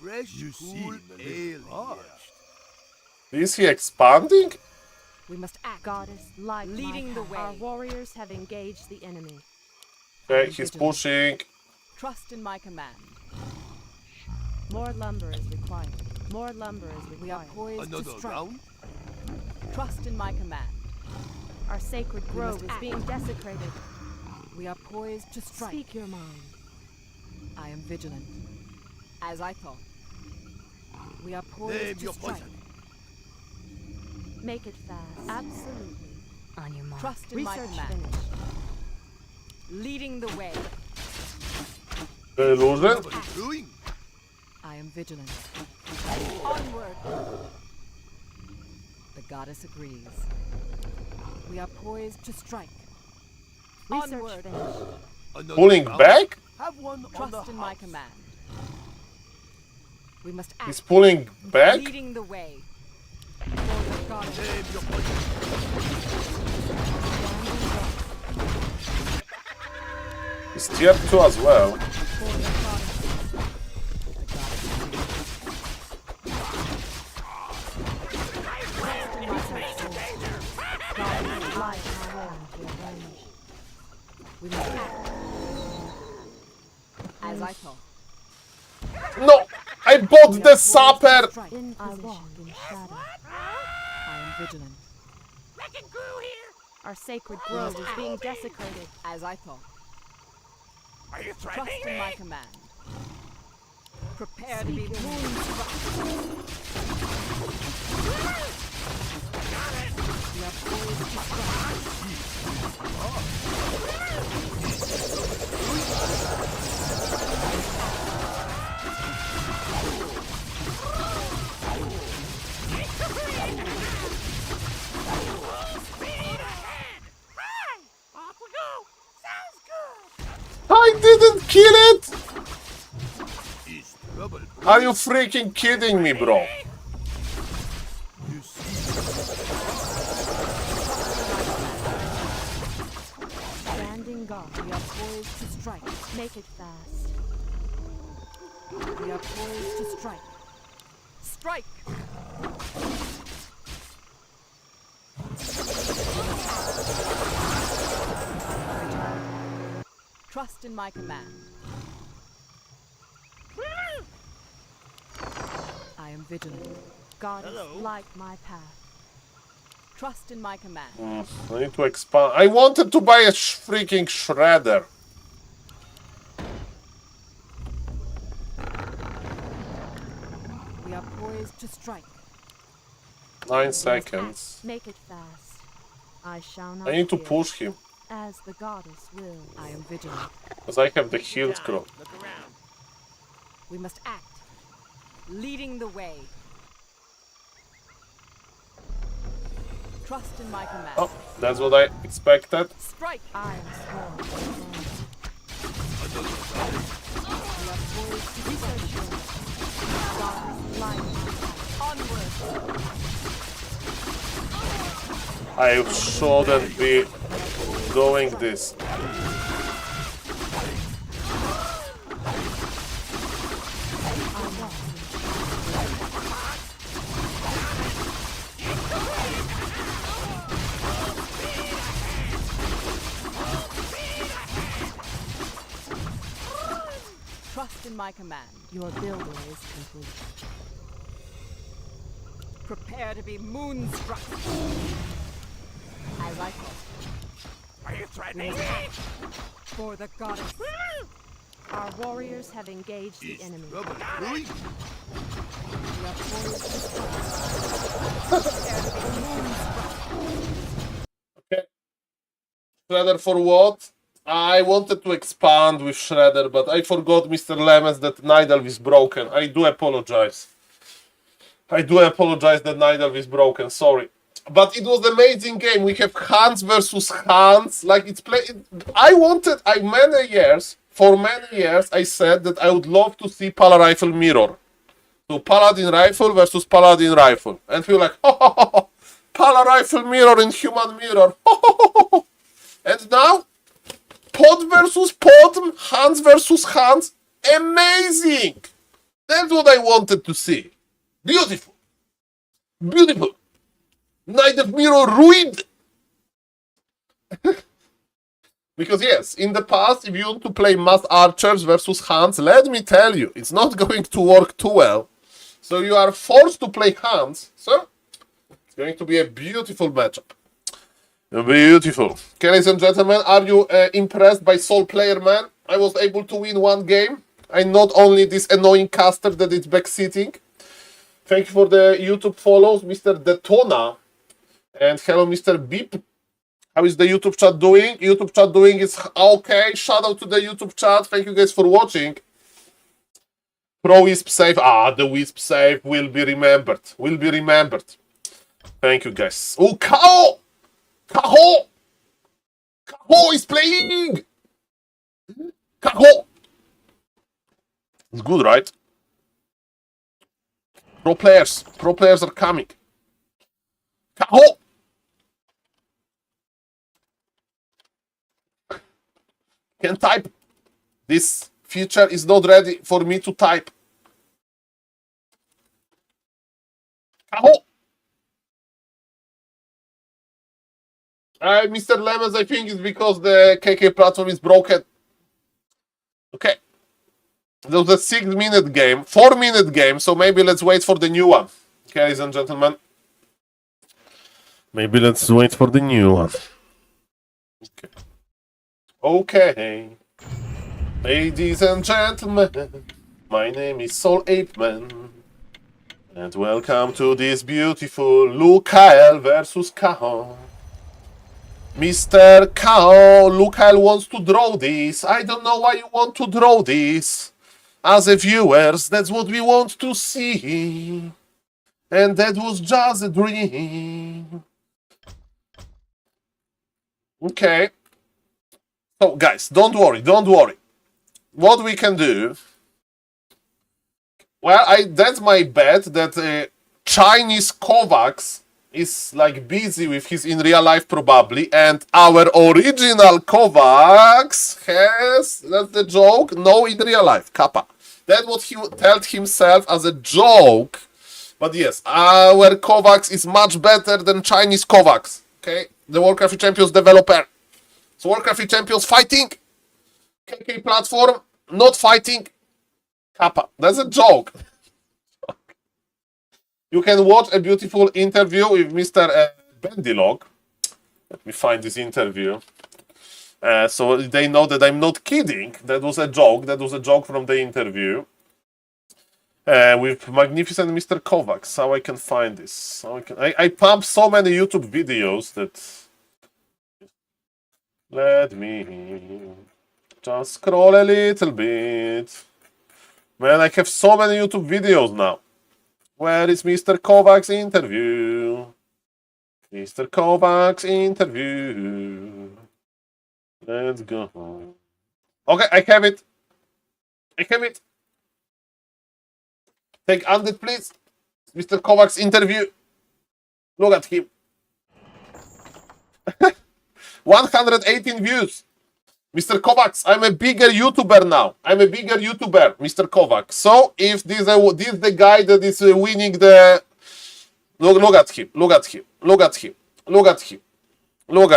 Fresh, you cool ale. Is he expanding? We must act. Goddess, light Leading my the path. way. Our warriors have engaged the enemy. Okay, he's pushing. Trust in my command. More lumber is required. More lumber is We are required. poised to Another strike. round? Trust in my command. Our sacred grove must is act. being desecrated. We are poised to strike. Speak your mind. I am vigilant. As I thought. We are poised Name to your strike. poison. Make it fast. Absolutely. On your mark. Trust in my Research command. finished. Leading the way. Illusion? Brewing. I am vigilant. Onward. The goddess agrees. We are poised to strike. Research Onward. finished. Another Pulling round? back? Have one on the Trust in my house. command. We must act. He's pulling back? Leading the way. For the goddess. Name your poison. He's tier 2 as well. For the goddess. light my way into your range. We must act. As I thought. No! I bought the sapper! In I walk in shadow. I am vigilant. Our sacred grove is being desecrated. As I thought. Are you Trust threatening in me? my command. Prepare to be moonstruck. We are poised to strike. I didn't kill it! Are you freaking kidding me, bro? Standing guard. We are poised to strike. Make it fast. We are poised to strike. Strike! Trust in my command. I am vigilant. Goddess, light my path. Trust in my command. I need to expand. I wanted to buy a freaking shredder. We are poised to strike. 9 seconds. Make it fast. I shall not I need to fear. push him. As the goddess will. I am vigilant. Because I have the healed scroll. We must act. Leading the way. Trust in my command. Oh, that's what I expected. Strike! I am sworn. We are poised to Be so sure. Goddess, light my path. onward. I shouldn't be doing this. Trust in my command. Your building is complete. Prepare to be moonstruck. As I thought. Are you threatening me? For the goddess. Our warriors have engaged the enemy. We are poised to strike. Prepare to be moonstruck. Okay. Shredder for what? I wanted to expand with Shredder, but I forgot, Mr. Lemons, that Night Elf is broken. I do apologize. I do apologize that Night Elf is broken. Sorry. But it was an amazing game. We have Hans versus Hans. Like, it's played. For many years, I said that I would love to see Pala Rifle Mirror. So Paladin Rifle versus Paladin Rifle. And we were like, ho, ho, ho, ho. Pala Rifle Mirror in Human Mirror. Ho, ho, ho, ho. And now, Pod versus Pod, Hans versus Hans. Amazing! That's what I wanted to see. Beautiful. Beautiful. Night of Mirror ruined. Because yes, in the past, if you want to play mass archers versus Hans, let me tell you, it's not going to work too well. So you are forced to play Hans. So it's going to be a beautiful matchup. Beautiful. Okay, ladies and gentlemen, are you impressed by SaulPlayerMan? I was able to win one game. I'm not only this annoying caster that is backsitting. Thank you for the YouTube follows, Mr. Detona. And hello, Mr. Beep. How is the YouTube chat doing? YouTube chat doing is okay. Shout out to the YouTube chat. Thank you guys for watching. Pro Wisp save. The Wisp save will be remembered. Will be remembered. Thank you guys. Oh, Kao! Kaho! Kaho is playing! Kaho! It's good, right? Pro players are coming. Kaho! Can type. This feature is not ready for me to type. Kaho! Mr. Lemons, I think it's because the KK platform is broken. Okay. There was a 6-minute game, 4-minute game, so maybe let's wait for the new one. Okay, ladies and gentlemen. Maybe let's wait for the new one. Okay. Okay. Ladies and gentlemen, my name is SaulApeMan. And welcome to this beautiful Lucael versus Kao. Mr. Kao, Lucael wants to draw this. I don't know why you want to draw this. As a viewers, that's what we want to see. And that was just a dream. Okay. So, guys, don't worry. What we can do... Well, that's my bet that Chinese Kovacs is like busy with his in real life probably, and our original Kovacs has, that's the joke, no in real life, kappa. That's what he told himself as a joke, but yes, our Kovacs is much better than Chinese Kovacs, okay? The Warcraft Champions developer. So Warcraft 3 Champions fighting, KK platform, not fighting, kappa. That's a joke. You can watch a beautiful interview with Mr. Bendilog. Let me find this interview. So they know that I'm not kidding. That was a joke. That was a joke from the interview. With magnificent Mr. Kovacs. How I can find this? I pump so many YouTube videos that... Let me just scroll a little bit. Man, I have so many YouTube videos now. Where is Mr. Kovacs' interview? Mr. Kovacs' interview. Let's go. Okay, I have it. Take Undead, please. Mr. Kovacs' interview. Look at him. 118 views. Mr. Kovacs, I'm a bigger YouTuber now. Mr. Kovacs. So, if this is the guy that is winning the... Look at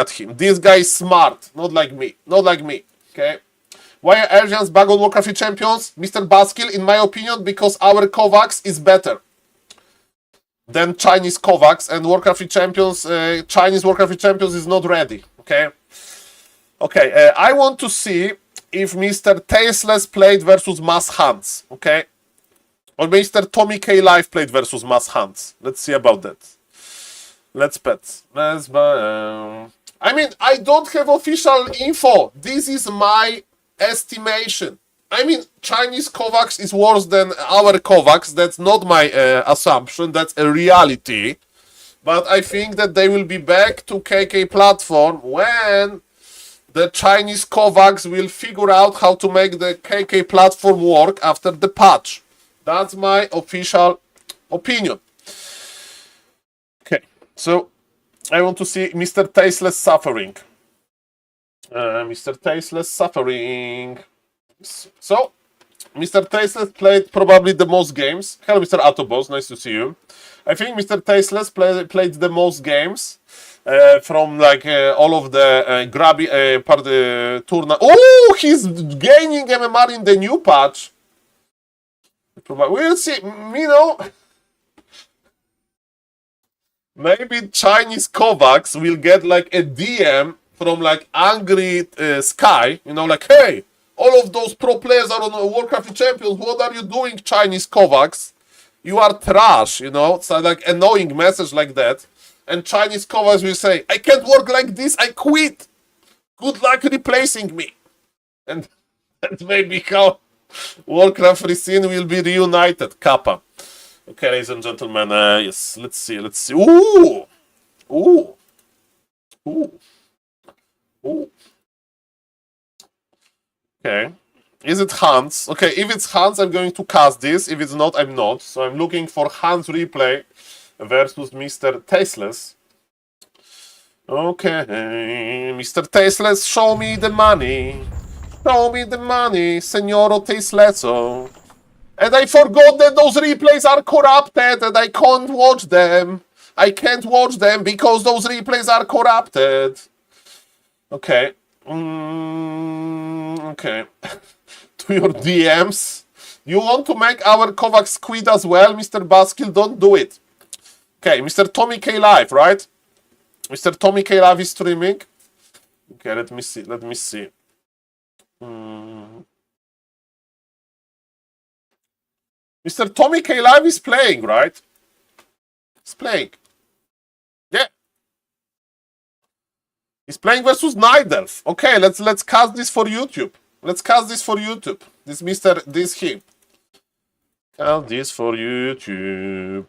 him. This guy is smart. Not like me. Okay? Why are Asians bug on Warcraft 3 Champions? Mr. Baskill, in my opinion, because our Kovacs is better than Chinese Kovacs, and Warcraft 3 Champions, Chinese Warcraft 3 Champions is not ready. Okay? Okay, I want to see if Mr. Tasteless played versus Mass Hunts, okay? Or Mr. Tommy K. Live played versus Mass Hunts. Let's see about that. Let's bet. I mean, I don't have official info. This is my estimation. I mean, Chinese Kovacs is worse than our Kovacs. That's not my assumption. That's a reality. But I think that they will be back to KK platform when... the Chinese Kovacs will figure out how to make the KK platform work after the patch. That's my official opinion. Okay, so I want to see Mr. Tasteless suffering. Mr. Tasteless suffering. So, Mr. Tasteless played probably the most games. Hello, Mr. Autoboss, nice to see you. I think Mr. Tasteless played the most games. From like all of the grabby part tournament. Oh, he's gaining MMR in the new patch. We'll see. You know, maybe Chinese Kovacs will get like a DM from like angry Sky. You know, like, hey, all of those pro players are on Warcraft Champions. What are you doing, Chinese Kovacs? You are trash. You know, it's like annoying message like that. And Chinese Kovacs will say, I can't work like this, I quit. Good luck replacing me. And that may be how Warcraft 3 scene will be reunited. Kappa. Okay, ladies and gentlemen, yes, let's see. Ooh! Okay. Is it Hans? Okay, if it's Hans, I'm going to cast this. If it's not, I'm not. So I'm looking for Hans replay versus Mr. Tasteless. Okay, Mr. Tasteless, show me the money. Show me the money, Senoro Tasteless. And I forgot that those replays are corrupted and I can't watch them. I can't watch them because those replays are corrupted. Okay. Okay. To your DMs. You want to make our Kovac squid as well, Mr. Baskill? Don't do it. Okay, Mr. Tommy K Live, right? Mr. Tommy K Live is streaming. Okay, let me see. Let me see. Mr. Tommy K Live is playing, right? He's playing. Yeah. He's playing versus Nidelf. Okay, let's cast this for YouTube. Let's cast this for YouTube. This him. Cast this for YouTube.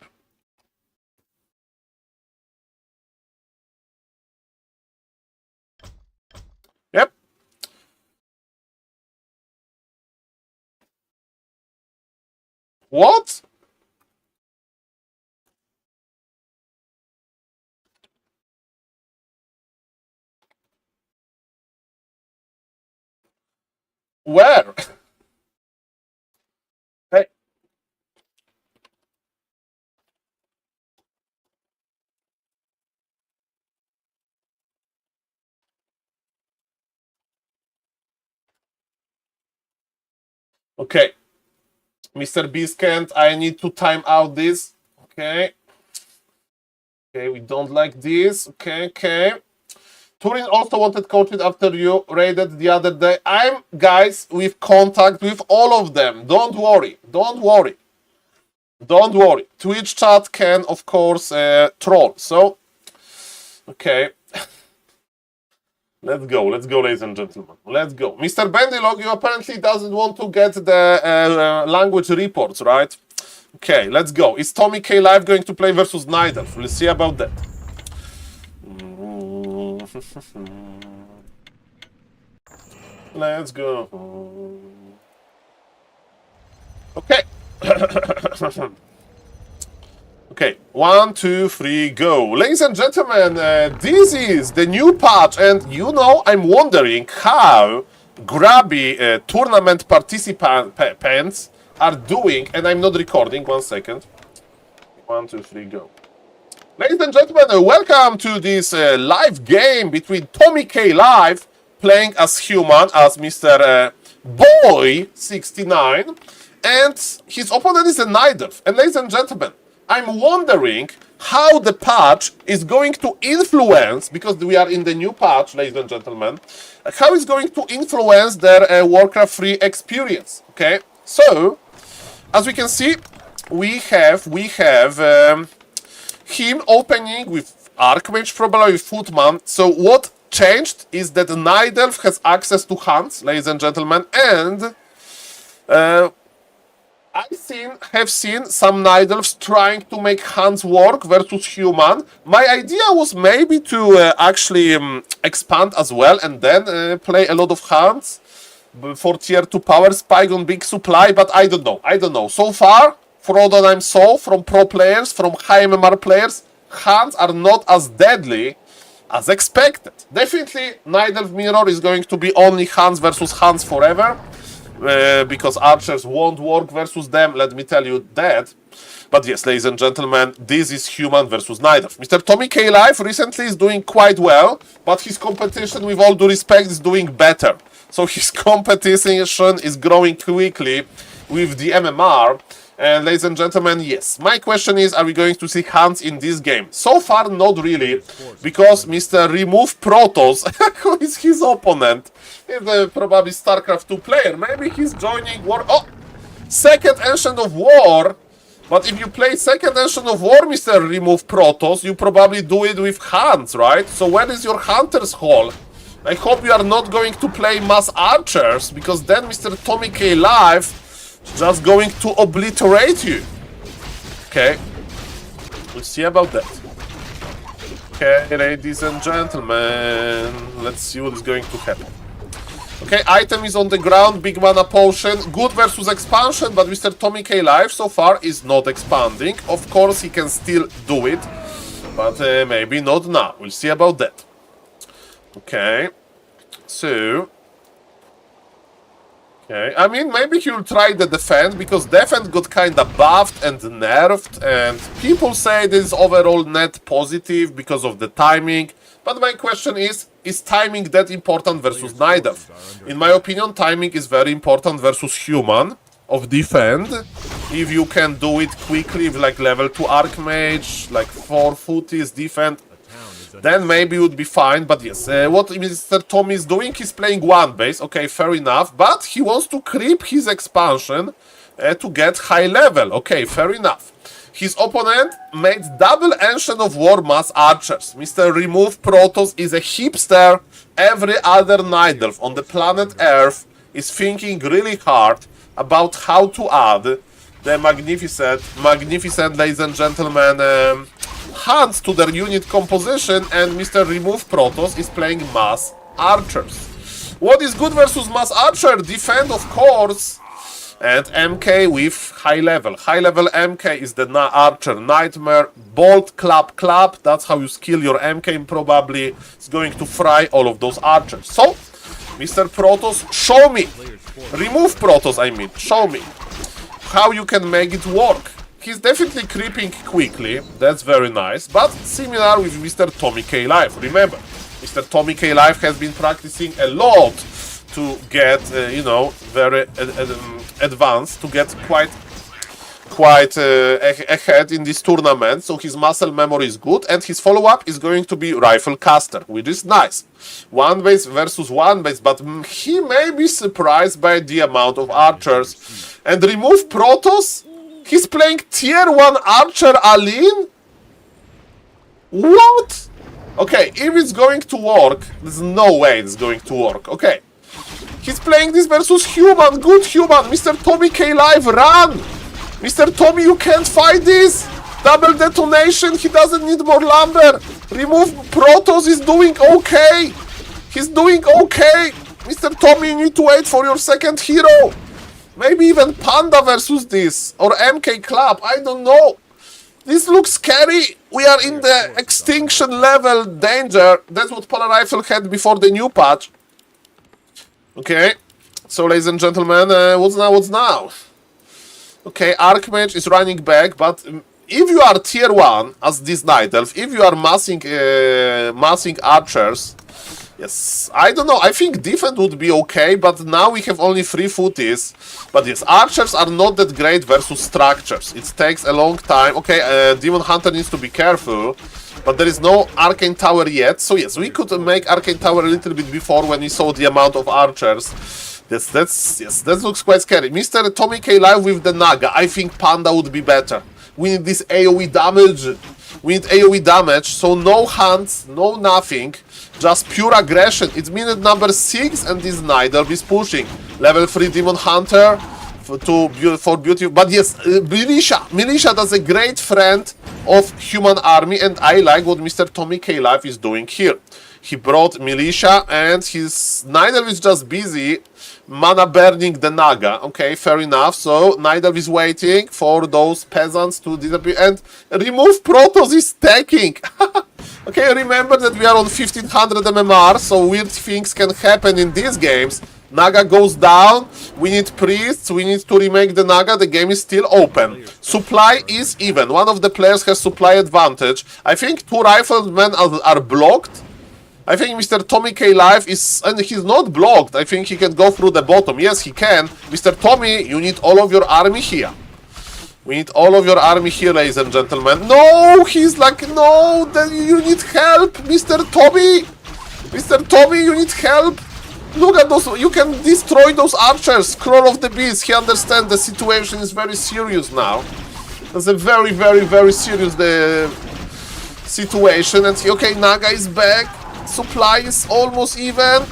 Yep. What? Where? Hey. Okay. Mr. Biscant, I need to time out this. Okay. Okay, we don't like this. Okay, okay. Turin also wanted coaching after you raided the other day. I'm, guys, with contact with all of them. Don't worry. Don't worry. Don't worry. Twitch chat can, of course, troll. So, okay. Let's go, ladies and gentlemen. Let's go. Mr. Bendilog, you apparently doesn't want to get the language reports, right? Okay, let's go. Is Tommy K Live going to play versus Nidal? We'll see about that. Let's go. Okay. Okay, 1, 2, 3, go. Ladies and gentlemen, this is the new patch, and you know, I'm wondering how grabby tournament participants are doing, and I'm not recording, 1 second. 1, 2, 3, go. Ladies and gentlemen, welcome to this live game between Tommy K Live, playing as human, as Mr. Boy69, and his opponent is a Nidelf. And ladies and gentlemen, I'm wondering how the patch is going to influence, because we are in the new patch, ladies and gentlemen, how it's going to influence their Warcraft 3 experience. Okay, so as we can see, we have him opening with Archmage, probably with Footman. So what changed is that Nidelf has access to hunts, ladies and gentlemen, and I have seen some Nidelfs trying to make hands work versus human. My idea was maybe to actually expand as well and then play a lot of hands for tier 2 power spike on big supply, but I don't know. I don't know. So far, for all that I saw from pro players, from high MMR players, hands are not as deadly as expected. Definitely, Nidelf Mirror is going to be only hands versus hands forever. Because archers won't work versus them, let me tell you that. But yes, ladies and gentlemen, this is human versus Nidelf. Mr. Tommy K Live recently is doing quite well, but his competition, with all due respect, is doing better. So his competition is growing quickly with the MMR. And ladies and gentlemen, yes, my question is, are we going to see hands in this game? So far, not really, because Mr. Remove Protoss, who is his opponent, is probably StarCraft 2 player. Maybe he's joining War... Oh! Second Ancient of War. But if you play Second Ancient of War, Mr. Remove Protoss, you probably do it with hands, right? So where is your Hunter's Hall? I hope you are not going to play Mass Archers, because then Mr. Tommy K Live just going to obliterate you. Okay. We'll see about that. Okay, ladies and gentlemen. Let's see what is going to happen. Okay, item is on the ground. Big mana potion. Good versus expansion, but Mr. Tommy K Live so far is not expanding. Of course, he can still do it, but maybe not now. We'll see about that. Okay. So... okay, I mean, maybe he'll try the defend, because defend got kinda buffed and nerfed, and people say this is overall net positive because of the timing, But my question is timing that important versus Nidelf? In my opinion, timing is very important versus human of defend. If you can do it quickly with like level 2 Archmage, like 4 footies defend, then maybe it would be fine. But yes, what Mr. Tommy is doing, he's playing one base, okay, fair enough, but he wants to creep his expansion to get high level, okay, fair enough. His opponent made double Ancient of War Mass Archers. Mr. Remove Protoss is a hipster. Every other Nidelf on the planet Earth is thinking really hard about how to add the magnificent, ladies and gentlemen, hands to their unit composition, and Mr. Remove Protoss is playing Mass Archers. What is good versus Mass Archer? Defend, of course. And MK with high level. High level MK is the Archer Nightmare. Bolt, clap. That's how you skill your MK. Probably is going to fry all of those archers. So, Mr. Protoss, show me. Remove Protoss, I mean. Show me how you can make it work. He's definitely creeping quickly. That's very nice. But similar with Mr. Tommy K. Live. Remember, Mr. Tommy K. Live has been practicing a lot to get, you know, very advanced, to get quite ahead in this tournament. So his muscle memory is good, and his follow-up is going to be Rifle Caster, which is nice. One base versus one base, but he may be surprised by the amount of archers. And Remove Protoss, he's playing tier 1 archer Aline? What? Okay, if it's going to work, there's no way it's going to work. Okay. He's playing this versus human, good human. Mr. Tommy K. Live, run! Mr. Tommy, you can't fight this! Double detonation, he doesn't need more lumber. Remove Protoss is doing okay. He's doing okay. Mr. Tommy, you need to wait for your second hero. Maybe even Panda versus this. Or MK Club, I don't know. This looks scary. We are in the extinction level danger. That's what Polar Rifle had before the new patch. Okay, so ladies and gentlemen, what's now? Okay, Archmage is running back, but if you are tier 1 as this Night Elf, if you are massing archers, yes, I don't know, I think defense would be okay, but now we have only 3 footies. But yes, archers are not that great versus structures. It takes a long time. Okay, Demon Hunter needs to be careful. But there is no Arcane Tower yet, so yes, we could make Arcane Tower a little bit before when we saw the amount of archers. Yes, that looks quite scary. Mr. Tommy K. Live with the Naga. I think Panda would be better. We need this AoE damage. We need AoE damage, so no hands, no nothing. Just pure aggression. It's minute number 6 and this Nidelf is pushing. Level 3 Demon Hunter for beauty. But yes, Militia does a great friend of human army, and I like what Mr. Tommy K. Live is doing here. He brought Militia, and his Nidelf is just busy mana burning the Naga. Okay, fair enough. So Nidelf is waiting for those peasants to disappear, and Remove Protoss is stacking. Okay, remember that we are on 1500 MMR, so weird things can happen in these games. Naga goes down, we need priests, we need to remake the Naga, the game is still open. Supply is even, one of the players has supply advantage. I think 2 riflemen are blocked. I think Mr. Tommy K. Live is, and he's not blocked, I think he can go through the bottom. Yes, he can. Mr. Tommy, you need all of your army here. We need all of your army here, ladies and gentlemen. No, he's like, no, then you need help, Mr. Tommy. Mr. Tommy, you need help. Look at those, you can destroy those archers. Scroll of the Beast, he understands the situation is very serious now. That's a very, very, very serious situation. And okay, Naga is back. Supply is almost even.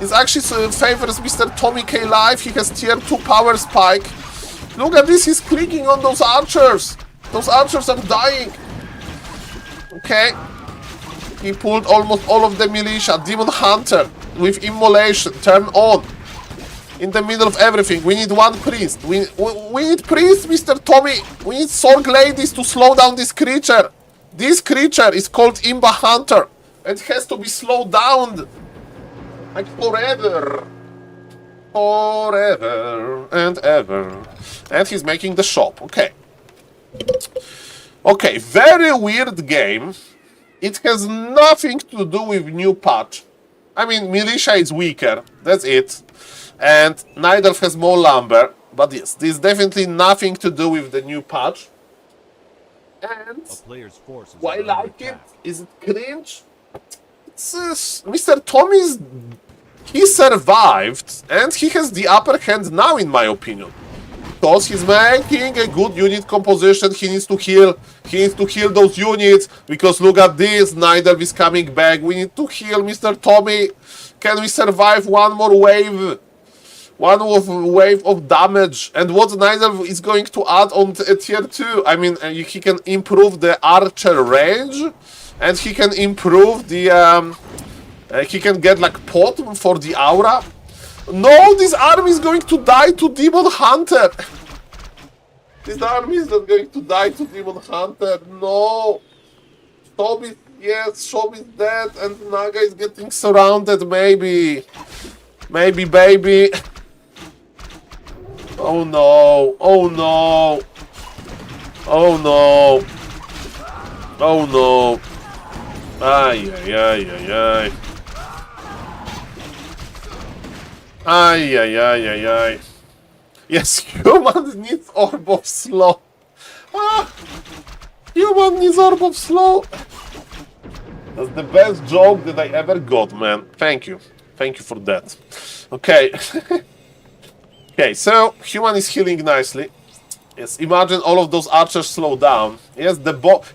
It actually favors Mr. Tommy K. Live. He has tier 2 power spike. Look at this, he's clicking on those archers. Those archers are dying. Okay. He pulled almost all of the militia. Demon Hunter with immolation. Turn on. In the middle of everything. We need one priest. We need priests, Mr. Tommy. We need Sorg Ladies to slow down this creature. This creature is called Imba Hunter. It has to be slowed down. Like forever. Forever and ever. And he's making the shop. Okay. Okay, very weird game. It has nothing to do with new patch. I mean, militia is weaker, that's it. And Night Elf has more lumber. But yes, there's definitely nothing to do with the new patch. And A player's forces why I are under like it? attack. Is it cringe? It's Mr. Tommy's. He survived, and he has the upper hand now, in my opinion. Because he's making a good unit composition. He needs to heal. He needs to heal those units. Because look at this, Night Elf is coming back. We need to heal Mr. Tommy. Can we survive one more wave? One wave of damage. And what Night Elf is going to add on tier 2? I mean, he can improve the archer range. And he can improve the... he can get like pot for the aura. No, this army is going to die to Demon Hunter. This army is not going to die to Demon Hunter. No. Shobi, yes, Shobi is dead and Naga is getting surrounded, maybe. Maybe, baby. Oh no. Oh no. Oh no. Oh no. Ay, ay, ay, ay, ay. Ay, ay, ay, ay, ay. Yes, human needs Orb of Slow. Ah, human needs Orb of Slow. That's the best joke that I ever got, man. Thank you. Thank you for that. Okay. Okay, so human is healing nicely. Yes, imagine all of those archers slow down. Yes,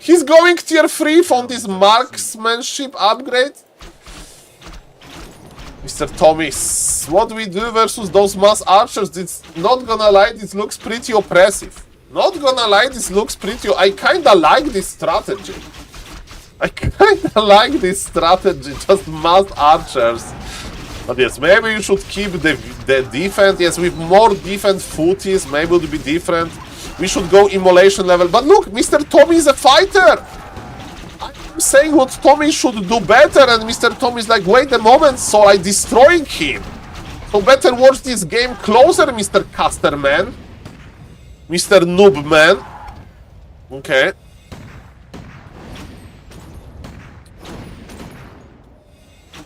he's going tier 3 on this marksmanship upgrade. Mr. Tommy, what we do versus those mass archers, it's not gonna lie, this looks pretty oppressive. Not gonna lie, this looks pretty... I kinda like this strategy. I kinda like this strategy, just mass archers. But yes, maybe you should keep the defense. Yes, with more defense footies, maybe it would be different. We should go immolation level. But look, Mr. Tommy is a fighter! I'm saying what Tommy should do better, and Mr. Tommy is like, wait a moment, so I'm destroying him. So better watch this game closer, Mr. Casterman. Mr. Noobman. Okay.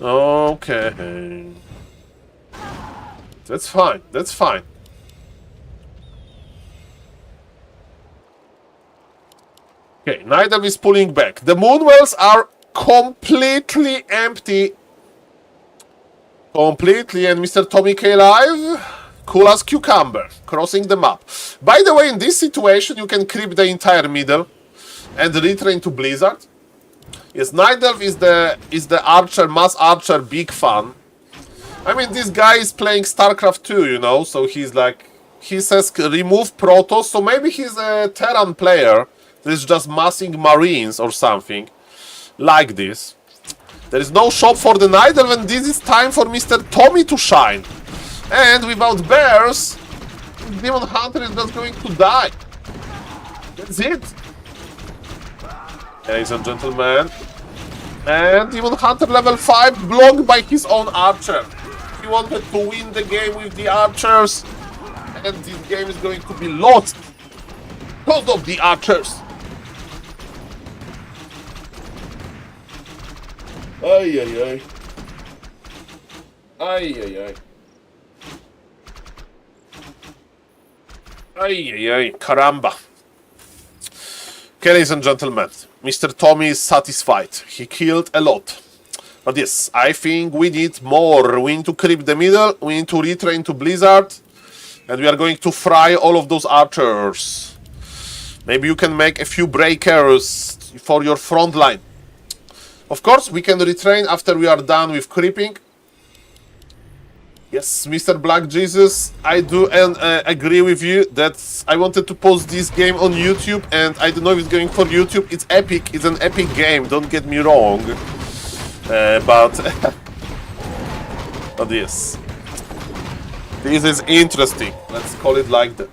Okay. That's fine, that's fine. Okay, Night Elf is pulling back. The Moonwells are completely empty. Completely, and Mr. Tommy K live, cool as cucumber, crossing the map. By the way, in this situation, you can creep the entire middle and retrain to Blizzard. Yes, Night Elf is the archer, mass archer, big fan. I mean, this guy is playing StarCraft 2, you know, so he's like, he says remove Protoss, so maybe he's a Terran player. There's just massing Marines or something like this. There is no shop for the Night Elf, and this is time for Mr. Tommy to shine. And without bears, Demon Hunter is just going to die. That's it. Ladies and gentlemen. And Demon Hunter level 5 blocked by his own archer. He wanted to win the game with the archers. And this game is going to be lost because of the archers. Ay, ay, ay. Ay, ay, ay. Ay, ay, ay. Caramba. Okay, ladies and gentlemen. Mr. Tommy is satisfied. He killed a lot. But yes, I think we need more. We need to creep the middle. We need to retrain to Blizzard. And we are going to fry all of those archers. Maybe you can make a few breakers for your front line. Of course, we can retrain after we are done with creeping. Yes, Mr. Black Jesus, I do agree with you that I wanted to post this game on YouTube, and I don't know if it's going for YouTube. It's epic. It's an epic game. Don't get me wrong. But yes, this is interesting. Let's call it like that.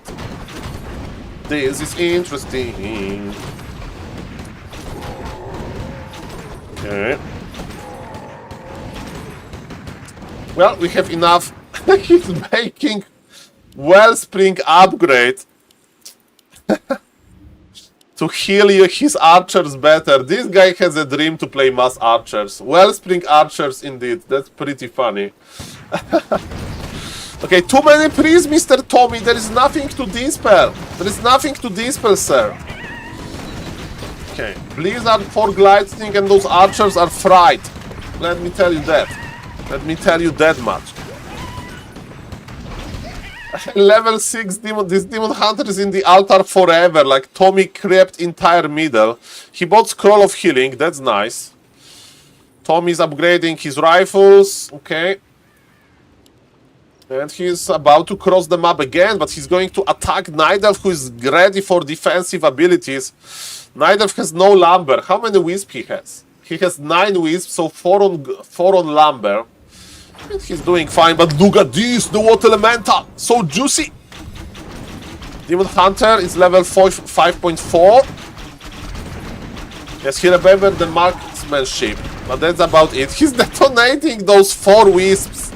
This is interesting. Okay. Well, we have enough. He's making Wellspring upgrade. to heal his archers better. This guy has a dream to play mass archers. Wellspring archers indeed. That's pretty funny. Okay, too many priests, Mr. Tommy. There is nothing to dispel. There is nothing to dispel, sir. Okay, Blizzard for Lightning and those archers are fried. Let me tell you that. Let me tell you that much. Level 6 demon. This demon hunter is in the altar forever. Like Tommy crept entire middle. He bought Scroll of Healing. That's nice. Tommy's upgrading his rifles. Okay. And he's about to cross the map again, but he's going to attack Nidelf, who is ready for defensive abilities. Nidelf has no lumber. How many wisps he has? He has 9 wisps, so 4 on lumber. And he's doing fine, but look at this, the water elemental, so juicy. Demon Hunter is level 5.4. Yes, he remembered the marksmanship, but that's about it. He's detonating those 4 wisps.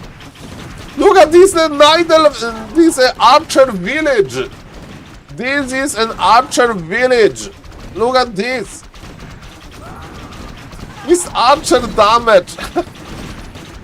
Look at this, this archer village. This is an archer village. Look at this. This archer damage.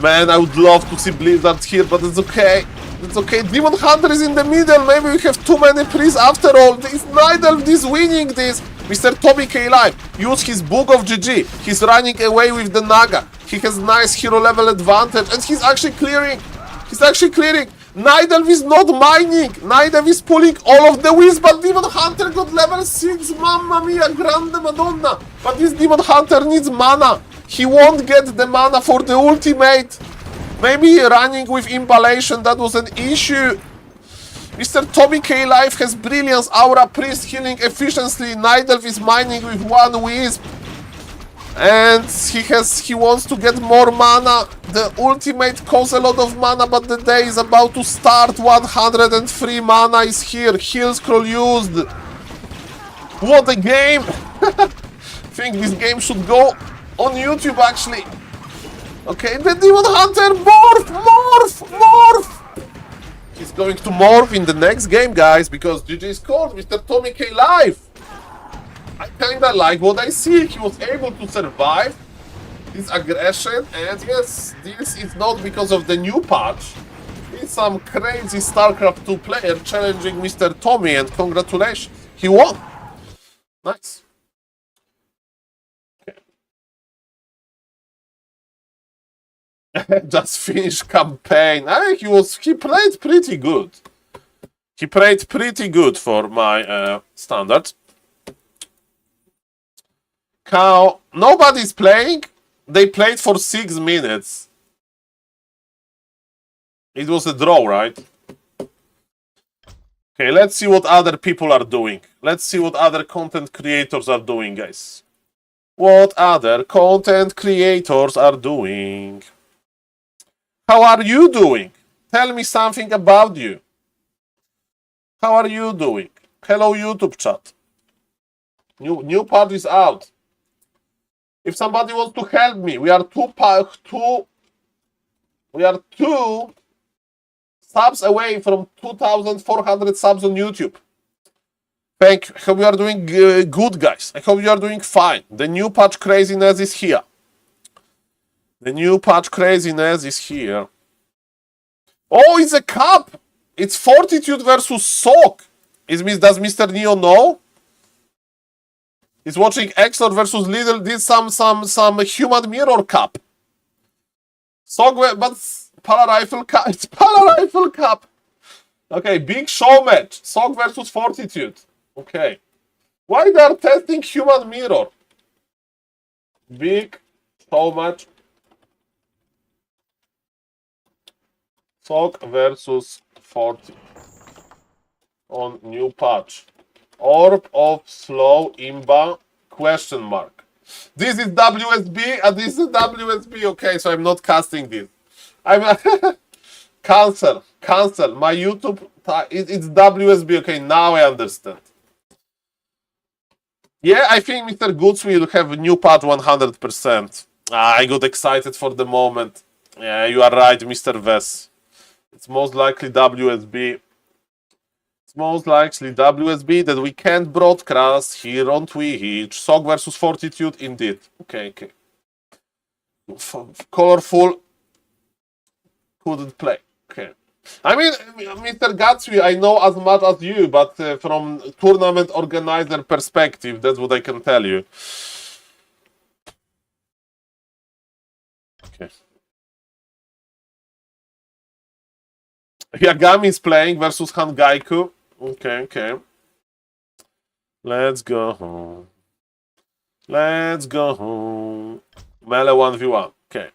Man, I would love to see Blizzard here, but it's okay. It's okay. Demon Hunter is in the middle. Maybe we have too many priests after all. This Nidelf is winning this. Mr. Tommy K Live used his Book of GG. He's running away with the Naga. He has nice hero level advantage, and he's actually clearing. He's actually clearing. Nidelf is not mining. Nidelf is pulling all of the wisps, but Demon Hunter got level 6. Mamma mia, grande madonna. But this Demon Hunter needs mana. He won't get the mana for the ultimate. Maybe running with Impalation, that was an issue. Mr. Tommy K Life has Brilliance, Aura, Priest, Healing efficiently. Nidelf is mining with 1 wisp. And he wants to get more mana. The ultimate costs a lot of mana, but the day is about to start. 103 mana is here. Heal scroll used. What a game! I think this game should go on YouTube actually. Okay, the Demon Hunter morph! He's going to morph in the next game, guys, because GG scored Mr. Tommy K Life. I kinda like what I see. He was able to survive his aggression, and yes, this is not because of the new patch. It's some crazy StarCraft 2 player challenging Mr. Tommy, and congratulations, he won. Nice. Okay. Just finished campaign. He played pretty good. He played pretty good for my standards. Cow, nobody's playing. They played for 6 minutes. It was a draw, right? Okay, let's see what other people are doing. Let's see what other content creators are doing, guys. What other content creators are doing? How are you doing? Tell me something about you. How are you doing? Hello, YouTube chat. New part is out. If somebody wants to help me, we are two subs away from 2,400 subs on YouTube. Thank you. I hope you are doing good, guys. I hope you are doing fine. The new patch craziness is here. The new patch craziness is here. Oh, it's a cup. It's Fortitude versus Sock. Does Mr. Neo know? He's watching Exlord versus Lidl. Did some human mirror cup. Sock, but Pala Rifle Cup. It's Pala Rifle Cup. Okay, big show match. Sock versus Fortitude. Okay. Why they are testing human mirror? Big show match. Sock versus Fortitude. On new patch. Orb of Slow Imba? Question mark. This is WSB and this is WSB. Okay, so I'm not casting this. I'm cancel. My YouTube, it's WSB. Okay, now I understand. Yeah, I think Mr. Goods will have a new patch 100%. I got excited for the moment. Yeah, you are right, Mr. Vess. It's most likely WSB. It's most likely WSB that we can't broadcast here on Twitch. SOG versus Fortitude, indeed. Okay. Colorful couldn't play. Okay. I mean, Mr. Gatsby, I know as much as you, but from tournament organizer perspective, that's what I can tell you. Okay. Yagami is playing versus Hangaiku. Okay. Let's go home. Melee 1v1. Okay.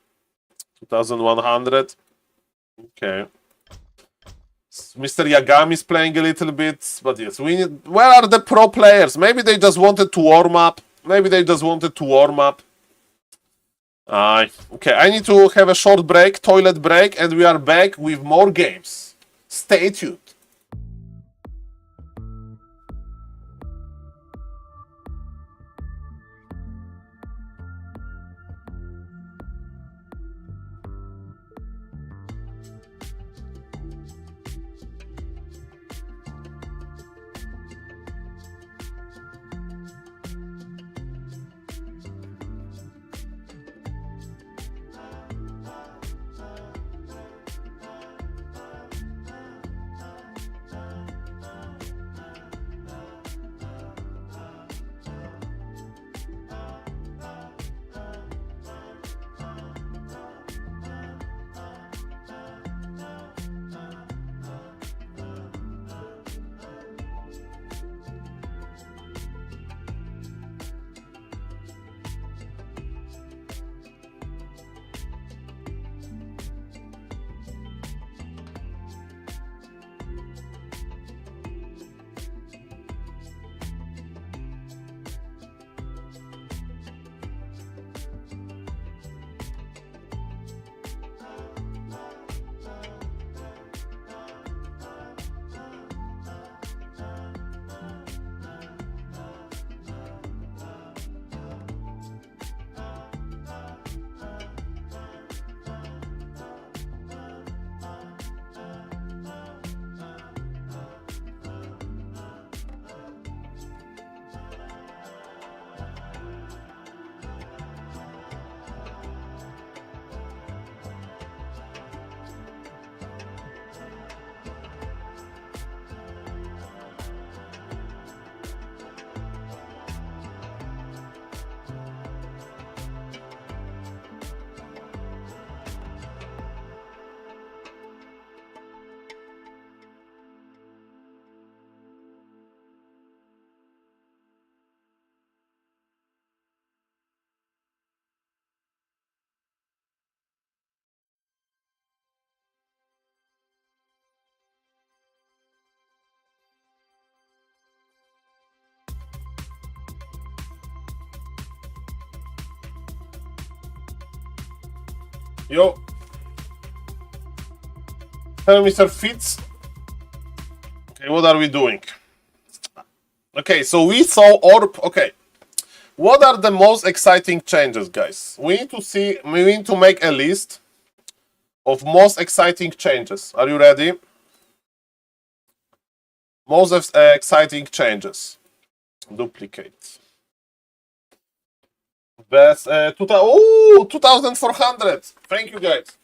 2100. Okay. Mr. Yagami is playing a little bit, but yes, we need. Where are the pro players? Maybe they just wanted to warm up. Okay, I need to have a short break, toilet break, and we are back with more games. Stay tuned. Yo. Hello, Mr. Fitz. Okay, what are we doing? Okay, so we saw Orb. Okay. What are the most exciting changes, guys? We need to make a list of most exciting changes. Are you ready? Most exciting changes. Duplicate. Best 2400. Thank you, guys.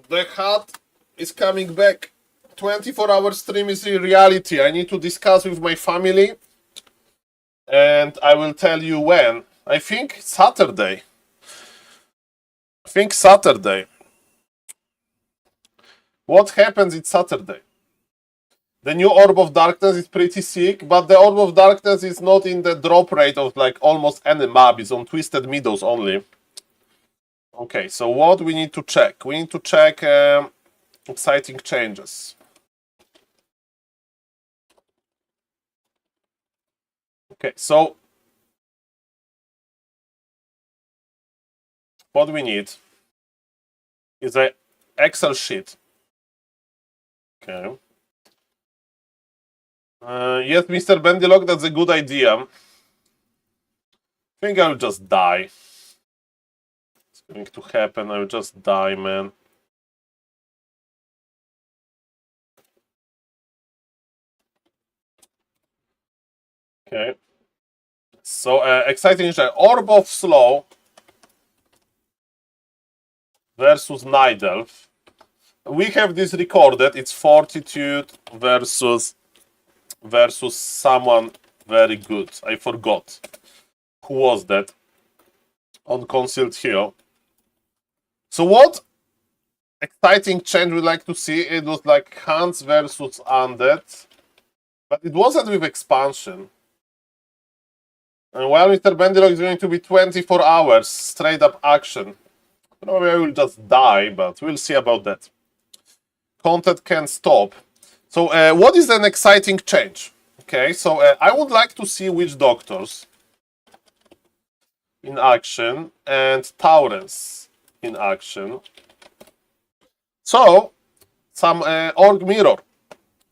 The hat is coming back. 24-hour stream is a reality. I need to discuss with my family, and I will tell you when. I think Saturday. What happens is Saturday? The new Orb of Darkness is pretty sick, but the Orb of Darkness is not in the drop rate of like almost any map. It's on Twisted Meadows only. Okay, so what we need to check? We need to check exciting changes. Okay, so what we need is an Excel sheet. Okay. Yes, Mr. Bendilog, that's a good idea. I think I'll just die. It's going to happen. I'll just die, man. Okay. So exciting is Orb of Slow versus Night Elf. We have this recorded. It's Fortitude versus someone very good. I forgot who was that on Concealed Hill. So what exciting change we'd like to see? It was like Hans versus Undead, but it wasn't with expansion. And while Mr. Bendelog is going to be 24 hours straight up action, probably I will just die, but we'll see about that. Content can stop. So what is an exciting change? Okay, so I would like to see Witch Doctors in action and Taurens in action. So, some Org Mirror.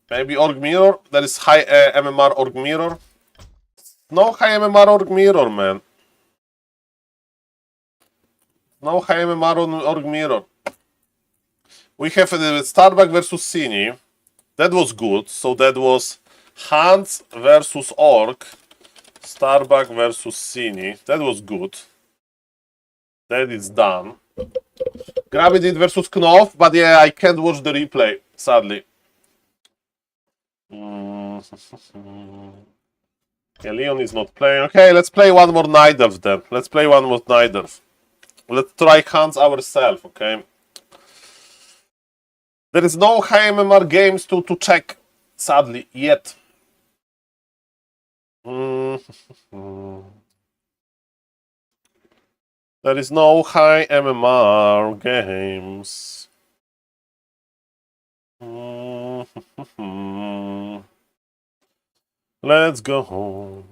Maybe Org Mirror. There is high MMR Org Mirror. No high MMR Org Mirror, man. No high MMR on Org Mirror. We have Starbuck versus Cine. That was good. So that was Hans versus Orc. Starbuck versus Cine. That was good. That is done. Gravity versus Knopf, but yeah, I can't watch the replay, sadly. Yeah, Leon is not playing. Okay, let's play one more Night Elf then. Let's play one more Night Elf. Let's try Hans ourselves, okay? There is no high MMR games to check, sadly, yet. There is no high MMR games. Let's go home.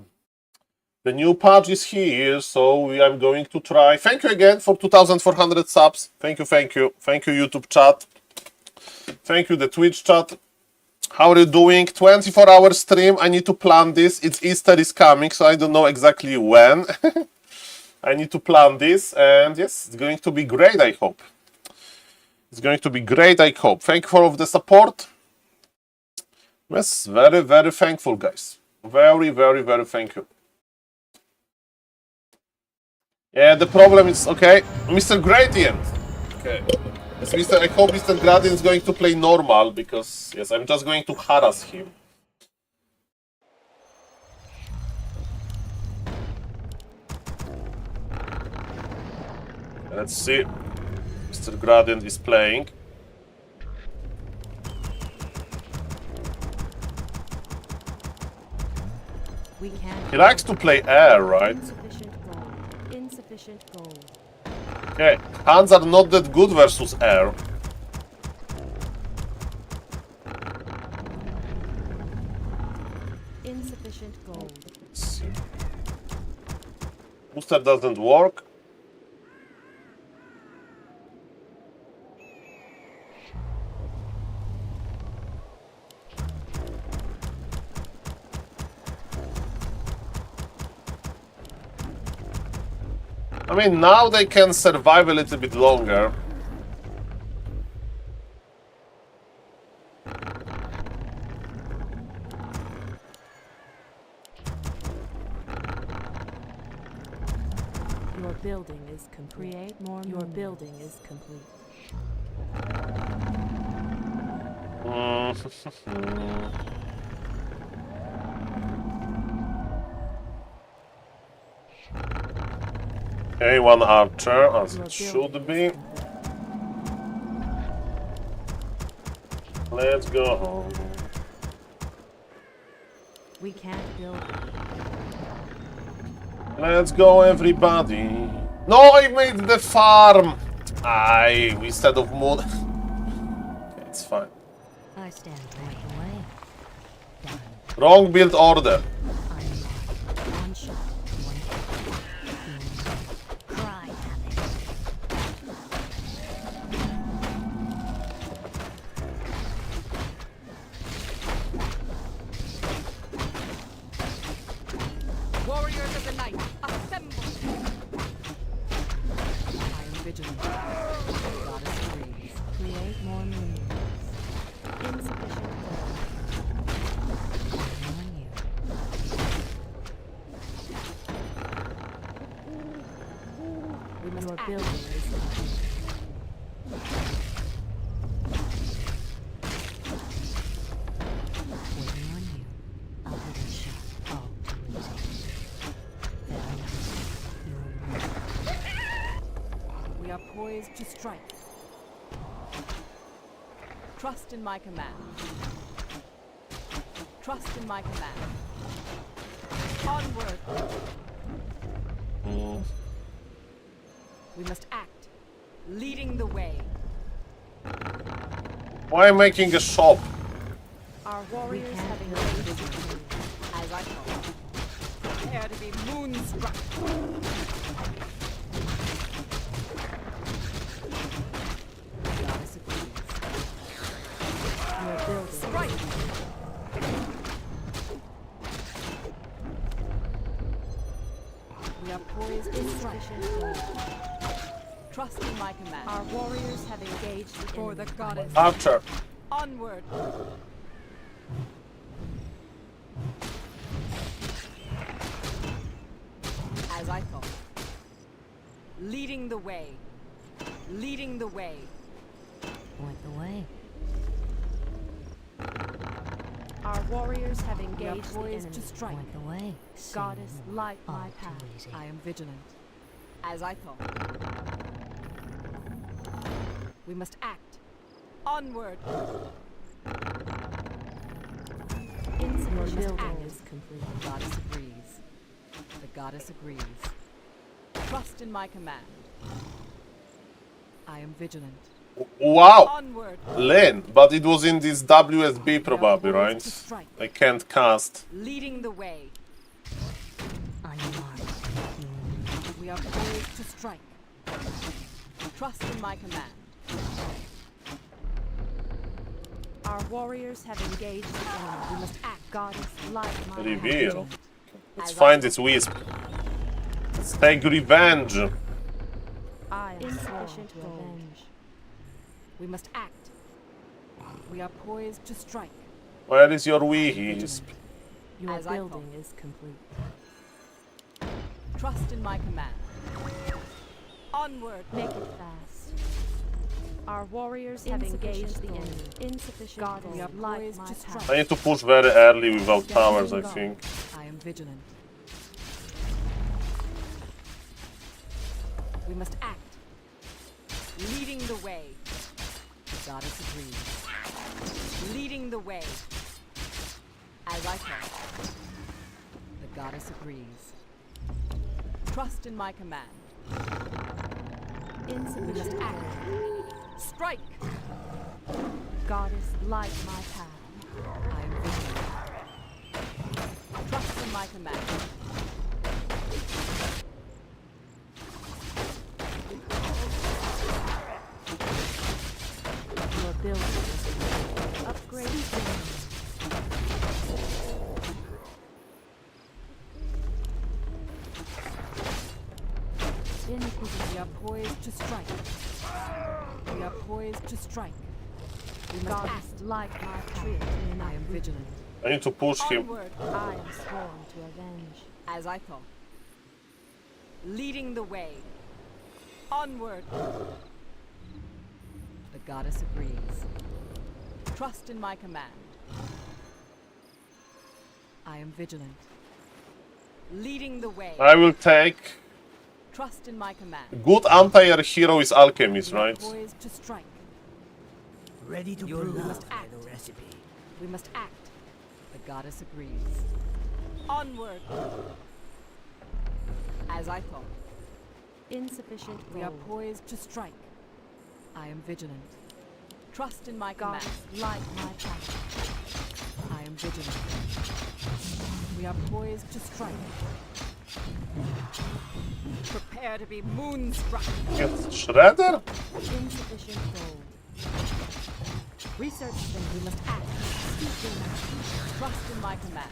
The new patch is here, so I'm going to try. Thank you again for 2,400 subs. Thank you, thank you. Thank you, YouTube chat. Thank you, the Twitch chat. How are you doing? 24-hour stream. I need to plan this. It's Easter is coming, so I don't know exactly when. I need to plan this, and yes, it's going to be great, I hope. It's going to be great, I hope. Thank you for all of the support. Yes, very, very thankful, guys. Very, very, very thank you. Yeah, the problem is, okay, Mr. Gradient. Okay. Yes, I hope Mr. Gradient is going to play normal, because, yes, I'm just going to harass him. Let's see. Mr. Gradient is playing. We can't. He likes to play air, right? Insufficient gold. Insufficient gold. Okay, hands are not that good versus air. Insufficient gold. Let's see. Booster doesn't work. I mean, now they can survive a little bit longer. Your building is complete. Create more. Your building is complete. Okay, one archer, as it should be. Let's go home. We can't build. Let's go, everybody. No, I made the farm. Aye, instead of moon. Okay, it's fine. I stand right away. Done. Wrong build order. One shot, one kill. Cry havoc. Warriors of the night, assemble! I am vigilant. Goddess freeze. Create more minions. Insufficient gold. On you. We must Your act. building is complete. Waiting on you. I'll hit a shot. All too easy. Very nice. You're right. We are poised to strike. Trust in my command. Trust in my command. Onward. We must act. Leading the way. Why am I making a shop? Our warriors have engaged the enemy, as I thought. Prepare to be moonstruck. Goddess agrees. Your building is Strike! We are poised to strike. Trust in my command. Our warriors have engaged for the goddess. Archer. Onward! As I thought. Leading the way. Leading the way. point the way. Our warriors have We are engaged the poised enemy. to strike. Point the way. Goddess, Say light no. my All path. too easy. I am vigilant. As I thought. We must act. Onward! Your Insufficient building act. is complete. The goddess agrees. The goddess agrees. Trust in my command. I am vigilant. Wow! Onward! Lane, but it was in this WSB probably, We are right? poised to strike. I can't cast. Leading the way. On your mark. We are poised to strike. Trust in my command. Our warriors have engaged the enemy. We must act. Goddess, light my path. Reveal. Let's As find I this wisp. Let's take revenge. I am sworn Insufficient to gold. avenge. We must act. We are poised to strike. Where is your wisp? Your As I building thought. is complete. Trust in my command. Onward! Make it fast. Our warriors have engaged the enemy. Insufficient Goddess, gold. We are Light poised my to path. strike. I need to push very early without towers, I think. I am vigilant. We must act. Leading the way. The goddess agrees. Leading the way. As I thought. The goddess agrees. Trust in my command. We must Insufficient act. gold. Strike! Goddess, light my path. I am vigilant. Trust in my command. Your building is complete. Upgrade. In position. We are poised to strike. We are poised to strike. We must Goddess, act. light my path. I am vigilant. I need to push him. Onward, I am sworn to avenge. as I thought. Leading the way. Onward. The goddess agrees. Trust in my command. I am vigilant. Leading the way. I will take. Trust in my command. Good anti-air hero is Alchemist, We are right? poised to strike. Ready to We prove must act. the recipe. We must act. The goddess agrees. Onward. As I thought. Insufficient We are gold. poised to strike. I am vigilant. Trust in my command. Goddess, light my path. I am vigilant. We are poised to strike. Prepare to be moonstruck. Get Shredder? Insufficient gold. Research them. We must act. Trust in my command.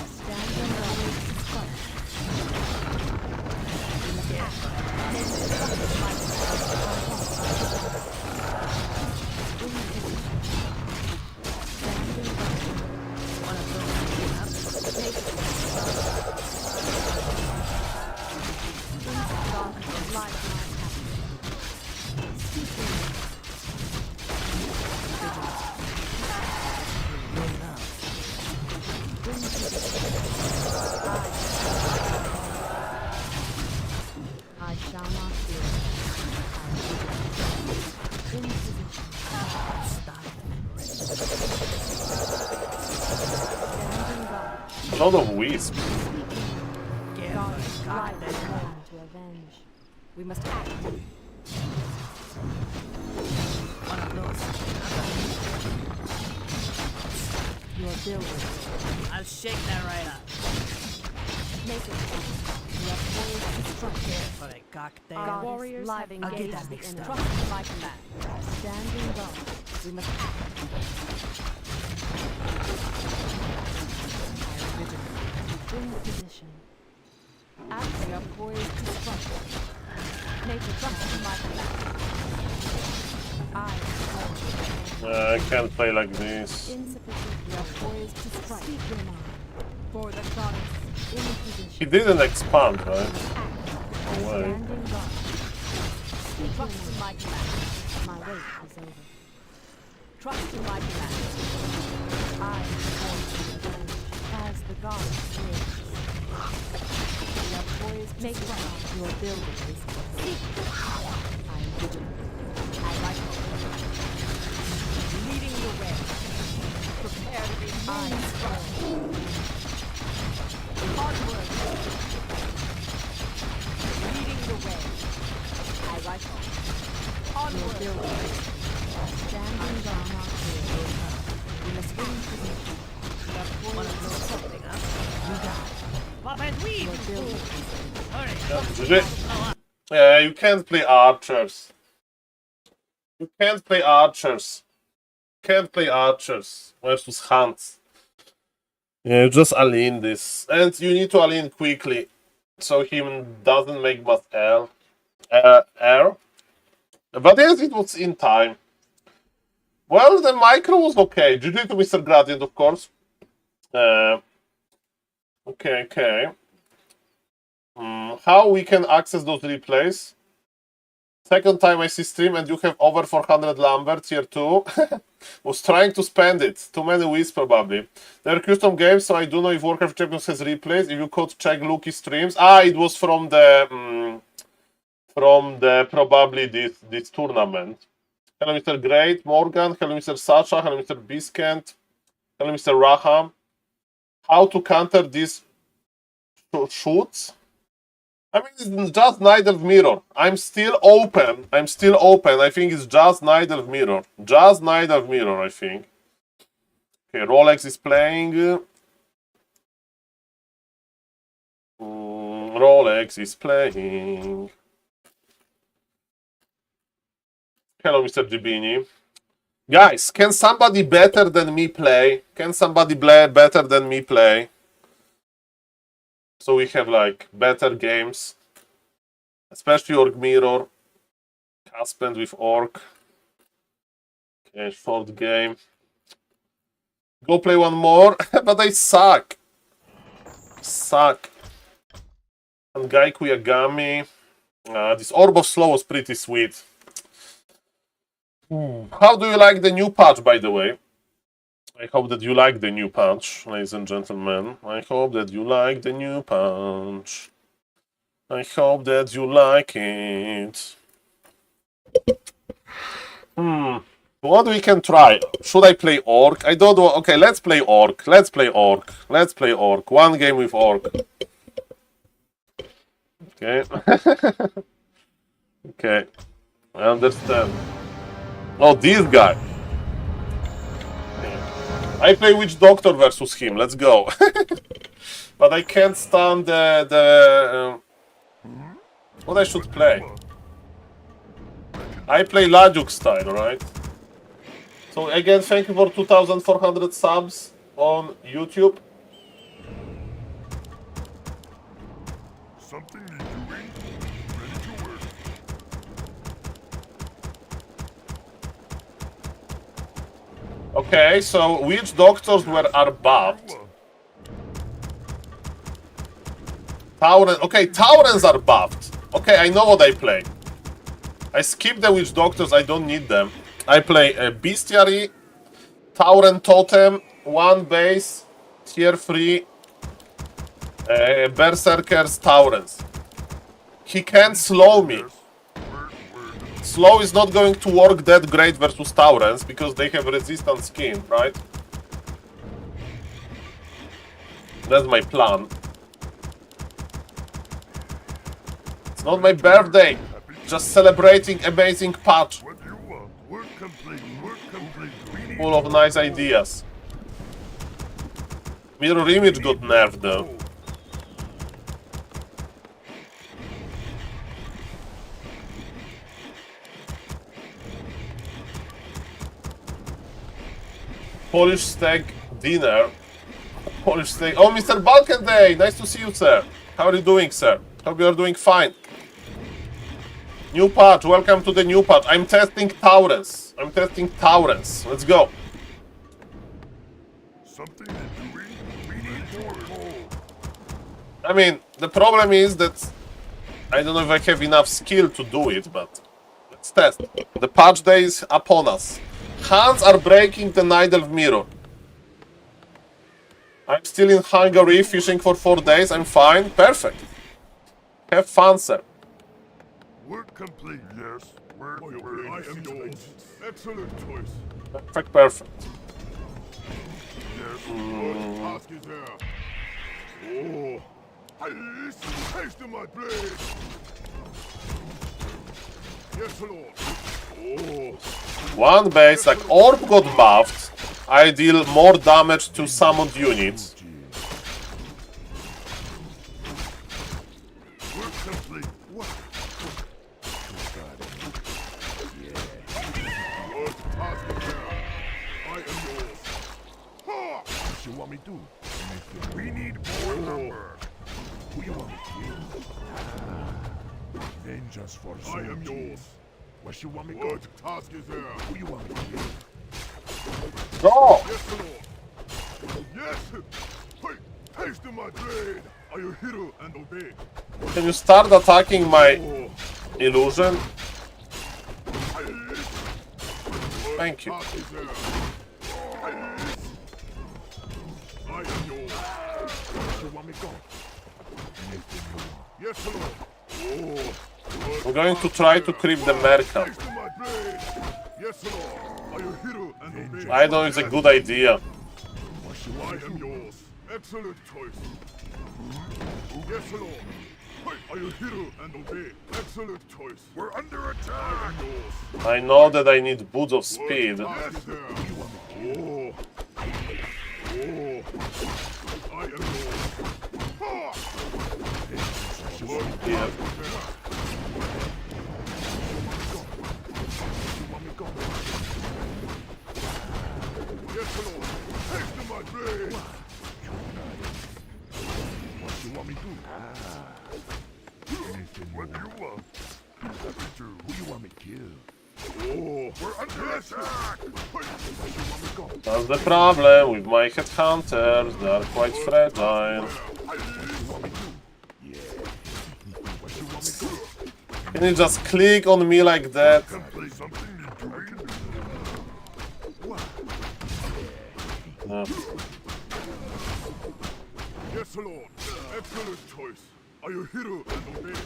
Stand on the way to strike. We must act. Trust in my I shall not fear. In position. Standing guard. A lot of wisp. God is light and warm to avenge. We must act. One of those. Your building. I'll shake that right up. Make it fast. You are poised to strike. Here for a cocktail. Our Warriors have I'll get engaged that the mixed enemy. up. Trust in my command. Standing guard. We must act. In position. We are poised to strike. Nature trust in my command. I can't play like this. Insufficient. We are poised to strike. Speak your mind. For the goddess. In position. He didn't expand, right? Act. No way. Standing guard. Speak your Trust in mind. my command. My wait is over. Trust in my command. I am born to revenge. As the goddess lives. We are poised to Make it strike. fast. Your building is complete. I am vigilant. As I hope. Leading the way. Prepare to be moonstruck. Hard work. Leading the way. As I hope. Your Onward. building. Standing guard. We must In position. We are One poised of to those strike. something, huh? You got it. Pop and weave. Your building. Hurry. Yeah, you can't play archers. You can't play archers. Can't play archers versus hunts. Yeah, you just align this. And you need to align quickly. So he doesn't make much air. But yes, it was in time. Well, the micro was okay. GG to Mr. Gradient, of course. Okay. How we can access those replays? Second time I see stream and you have over 400 Lambert tier 2. Was trying to spend it. Too many wins probably. They're custom games, so I don't know if W3Champions has replays. If you could check Lucky streams. It was from the probably this tournament. Hello Mr. Great, Morgan. Hello Mr. Sasha. Hello Mr. Biskent. Hello Mr. Raham. How to counter these shoots? I mean, it's just Neither Mirror. I'm still open. I think it's just Neither Mirror. Just Neither Mirror, I think. Okay, Rolex is playing. Rolex is playing. Hello, Mr. Gibini. Guys, can somebody better than me play? Can somebody better than me play? So we have like better games. Especially Orc Mirror. Caspend with Orc. Okay, fourth game. Go play one more. But I suck. And Gaiku Yagami. This Orb of Slow was pretty sweet. How do you like the new patch, by the way? I hope that you like the new patch, ladies and gentlemen. I hope that you like the new patch. I hope that you like it. What we can try? Should I play Orc? I don't know. Okay, let's play Orc. Let's play Orc. One game with Orc. Okay. Okay. I understand. Oh, this guy. I play Witch Doctor versus him. Let's go. But I can't stand what I should play. I play Lajuk style, right? So again, thank you for 2,400 subs on YouTube. Something needs doing. Ready to work. Okay, so which doctors are buffed? Tauren. Okay, Taurens are buffed. Okay, I know what I play. I skip the witch doctors, I don't need them. I play a Bestiary, Tauren Totem, one base, tier 3, Berserkers, Taurens. He can't slow me. Slow is not going to work that great versus Taurens because they have resistance skin, right? That's my plan. It's not my birthday. Just celebrating amazing patch. Full of nice ideas. Mirror image got nerfed though. Polish steak dinner. Polish steak. Oh, Mr. Balkan Day! Nice to see you, sir. How are you doing, sir? Hope you are doing fine. New patch. Welcome to the new patch. I'm testing Taurens. Let's go. I mean, the problem is that I don't know if I have enough skill to do it, but let's test. The patch day is upon us. Hands are breaking the Needle Mirror. I'm still in Hungary fishing for 4 days. I'm fine. Perfect. Have fun, sir. Work complete, yes. I am yours. Excellent choice. Perfect, perfect. Yes, what task is there? Oh, taste my blade. Yes, Lord. Oh. One base, like Orb got buffed. I deal more damage to summoned units. Work complete. What? What task is there? I am yours. Ha! What you want me to do? We need more lumber. Who you want me to kill? Vengeance for I am yours. What you want me to do? What task is there? Who you want me to kill? Go! Yes, Lord. Yes! Hey, taste my blade. Are you hero and obey? Can you start attacking my illusion? Thank you. I am yours. You want me go? Yes, Lord. Oh. I'm going to try to creep the Merca. Taste my blade. Yes, Lord. Are you hero and obey? I know it's a good idea. I am yours. Excellent choice. Yes, Lord. Are you hero and obey? Excellent choice. We're under attack. I am yours. I know that I need boots of speed. Oh. Oh. I am yours. Ha! Yeah. Yes, Lord. Taste my blade. What you want me to do? Anything what you want. Who you want me to kill? Oh, we're under attack. Where you want me to go? That's the problem with my headhunters. They are quite fragile. Can you just click on me like that? No. Yes, Lord. Excellent choice. Are you hero and obey?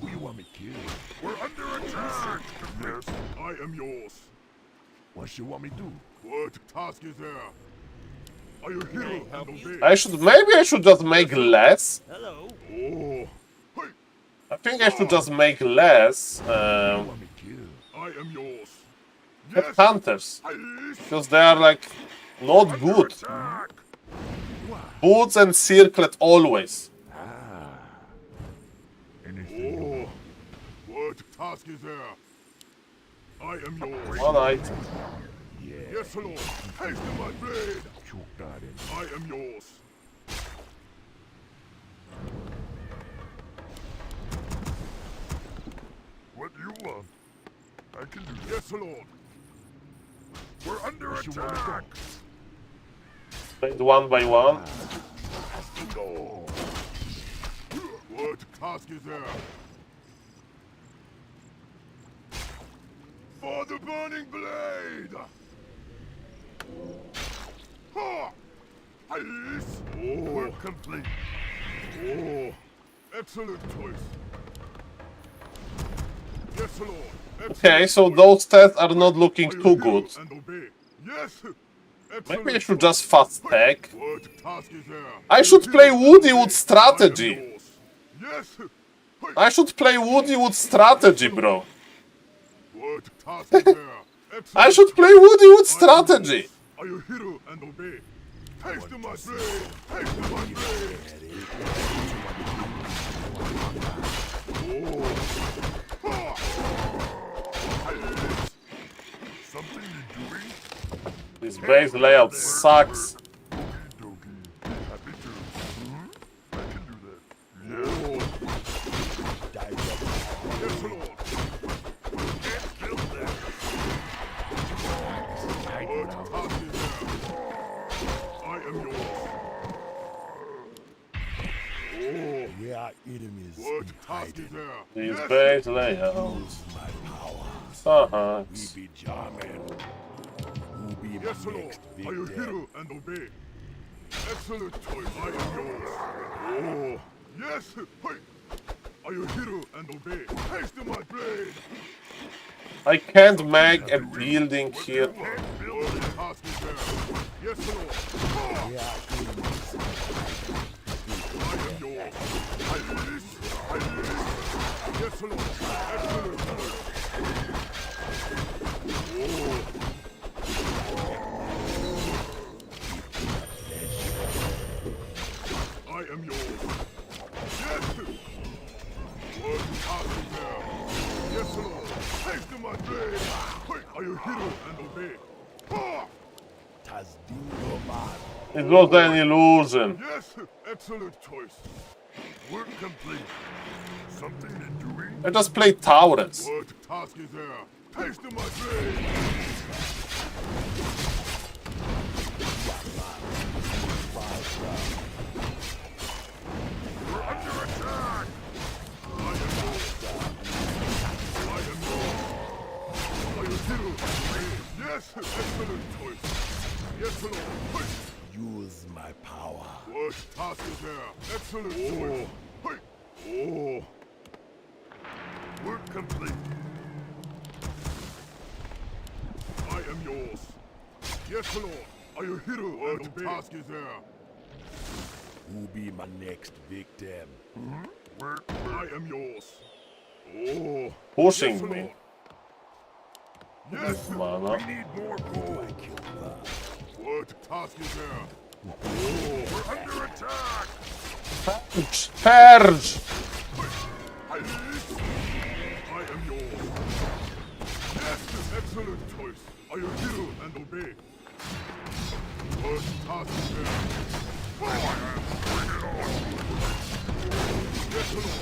Who you want me to kill? We're under attack. Yes, I am yours. What you want me to do? What task is there? Are you hero and obey? Maybe I should just make less. Hello. Oh. Hey. I think I should just make less I am yours. headhunters. Because they are like not good. Boots and circlet always. Oh. What task is there? I am yours. One item. Yes, Lord. Taste my blade. I am yours. What do you want? I can do. Yes, Lord. We're under attack. Played one by one. Go. What task is there? For the burning blade! Ha! Ice! Oh. Work complete. Oh. Excellent choice. Yes, Lord. Okay, so those tests are not looking too good. And obey. Yes. Maybe I should just fast tech. What task is there? I should play Woody with strategy. Yes. I should play Woody with strategy, bro. What task is there? I should play Woody with strategy. Are you hero and obey? Taste my blade. Taste my blade. Something you're doing? This base layout sucks. Happy to. I can do that. Yes. Yes, Lord. Can't kill them. What task is there? I am yours. We are enemies. What task is there? This Yes. base layout My power. sucks. We be Jarman. Who be my Yes, Lord. next Are you victim? hero and obey? Excellent choice. I am yours. Oh, yes. Hey. Are you hero and obey? Taste my blade. I can't make a building here. What task is there? Yes, Lord. We are enemies. I am yours. I release. I release. Yes, Lord. Excellent choice. Oh. I am yours. Yes. What task is there? Yes, Lord. Taste my blade. Wait, are you hero and obey? Ah! Tas dingo man. It was an illusion. Yes, excellent choice. Work complete. Something you're doing? I just played Taurens. What task is there? Taste my blade. We're under attack. I am yours. I am yours. Are you hero? Yes, excellent choice. Yes, Lord. Hey. Use my power. What task is there? Excellent choice. Hey. Oh. Work complete. I am yours. Yes, Lord. Are you hero? What task is there? Who be my next victim? I am yours. Oh. Pushing Yes, me. Lord. Yes. Mana. We need more gold. What task is there? Oh. We're under attack. Purge! I am yours. Yes, excellent choice. Are you hero and obey? What task is there? Bring it on. Yes, Lord.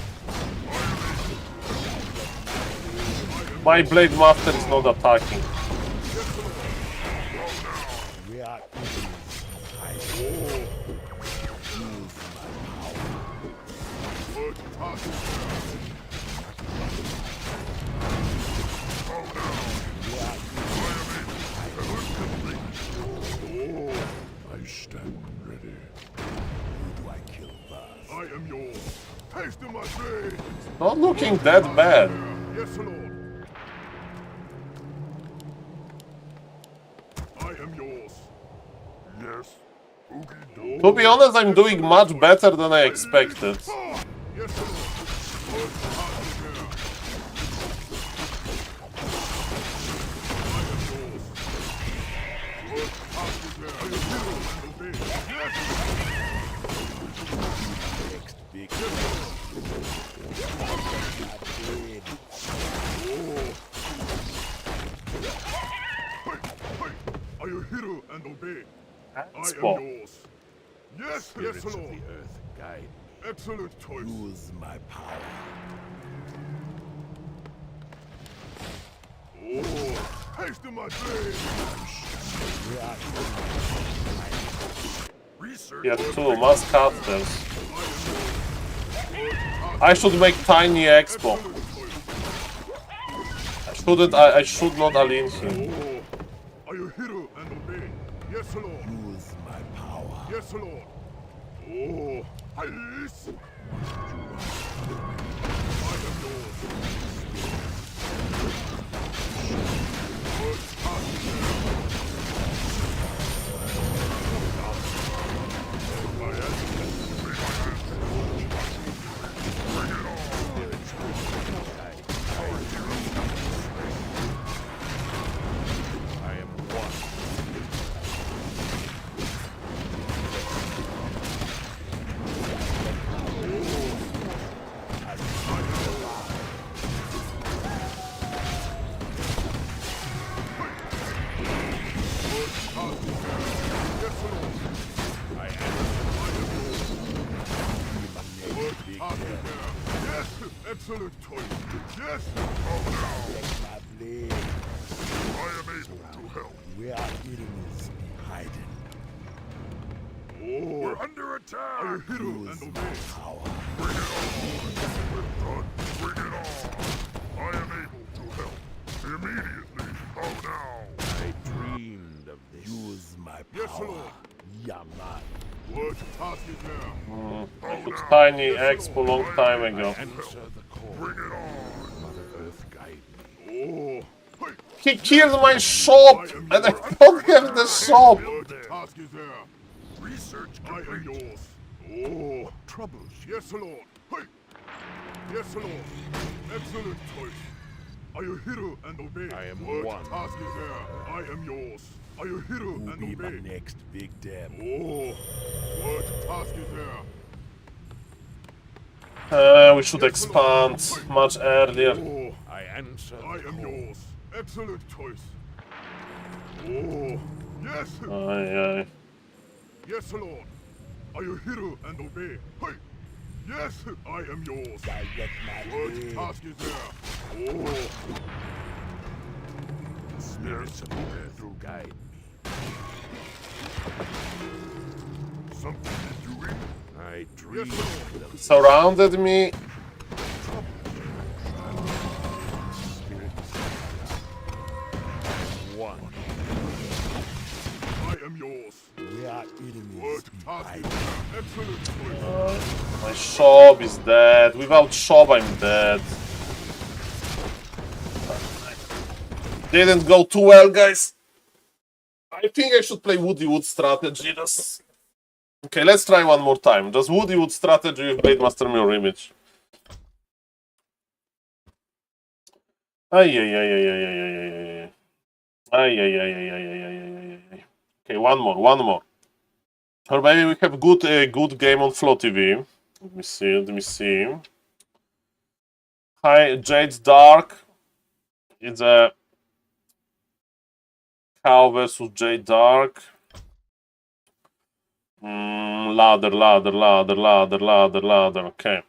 My Blade Master is not attacking. We are enemies. What task is there? I stand ready. Who do I kill first? I am yours. Taste my blade. Not looking that bad. Yes, Lord. I am yours. Yes. To be honest, I'm doing much better than I expected. Yes, Lord. What task is there? I am yours. What task is there? Are you hero and obey? Yes. Next victim. Are you hero and obey? I am Spot. yours. Yes, Spirits yes, of Lord. the earth, guide me. Excellent choice. Use my power. Oh, taste my blade. We are Research. Yeah, two Muscaters. I should make Tiny Expo. I should not align him. Oh, are you hero and obey? Yes, Lord. use my power. Yes, Lord. Oh, yes. I am yours. Excellent choice. Yes. Oh no. My blade. I am able to help. Where our enemies be hiding. Oh. We're under attack. I hit him and obey. Power. Bring it on. We're done. Bring it on. I am able to help. Immediately. Oh now. I dreamed of this. Use my power. Yes, Lord. Yaman. What task is now? I put Tiny Expo long time ago. Answer the call. Bring it on. Mother Earth guide me. Oh. Hey. He killed my shop, and I don't have the shop. What task is there? Research I am yours. Oh. Troubles. Yes, Lord. Hey. Yes, Lord. Excellent choice. Are you hero and obey? I am what one. task is there? I am yours. Are you hero Who and be my obey? next victim? Oh. What task is there? We should expand much earlier. Oh. I answer the I am call. yours. Excellent choice. Oh. Yes. Aye. Yes, Lord. Are you hero and obey? Hey. Yes, I am yours. Direct my What blade. task is there? Oh. Spirits of the earth will guide me. Something you're doing? I dream Yes, Lord. of Surrounded me. spirits. One. I am yours. Where our enemies What be task is hiding. there? Excellent choice. My shop is dead. Without shop, I'm dead. Didn't go too well, guys. I think I should play Woody Wood strategy. Okay, let's try one more time. Just Woody Wood strategy with Blade Master Mirror Image. Ay. Okay, one more. Or maybe we have good game on Flow TV. Let me see. Hi, Jade's Dark. It's a Cow versus Jade Dark. Ladder. Okay.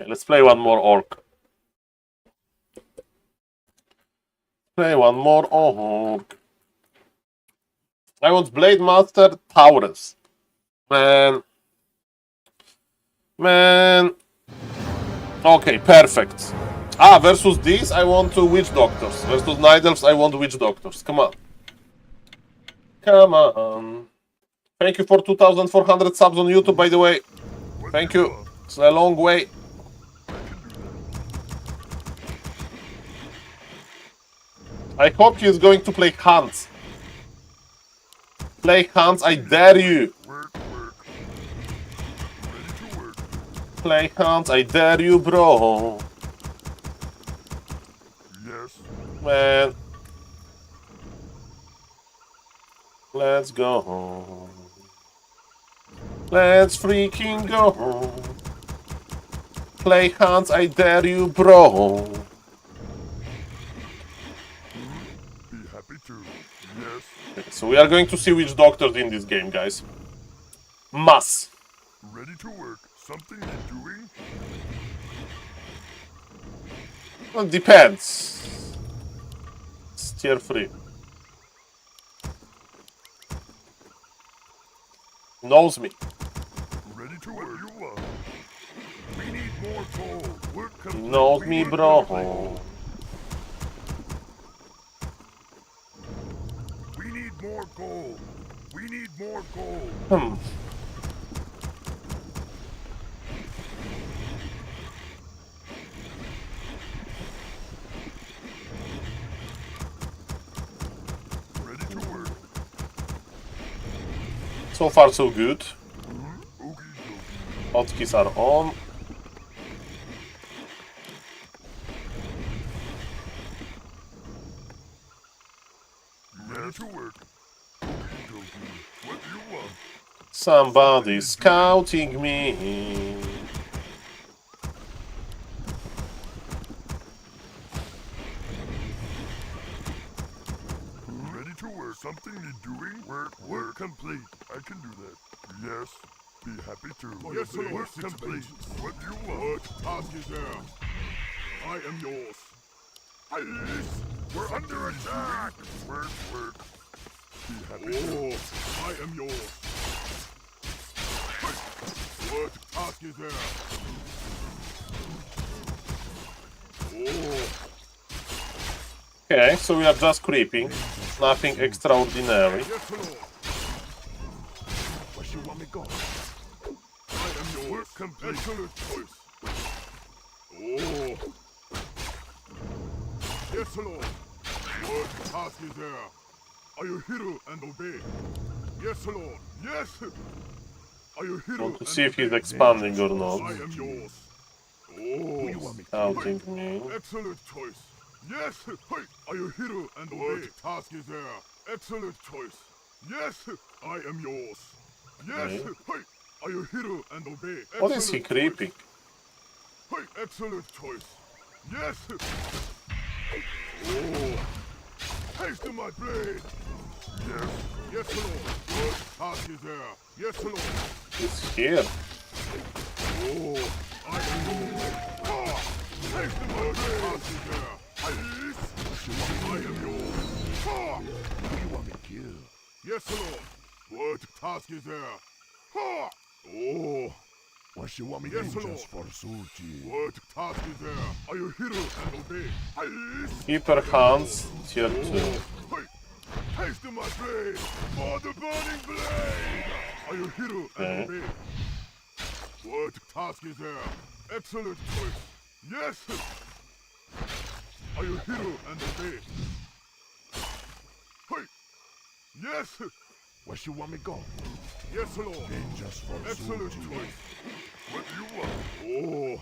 Let's play one more orc. I want Blade Master Taurus. Man. Okay, perfect. Versus these, I want Witch Doctors. Versus Night Elves, I want Witch Doctors. Come on. Thank you for 2,400 subs on YouTube, by the way. Thank you. It's a long way. I hope he is going to play Hans. Play Hans, I dare you. Work. Ready to work. Play Hans, I dare you, bro. Yes. Man. Let's go. Let's freaking go. Play Hans, I dare you, bro. Be happy to. Yes. Okay, so we are going to see which doctors in this game, guys. Mass. Ready to work. Something you're doing? Well, depends. It's tier 3. Knows me. Ready to work. You want? We need more gold. Work He complete. knows We me, need bro. more gold. We need more gold. We need more gold. Ready to work. So far, so good. Okie dokie. Hotkeys are on. Ready to work. Okie dokie. What do you want? Somebody scouting me. Ready to work. Something need doing? Work complete. I can do that. Yes. Be happy to. Yes, Lord. Work complete. What do you want? What task is there? I am yours. Ice. We're under attack. Work. Be happy to. I am yours. What task is there? Okay, so we are just creeping. Nothing extraordinary. Yes, Lord. Where you want me go? I am yours. Work complete. Excellent choice. Yes, Lord. What task is there? Are you hero and obey? Yes, Lord. Yes. Are you hero? Want to see if he's expanding or I not. am yours. Counting me. Excellent choice. Yes. Hey. Are you hero and obey? What task is there? Excellent choice. Yes. I am yours. Yes. Okay. Hey. Are you hero and obey? What is he creeping? Hey. Excellent choice. Yes. Haste to my blade. Yes. Yes, Lord. What task is there? Yes, Lord. He's here. I am yours. Haste to my blade. Task is there. I am yours. Who you want me to kill? Yes, Lord. What task is there? What you want me to do just for Sulchi? What task is there? Are you hero and obey? Keeper hands, tier 2. Haste to my blade! For the burning blade! Are you hero and obey? What task is there? Excellent choice. Yes! Are you hero and obey? Hey! Yes! Where you want me go? Yes, Lord. Just for excellent choice. What do you want?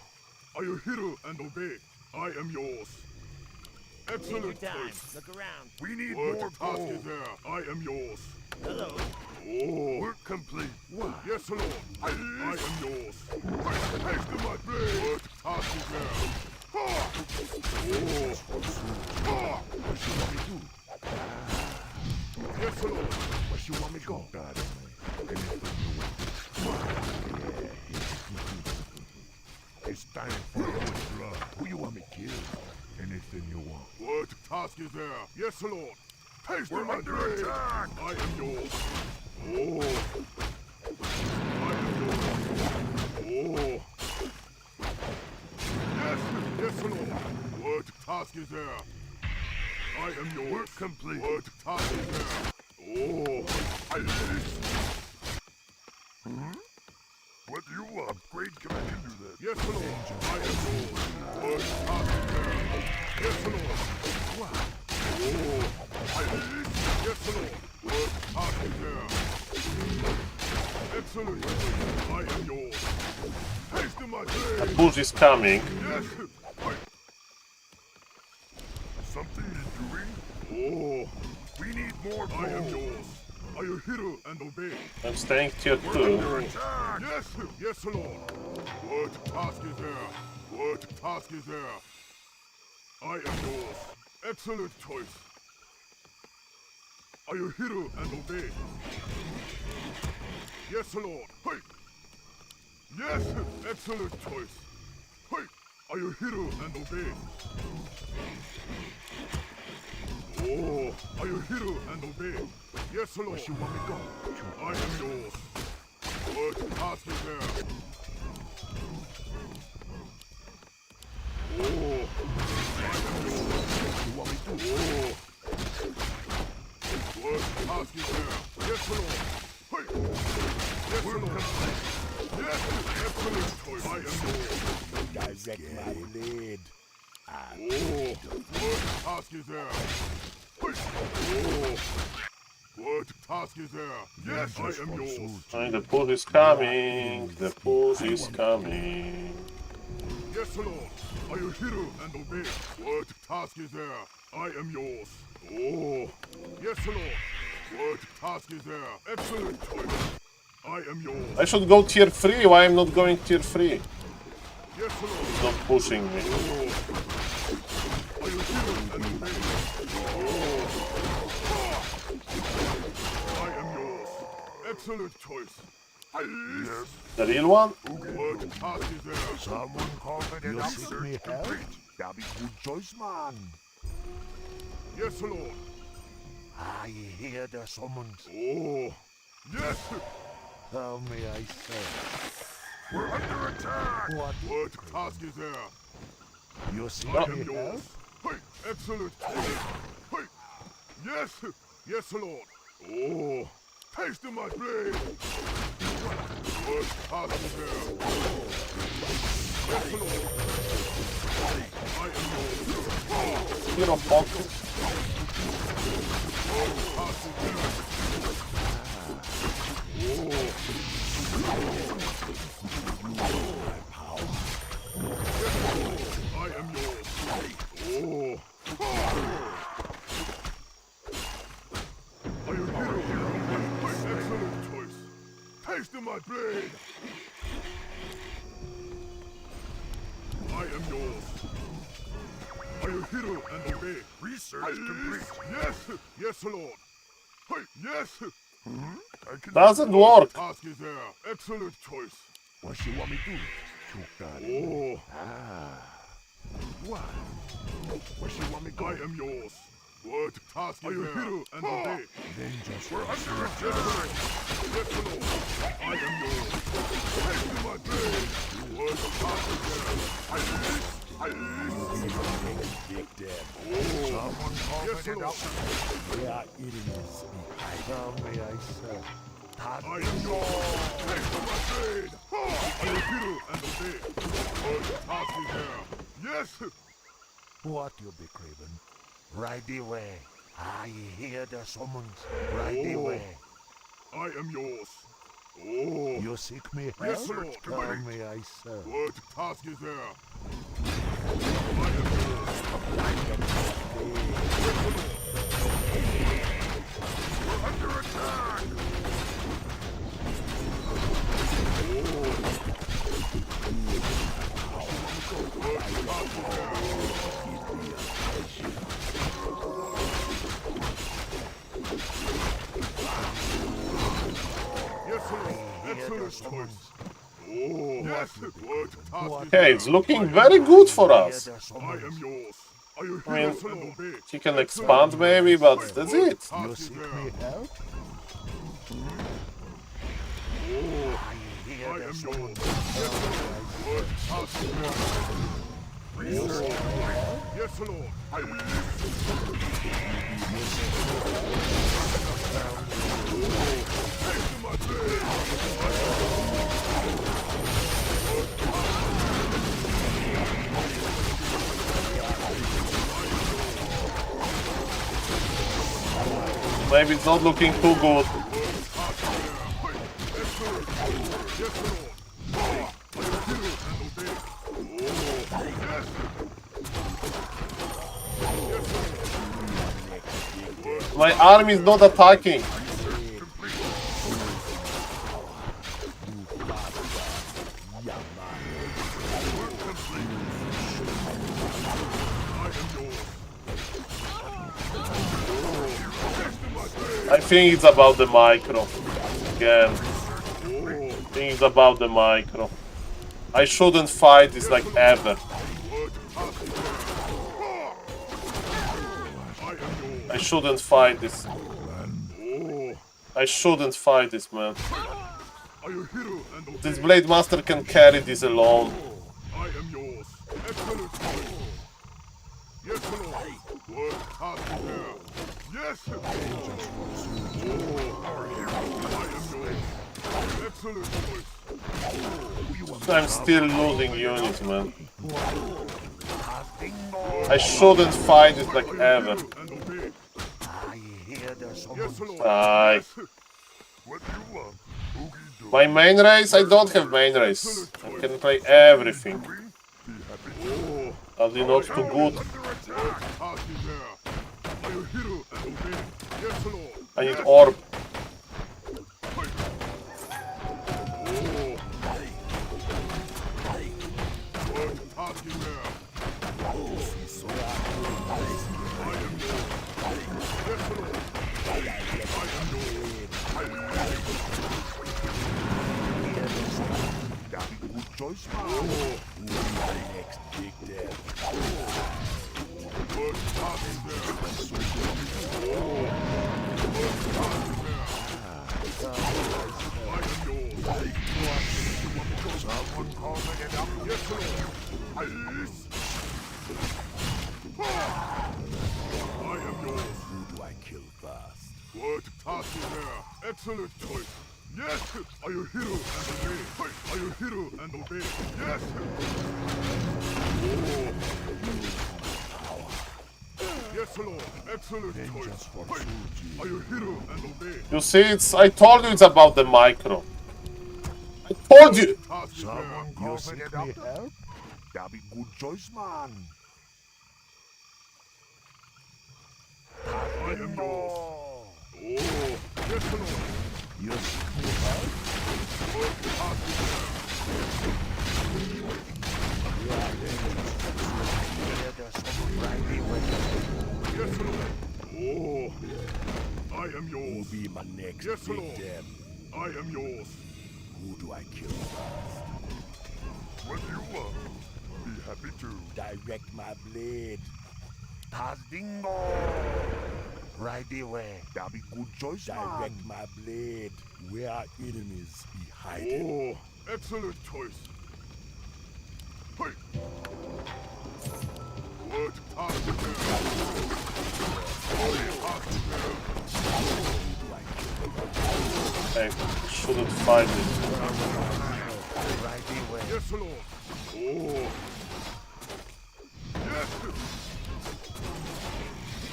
Are you hero and obey? I am yours. Excellent choice. Look around. We need more task is there. I am yours. Hello. Work complete. What? Yes, Lord. I am yours. Haste to my blade. What task is there? What you want me to do? Yes, Lord. Where you want me to go? It's time for blood. Who you want me to kill? Anything you want. What task is there? Yes, Lord. Haste to my blade. Attack. I am yours. I am yours. Yes, Lord. What task is there? I am yours. Work complete. What task is there? What do you want? Upgrade command can do that. Yes, Lord. I am yours. What task is there? Yes, Lord. What? Yes, Lord. What task is there? Excellent. I am yours. Haste to my blade. A push is coming. Yes. Something is doing? We need more. I am yours. Are you hero and obey? I'm staying tier 2. Yes, yes, Lord. What task is there? What task is there? I am yours. Excellent choice. Are you hero and obey? Yes, Lord. Hey. Yes, excellent choice. Hey. Are you hero and obey? Are you hero and obey? Yes, Lord. Where you want me go? I am yours. What task is there? I am yours. You want me to? What task is there? Yes, Lord. Hey. Yes, Lord. Yes, excellent choice. I am yours. Direct my lead. What task is there? What task is there? Yes, I am yours. And the push is coming. The push is coming. Yes, Lord. Are you hero and obey? What task is there? I am yours. Yes, Lord. What task is there? Excellent choice. I am yours. I should go tier 3. Why I'm not going tier 3? Yes, Lord. He's not pushing me. Are you hero and obey? I am yours. Excellent choice. Yes. The real one? What task is there? Someone confident You seek me help? That be good choice, man. Yes, Lord. I hear the summons. Oh, yes. How may I serve? We're under attack. What task is there? You seek I me am help? yours. Hey, excellent. Hey, yes, yes, Lord. Oh, taste of my blade. What task is there? Yes, Lord. I am yours. Hero pocket. What task is there? Oh. I am yours. Oh. Are you hero? My excellent choice. Taste of my blade. I am yours. Are you hero and obey? Research complete. Yes, yes, Lord. Hey, yes. I can Doesn't work. task is there. Excellent choice. What you want me to do? Oh. What? What you want me to I am yours. What task is there? Hero and obey. Then just We're under attack. Yes, Lord. I am yours. Take to my blade. What task is there? dig them. Someone yes, Lord. They are eating us. How may I serve? I am yours. Take to my blade. I am hero and obey. What task is there? Yes. What you be craving? Right away. I hear the summons. Right away. I am yours. Oh. You seek me help? Yes, Lord. How may I serve? What task is there? I am yours. Yes, Lord. We're under attack. Excellent choice. Oh, yes. What task is Okay, it's looking very good for us. I am yours. Are you I mean, here to obey? He can expand maybe, but that's it. You seek me help? I am yours. What task is there? Yes, Lord. Maybe it's not looking too good. My army is not attacking. I think it's about the micro. Again. I think it's about the micro. I shouldn't fight this like ever. I shouldn't fight this. I shouldn't fight this, man. This Blade Master can carry this alone. I am yours. Excellent. Yes, Lord. What task is there? Yes. I am yours. Excellent choice. I'm still losing units, man. I shouldn't fight this like ever. I hear the summons. Aye. What do you want? My main race? I don't have main race. I can play everything. Probably not too good. I need orb. What task is there? Excellent choice. Yes! Are you hero and obey? Are you hero and obey? Yes! Yes, Lord. Excellent choice. Are you hero and obey? You see, I told you it's about the micro. I told you! Task is there. Someone call for the doctor? That be good choice, man. I am yours. Oh, yes, Lord. Yes. What task is there? Yes, Lord. Oh, I am yours. Who'll be my next Yes, Lord. victim? I am yours. Who do I kill first? What you want? Be happy to. Direct my blade. Tazdingo! Right away. That be good choice, Direct my blade. Where our enemies be hiding. Oh, excellent choice. Hey. What task is there? What task is there? I shouldn't fight it. Right away. Yes, Lord. Oh. Yes.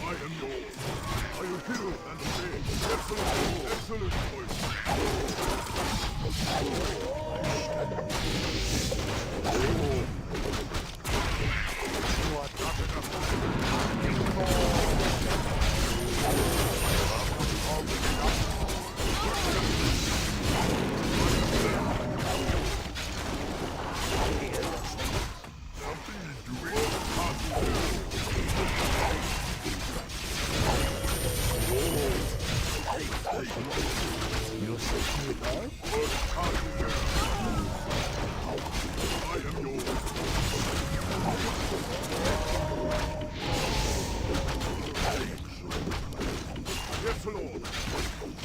I am yours. Are you hero and obey? Excellent, excellent choice. Yes, Lord.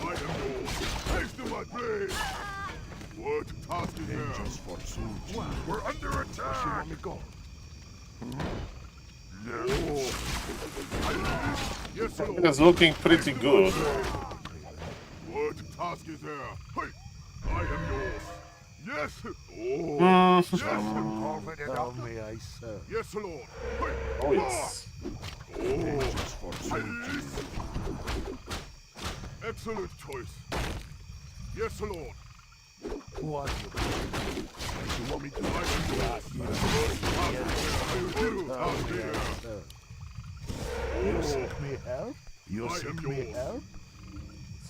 I am yours. Thanks to my blade. What task is there? Just for suit. We're under attack. You want me go? Yes, Lord. It's looking pretty good. What task is there? Hey, I am yours. Yes. Oh. Yes. Call for the doctor. May I serve? Yes, Lord. Hey. Oh, yes. Just for suit. Excellent choice. Yes, Lord. What you want me to do? I am yours. You seek me help? You I am seek me yours. help?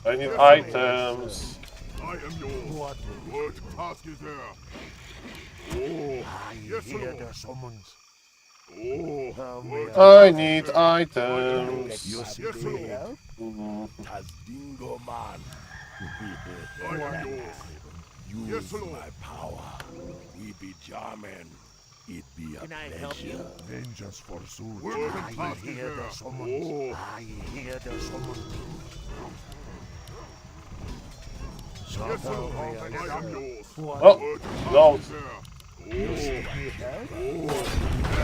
I need items. I am yours. What? What task is there? Oh. Yes, Hear Lord. the summons. Oh. What I need items. You Yes, seek me Lord. help? Mhm. Tazdingo man. I am yours. Use Yes, Lord. my power. We be German. It be a Can I pleasure. help you? Vengeance for suit. What task is hear the there? summons. Oh. I hear the summons. Yes, Lord. I am yours. Oh, What no. task is there? You seek me help?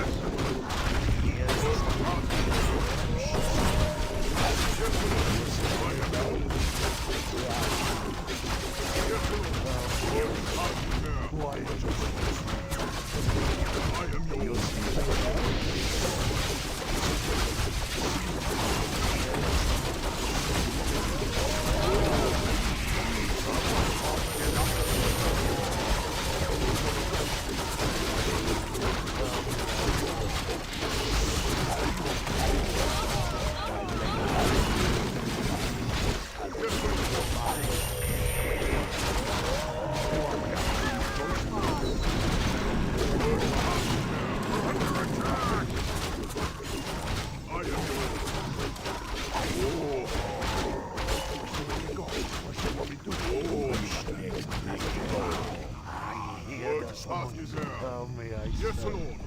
Task is there. How may I Yes, serve? Lord.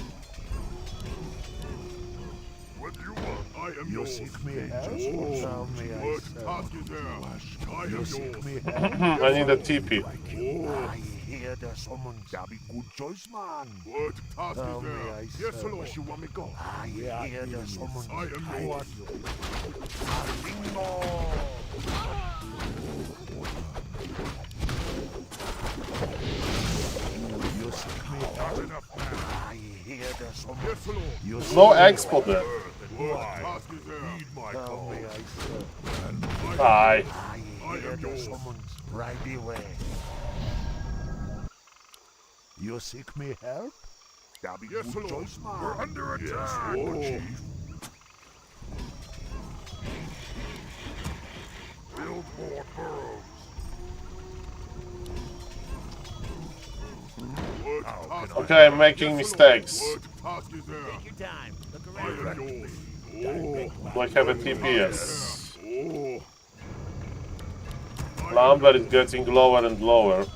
What do you want? I am You yours. seek me help? How may I What serve? task is there? I am You yours. seek me help? I need a TP. I hear the summons. That be good choice, man. What task How is may there? I Yes, serve? Lord. Where you want me go? I hear the summons. I am yours. Bingo! No expo there. Aye. Right away. You seek me help? That'll be yes, good choice, man. We're under attack, Chief. Build more burrows. Okay, I'm making mistakes. Take your time. Look around. Do I have a TPS? Lumber is getting lower and lower.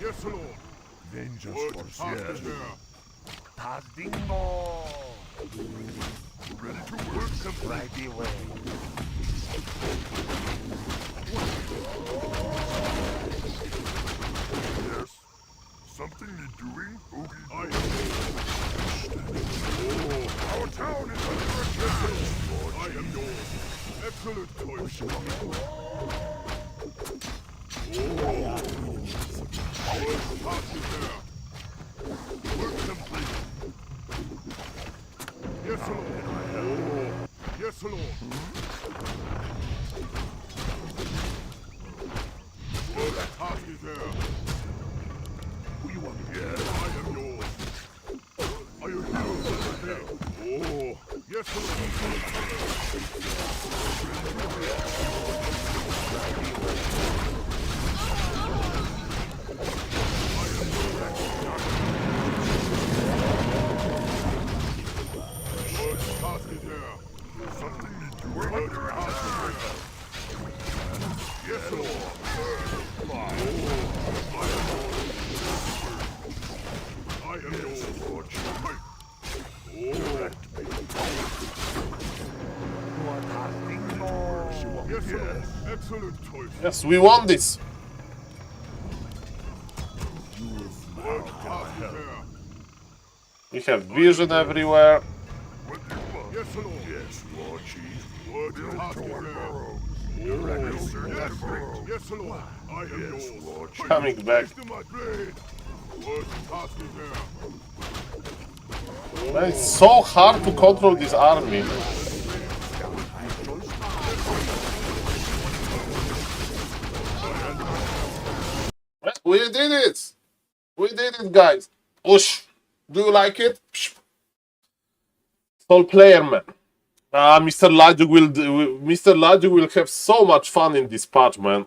Yes, Lord. Vengeance for yes. Tazdingo. Ready to work some right away. Yes. Something need doing? I our town is under attack. I am yours. Excellent choice. Work complete. Yes, Lord. Yes, Lord. The task is there. Who you want? Yes, I am yours. Are you here? Oh, yes, something to do. We're under attack. Yes, Lord. I am yours, Lord. Yes, Lord. Excellent choice. Yes, we won this. We have vision everywhere. Yes, Lord. Yes, Lord Chief. What is hostile? Yes, Lord. I am yours. Lord Chief. Coming back. Man, it's so hard to control this army. We did it! We did it, guys. Push. Do you like it? SaulPlayerMan. Mr. Lajuk will have so much fun in this patch, man.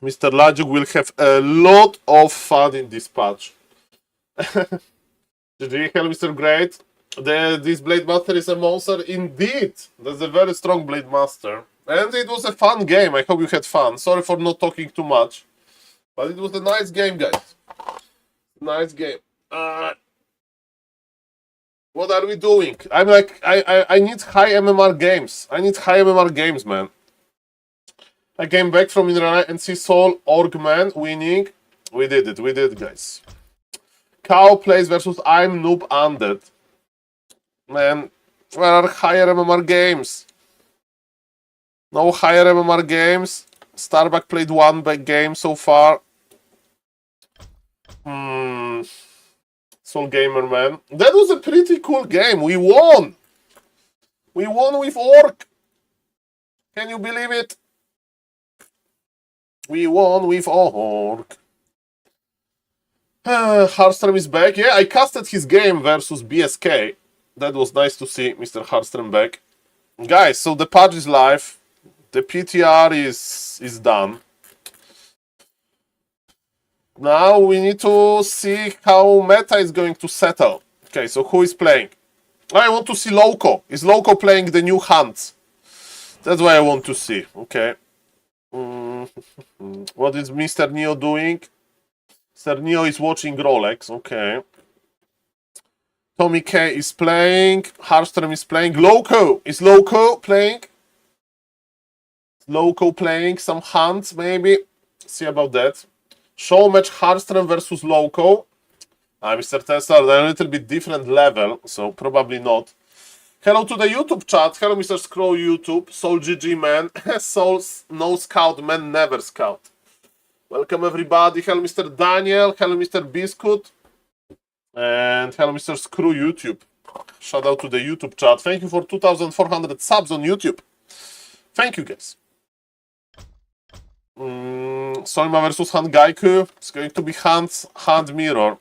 Mr. Lajuk will have a lot of fun in this patch. GG, hello, Mr. Great. This Blade Master is a monster indeed. That's a very strong Blade Master. And it was a fun game. I hope you had fun. Sorry for not talking too much. But it was a nice game, guys. Nice game. What are we doing? I'm like, I need high MMR games. I need high MMR games, man. I came back from Inrana and see SaulApeMan winning. We did it, guys. Cow plays versus I'm Noob Undead. Man, where are higher MMR games? No higher MMR games. Starbuck played one back game so far. SaulGamerMan. That was a pretty cool game. We won. We won with Orc. Can you believe it? We won with Orc. Hardstrom is back. Yeah, I casted his game versus BSK. That was nice to see Mr. Hardstrom back. Guys, so the patch is live. The PTR is done. Now we need to see how meta is going to settle. Okay, so who is playing? I want to see Loco. Is Loco playing the new Hunt? That's what I want to see. Okay. What is Mr. Neo doing? Mr. Neo is watching Rolex. Okay. Tommy K is playing. Hardstrom is playing. Loco! Is Loco playing? Loco playing some Hunt, maybe. See about that. Show match Hardstrom versus Loco. Mr. Tesla, they're a little bit different level, so probably not. Hello to the YouTube chat. Hello, Mr. Scroll YouTube. Soul GG Man. Soul's no scout, man never scout. Welcome everybody. Hello, Mr. Daniel. Hello, Mr. Biscuit. And hello, Mr. Screw YouTube. Shout out to the YouTube chat. Thank you for 2,400 subs on YouTube. Thank you, guys. Solma versus Hangaiku. It's going to be hand mirror.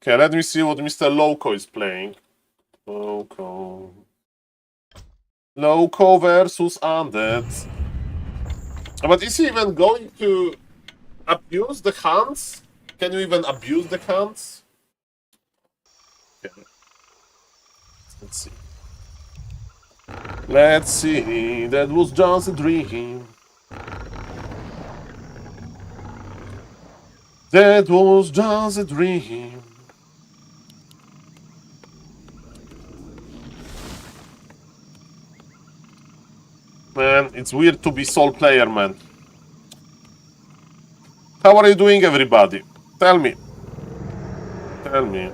Okay, let me see what Mr. Loco is playing. Loco versus Undead. But is he even going to abuse the hands? Can you even abuse the hands? Okay. Let's see. Let's see. That was just a dream. That was just a dream. Man, it's weird to be SaulPlayerMan. How are you doing, everybody? Tell me. Tell me.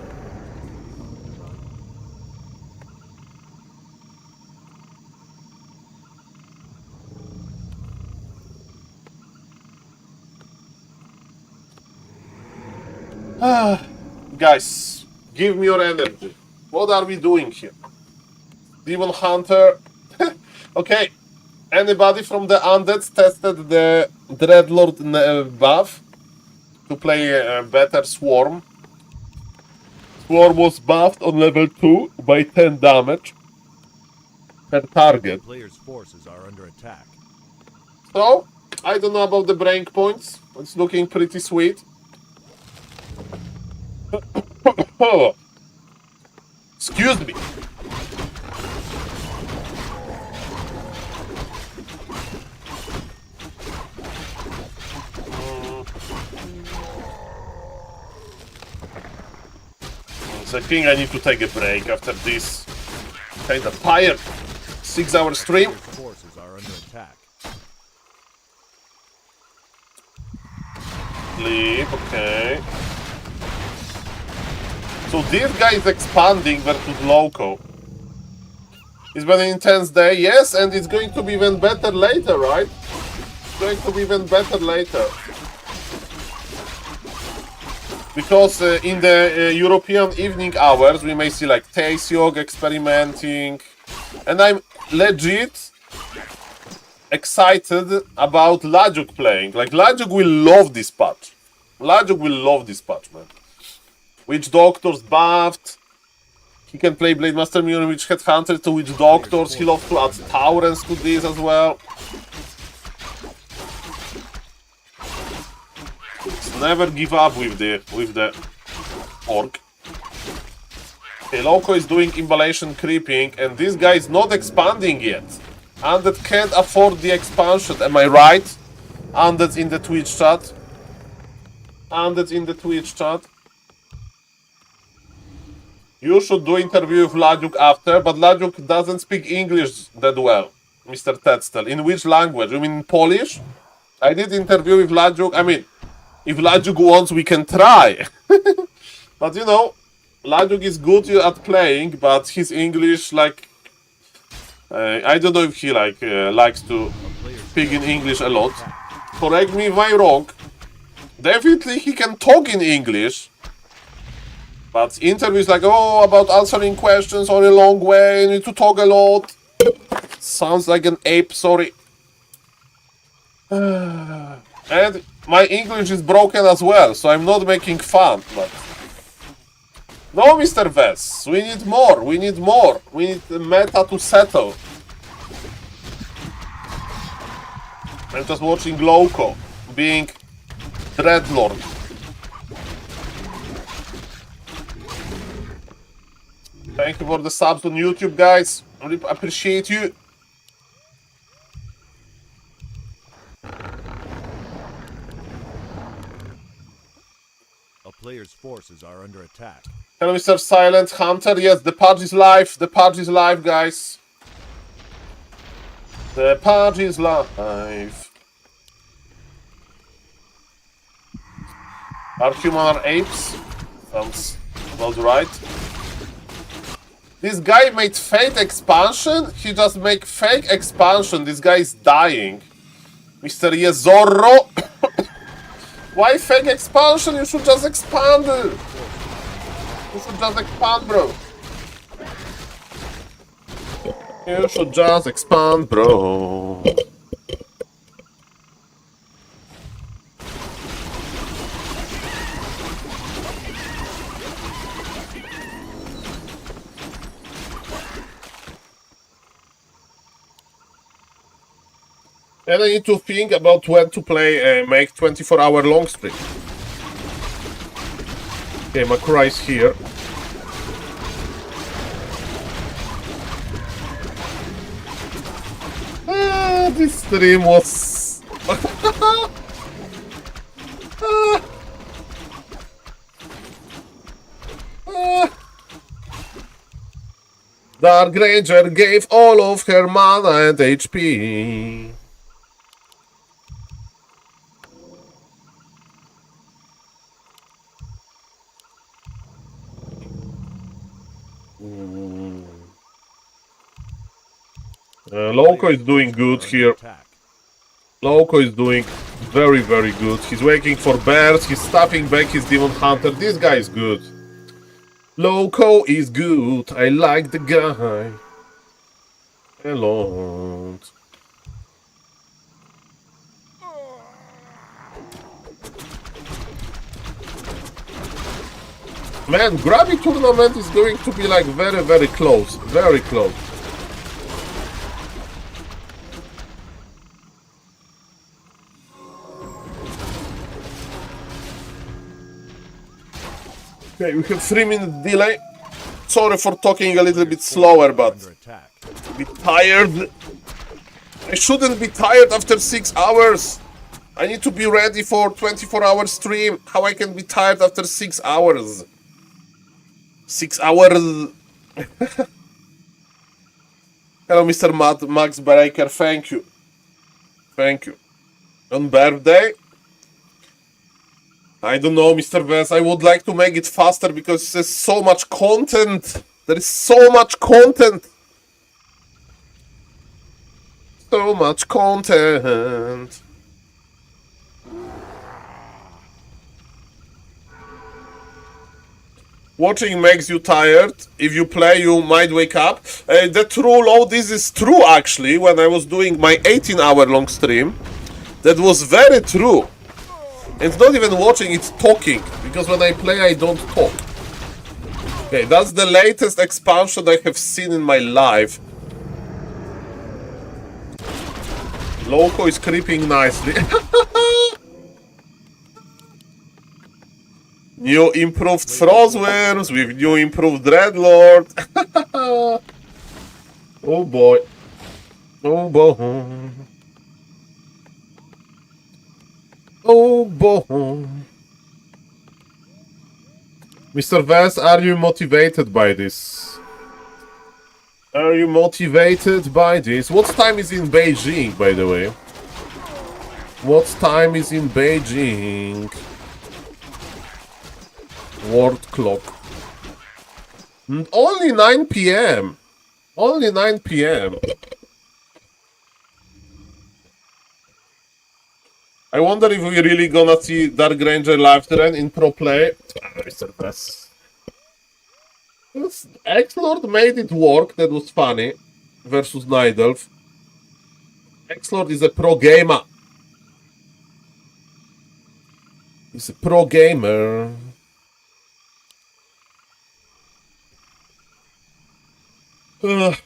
Guys, give me your energy. What are we doing here? Demon Hunter. Okay. Anybody from the Undead tested the Dreadlord buff to play a better Swarm? Swarm was buffed on level 2 by 10 damage per target. Player's forces are under attack. So, I don't know about the break points. It's looking pretty sweet. Excuse me. So I think I need to take a break after this kind of tired 6-hour stream. Forces are under attack. Sleep, okay. So this guy is expanding versus Loco. It's been an intense day, yes, and it's going to be even better later, right? It's going to be even better later. Because in the European evening hours, we may see like Taesiog experimenting. And I'm legit excited about Lajuk playing. Like, Lajuk will love this patch. Lajuk will love this patch, man. Witch Doctor's buffed. He can play Blade Master Minion, Witch Headhunter to Witch Doctors. He loves to add Taurens to this as well. Never give up with the orc. Okay, Loco is doing imballation creeping, and this guy is not expanding yet. Undead can't afford the expansion, am I right? Undead in the Twitch chat. Undead in the Twitch chat. You should do interview with Lajuk after, but Lajuk doesn't speak English that well, Mr. Tedstel. In which language? You mean Polish? I did interview with Lajuk, I mean, if Lajuk wants, we can try. But you know, Lajuk is good at playing, but his English, like, I don't know if he likes to speak in English a lot. Correct me if I'm wrong. Definitely he can talk in English, but interviews like, oh, about answering questions are a long way, you need to talk a lot. Sounds like an ape, sorry. And my English is broken as well, so I'm not making fun, but... No, Mr. Vess, we need more, we need more. We need the meta to settle. I'm just watching Loco being Dreadlord. Thank you for the subs on YouTube, guys. Really appreciate you. A player's forces are under attack. Hello, Mr. Silent Hunter. Yes, the purge is live. The purge is live, guys. The purge is live. Are human or apes? Sounds about right. This guy made fake expansion. He just make fake expansion. This guy is dying. Mr. Yezorro. Why fake expansion? You should just expand. You should just expand, bro. You should just expand, bro. And I need to think about when to play make 24-hour long stream. Okay, Makura is here. This stream was... Dark Ranger gave all of her mana and HP. Loco is doing good here. Loco is doing very, very good. He's waiting for bears. He's stabbing back his demon hunter. This guy is good. Loco is good. I like the guy a lot. Man, Grabby tournament is going to be like very, very close. Very close. Okay, we have 3-minute delay. Sorry for talking a little bit slower, but a bit tired. I shouldn't be tired after 6 hours. I need to be ready for 24-hour stream. How I can be tired after 6 hours? 6 hours. Hello, Mr. Max Breaker. Thank you. Thank you. On birthday? I don't know, Mr. Vess. I would like to make it faster because there's so much content. There is so much content. So much content. Watching makes you tired. If you play, you might wake up. The true low, this is true actually. When I was doing my 18-hour long stream, that was very true. It's not even watching, it's talking. Because when I play, I don't talk. Okay, that's the latest expansion I have seen in my life. Loco is creeping nicely. New improved Frostworms with new improved Dreadlord. Oh boy. Oh boy. Oh boy. Mr. Vess, are you motivated by this? Are you motivated by this? What time is in Beijing, by the way? What time is in Beijing? World clock. Only 9 p.m. Only 9 p.m. I wonder if we're really gonna see Dark Ranger live trend in pro play. Mr. Vess. X-Lord made it work, that was funny. Versus Nidelf. X-Lord is a pro gamer. He's a pro gamer.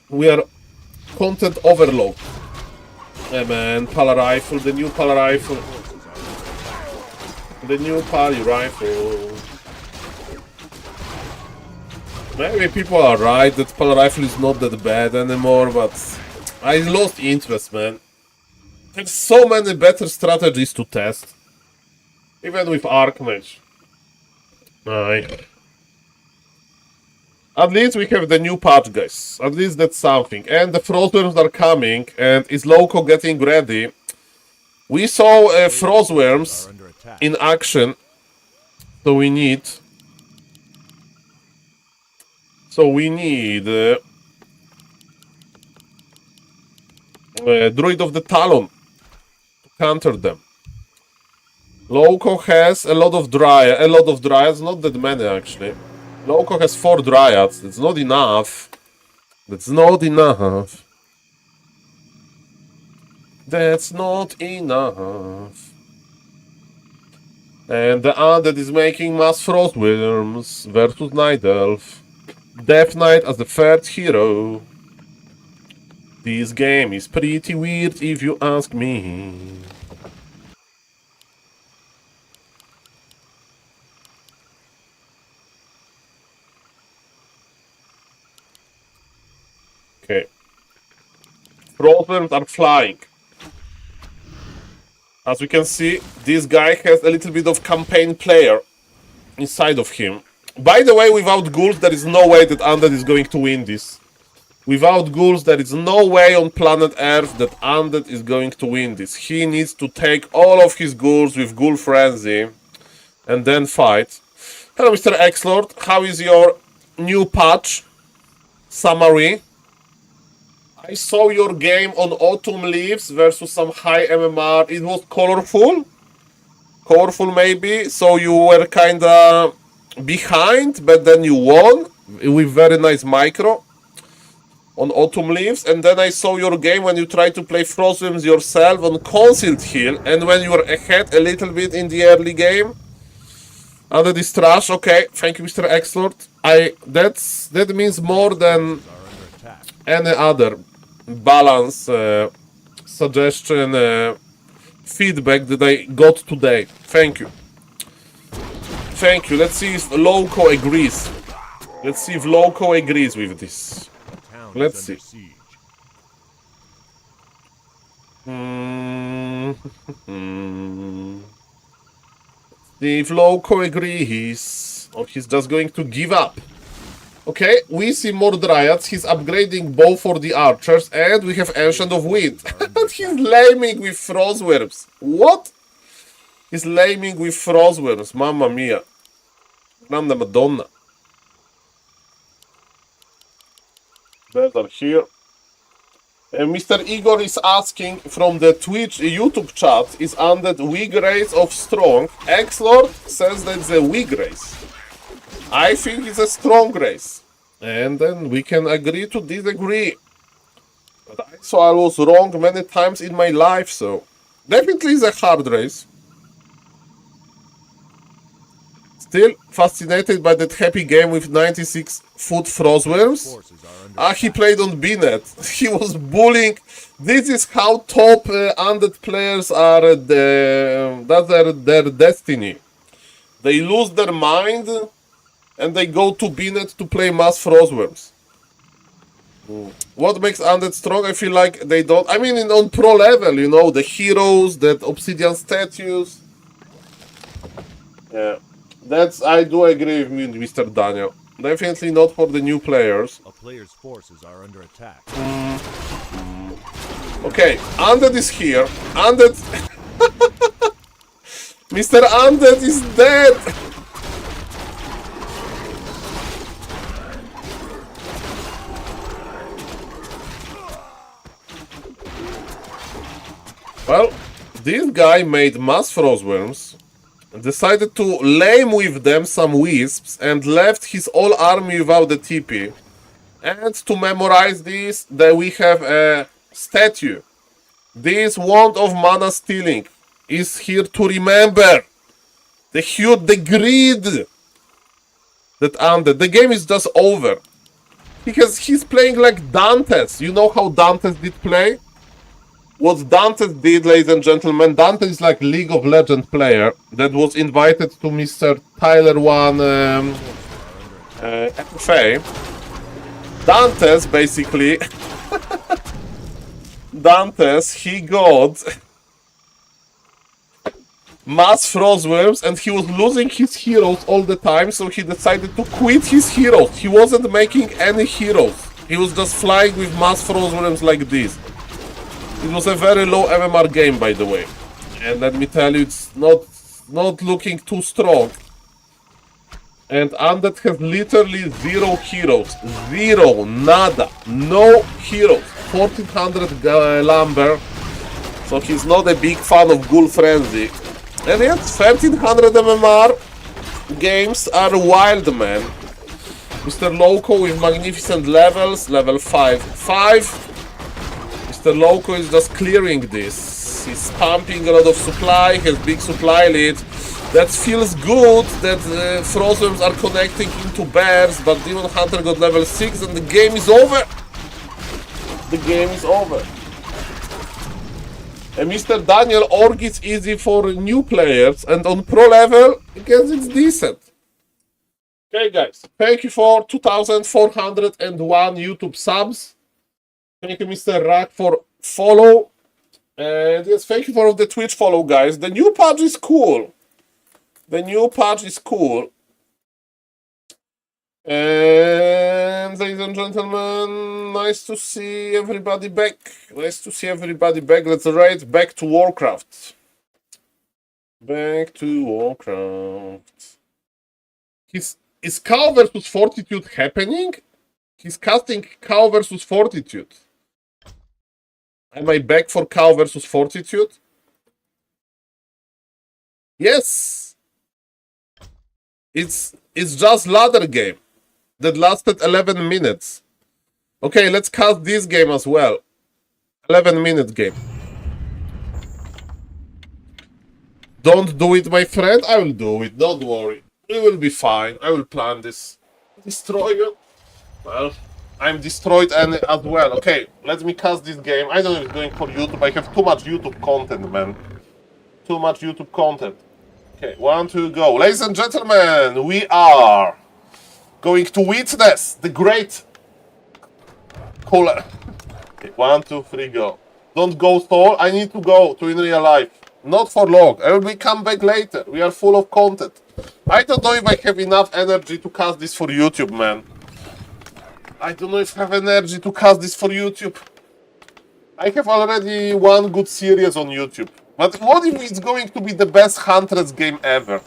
We are content overload. Yeah, man, Pala Rifle, the new Pala Rifle. The new Pali Rifle. Maybe people are right that Pala Rifle is not that bad anymore, but I lost interest, man. There's so many better strategies to test. Even with Archmage. At least we have the new patch, guys. At least that's something. And the Frostworms are coming. And is Loco getting ready? We saw Frostworms in action. So we need So we need Druid of the Talon to counter them. Loco has a lot of dryads, not that many actually. Loco has 4 dryads. That's not enough. That's not enough. That's not enough. And the Undead is making Mass Frostworms versus Night Elf. Death Knight as the third hero. This game is pretty weird if you ask me. Okay. Frostworms are flying. As we can see, this guy has a little bit of campaign player inside of him. By the way, without ghouls, there is no way that Undead is going to win this. Without ghouls, there is no way on planet Earth that Undead is going to win this. He needs to take all of his ghouls with Ghoul Frenzy and then fight. Hello, Mr. X-Lord. How is your new patch summary? I saw your game on Autumn Leaves versus some high MMR. It was colorful. Colorful maybe. So you were kinda behind, but then you won with very nice micro on Autumn Leaves. And then I saw your game when you tried to play Frostworms yourself on Concealed Hill. And when you were ahead a little bit in the early game. Under this trash. Okay, thank you, Mr. X-Lord. That means more than any other balance suggestion feedback that I got today. Thank you. Thank you. Let's see if Loco agrees. Let's see if Loco agrees with this. Let's see. See if Loco agrees or he's just going to give up. Okay, we see more dryads. He's upgrading bow for the archers, and we have Ancient of Wind. And he's laming with Frostworms. What? He's laming with Frostworms. Mamma mia. Grande Madonna. Better here. And Mr. Igor is asking from the Twitch YouTube chat, is Undead weak race of strong? X-Lord says that it's a weak race. I think it's a strong race. And then we can agree to disagree. So I was wrong many times in my life, so definitely it's a hard race. Still fascinated by that happy game with 96-foot Frostworms. He played on BNet. He was bullying. This is how top Undead players are. That's their destiny. They lose their mind and they go to BNet to play Mass Frostworms. What makes Undead strong? I feel like they don't... I mean, on pro level, you know, the heroes, that obsidian statues. Yeah. I do agree with Mr. Daniel. Definitely not for the new players. A player's forces are under attack. Okay, Undead is here. Undead... Mr. Undead is dead! Well, this guy made Mass Frostworms, decided to lame with them some wisps, and left his whole army without the TP. And to memorize this, that we have a statue. This Wand of Mana Stealing is here to remember the greed that Undead. The game is just over. Because he's playing like Dantes. You know how Dantes did play? What Dantes did, ladies and gentlemen, Dantes is like League of Legends player that was invited to Mr. Tyler 1 FFA. Dantes, basically, Dantes, he got Mass Frostworms and he was losing his heroes all the time, so he decided to quit his heroes. He wasn't making any heroes. He was just flying with Mass Frostworms like this. It was a very low MMR game, by the way. And let me tell you, it's not looking too strong. And Undead has literally 0 heroes. 0, nada, no heroes. 1400 lumber. So he's not a big fan of Ghoul Frenzy. And yet 1300 MMR games are wild, man. Mr. Loco with magnificent levels, level 5. Mr. Loco is just clearing this. He's pumping a lot of supply, has big supply lead. That feels good that Frostworms are connecting into bears, but Demon Hunter got level 6 and the game is over. The game is over. And Mr. Daniel, Org is easy for new players, and on pro level, I guess it's decent. Okay, guys, thank you for 2,401 YouTube subs. Thank you, Mr. Rack, for follow. And yes, thank you for the Twitch follow, guys. The new patch is cool. The new patch is cool. And ladies and gentlemen, nice to see everybody back. Nice to see everybody back. Let's raid back to Warcraft. Back to Warcraft. Is Cow versus Fortitude happening? He's casting Cow versus Fortitude. Am I back for Cow versus Fortitude? Yes. It's just ladder game that lasted 11 minutes. Okay, let's cast this game as well. 11-minute game. Don't do it, my friend. I will do it. Don't worry. We will be fine. I will plan this. Destroy you. Well, I'm destroyed and as well. Okay, let me cast this game. I don't know if it's going for YouTube. I have too much YouTube content, man. Too much YouTube content. Okay, 1, 2, go. Ladies and gentlemen, we are going to witness the great caller. Okay, 1, 2, 3, go. Don't go, Saul. I need to go to in real life. Not for long. I will come back later. We are full of content. I don't know if I have enough energy to cast this for YouTube, man. I don't know if I have energy to cast this for YouTube. I have already one good series on YouTube. But what if it's going to be the best Huntress game ever?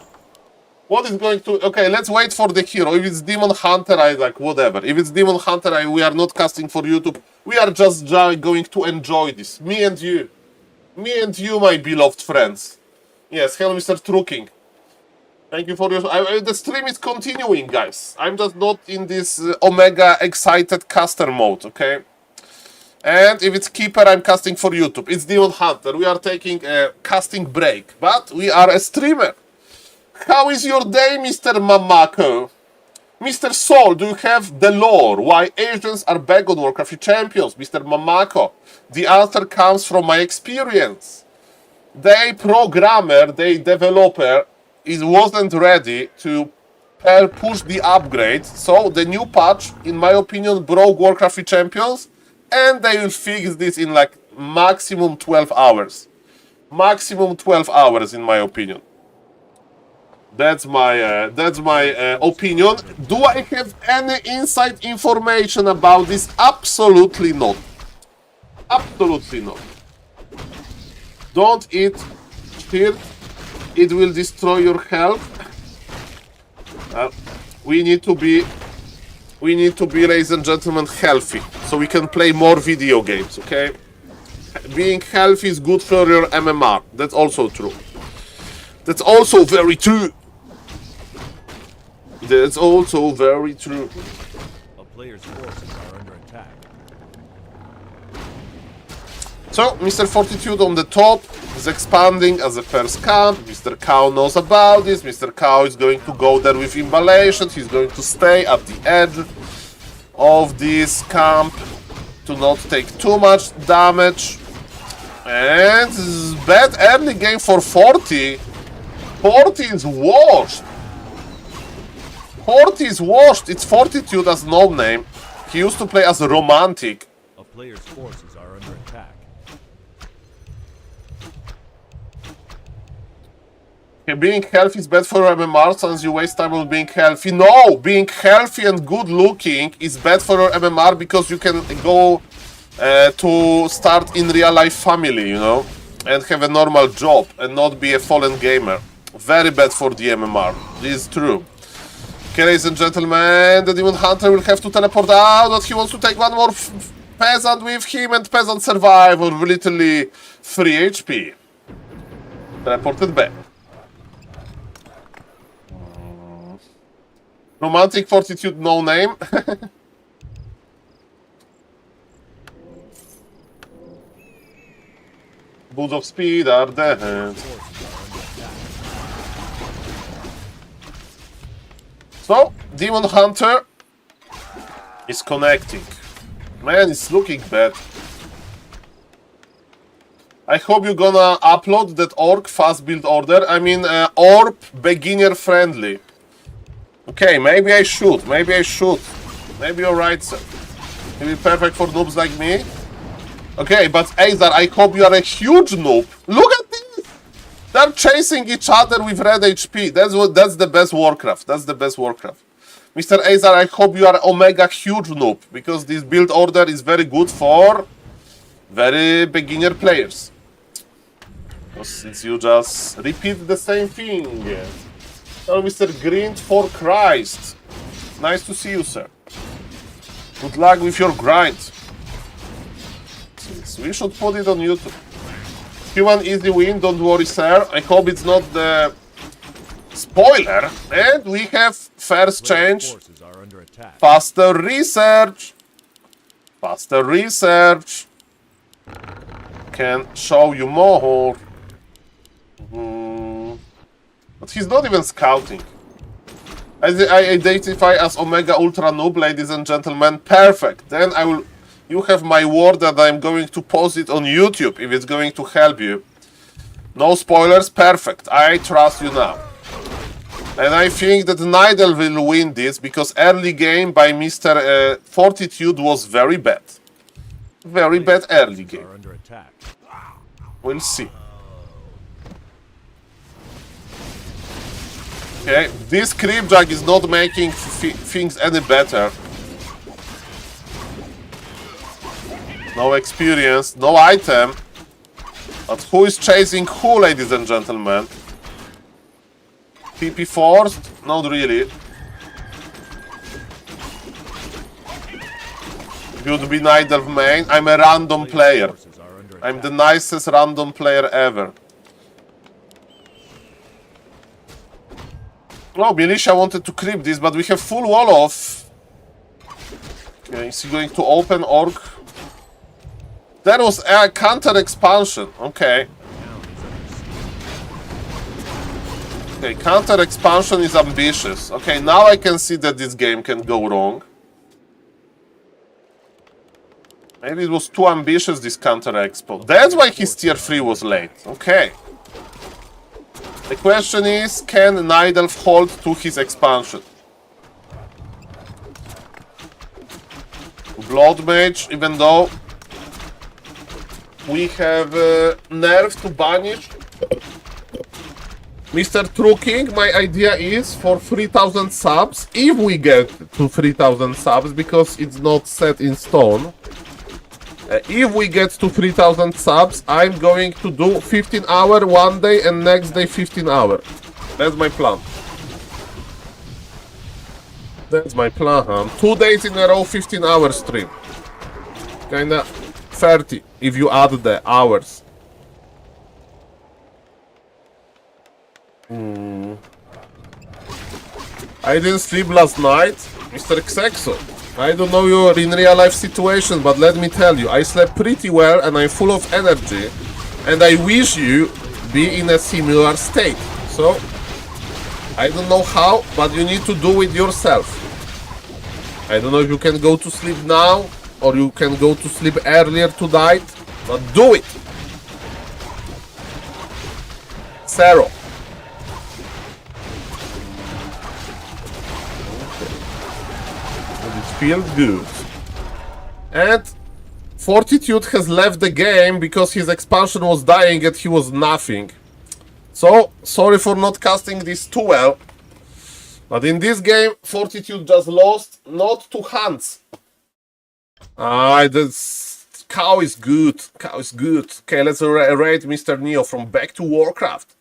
What is going to... Okay, let's wait for the hero. If it's Demon Hunter, I like whatever. If it's Demon Hunter, we are not casting for YouTube. We are just going to enjoy this. Me and you. Me and you, my beloved friends. Yes, hello, Mr. Trucking. Thank you for your... the stream is continuing, guys. I'm just not in this Omega excited caster mode, okay? And if it's Keeper, I'm casting for YouTube. It's Demon Hunter. We are taking a casting break. But we are a streamer. How is your day, Mr. Mamako? Mr. Saul, do you have the lore? Why Asians are back on Warcraft 3 Champions? Mr. Mamako, the answer comes from my experience. The programmer, the developer, wasn't ready to push the upgrade. So the new patch, in my opinion, broke Warcraft 3 Champions. And they will fix this in like maximum 12 hours. Maximum 12 hours, in my opinion. That's my opinion. Do I have any inside information about this? Absolutely not. Absolutely not. Don't eat shit. It will destroy your health. We need to be, ladies and gentlemen, healthy, so we can play more video games, okay? Being healthy is good for your MMR. That's also true. That's also very true. That's also very true. A player's forces are under attack. So, Mr. Fortitude on the top is expanding as a first camp. Mr. Cow knows about this. Mr. Cow is going to go there with imbalations. He's going to stay at the edge of this camp to not take too much damage. And bad early game for 40. 40 is washed. 40 is washed. It's Fortitude as no name. He used to play as a romantic. A player's forces are under attack. Being healthy is bad for MMR since you waste time on being healthy. No! Being healthy and good looking is bad for your MMR because you can go to start in real life family, you know, and have a normal job and not be a fallen gamer. Very bad for the MMR. This is true. Okay, ladies and gentlemen, the Demon Hunter will have to teleport out, but he wants to take one more peasant with him, and peasant survive with literally 3 HP. Teleported back. Romantic Fortitude, no name. Boots of Speed are dead. So, Demon Hunter is connecting. Man, it's looking bad. I hope you're gonna upload that orc fast build order. I mean, orb beginner friendly. Okay, maybe I should. Maybe I should. Maybe you're right, sir. Maybe perfect for noobs like me. Okay, but Azar, I hope you are a huge noob. Look at this! They're chasing each other with red HP. That's the best Warcraft. That's the best Warcraft. Mr. Azar, I hope you are Omega huge noob, because this build order is very good for very beginner players. Because since you just repeat the same thing. Oh, Mr. Grind for Christ. Nice to see you, sir. Good luck with your grind. We should put it on YouTube. Q1 easy win, don't worry, sir. I hope it's not the spoiler. And we have first change. Faster research. Faster research. Can show you more. But he's not even scouting. I identify as Omega Ultra Noob, ladies and gentlemen. Perfect. Then I will... You have my word that I'm going to post it on YouTube if it's going to help you. No spoilers, perfect. I trust you now. And I think that Nidal will win this because early game by Mr. Fortitude was very bad. Very bad early game. We'll see. Okay, this Creepjack is not making things any better. No experience, no item. But who is chasing who, ladies and gentlemen? PP forced? Not really. Could be Nidal main. I'm a random player. I'm the nicest random player ever. Oh, Militia wanted to creep this, but we have full wall off. Okay, is he going to open orc? That was a counter expansion. Okay. Okay, counter expansion is ambitious. Okay, now I can see that this game can go wrong. Maybe it was too ambitious, this counter expo. That's why his tier 3 was late. Okay. The question is, can Nidal hold to his expansion? Blood Mage, even though we have nerf to banish Mr. True King, my idea is for 3000 subs, if we get to 3000 subs, because it's not set in stone. If we get to 3000 subs, I'm going to do 15 hour one day and next day 15 hour. That's my plan. That's my plan, huh? 2 days in a row, 15 hour stream. Kinda 30 if you add the hours. I didn't sleep last night, Mr. Xexo. I don't know your in real life situation, but let me tell you, I slept pretty well and I'm full of energy. And I wish you be in a similar state. So, I don't know how, but you need to do it yourself. I don't know if you can go to sleep now, or you can go to sleep earlier tonight, but do it! Zero. Feels good. And Fortitude has left the game because his expansion was dying and he was nothing. So, sorry for not casting this too well. But in this game, Fortitude just lost, not to Hans. This cow is good. Cow is good. Okay, let's rate Mr. Neo from Back to Warcraft.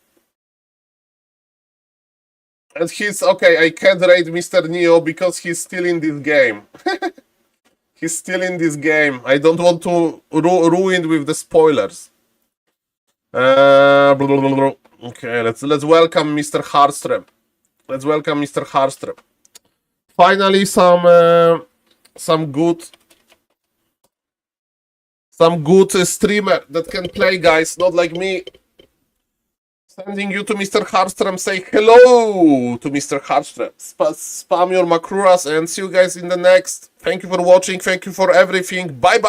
And he's okay. I can't rate Mr. Neo because he's still in this game. He's still in this game. I don't want to ruin with the spoilers. Okay, let's welcome Mr. Hardstrap. Let's welcome Mr. Hardstrap. Finally, some good streamer that can play, guys. Not like me. Sending you to Mr. Hardstrap. Say hello to Mr. Hardstrap. Spam your Makruras and see you guys in the next. Thank you for watching. Thank you for everything. Bye bye.